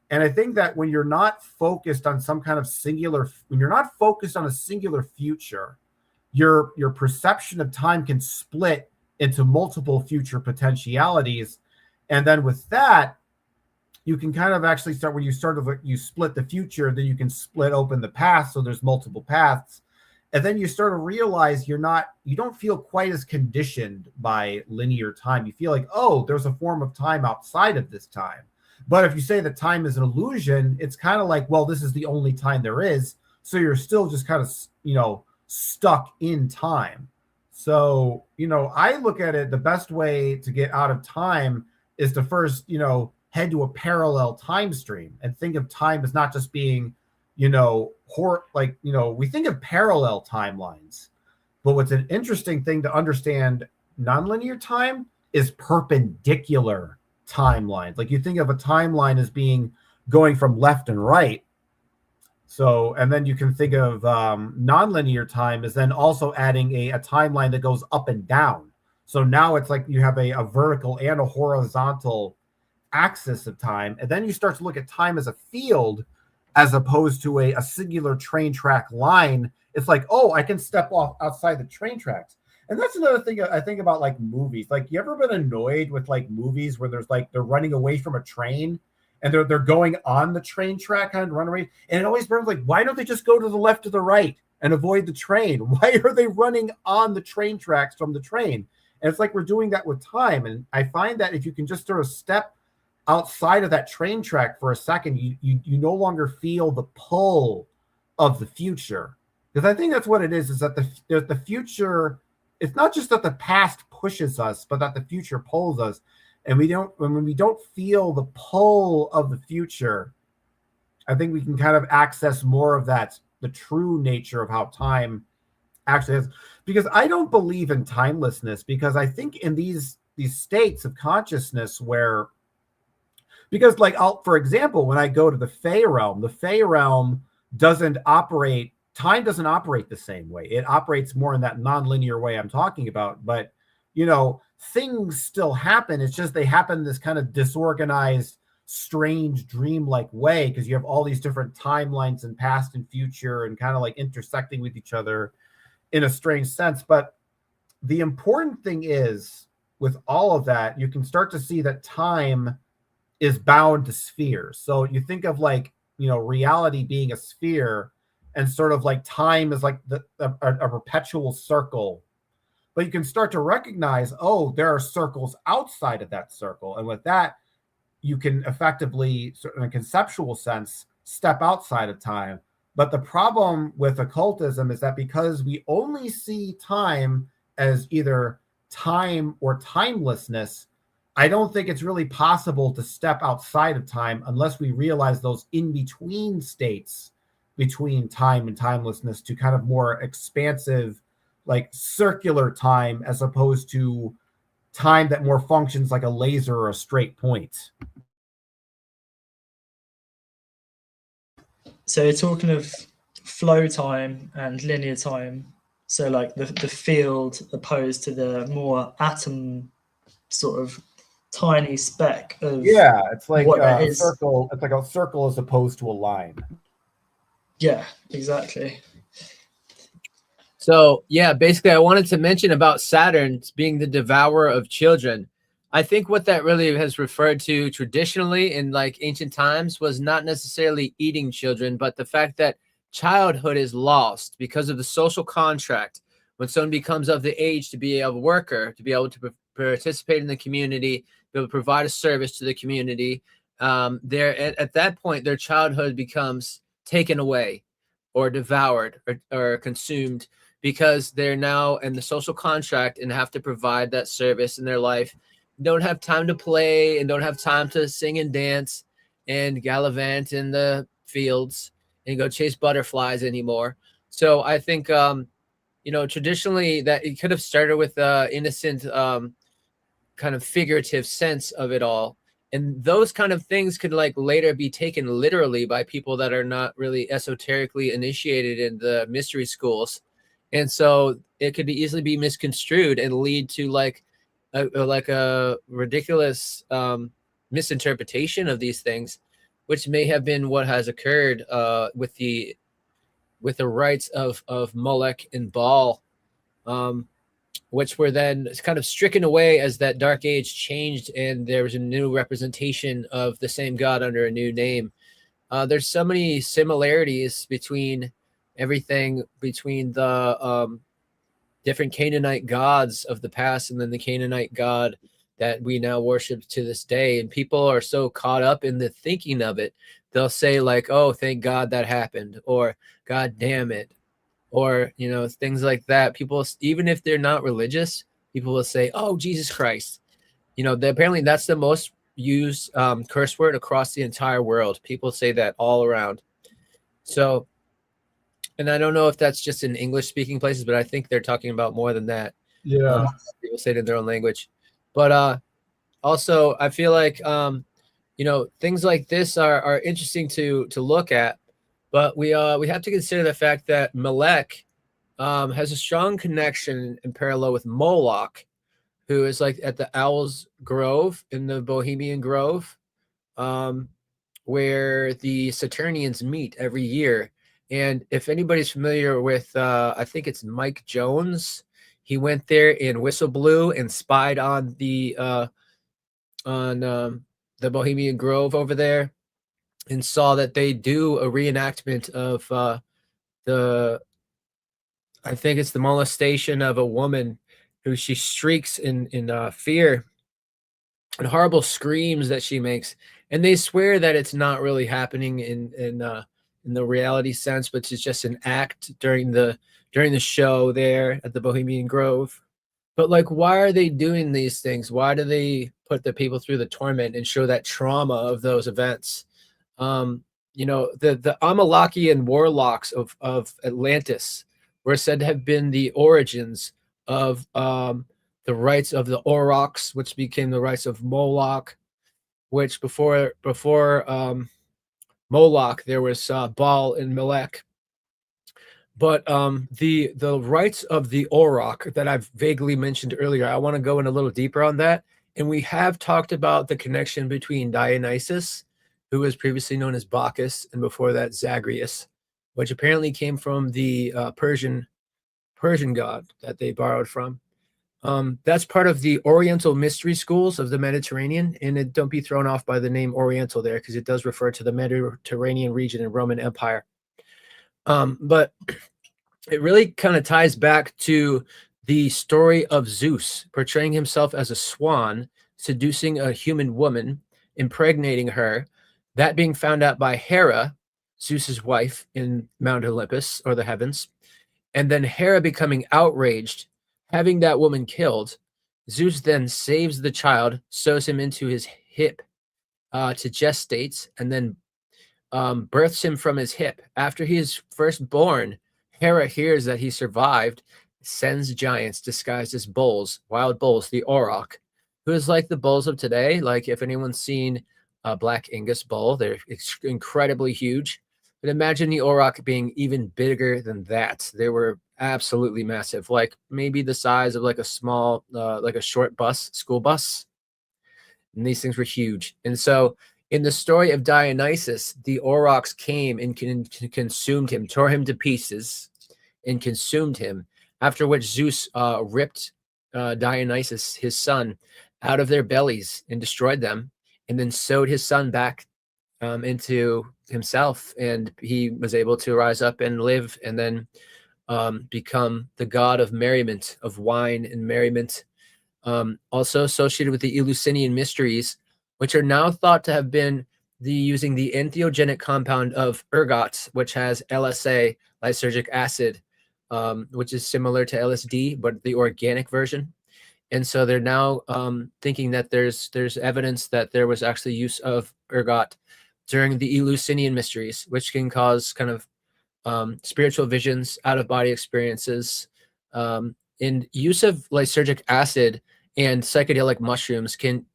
And I think that when you're not focused on some kind of when you're not focused on a singular future, your perception of time can split into multiple future potentialities. And then with that, you can kind of actually start, when you split the future, then you can split open the past. So there's multiple paths. And then you start to realize you don't feel quite as conditioned by linear time. You feel like, oh, there's a form of time outside of this time. But if you say that time is an illusion, it's kind of like, well, this is the only time there is. So you're still just kind of, stuck in time. So, I look at it, the best way to get out of time is to first, head to a parallel time stream and think of time as not just being, we think of parallel timelines. But what's an interesting thing to understand nonlinear time is perpendicular timelines. Like you think of a timeline as being going from left and right. So, and then you can think of nonlinear time as then also adding a timeline that goes up and down. So now it's like you have a vertical and a horizontal axis of time. And then you start to look at time as a field as opposed to a singular train track line. It's like, oh, I can step off outside the train tracks. And that's another thing I think about, like movies. Like, you ever been annoyed with like movies where there's like they're running away from a train and they're going on the train track and run away, and it always burns like, why don't they just go to the left or the right and avoid the train? Why are they running on the train tracks from the train? And it's like we're doing that with time. And I find that if you can just sort of step outside of that train track for a second, you no longer feel the pull of the future. Because I think that's what it is that the future, it's not just that the past pushes us, but that the future pulls us. And when we don't feel the pull of the future, I think we can kind of access more of that, the true nature of how time actually is. Because I don't believe in timelessness, because I think in these states of consciousness where, because like for example, when I go to the Fey realm doesn't operate, time doesn't operate the same way. It operates more in that nonlinear way I'm talking about. But, things still happen. It's just they happen in this kind of disorganized, strange, dreamlike way, because you have all these different timelines and past and future and kind of like intersecting with each other in a strange sense. But the important thing is, with all of that, you can start to see that time is bound to spheres. So you think of like, reality being a sphere, and sort of like time is like a perpetual circle. But you can start to recognize, oh, there are circles outside of that circle. And with that, you can effectively, in a conceptual sense, step outside of time. But the problem with occultism is that because we only see time as either time or timelessness, I don't think it's really possible to step outside of time unless we realize those in-between states between time and timelessness to kind of more expansive, like circular time, as opposed to time that more functions like a laser or a straight point. So you're talking of flow time and linear time. So like the field opposed to the more atom sort of tiny speck of it's like what that a is. circle. It's like a circle as opposed to a line. Yeah, exactly. So, yeah, basically, I wanted to mention about Saturn being the devourer of children. I think what that really has referred to traditionally in like ancient times was not necessarily eating children, but the fact that childhood is lost because of the social contract. When someone becomes of the age to be a worker, to be able to participate in the community, be able to provide a service to the community, at that point, their childhood becomes taken away or devoured or consumed, because they're now in the social contract and have to provide that service in their life. Don't have time to play and don't have time to sing and dance and gallivant in the fields and go chase butterflies anymore. So I think, traditionally that it could have started with innocent kind of figurative sense of it all. And those kind of things could like later be taken literally by people that are not really esoterically initiated in the mystery schools. And so it could easily be misconstrued and lead to like a ridiculous misinterpretation of these things, which may have been what has occurred with the rites of Molech and Baal, which were then kind of stricken away as that dark age changed and there was a new representation of the same God under a new name. There's so many similarities between everything between the different Canaanite gods of the past and then the Canaanite god that we now worship to this day. And people are so caught up in the thinking of it, they'll say like, oh, thank God that happened, or God damn it, or, you know, things like that. People, even if they're not religious, people will say, oh, Jesus Christ. You know, apparently that's the most used curse word across the entire world. People say that all around. So, and I don't know if that's just in English speaking places, but I think they're talking about more than that. Yeah. People say it in their own language. But also I feel like you know, things like this are interesting to look at, but we have to consider the fact that Melech has a strong connection in parallel with Moloch, who is like at the Owl's Grove in the Bohemian Grove, um, where the Saturnians meet every year. And if anybody's familiar with, I think it's Mike Jones, he went there and whistle blew and spied on the Bohemian Grove over there, and saw that they do a reenactment of the, I think it's the molestation of a woman who she shrieks in fear and horrible screams that she makes, and they swear that it's not really happening in the reality sense, but it's just an act during the show there at the Bohemian Grove. But like, why are they doing these things? Why do they put the people through the torment and show that trauma of those events? You know, the Amalaki and warlocks of Atlantis were said to have been the origins of the rites of the Aurochs, which became the rites of Moloch, which before Moloch there was Baal and Melech. But the rites of the Auroch that I've vaguely mentioned earlier, I want to go in a little deeper on that. And we have talked about the connection between Dionysus, who was previously known as Bacchus, and before that Zagreus, which apparently came from the Persian god that they borrowed from. That's part of the Oriental mystery schools of the Mediterranean, and don't be thrown off by the name Oriental there, because it does refer to the Mediterranean region in Roman Empire. But it really kind of ties back to the story of Zeus portraying himself as a swan, seducing a human woman, impregnating her, that being found out by Hera, Zeus's wife in Mount Olympus or the heavens, and then Hera becoming outraged, having that woman killed. Zeus then saves the child, sews him into his hip to gestate, and then births him from his hip. After he is first born, Hera hears that he survived, sends giants disguised as bulls, wild bulls, the Auroch, who is like the bulls of today. Like if anyone's seen a Black Angus bull, they're incredibly huge. But imagine the Auroch being even bigger than that. They were absolutely massive, like maybe the size of like a small, like a short bus, school bus. And these things were huge. And so in the story of Dionysus, the Aurochs came and consumed him, tore him to pieces and consumed him, after which Zeus ripped Dionysus, his son, out of their bellies and destroyed them, and then sewed his son back into himself, and he was able to rise up and live, and then become the god of merriment, of wine and merriment. Also associated with the Eleusinian mysteries, which are now thought to have been using the entheogenic compound of ergot, which has LSA, lysergic acid, which is similar to LSD, but the organic version. And so they're now thinking that there's evidence that there was actually use of ergot during the Eleusinian mysteries, which can cause kind of spiritual visions, out-of-body experiences. And use of lysergic acid and psychedelic mushrooms can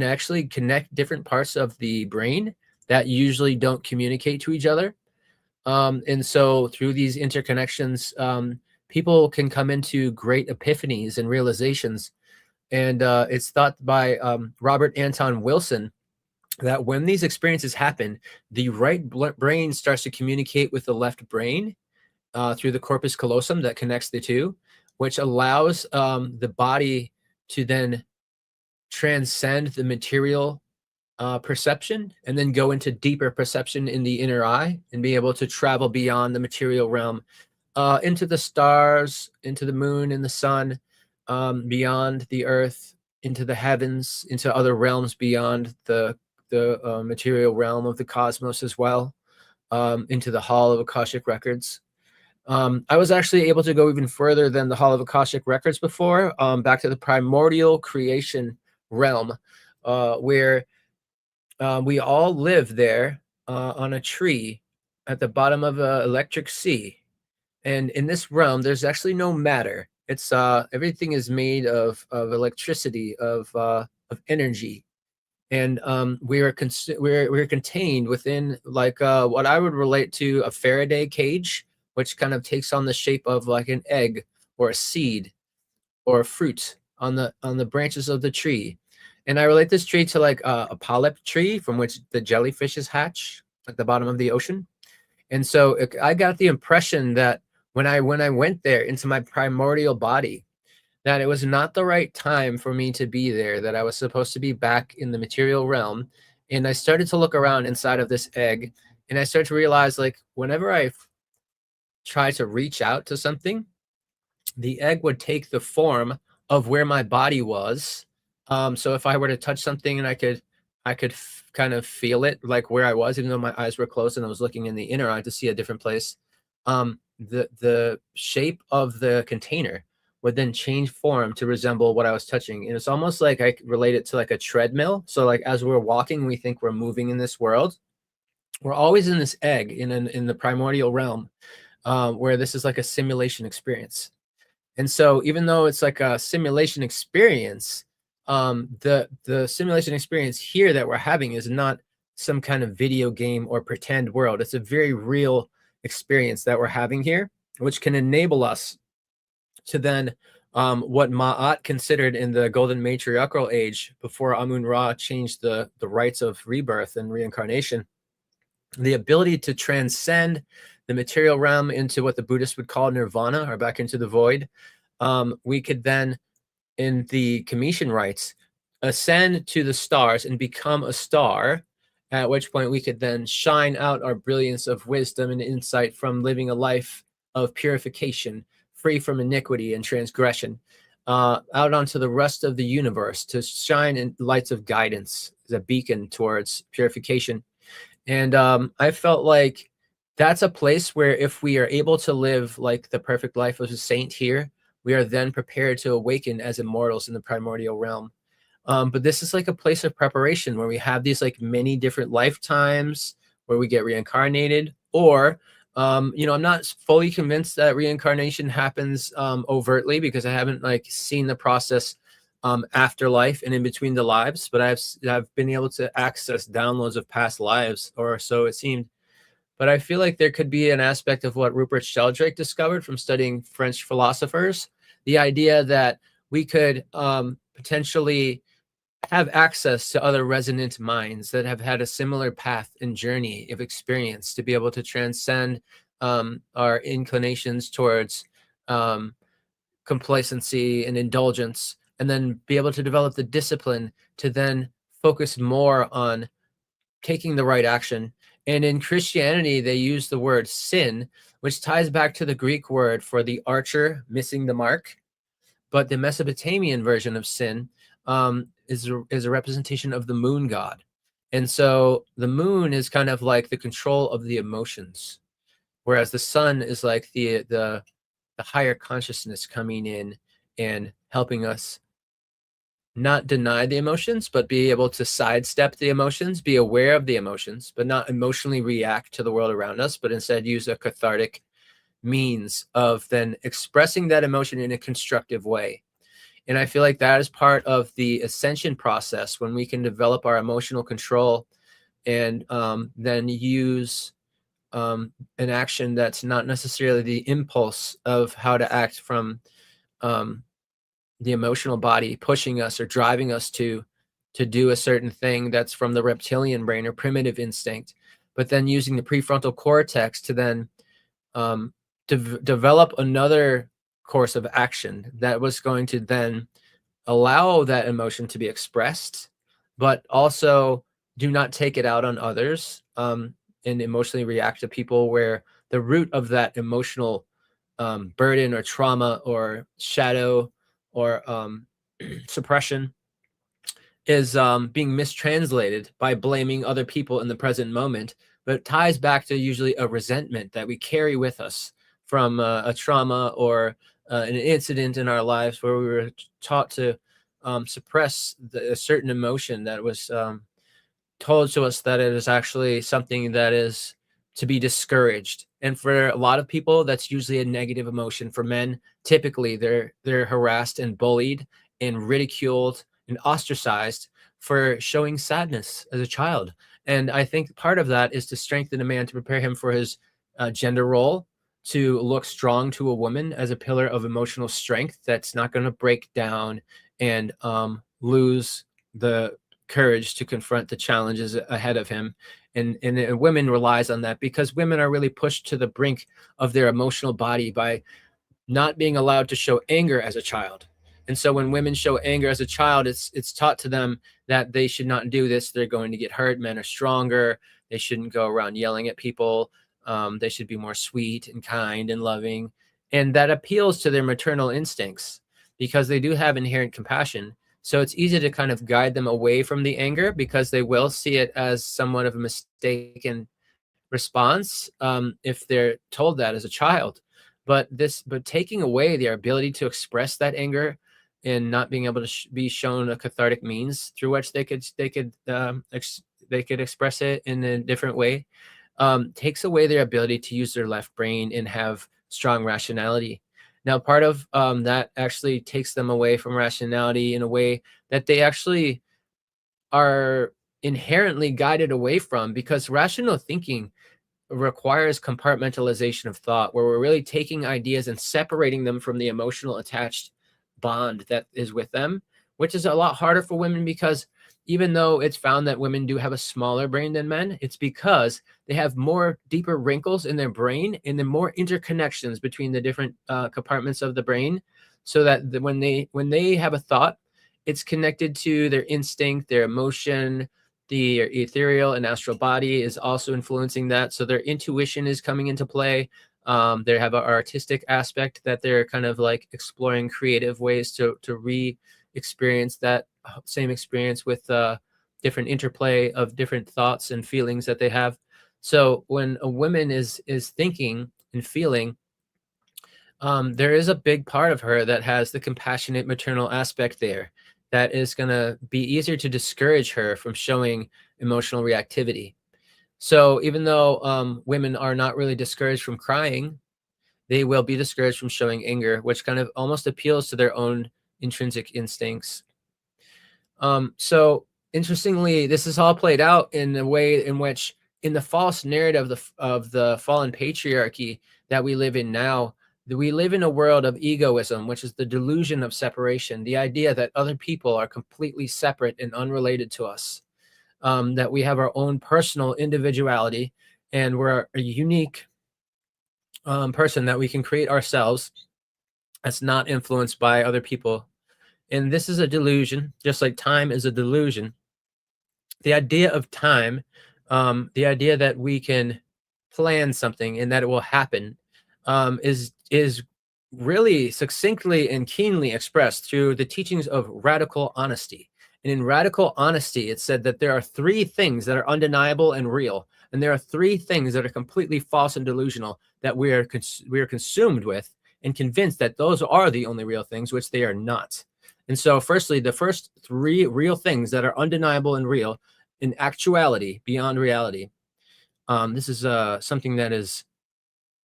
actually connect different parts of the brain that usually don't communicate to each other. And so through these interconnections, people can come into great epiphanies and realizations. And it's thought by Robert Anton Wilson that when these experiences happen, the right brain starts to communicate with the left brain through the corpus callosum that connects the two, which allows the body to then transcend the material perception, and then go into deeper perception in the inner eye and be able to travel beyond the material realm, into the stars, into the moon and the sun, beyond the earth, into the heavens, into other realms beyond the material realm of the cosmos as well, into the Hall of Akashic Records. I was actually able to go even further than the Hall of Akashic Records before, back to the primordial creation realm, where we all live there on a tree at the bottom of an electric sea. And in this realm, there's actually no matter. It's everything is made of electricity, of energy, and we're contained within like what I would relate to a Faraday cage, which kind of takes on the shape of like an egg or a seed or a fruit on the branches of the tree. And I relate this tree to like a polyp tree from which the jellyfishes hatch at the bottom of the ocean. And so I got the impression that when I went there into my primordial body, that it was not the right time for me to be there, that I was supposed to be back in the material realm. And I started to look around inside of this egg, and I started to realize, like, whenever I try to reach out to something, the egg would take the form of where my body was. So if I were to touch something and I could kind of feel it, like where I was, even though my eyes were closed and I was looking in the inner eye to see a different place, the shape of the container would then change form to resemble what I was touching. And it's almost like I relate it to like a treadmill. So like as we're walking, we think we're moving in this world. We're always in this egg in the primordial realm, where this is like a simulation experience. And so even though it's like a simulation experience, the simulation experience here that we're having is not some kind of video game or pretend world. It's a very real experience that we're having here, which can enable us to then what Ma'at considered in the golden matriarchal age before Amun-Ra changed the rites of rebirth and reincarnation, the ability to transcend the material realm into what the Buddhists would call nirvana, or back into the void. We could then, in the Commission rites, ascend to the stars and become a star, at which point we could then shine out our brilliance of wisdom and insight from living a life of purification, free from iniquity and transgression, out onto the rest of the universe to shine in lights of guidance as a beacon towards purification. And I felt like that's a place where if we are able to live like the perfect life of a saint here, we are then prepared to awaken as immortals in the primordial realm. But this is like a place of preparation where we have these like many different lifetimes where we get reincarnated, or I'm not fully convinced that reincarnation happens overtly, because I haven't like seen the process after life and in between the lives, but I've been able to access downloads of past lives, or so it seemed. But I feel like there could be an aspect of what Rupert Sheldrake discovered from studying French philosophers, the idea that we could potentially have access to other resonant minds that have had a similar path and journey of experience to be able to transcend our inclinations towards complacency and indulgence, and then be able to develop the discipline to then focus more on taking the right action. And in Christianity, they use the word sin, which ties back to the Greek word for the archer missing the mark. But the Mesopotamian version of sin is a representation of the moon god. And so the moon is kind of like the control of the emotions, whereas the sun is like the higher consciousness coming in and helping us not deny the emotions, but be able to sidestep the emotions, be aware of the emotions, but not emotionally react to the world around us, but instead use a cathartic means of then expressing that emotion in a constructive way. And I feel like that is part of the ascension process, when we can develop our emotional control and then use an action that's not necessarily the impulse of how to act from the emotional body pushing us or driving us to do a certain thing that's from the reptilian brain or primitive instinct, but then using the prefrontal cortex to then develop another course of action that was going to then allow that emotion to be expressed, but also do not take it out on others, and emotionally react to people, where the root of that emotional burden or trauma or shadow or suppression is being mistranslated by blaming other people in the present moment, but it ties back to usually a resentment that we carry with us from a trauma or an incident in our lives where we were taught to suppress a certain emotion that was told to us that it is actually something that is to be discouraged. And for a lot of people, that's usually a negative emotion. For men, typically they're harassed and bullied and ridiculed and ostracized for showing sadness as a child. And I think part of that is to strengthen a man, to prepare him for his gender role, to look strong to a woman as a pillar of emotional strength that's not going to break down and lose the courage to confront the challenges ahead of him. And women relies on that, because women are really pushed to the brink of their emotional body by not being allowed to show anger as a child. And so when women show anger as a child, it's taught to them that they should not do this. They're going to get hurt. Men are stronger. They shouldn't go around yelling at people. They should be more sweet and kind and loving. And that appeals to their maternal instincts, because they do have inherent compassion. So it's easy to kind of guide them away from the anger, because they will see it as somewhat of a mistaken response if they're told that as a child. But taking away their ability to express that anger and not being able to be shown a cathartic means through which they could express it in a different way takes away their ability to use their left brain and have strong rationality. Now, part of that actually takes them away from rationality in a way that they actually are inherently guided away from, because rational thinking requires compartmentalization of thought, where we're really taking ideas and separating them from the emotional attached bond that is with them, which is a lot harder for women, because even though it's found that women do have a smaller brain than men, it's because they have more deeper wrinkles in their brain and the more interconnections between the different compartments of the brain, so that when they have a thought, it's connected to their instinct, their emotion. The ethereal and astral body is also influencing that. So their intuition is coming into play. They have an artistic aspect that they're kind of like exploring creative ways to re-experience that same experience with different interplay of different thoughts and feelings that they have. So when a woman is thinking and feeling, there is a big part of her that has the compassionate maternal aspect there that is going to be easier to discourage her from showing emotional reactivity. So even though women are not really discouraged from crying, they will be discouraged from showing anger, which kind of almost appeals to their own intrinsic instincts. So interestingly, this is all played out in a way in which, in the false narrative of the fallen patriarchy that we live in now, we live in a world of egoism, which is the delusion of separation, the idea that other people are completely separate and unrelated to us, that we have our own personal individuality and we're a unique person that we can create ourselves that's not influenced by other people. And this is a delusion, just like time is a delusion. The idea of time, the idea that we can plan something and that it will happen, is really succinctly and keenly expressed through the teachings of radical honesty. And in radical honesty, it said that there are three things that are undeniable and real, and there are three things that are completely false and delusional that we are consumed with and convinced that those are the only real things, which they are not. And so, firstly, the first three real things that are undeniable and real in actuality, beyond reality. This is something that is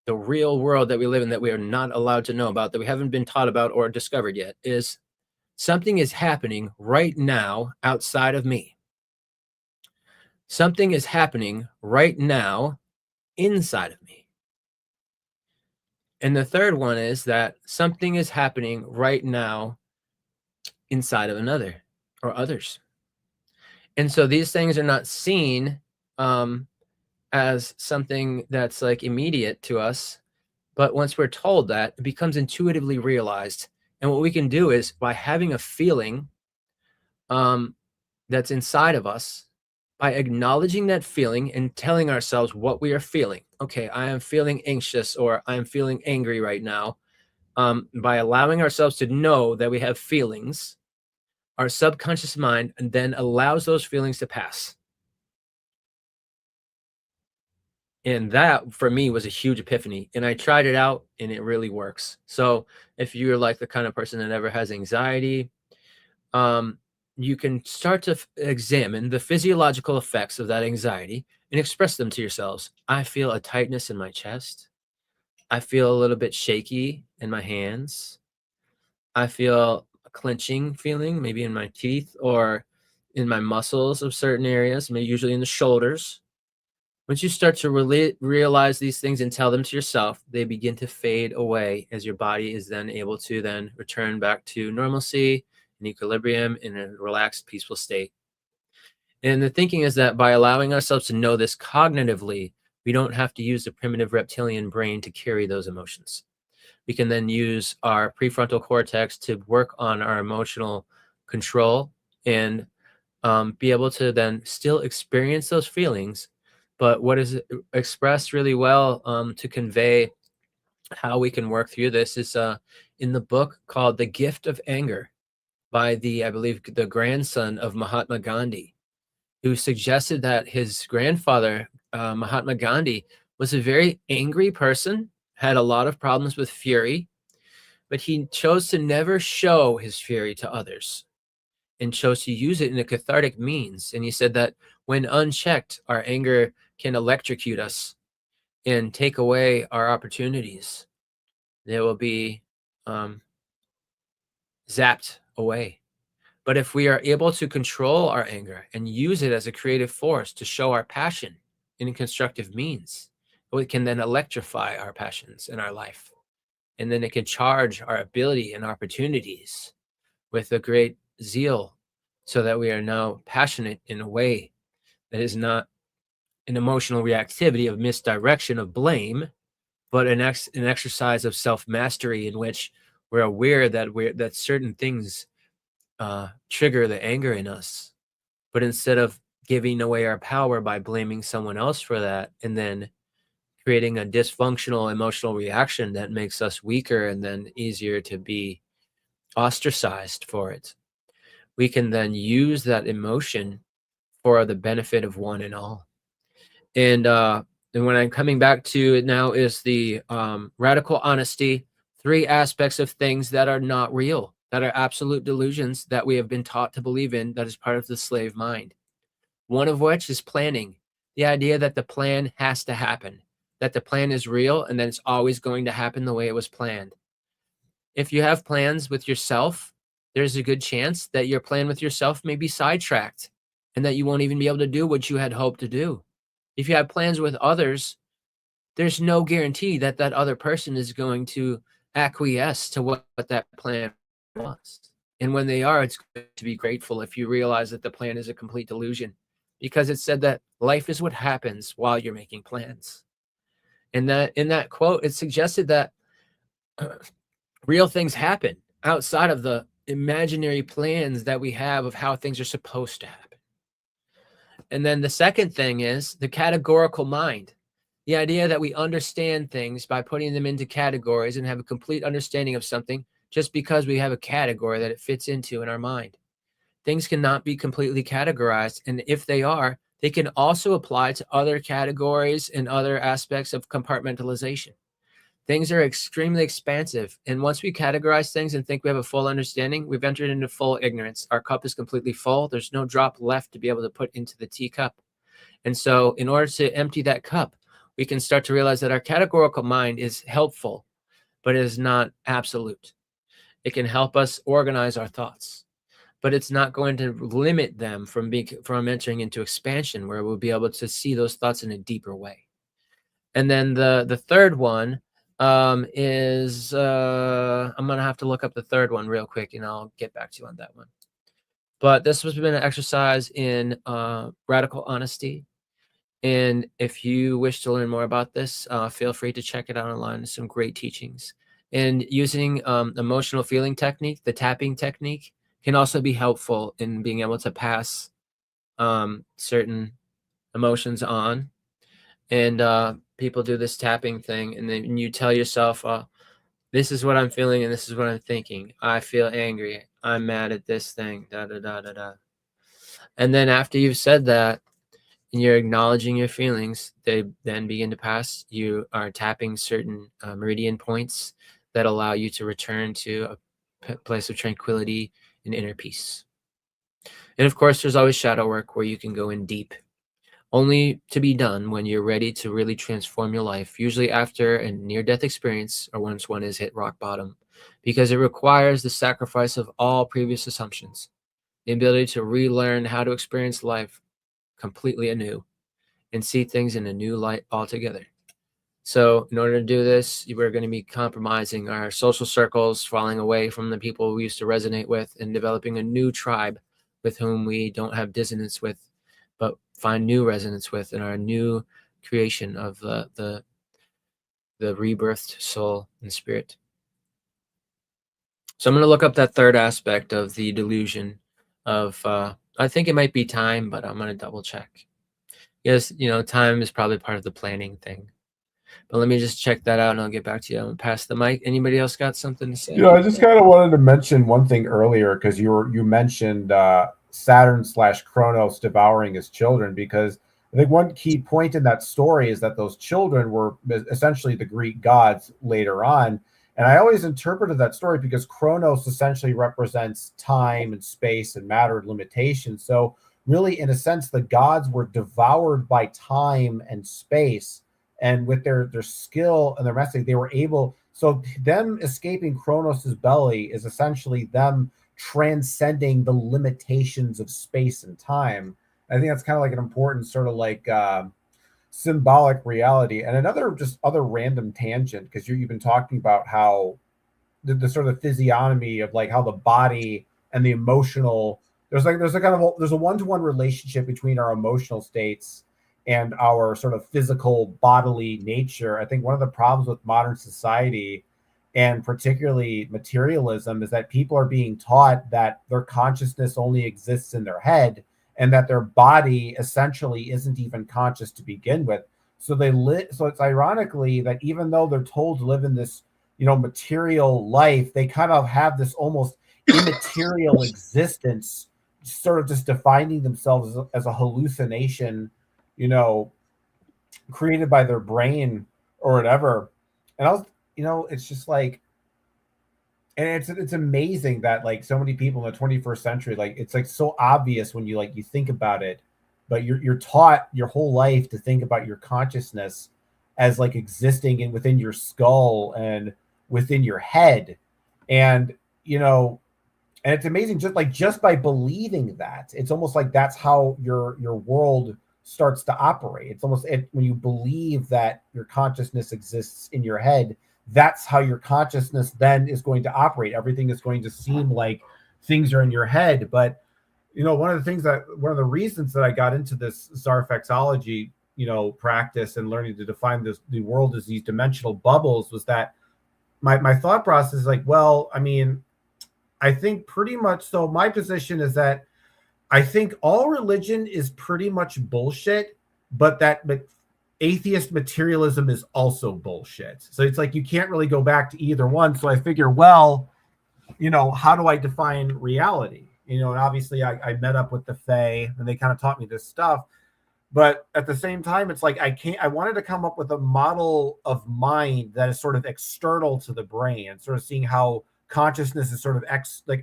the real world that we live in, that we are not allowed to know about, that we haven't been taught about or discovered yet, is something is happening right now outside of me. Something is happening right now inside of me. And the third one is that something is happening right now inside of another or others. And so these things are not seen as something that's like immediate to us, but once we're told that, it becomes intuitively realized. And what we can do is, by having a feeling that's inside of us, by acknowledging that feeling and telling ourselves what we are feeling. Okay, I am feeling anxious, or I am feeling angry right now. By allowing ourselves to know that we have feelings, our subconscious mind then allows those feelings to pass. And that for me was a huge epiphany. And I tried it out and it really works. So if you're like the kind of person that never has anxiety, you can start to examine the physiological effects of that anxiety and express them to yourselves. I feel a tightness in my chest. I feel a little bit shaky in my hands. I feel a clenching feeling, maybe in my teeth or in my muscles of certain areas, maybe usually in the shoulders. Once you start to realize these things and tell them to yourself, they begin to fade away as your body is then able to then return back to normalcy and equilibrium in a relaxed, peaceful state. And the thinking is that by allowing ourselves to know this cognitively, we don't have to use the primitive reptilian brain to carry those emotions. We can then use our prefrontal cortex to work on our emotional control and be able to then still experience those feelings. But what is expressed really well to convey how we can work through this is in the book called The Gift of Anger by I believe, the grandson of Mahatma Gandhi, who suggested that his grandfather, Mahatma Gandhi, was a very angry person, had a lot of problems with fury, but he chose to never show his fury to others and chose to use it in a cathartic means. And he said that when unchecked, our anger can electrocute us and take away our opportunities. They will be zapped away. But if we are able to control our anger and use it as a creative force to show our passion in constructive means, we can then electrify our passions in our life. And then it can charge our ability and opportunities with a great zeal, so that we are now passionate in a way that is not an emotional reactivity of misdirection of blame, but an exercise of self-mastery in which we're aware that certain things trigger the anger in us. But instead of giving away our power by blaming someone else for that and then creating a dysfunctional emotional reaction that makes us weaker and then easier to be ostracized for it, we can then use that emotion for the benefit of one and all. And when I'm coming back to it now is the radical honesty, 3 aspects of things that are not real, that are absolute delusions that we have been taught to believe in, that is part of the slave mind. One of which is planning, the idea that the plan has to happen, that the plan is real and that it's always going to happen the way it was planned. If you have plans with yourself, there's a good chance that your plan with yourself may be sidetracked and that you won't even be able to do what you had hoped to do. If you have plans with others, there's no guarantee that that other person is going to acquiesce to what that plan was. And when they are, it's good to be grateful if you realize that the plan is a complete delusion, because it said that life is what happens while you're making plans. And that in that quote, it suggested that real things happen outside of the imaginary plans that we have of how things are supposed to happen. And then the second thing is the categorical mind. The idea that we understand things by putting them into categories and have a complete understanding of something just because we have a category that it fits into in our mind. Things cannot be completely categorized. And if they are, they can also apply to other categories and other aspects of compartmentalization. Things are extremely expansive. And once we categorize things and think we have a full understanding, we've entered into full ignorance. Our cup is completely full. There's no drop left to be able to put into the teacup. And so in order to empty that cup, we can start to realize that our categorical mind is helpful, but it is not absolute. It can help us organize our thoughts, but it's not going to limit them from entering into expansion, where we'll be able to see those thoughts in a deeper way. And then the third one is I'm gonna have to look up the third one real quick, and I'll get back to you on that one. But this has been an exercise in radical honesty. And if you wish to learn more about this, feel free to check it out online. There's some great teachings. And using emotional feeling technique, the tapping technique, can also be helpful in being able to pass certain emotions on, and people do this tapping thing, and then you tell yourself, this is what I'm feeling and this is what I'm thinking. I feel angry. I'm mad at this thing. Da da da da da. And then after you've said that and you're acknowledging your feelings, they then begin to pass. You are tapping certain meridian points that allow you to return to a place of tranquility and inner peace. And of course, there's always shadow work where you can go in deep, only to be done when you're ready to really transform your life, usually after a near-death experience or once one has hit rock bottom, because it requires the sacrifice of all previous assumptions, the ability to relearn how to experience life completely anew and see things in a new light altogether. So in order to do this, we're going to be compromising our social circles, falling away from the people we used to resonate with, and developing a new tribe with whom we don't have dissonance with, but find new resonance with in our new creation of the rebirthed soul and spirit. So I'm going to look up that third aspect of the delusion of, I think it might be time, but I'm going to double check. Yes, time is probably part of the planning thing. But let me just check that out and I'll get back to you. I'm going to pass the mic. Anybody else got something to say? I just kind of wanted to mention one thing earlier, because you mentioned Saturn/Kronos devouring his children, because I think one key point in that story is that those children were essentially the Greek gods later on. And I always interpreted that story because Kronos essentially represents time and space and matter limitations. So really, in a sense, the gods were devoured by time and space. And with their skill and their message, they were able. So them escaping Kronos' belly is essentially them transcending the limitations of space and time. I think that's kind of like an important sort of like symbolic reality. And another just other random tangent, because you've been talking about how the sort of physiognomy of like how the body and the emotional, there's a one-to-one relationship between our emotional states and our sort of physical bodily nature. I think one of the problems with modern society, and particularly materialism, is that people are being taught that their consciousness only exists in their head, and that their body essentially isn't even conscious to begin with. So so it's ironically that even though they're told to live in this, material life, they kind of have this almost immaterial existence, sort of just defining themselves as a hallucination, created by their brain or whatever. And it's just like, and it's amazing that like so many people in the 21st century, like it's like so obvious when you think about it, but you're taught your whole life to think about your consciousness as like existing within your skull and within your head. And and it's amazing just by believing that, it's almost like that's how your world starts to operate. It's almost when you believe that your consciousness exists in your head, that's how your consciousness then is going to operate. Everything is going to seem like things are in your head. But one of the reasons that I got into this Zarfexology practice and learning to define the world as these dimensional bubbles was that my thought process is like, well, I mean, I think pretty much so. My position is that I think all religion is pretty much bullshit, but that atheist materialism is also bullshit. So it's like you can't really go back to either one. So I figure, well, how do I define reality? And obviously I met up with the Fae and they kind of taught me this stuff. But at the same time, it's like I wanted to come up with a model of mind that is sort of external to the brain, and sort of seeing how consciousness is sort of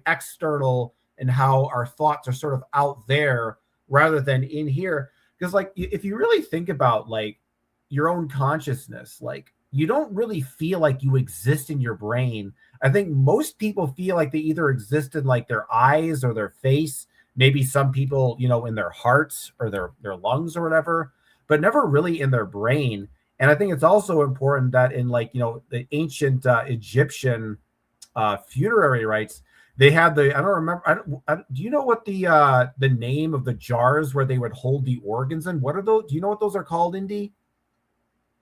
external, and how our thoughts are sort of out there rather than in here. Because like if you really think about like your own consciousness, like you don't really feel like you exist in your brain. I think most people feel like they either exist in like their eyes or their face, maybe some people, in their hearts or their lungs or whatever, but never really in their brain. And I think it's also important that in like, the ancient Egyptian funerary rites, they had I don't remember. Do you know what the name of the jars where they would hold the organs in? What are those? Do you know what those are called, Indy?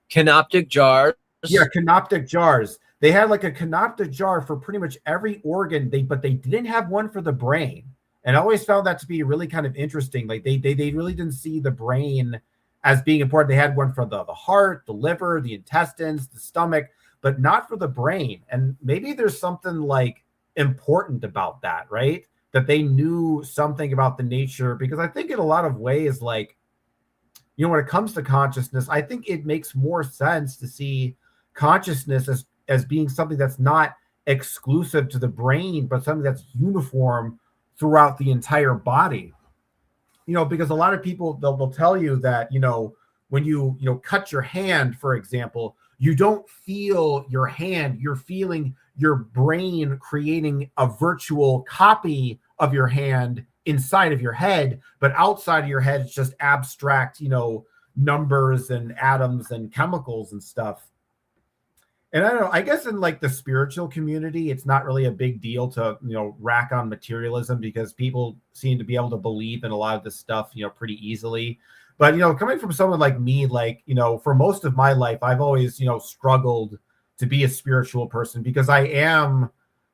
Canoptic jars. Yeah, canoptic jars. They had like a canoptic jar for pretty much every organ, but they didn't have one for the brain. And I always found that to be really kind of interesting. Like they really didn't see the brain as being important. They had one for the heart, the liver, the intestines, the stomach, but not for the brain. And maybe there's something like important about that, right? That they knew something about the nature, because I think in a lot of ways, like, you know, when it comes to consciousness, I think it makes more sense to see consciousness as being something that's not exclusive to the brain, but something that's uniform throughout the entire body. You know, because a lot of people, they'll tell you that, you know, when you cut your hand, for example, you don't feel your hand, you're feeling your brain creating a virtual copy of your hand inside of your head, but outside of your head, it's just abstract, you know, numbers and atoms and chemicals and stuff. And I don't know, I guess in like the spiritual community, it's not really a big deal to, you know, rack on materialism, because people seem to be able to believe in a lot of this stuff, you know, pretty easily. But, you know, coming from someone like me, like, you know, for most of my life, I've always, you know, struggled to be a spiritual person, because I am,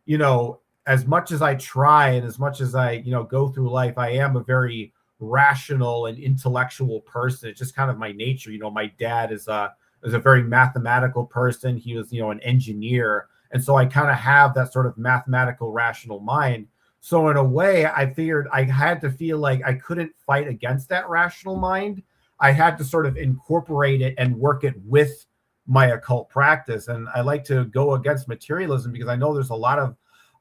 you know, as much as I try and as much as I, you know, go through life, I am a very rational and intellectual person. It's just kind of my nature. You know, my dad is a very mathematical person. He was, you know, an engineer. And so I kind of have that sort of mathematical, rational mind. So in a way, I figured I had to feel like I couldn't fight against that rational mind. I had to sort of incorporate it and work it with my occult practice. And I like to go against materialism, because I know there's a lot of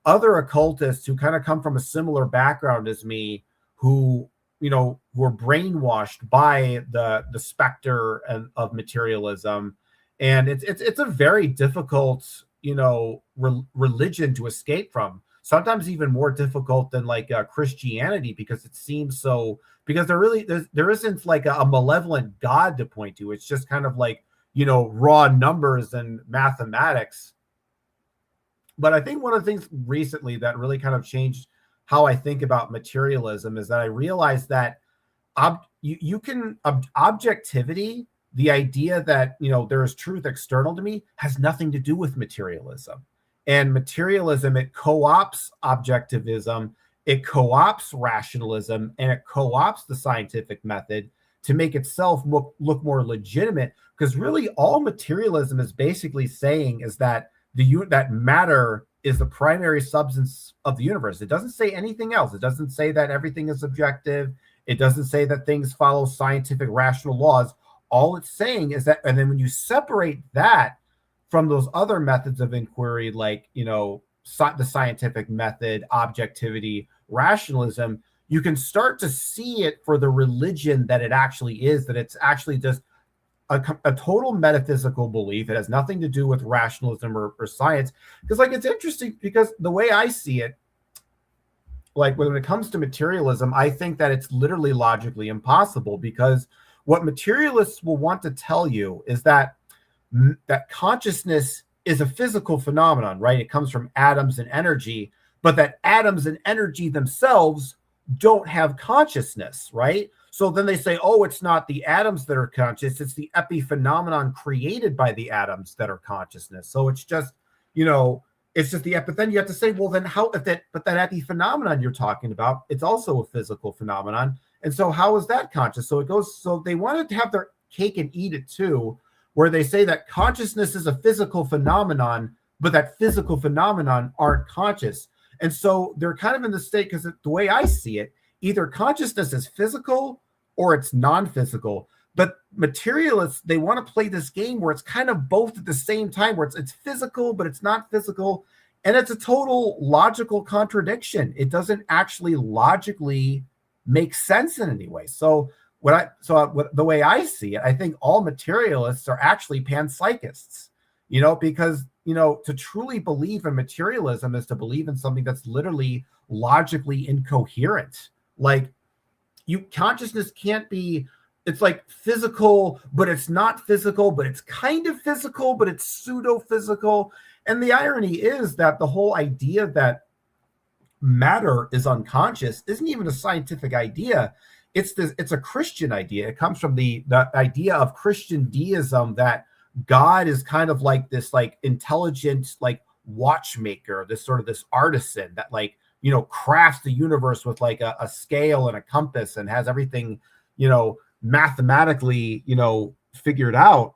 other occultists who kind of come from a similar background as me, who, you know, were brainwashed by the specter of materialism. And it's a very difficult, you know, religion to escape from. Sometimes even more difficult than like Christianity, because it seems so, because there isn't like a malevolent God to point to. It's just kind of like, you know, raw numbers and mathematics. But I think one of the things recently that really kind of changed how I think about materialism is that I realized that objectivity, the idea that, you know, there is truth external to me, has nothing to do with materialism. And materialism, it co-opts objectivism, it co-opts rationalism, and it co-opts the scientific method to make itself look more legitimate. Because really all materialism is basically saying is that that matter is the primary substance of the universe. It doesn't say anything else. It doesn't say that everything is objective. It doesn't say that things follow scientific rational laws. All it's saying is that, and then when you separate that from those other methods of inquiry, like, you know, the scientific method, objectivity, rationalism, you can start to see it for the religion that it actually is, that it's actually just a total metaphysical belief. It has nothing to do with rationalism or science. Because, like, it's interesting, because the way I see it, like when it comes to materialism, I think that it's literally logically impossible, because what materialists will want to tell you is that consciousness is a physical phenomenon, right? It comes from atoms and energy, but that atoms and energy themselves don't have consciousness, right? So then they say, oh, it's not the atoms that are conscious, it's the epiphenomenon created by the atoms that are consciousness. So it's just, you know, it's just but then you have to say, well, then how, but that epiphenomenon you're talking about, it's also a physical phenomenon. And so how is that conscious? So it goes, so they wanted to have their cake and eat it too, where they say that consciousness is a physical phenomenon, but that physical phenomenon aren't conscious. And so they're kind of in the state, because the way I see it, either consciousness is physical or it's non-physical. But materialists, they want to play this game where it's kind of both at the same time, where it's physical, but it's not physical. And it's a total logical contradiction. It doesn't actually logically make sense in any way. So the way I see it, I think all materialists are actually panpsychists, you know, because, you know, to truly believe in materialism is to believe in something that's literally logically incoherent. Like, consciousness can't be, it's like physical, but it's not physical, but it's kind of physical, but it's pseudo-physical. And the irony is that the whole idea that matter is unconscious isn't even a scientific idea. It's a Christian idea. It comes from the idea of Christian deism, that God is kind of like this, like, intelligent, like, watchmaker, this artisan that, like, crafts the universe with like a scale and a compass and has everything, mathematically, figured out.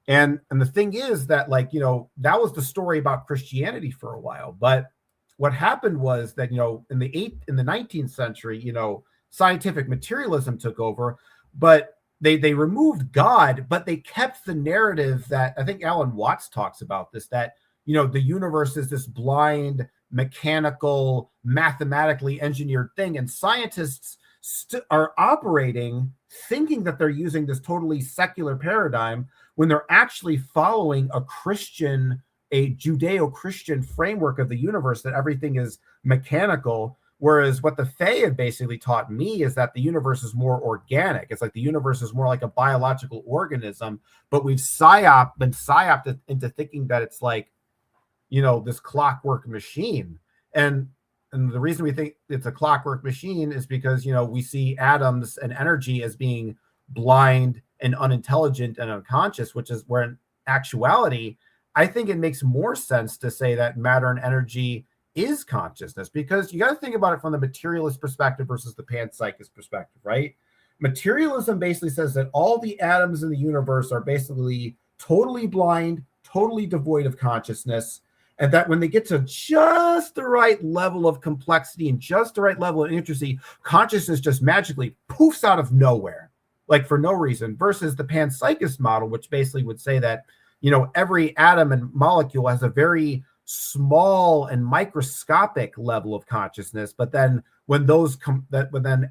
And the thing is that, like, that was the story about Christianity for a while. But what happened was that, in the 19th century, scientific materialism took over, but they removed God, but they kept the narrative that, I think Alan Watts talks about this, that, the universe is this blind, mechanical, mathematically engineered thing. And scientists are operating thinking that they're using this totally secular paradigm when they're actually following a Judeo-Christian framework of the universe, that everything is mechanical. Whereas what the Fae have basically taught me is that the universe is more organic. It's like the universe is more like a biological organism, but we've been psyoped into thinking that it's like, this clockwork machine. And the reason we think it's a clockwork machine is because, we see atoms and energy as being blind and unintelligent and unconscious, which is where in actuality, I think it makes more sense to say that matter and energy is consciousness, because you got to think about it from the materialist perspective versus the panpsychist perspective, right? Materialism basically says that all the atoms in the universe are basically totally blind, totally devoid of consciousness, and that when they get to just the right level of complexity and just the right level of intricacy, consciousness just magically poofs out of nowhere, like for no reason, versus the panpsychist model, which basically would say that, every atom and molecule has a very small and microscopic level of consciousness, but then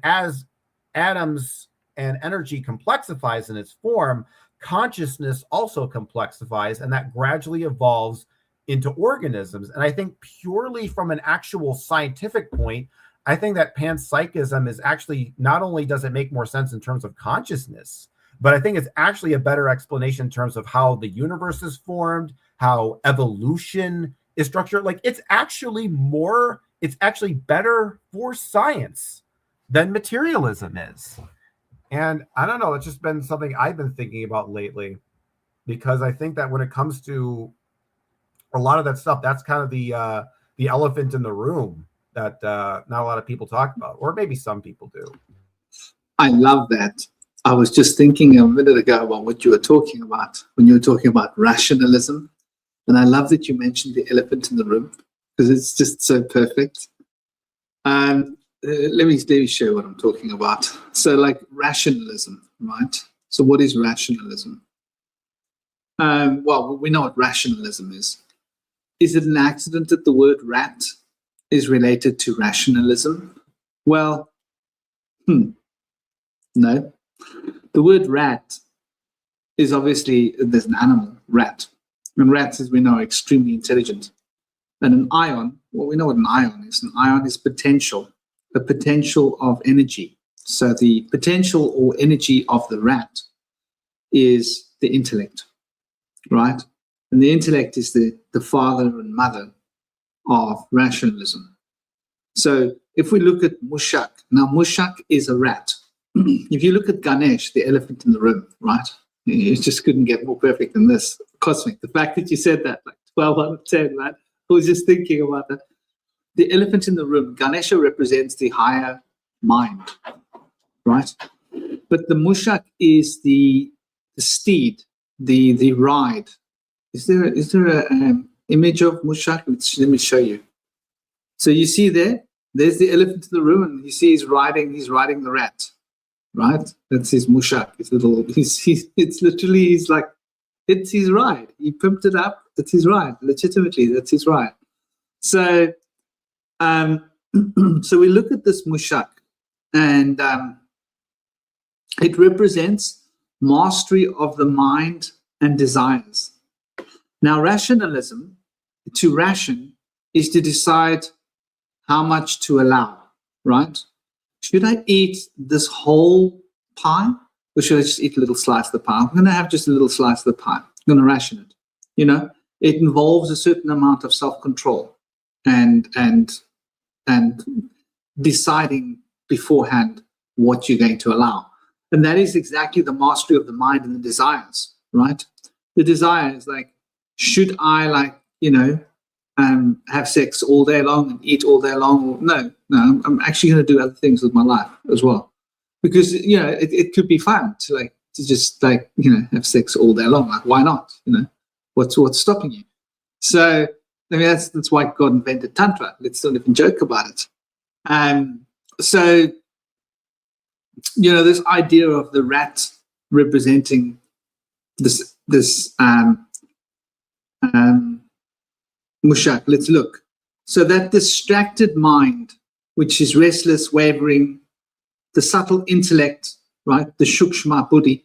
as atoms and energy complexifies in its form, consciousness also complexifies, and that gradually evolves into organisms. And I think purely from an actual scientific point, I think that panpsychism is actually, not only does it make more sense in terms of consciousness, but I think it's actually a better explanation in terms of how the universe is formed, how evolution is structured. Like, it's actually better for science than materialism is. And I don't know, it's just been something I've been thinking about lately, because I think that when it comes to a lot of that stuff, that's kind of the elephant in the room that not a lot of people talk about, or maybe some people do. I love that. I was just thinking a minute ago about what you were talking about when you were talking about rationalism. And I love that you mentioned the elephant in the room, because it's just so perfect. Let me show you what I'm talking about. So, like, rationalism, right? So what is rationalism? Well, we know what rationalism is. Is it an accident that the word rat is related to rationalism? Well, no. The word rat is obviously, there's an animal, rat. And rats, as we know, are extremely intelligent. And an ion, well, we know what an ion is. An ion is potential, the potential of energy. So the potential or energy of the rat is the intellect, right? And the intellect is the father and mother of rationalism. So if we look at Mushak, now Mushak is a rat. If you look at Ganesh, the elephant in the room, right? You just couldn't get more perfect than this. Cosmic. The fact that you said that, like 12 out of 10, right? I was just thinking about that. The elephant in the room, Ganesha represents the higher mind, right? But the Mushak is the steed, the ride. Is there an image of Mushak? Let me show you. So you see there's the elephant in the room, and you see he's riding the rat, right? That's his Mushak. It's his ride. He pimped it up. It's his ride. Legitimately, that's his ride. So, so we look at this Mushak, and it represents mastery of the mind and desires. Now, rationalism, to ration, is to decide how much to allow, right? Should I eat this whole pie, or should I just eat a little slice of the pie? I'm going to have just a little slice of the pie. I'm going to ration it. It involves a certain amount of self-control and deciding beforehand what you're going to allow. And that is exactly the mastery of the mind and the desires, right? The desire is like, should I have sex all day long and eat all day long. Or, no, I'm actually going to do other things with my life as well, because it could be fun to just have sex all day long. Like, why not? What's stopping you? So I mean, that's why God invented Tantra. Let's not even joke about it. So this idea of the rat representing this mushak. Let's look. So that distracted mind, which is restless, wavering, the subtle intellect, right? The shukshma buddhi.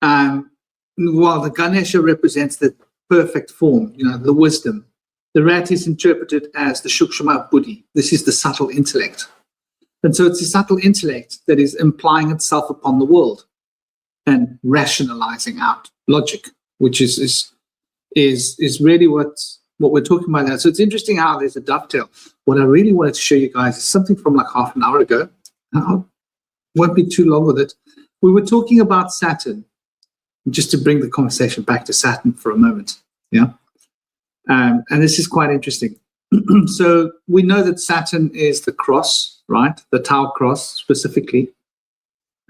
While the Ganesha represents the perfect form, the wisdom, the rat is interpreted as the shukshma buddhi. This is the subtle intellect. And so it's the subtle intellect that is implying itself upon the world and rationalizing out logic, which is really what we're talking about now. So it's interesting how there's a dovetail. What I really wanted to show you guys is something from like half an hour ago. I won't be too long with it. We were talking about Saturn, just to bring the conversation back to Saturn for a moment. Yeah. And this is quite interesting. So we know that Saturn is the cross, right? The Tau cross specifically.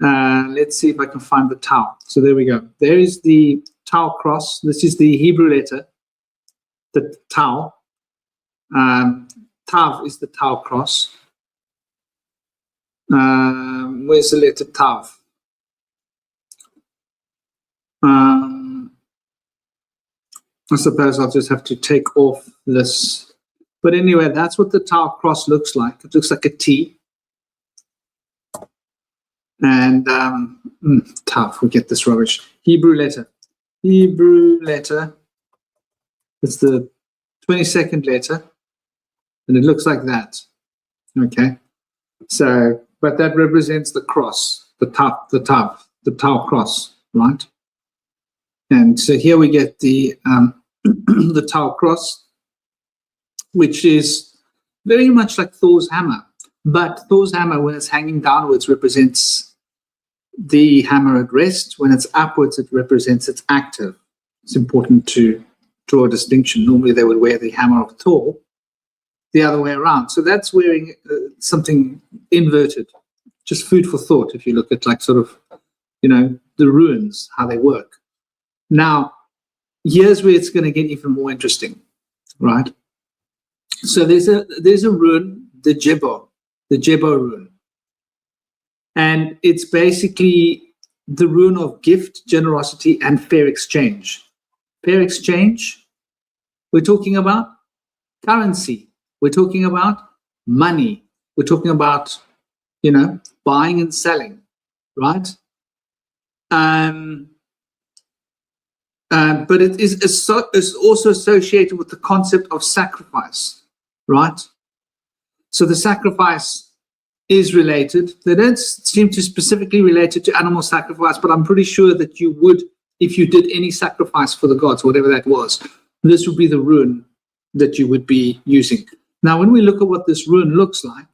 Let's see if I can find the Tau. So there we go. There is the Tau cross. This is the Hebrew letter, the Tau. Tav is the Tau cross. Where's the letter Tav? I suppose I'll just have to take off this. But anyway, that's what the Tau cross looks like. It looks like a T. And Tav, forget this rubbish. Hebrew letter. It's the 22nd letter. And it looks like that. Okay. So, but that represents the cross, the Tau cross, right? And so here we get the the Tau cross, which is very much like Thor's hammer. But Thor's hammer, when it's hanging downwards, represents the hammer at rest. When it's upwards, it represents its active. It's important to draw a distinction. Normally, they would wear the hammer of Thor the other way around. So that's wearing something inverted. Just food for thought if you look at like sort of, the runes, how they work. Now, here's where it's going to get even more interesting, right? So there's a rune, the Jebo rune. And it's basically the rune of gift, generosity, and fair exchange. Fair exchange, we're talking about currency. We're talking about money. We're talking about, buying and selling, right? But it is also associated with the concept of sacrifice, right? So the sacrifice is related. They don't seem to specifically relate it to animal sacrifice, but I'm pretty sure that you would, if you did any sacrifice for the gods, whatever that was, this would be the rune that you would be using. Now, when we look at what this rune looks like,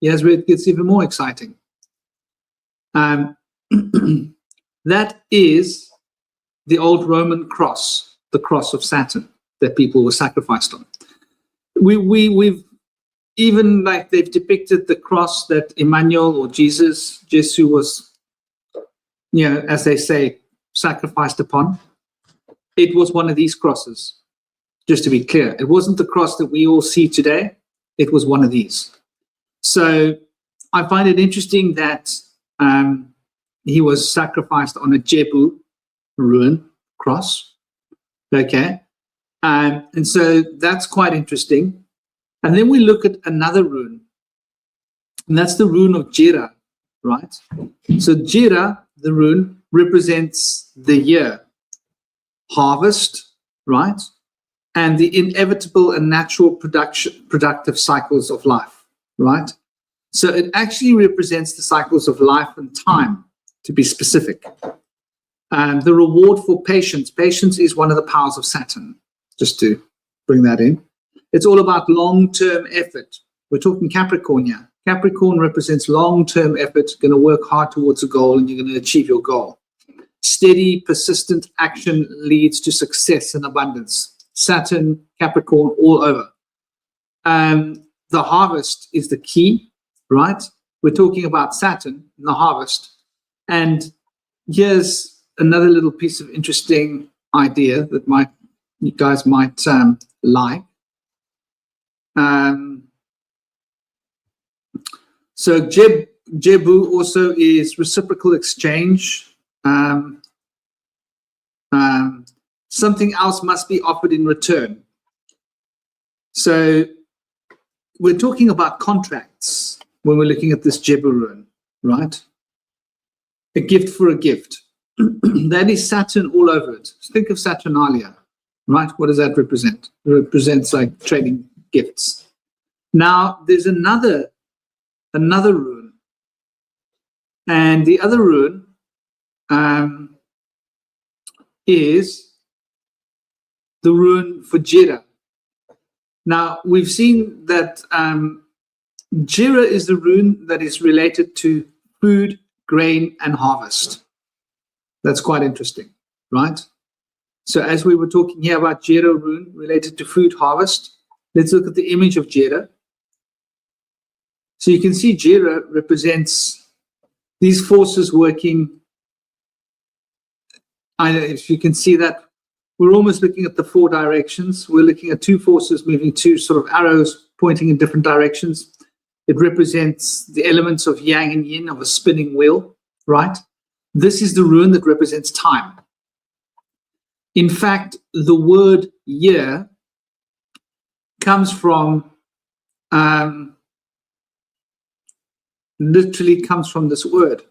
here's where it gets even more exciting. That is the old Roman cross, the cross of Saturn that people were sacrificed on. We've even they've depicted the cross that Emmanuel or Jesus was, as they say, sacrificed upon. It was one of these crosses, just to be clear. It wasn't the cross that we all see today. It was one of these. So I find it interesting that he was sacrificed on a Jebu rune cross. Okay. And so that's quite interesting. And then we look at another rune, and that's the rune of Jira, right? So Jira, the rune, represents the year, harvest, right? And the inevitable and natural productive cycles of life, right? So it actually represents the cycles of life and time, to be specific. And the reward for patience. Patience is one of the powers of Saturn, just to bring that in. It's all about long-term effort. We're talking Capricorn here. Capricorn represents long-term effort, going to work hard towards a goal, and you're going to achieve your goal. Steady, persistent action leads to success and abundance. Saturn, Capricorn, all over. The harvest is the key, right? We're talking about Saturn and the harvest. And here's another little piece of interesting idea that you guys might like. So Jebu also is reciprocal exchange. Something else must be offered in return. So we're talking about contracts when we're looking at this Jebu rune, right? A gift for a gift. That is Saturn all over it. Think of Saturnalia, right? What does that represent? It represents like trading gifts. Now there's another rune, and the other rune is the rune for Jira. Now we've seen that Jira is the rune that is related to food, grain, and harvest. That's quite interesting, right? So as we were talking here about Jira rune related to food harvest, let's look at the image of Jira. So you can see Jira represents these forces working. I don't know if you can see that. We're almost looking at the four directions. We're looking at two forces moving, two sort of arrows pointing in different directions. It represents the elements of yang and yin of a spinning wheel, right? This is the rune that represents time. In fact, the word year comes from, literally comes from this word.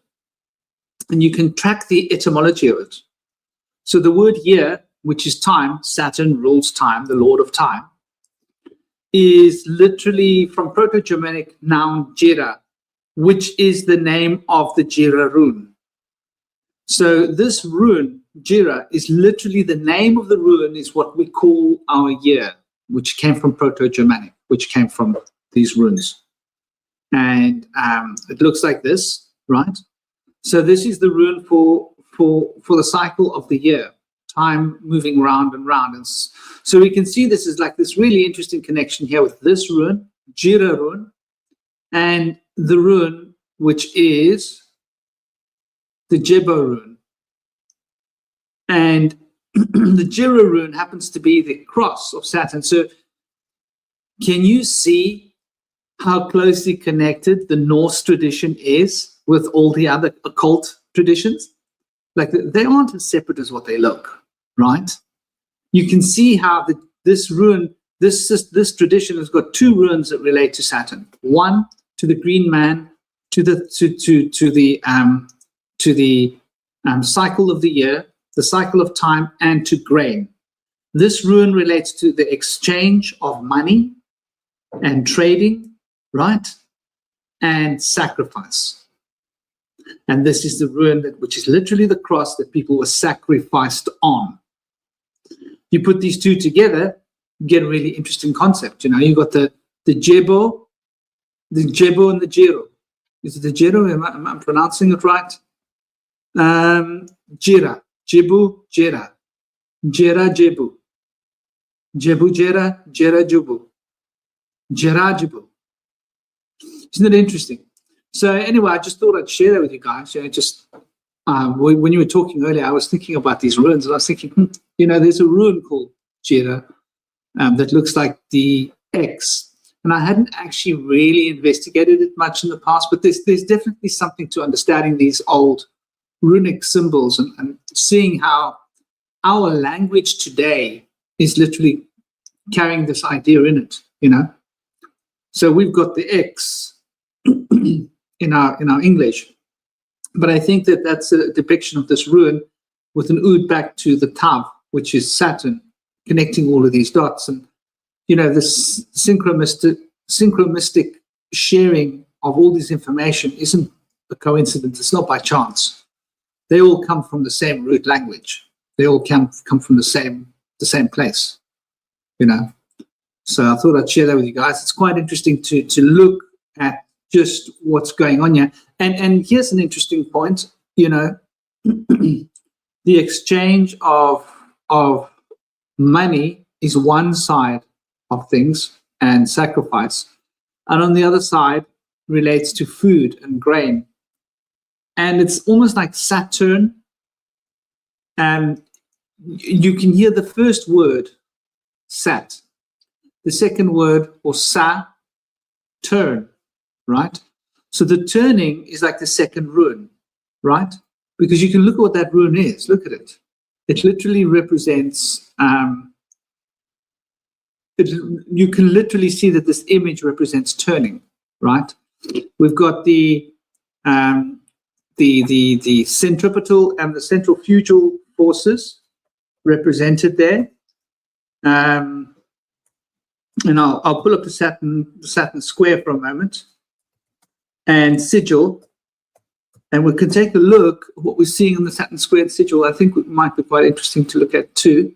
And you can track the etymology of it. So the word year, which is time, Saturn rules time, the lord of time, is literally from Proto-Germanic noun Jira, which is the name of the Jira rune. So this rune, Jira, is literally the name of the rune, is what we call our year, which came from Proto-Germanic, which came from these runes. And it looks like this, right? So this is the rune for the cycle of the year, time moving round and round. And so we can see this is like this really interesting connection here with this rune, Jira rune, and the rune, which is the Jebo rune. And the Jira rune happens to be the cross of Saturn. So can you see how closely connected the Norse tradition is with all the other occult traditions? Like they aren't as separate as what they look, right? You can see how this rune, this tradition has got two runes that relate to Saturn. One to the green man, to the cycle of the year, the cycle of time, and to grain. This rune relates to the exchange of money and trading, right? And sacrifice. And this is the rune which is literally the cross that people were sacrificed on. You put these two together, you get a really interesting concept. You know, you got the Jebo and the Jiro. Is it the Jiro? Am I pronouncing it right? Jira, Jebu, Jira, Jira, Jebu, Jebu, Jira, Jira, Jebu, Jira, Jebu. Isn't it interesting? So anyway, I just thought I'd share that with you guys. You know, just when you were talking earlier, I was thinking about these runes, and I was thinking, you know, there's a rune called Jira that looks like the X. And I hadn't actually really investigated it much in the past, but there's definitely something to understanding these old runic symbols and seeing how our language today is literally carrying this idea in it, you know. So we've got the X in our English, but I think that's a depiction of this rune with an ood back to the Tav, which is Saturn, connecting all of these dots. And you know, this synchromistic sharing of all this information isn't a coincidence. It's not by chance. They all come from the same root language. They all come from the same place, you know. So I thought I'd share that with you guys. It's quite interesting to look at just what's going on here. And here's an interesting point, you know, the exchange of money is one side of things and sacrifice, and on the other side relates to food and grain. And it's almost like Saturn. And you can hear the first word, sat, the second word, or sa, turn, right? So the turning is like the second rune, right? Because you can look at what that rune is. Look at it. It literally represents, you can literally see that this image represents turning, right? We've got the centripetal and the centrifugal forces represented there. And I'll pull up the Saturn square for a moment, and sigil, and we can take a look at what we're seeing in the Saturn square and sigil. I think it might be quite interesting to look at too,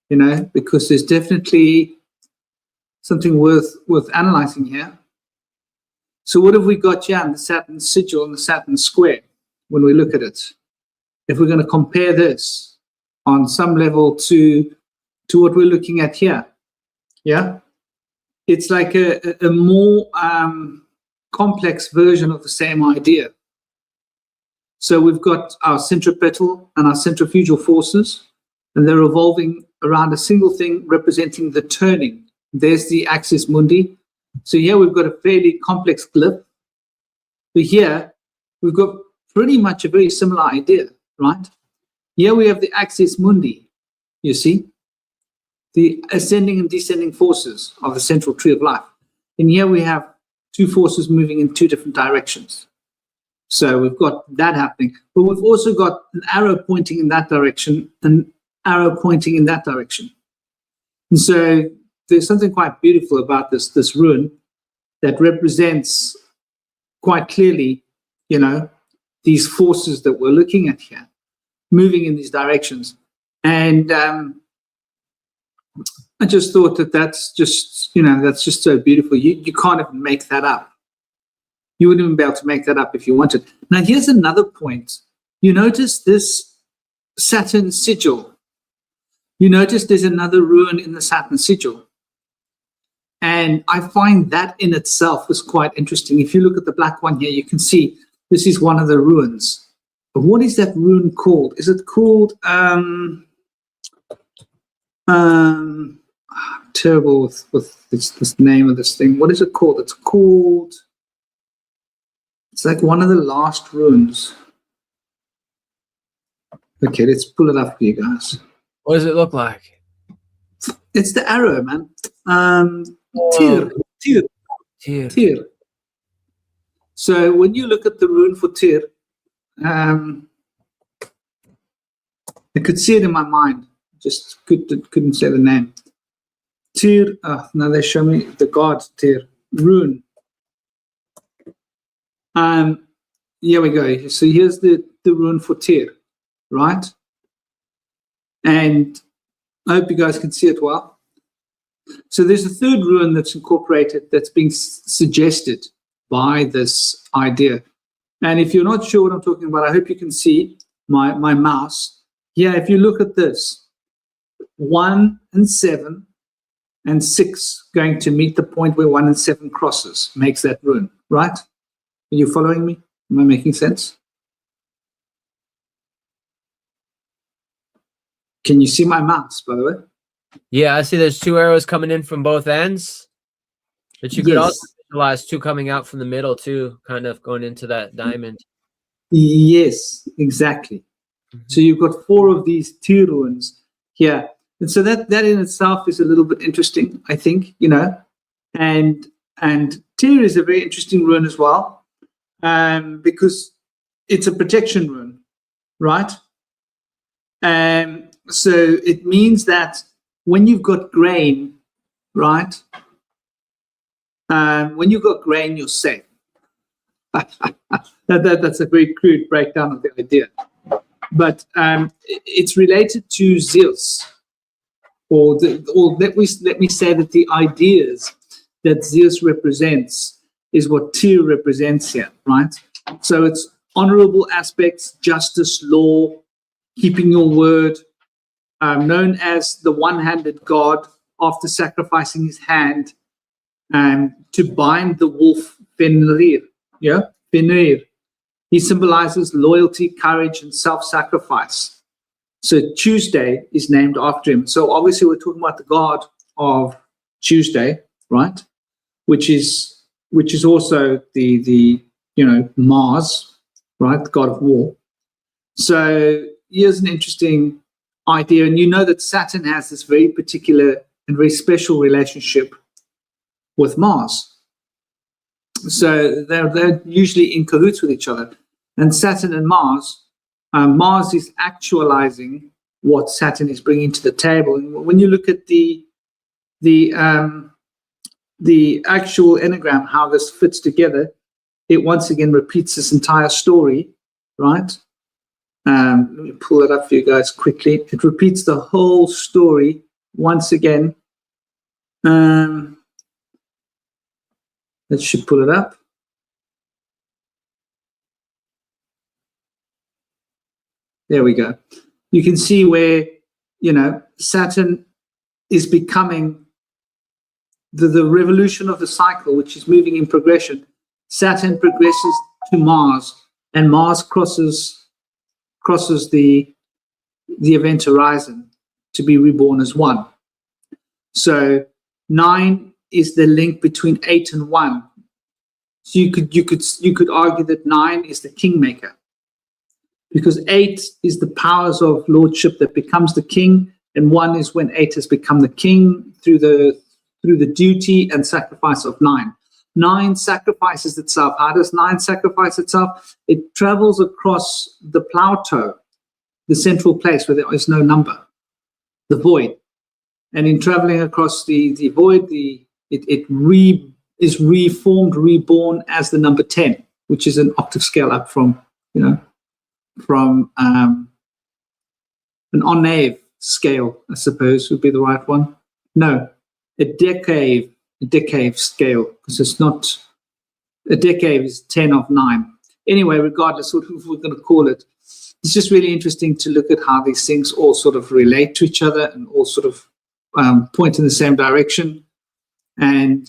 you know, because there's definitely something worth analyzing here. So what have we got here in the Saturn sigil and the Saturn square when we look at it? If we're going to compare this on some level to what we're looking at here, yeah, it's like a more complex version of the same idea. So we've got our centripetal and our centrifugal forces, and they're revolving around a single thing representing the turning. There's the axis mundi. So here we've got a fairly complex glyph. But here we've got pretty much a very similar idea, right? Here we have the axis mundi, you see, the ascending and descending forces of the central tree of life. And here we have two forces moving in two different directions. So we've got that happening, but we've also got an arrow pointing in that direction, an arrow pointing in that direction. And so there's something quite beautiful about this rune that represents quite clearly, you know, these forces that we're looking at here, moving in these directions. And I just thought that that's just, you know, that's just so beautiful. You can't even make that up. You wouldn't even be able to make that up if you wanted. Now, here's another point. You notice this Saturn sigil. You notice there's another rune in the Saturn sigil. And I find that in itself is quite interesting. If you look at the black one here, you can see this is one of the runes. But what is that rune called? Is it called terrible with this name of this thing. What is it called? It's like one of the last runes. Okay, let's pull it up for you guys. What does it look like? It's the arrow, man. Tir. So when you look at the rune for Tir, I could see it in my mind. Just couldn't say the name. Tir. Now they show me the god Tir rune. Here we go. So here's the rune for Tir, right? And I hope you guys can see it well. So there's a third rune that's incorporated that's being suggested by this idea. And if you're not sure what I'm talking about, I hope you can see my mouse. Yeah, if you look at this, 1 and 7 and 6 going to meet the point where 1 and 7 crosses, makes that rune, right? Are you following me? Am I making sense? Can you see my mouse, by the way? Yeah, I see there's two arrows coming in from both ends. But you could also visualize two coming out from the middle too, kind of going into that diamond. Yes, exactly. So you've got 4 of these Tir runes here. And so that in itself is a little bit interesting, I think, you know. And Tir is a very interesting rune as well, because it's a protection rune, right? So it means that when you've got grain, right? When you've got grain, you're safe. That's a very crude breakdown of the idea. But it's related to Zeus, or let me say that the ideas that Zeus represents is what Tir represents here, right? So it's honorable aspects, justice, law, keeping your word, known as the one-handed god, after sacrificing his hand to bind the wolf Fenrir. Yeah, Fenrir. He symbolizes loyalty, courage, and self-sacrifice. So Tuesday is named after him. So obviously we're talking about the god of Tuesday, right? Which is also the Mars, right? The god of war. So here's an interesting idea, and you know that Saturn has this very particular and very special relationship with Mars. So they're usually in cahoots with each other. And Saturn and Mars, Mars is actualizing what Saturn is bringing to the table. And when you look at the actual enneagram, how this fits together, it once again repeats this entire story, right? Let me pull it up for you guys quickly. It repeats the whole story once again. Let's should pull it up. There we go. You can see where, Saturn is becoming the revolution of the cycle, which is moving in progression. Saturn progresses to Mars, and Mars crosses the event horizon to be reborn as one. So 9 is the link between 8 and 1. So you could argue that 9 is the kingmaker, because 8 is the powers of lordship that becomes the king, and 1 is when 8 has become the king through the duty and sacrifice of 9. 9 sacrifices itself. How does 9 sacrifice itself? It travels across the plateau, the central place where there is no number, the void. And in traveling across the void, it is reformed, reborn as the number 10, which is an octave scale up from an octave scale, I suppose would be the right one. No, a decade scale, because it's not, a decade is 10 of 9. Anyway, regardless what we're going to call it, it's just really interesting to look at how these things all sort of relate to each other and all sort of point in the same direction. And,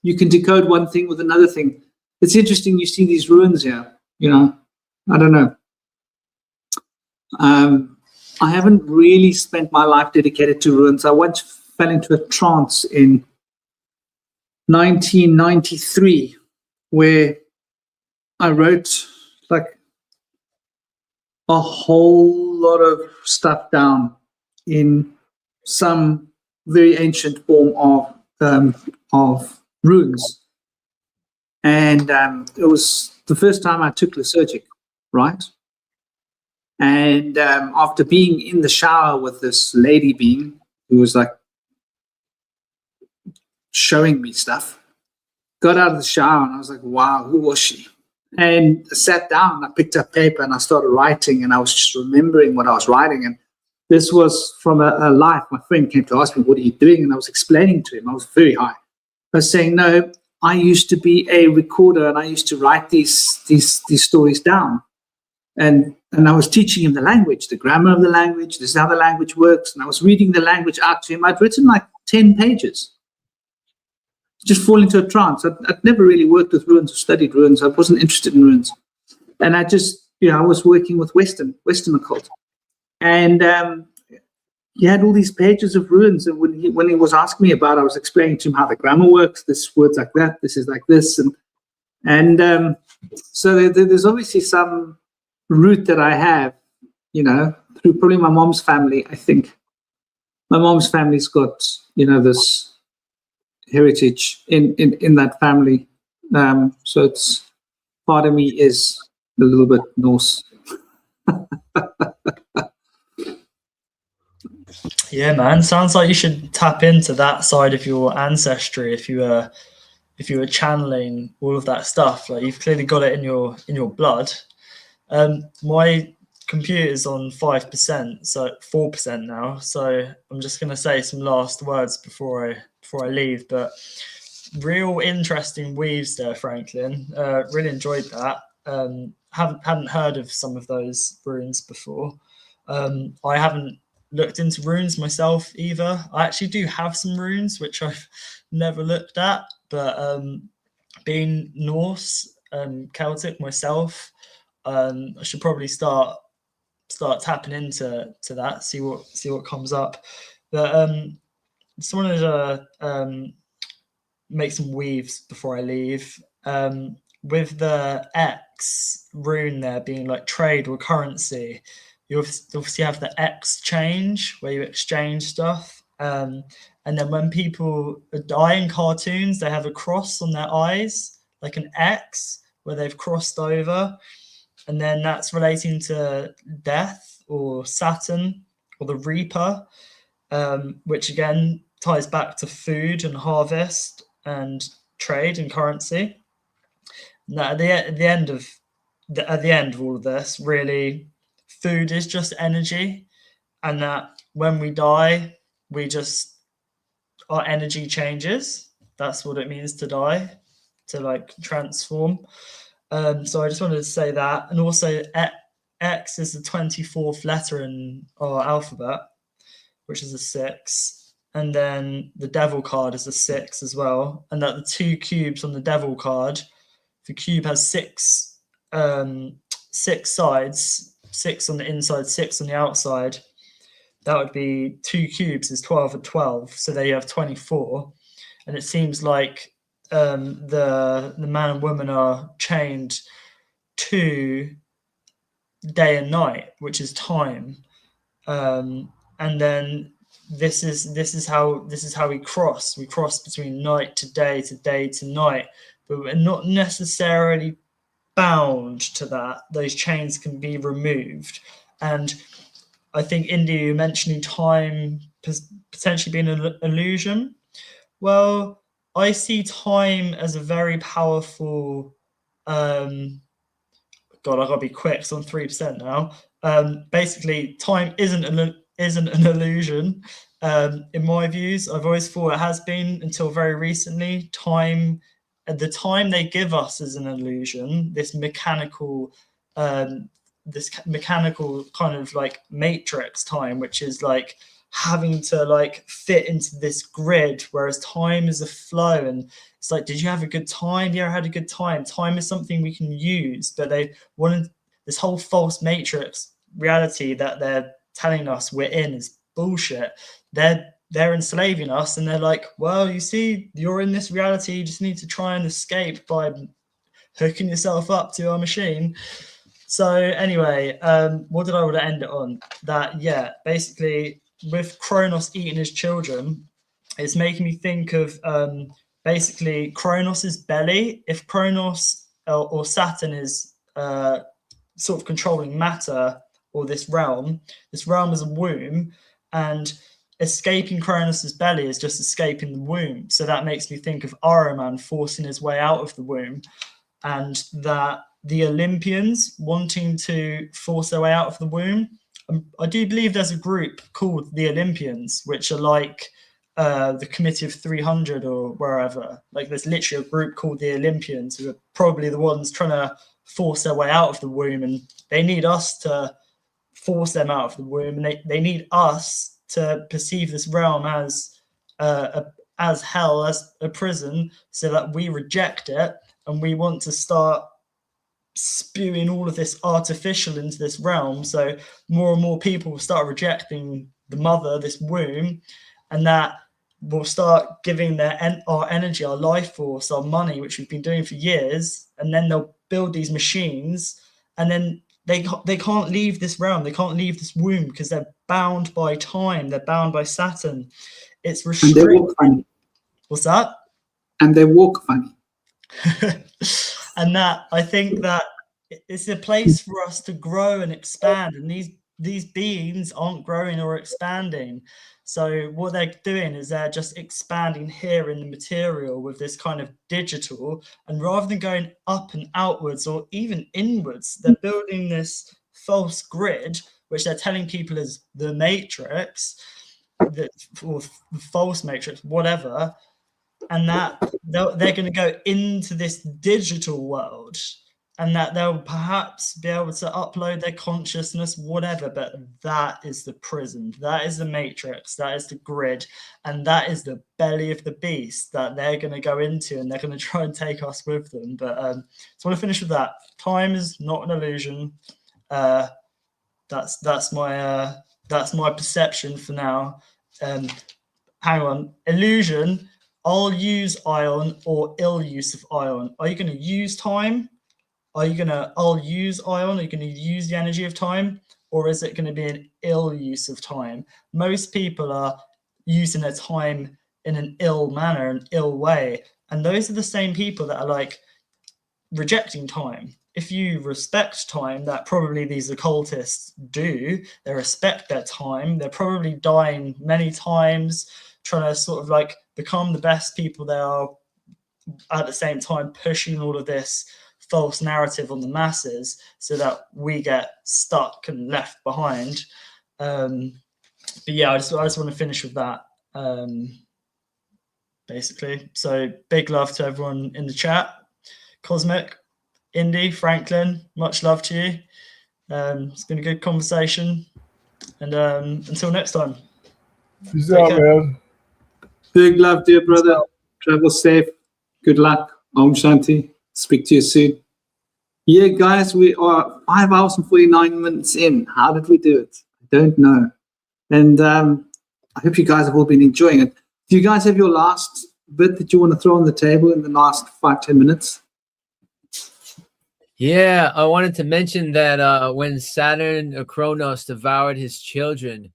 you can decode one thing with another thing. It's interesting, you see these ruins here, I don't know. I haven't really spent my life dedicated to ruins. I once fell into a trance in 1993 where I wrote like a whole lot of stuff down in some very ancient form of runes. And it was the first time I took Lysergic, right? And after being in the shower with this lady being who was like showing me stuff, got out of the shower and I was like, wow, who was she? And I sat down and I picked up paper and I started writing, and I was just remembering what I was writing. And this was from a life. My friend came to ask me, what are you doing? And I was explaining to him. I was very high. I was saying, no, I used to be a recorder and I used to write these stories down. And I was teaching him the language, the grammar of the language, this is how the language works. And I was reading the language out to him. I'd written like 10 pages. Just fall into a trance. I'd never really worked with ruins or studied ruins. I wasn't interested in ruins. And I just, I was working with Western occult. And he had all these pages of ruins. And when he was asking me about it, I was explaining to him how the grammar works. This word's like that. This is like this. And so there's obviously some root that I have, through probably my mom's family. I think my mom's family's got, this heritage in that family. So it's part of me is a little bit Norse. Yeah, man. Sounds like you should tap into that side of your ancestry if you were channeling all of that stuff. Like, you've clearly got it in your blood. My computer's on 5%, so 4% now. So I'm just gonna say some last words before I leave. But real interesting weaves there, Franklin. Really enjoyed that. Hadn't heard of some of those runes before. I haven't looked into runes myself either. I actually do have some runes which I've never looked at, but being Norse, Celtic myself, I should probably start tapping into that, see what comes up. But just wanted to make some weaves before I leave. With the X rune there being like trade or currency, you obviously have the exchange where you exchange stuff. And then when people die in cartoons, they have a cross on their eyes, like an X where they've crossed over. And then that's relating to death or Saturn or the Reaper, which again ties back to food and harvest and trade and currency. Now, at the end of all of this, really, food is just energy, and that when we die, our energy changes. That's what it means to die, to like transform. So I just wanted to say that, and also X is the 24th letter in our alphabet, which is a 6. And then the devil card is a 6 as well. And that the 2 cubes on the devil card, the cube has 6 sides, 6 on the inside, 6 on the outside. That would be 2 cubes is 12 and 12. So there you have 24. And it seems like the man and woman are chained to day and night, which is time. And then this is how we cross between night to day to night, but we're not necessarily bound to that. Those chains can be removed. And I think, India, you mentioning time potentially being an illusion. Well, I see time as a very powerful God, I gotta be quick, so I'm 3% now. Basically, time isn't an illusion. In my views, I've always thought it has been until very recently. Time, the time they give us is an illusion. This mechanical kind of like matrix time, which is like having to like fit into this grid, whereas time is a flow. And it's like, did you have a good time? Yeah, I had a good time. Time is something we can use, but they wanted this whole false matrix reality that they're telling us we're in is bullshit. They're enslaving us, and they're like, well, you see, you're in this reality. You just need to try and escape by hooking yourself up to our machine. So anyway, what did I want to end it on? That, yeah, basically with Kronos eating his children, it's making me think of basically Kronos's belly. If Kronos or Saturn is sort of controlling matter, or this realm is a womb, and escaping Kronos's belly is just escaping the womb. So that makes me think of Ahriman forcing his way out of the womb, and that the Olympians wanting to force their way out of the womb. I do believe there's a group called the Olympians, which are like the Committee of 300 or wherever. Like, there's literally a group called the Olympians who are probably the ones trying to force their way out of the womb, and they need us to force them out of the womb, and they need us to perceive this realm as hell, as a prison, so that we reject it, and we want to start spewing all of this artificial into this realm, so more and more people will start rejecting the mother, this womb, and that will start giving our energy, our life force, our money, which we've been doing for years, and then they'll build these machines, and then they can't leave this realm, they can't leave this womb, because they're bound by time, they're bound by Saturn. It's restricted. And they walk funny. What's that? And they walk funny. And that, I think that it's a place for us to grow and expand, and these beings aren't growing or expanding. So what they're doing is they're just expanding here in the material with this kind of digital, and rather than going up and outwards or even inwards, they're building this false grid, which they're telling people is the matrix, or the false matrix, whatever, and that they're going to go into this digital world, and that they'll perhaps be able to upload their consciousness, whatever, but that is the prison, that is the matrix, that is the grid, and that is the belly of the beast that they're going to go into, and they're going to try and take us with them. But so I want to finish with that. Time is not an illusion. That's my perception for now. Hang on, illusion. I'll use ion or ill use of ion. Are you going to use time? I'll use ion? Are you going to use the energy of time? Or is it going to be an ill use of time? Most people are using their time in an ill manner, an ill way. And those are the same people that are like rejecting time. If you respect time, that probably these occultists do, they respect their time. They're probably dying many times, trying to sort of like become the best people they are, at the same time pushing all of this false narrative on the masses so that we get stuck and left behind. But yeah, I just want to finish with that, basically. So big love to everyone in the chat. Cosmic, Indy, Franklin, much love to you. It's been a good conversation, and until next time. Peace out, man. Big love, dear brother. Travel safe. Good luck. Om Shanti. Speak to you soon. Yeah, guys, we are 5 hours and 49 minutes in. How did we do it? I don't know. And I hope you guys have all been enjoying it. Do you guys have your last bit that you want to throw on the table in the last 5-10 minutes? Yeah, I wanted to mention that when Saturn or Kronos devoured his children,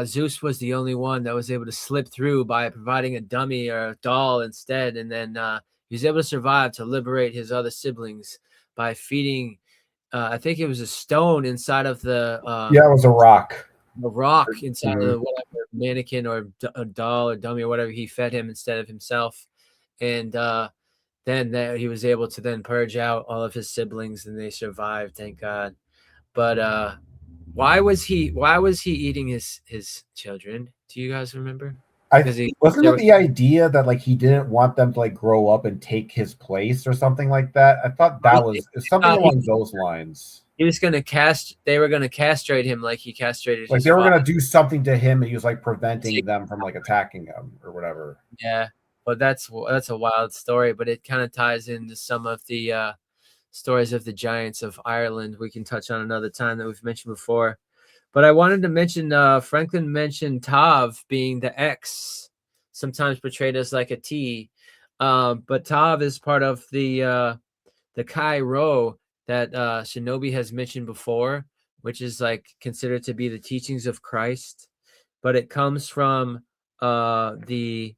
Zeus was the only one that was able to slip through by providing a dummy or a doll instead. And then he was able to survive to liberate his other siblings by feeding, I think it was a stone inside of the... yeah, it was a rock. A rock inside of whatever mannequin or a doll or dummy or whatever. He fed him instead of himself. And then he was able to then purge out all of his siblings, and they survived, thank God. But why was he eating his children? Do you guys remember? Wasn't it the idea that like he didn't want them to like grow up and take his place or something like that? I thought that was something along those lines. He was gonna they were gonna castrate him like he castrated like his they were father. gonna do something to him, and he was like preventing them from like attacking him or whatever. Yeah, but that's a wild story, but it kind of ties into some of the stories of the giants of Ireland we can touch on another time that we've mentioned before. But I wanted to mention Franklin mentioned Tav being the X, sometimes portrayed as like a T, but Tav is part of the Kai Rho that Shinobi has mentioned before, which is like considered to be the teachings of Christ, but it comes from the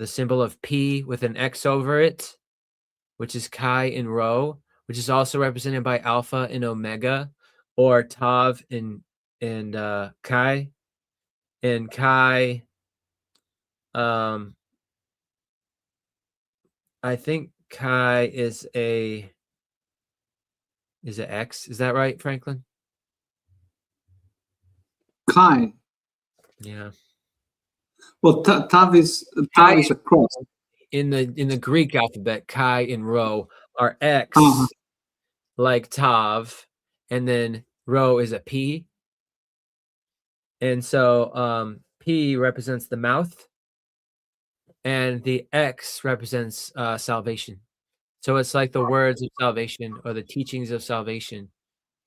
symbol of P with an X over it, which is Kai and Rho, which is also represented by Alpha and Omega, or Tav and Kai. And Kai, I think Kai is an X. Is that right, Franklin? Kai. Yeah. Well, Tav is a cross. In the Greek alphabet, Kai and Rho are X, like Tav, and then Rho is a P. And so P represents the mouth, and the X represents salvation. So it's like the words of salvation or the teachings of salvation,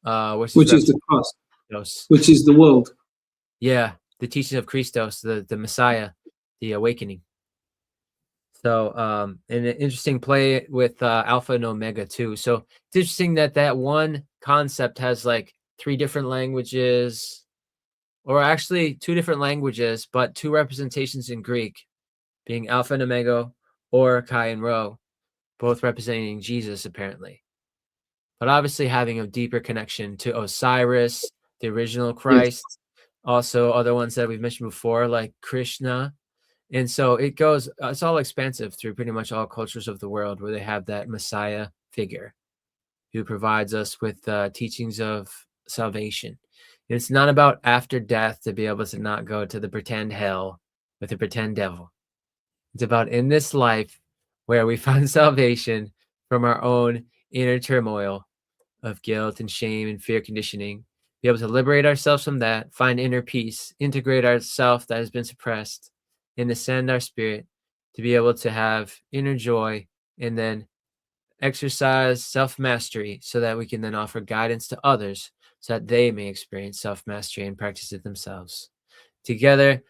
which is the cross, which is the world. Yeah, the teachings of Christos, the Messiah, the awakening. So, and an interesting play with Alpha and Omega too. So it's interesting that one concept has like 3 different languages, or actually 2 different languages, but 2 representations in Greek, being Alpha and Omega or Kai and Rho, both representing Jesus apparently. But obviously having a deeper connection to Osiris, the original Christ, also other ones that we've mentioned before, like Krishna. And so it goes, it's all expansive through pretty much all cultures of the world where they have that Messiah figure who provides us with teachings of salvation. And it's not about after death to be able to not go to the pretend hell with the pretend devil. It's about in this life, where we find salvation from our own inner turmoil of guilt and shame and fear conditioning, be able to liberate ourselves from that, find inner peace, integrate our self that has been suppressed, and ascend our spirit to be able to have inner joy, and then exercise self-mastery so that we can then offer guidance to others so that they may experience self-mastery and practice it themselves. Together,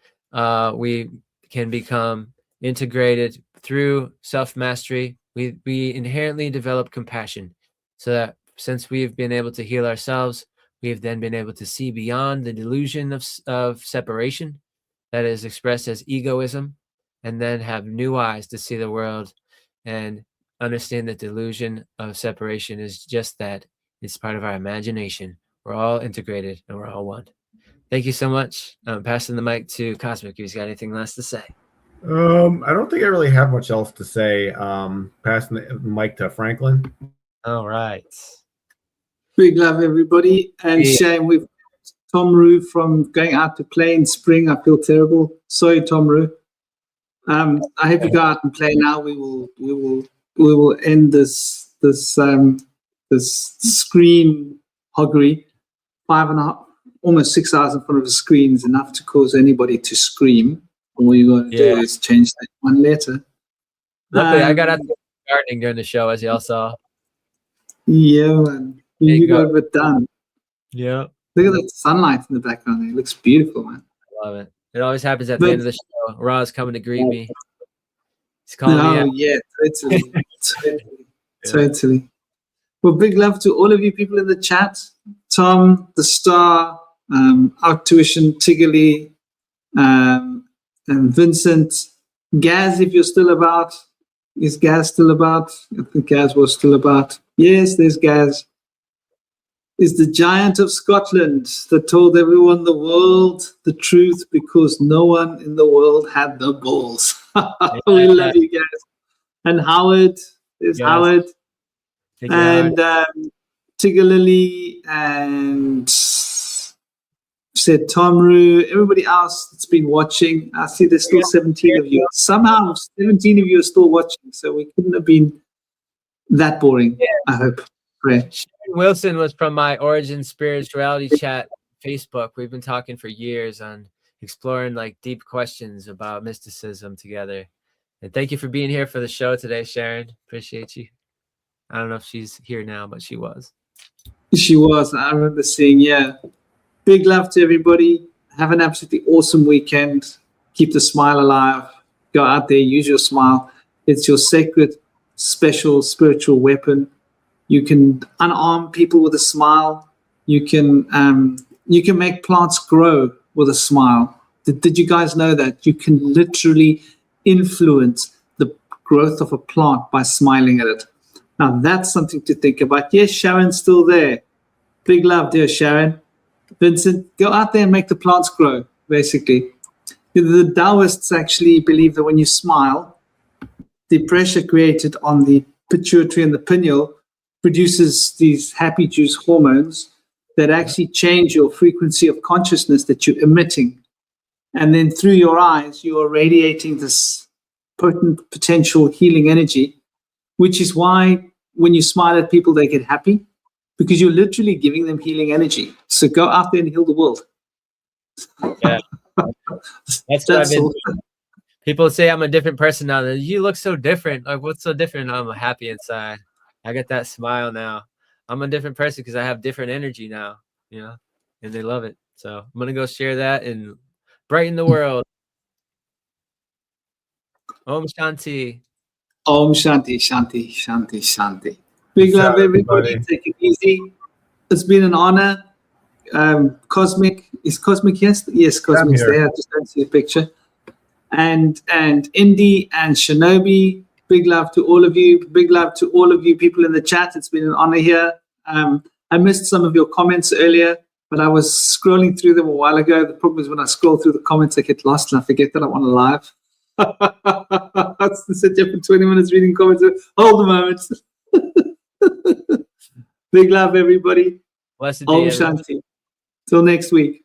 we can become integrated through self-mastery. We inherently develop compassion so that since we've been able to heal ourselves, we've then been able to see beyond the delusion of separation that is expressed as egoism, and then have new eyes to see the world and understand that delusion of separation is just that. It's part of our imagination. We're all integrated and we're all one. Thank you so much. I'm passing the mic to Cosmic if he's got anything less to say. I don't think I really have much else to say. Passing the mic to Franklin. All right. Big love, everybody. And Yeah. shame with Tom Roo from going out to play in spring. I feel terrible. Sorry, Tom Roo. I hope you go out and play now. We will end this screen hoggery. 5.5, almost 6 hours in front of a screen is enough to cause anybody to scream. All you're going to do is change that one letter. Luckily, I got out to gardening during the show, as y'all saw. Yeah, man. You got it done. Yeah. Look at that sunlight in the background there. It looks beautiful, man. I love it. It always happens at the end of the show. Ra's coming to greet me. He's calling me out. Yeah, totally. Well, big love to all of you people in the chat. Tom, the Star, Out Tuition, Tiggerly, and Vincent, Gaz, if you're still about. Is Gaz still about? I think Gaz was still about. Yes, there's Gaz. Is the giant of Scotland that told everyone in the world the truth because no one in the world had the balls. We love you guys. And Howard, there's Howard. And Tiggerlily and said Tom Roo, everybody else that's been watching. I see there's still 17 of you. Somehow 17 of you are still watching, so we couldn't have been that boring, I hope. Sharon Wilson was from my Origin Spirituality Chat Facebook. We've been talking for years on exploring like deep questions about mysticism together. And thank you for being here for the show today, Sharon. Appreciate you. I don't know if she's here now, but she was. She was. I remember seeing, Big love to everybody. Have an absolutely awesome weekend. Keep the smile alive. Go out there, use your smile. It's your sacred, special, spiritual weapon. You can unarm people with a smile. You can make plants grow with a smile. Did you guys know that? You can literally influence the growth of a plant by smiling at it. Now, that's something to think about. Yes, Sharon's still there. Big love, dear Sharon. Vincent, go out there and make the plants grow, basically. The Taoists actually believe that when you smile, the pressure created on the pituitary and the pineal produces these happy juice hormones that actually change your frequency of consciousness that you're emitting. And then through your eyes, you are radiating this potent potential healing energy, which is why when you smile at people, they get happy, because you're literally giving them healing energy. So go out there and heal the world. Yeah. That's what I've been doing. People say I'm a different person now. You look so different. Like, what's so different? I'm happy inside. I get that smile now. I'm a different person because I have different energy now, and they love it. So I'm going to go share that and brighten the world. Om Shanti. Om Shanti, Shanti, Shanti, Shanti. Big love, everybody. Take it easy. It's been an honor. Cosmic, is Cosmic yes? Yes, Cosmic's there. I just don't see a picture. And Indy and Shinobi, big love to all of you. Big love to all of you people in the chat. It's been an honor here. I missed some of your comments earlier, but I was scrolling through them a while ago. The problem is when I scroll through the comments, I get lost and I forget that I'm on live. I sit there for 20 minutes reading comments. Hold a moment. Big love, everybody. Blessed Om day, Shanti. Till next week.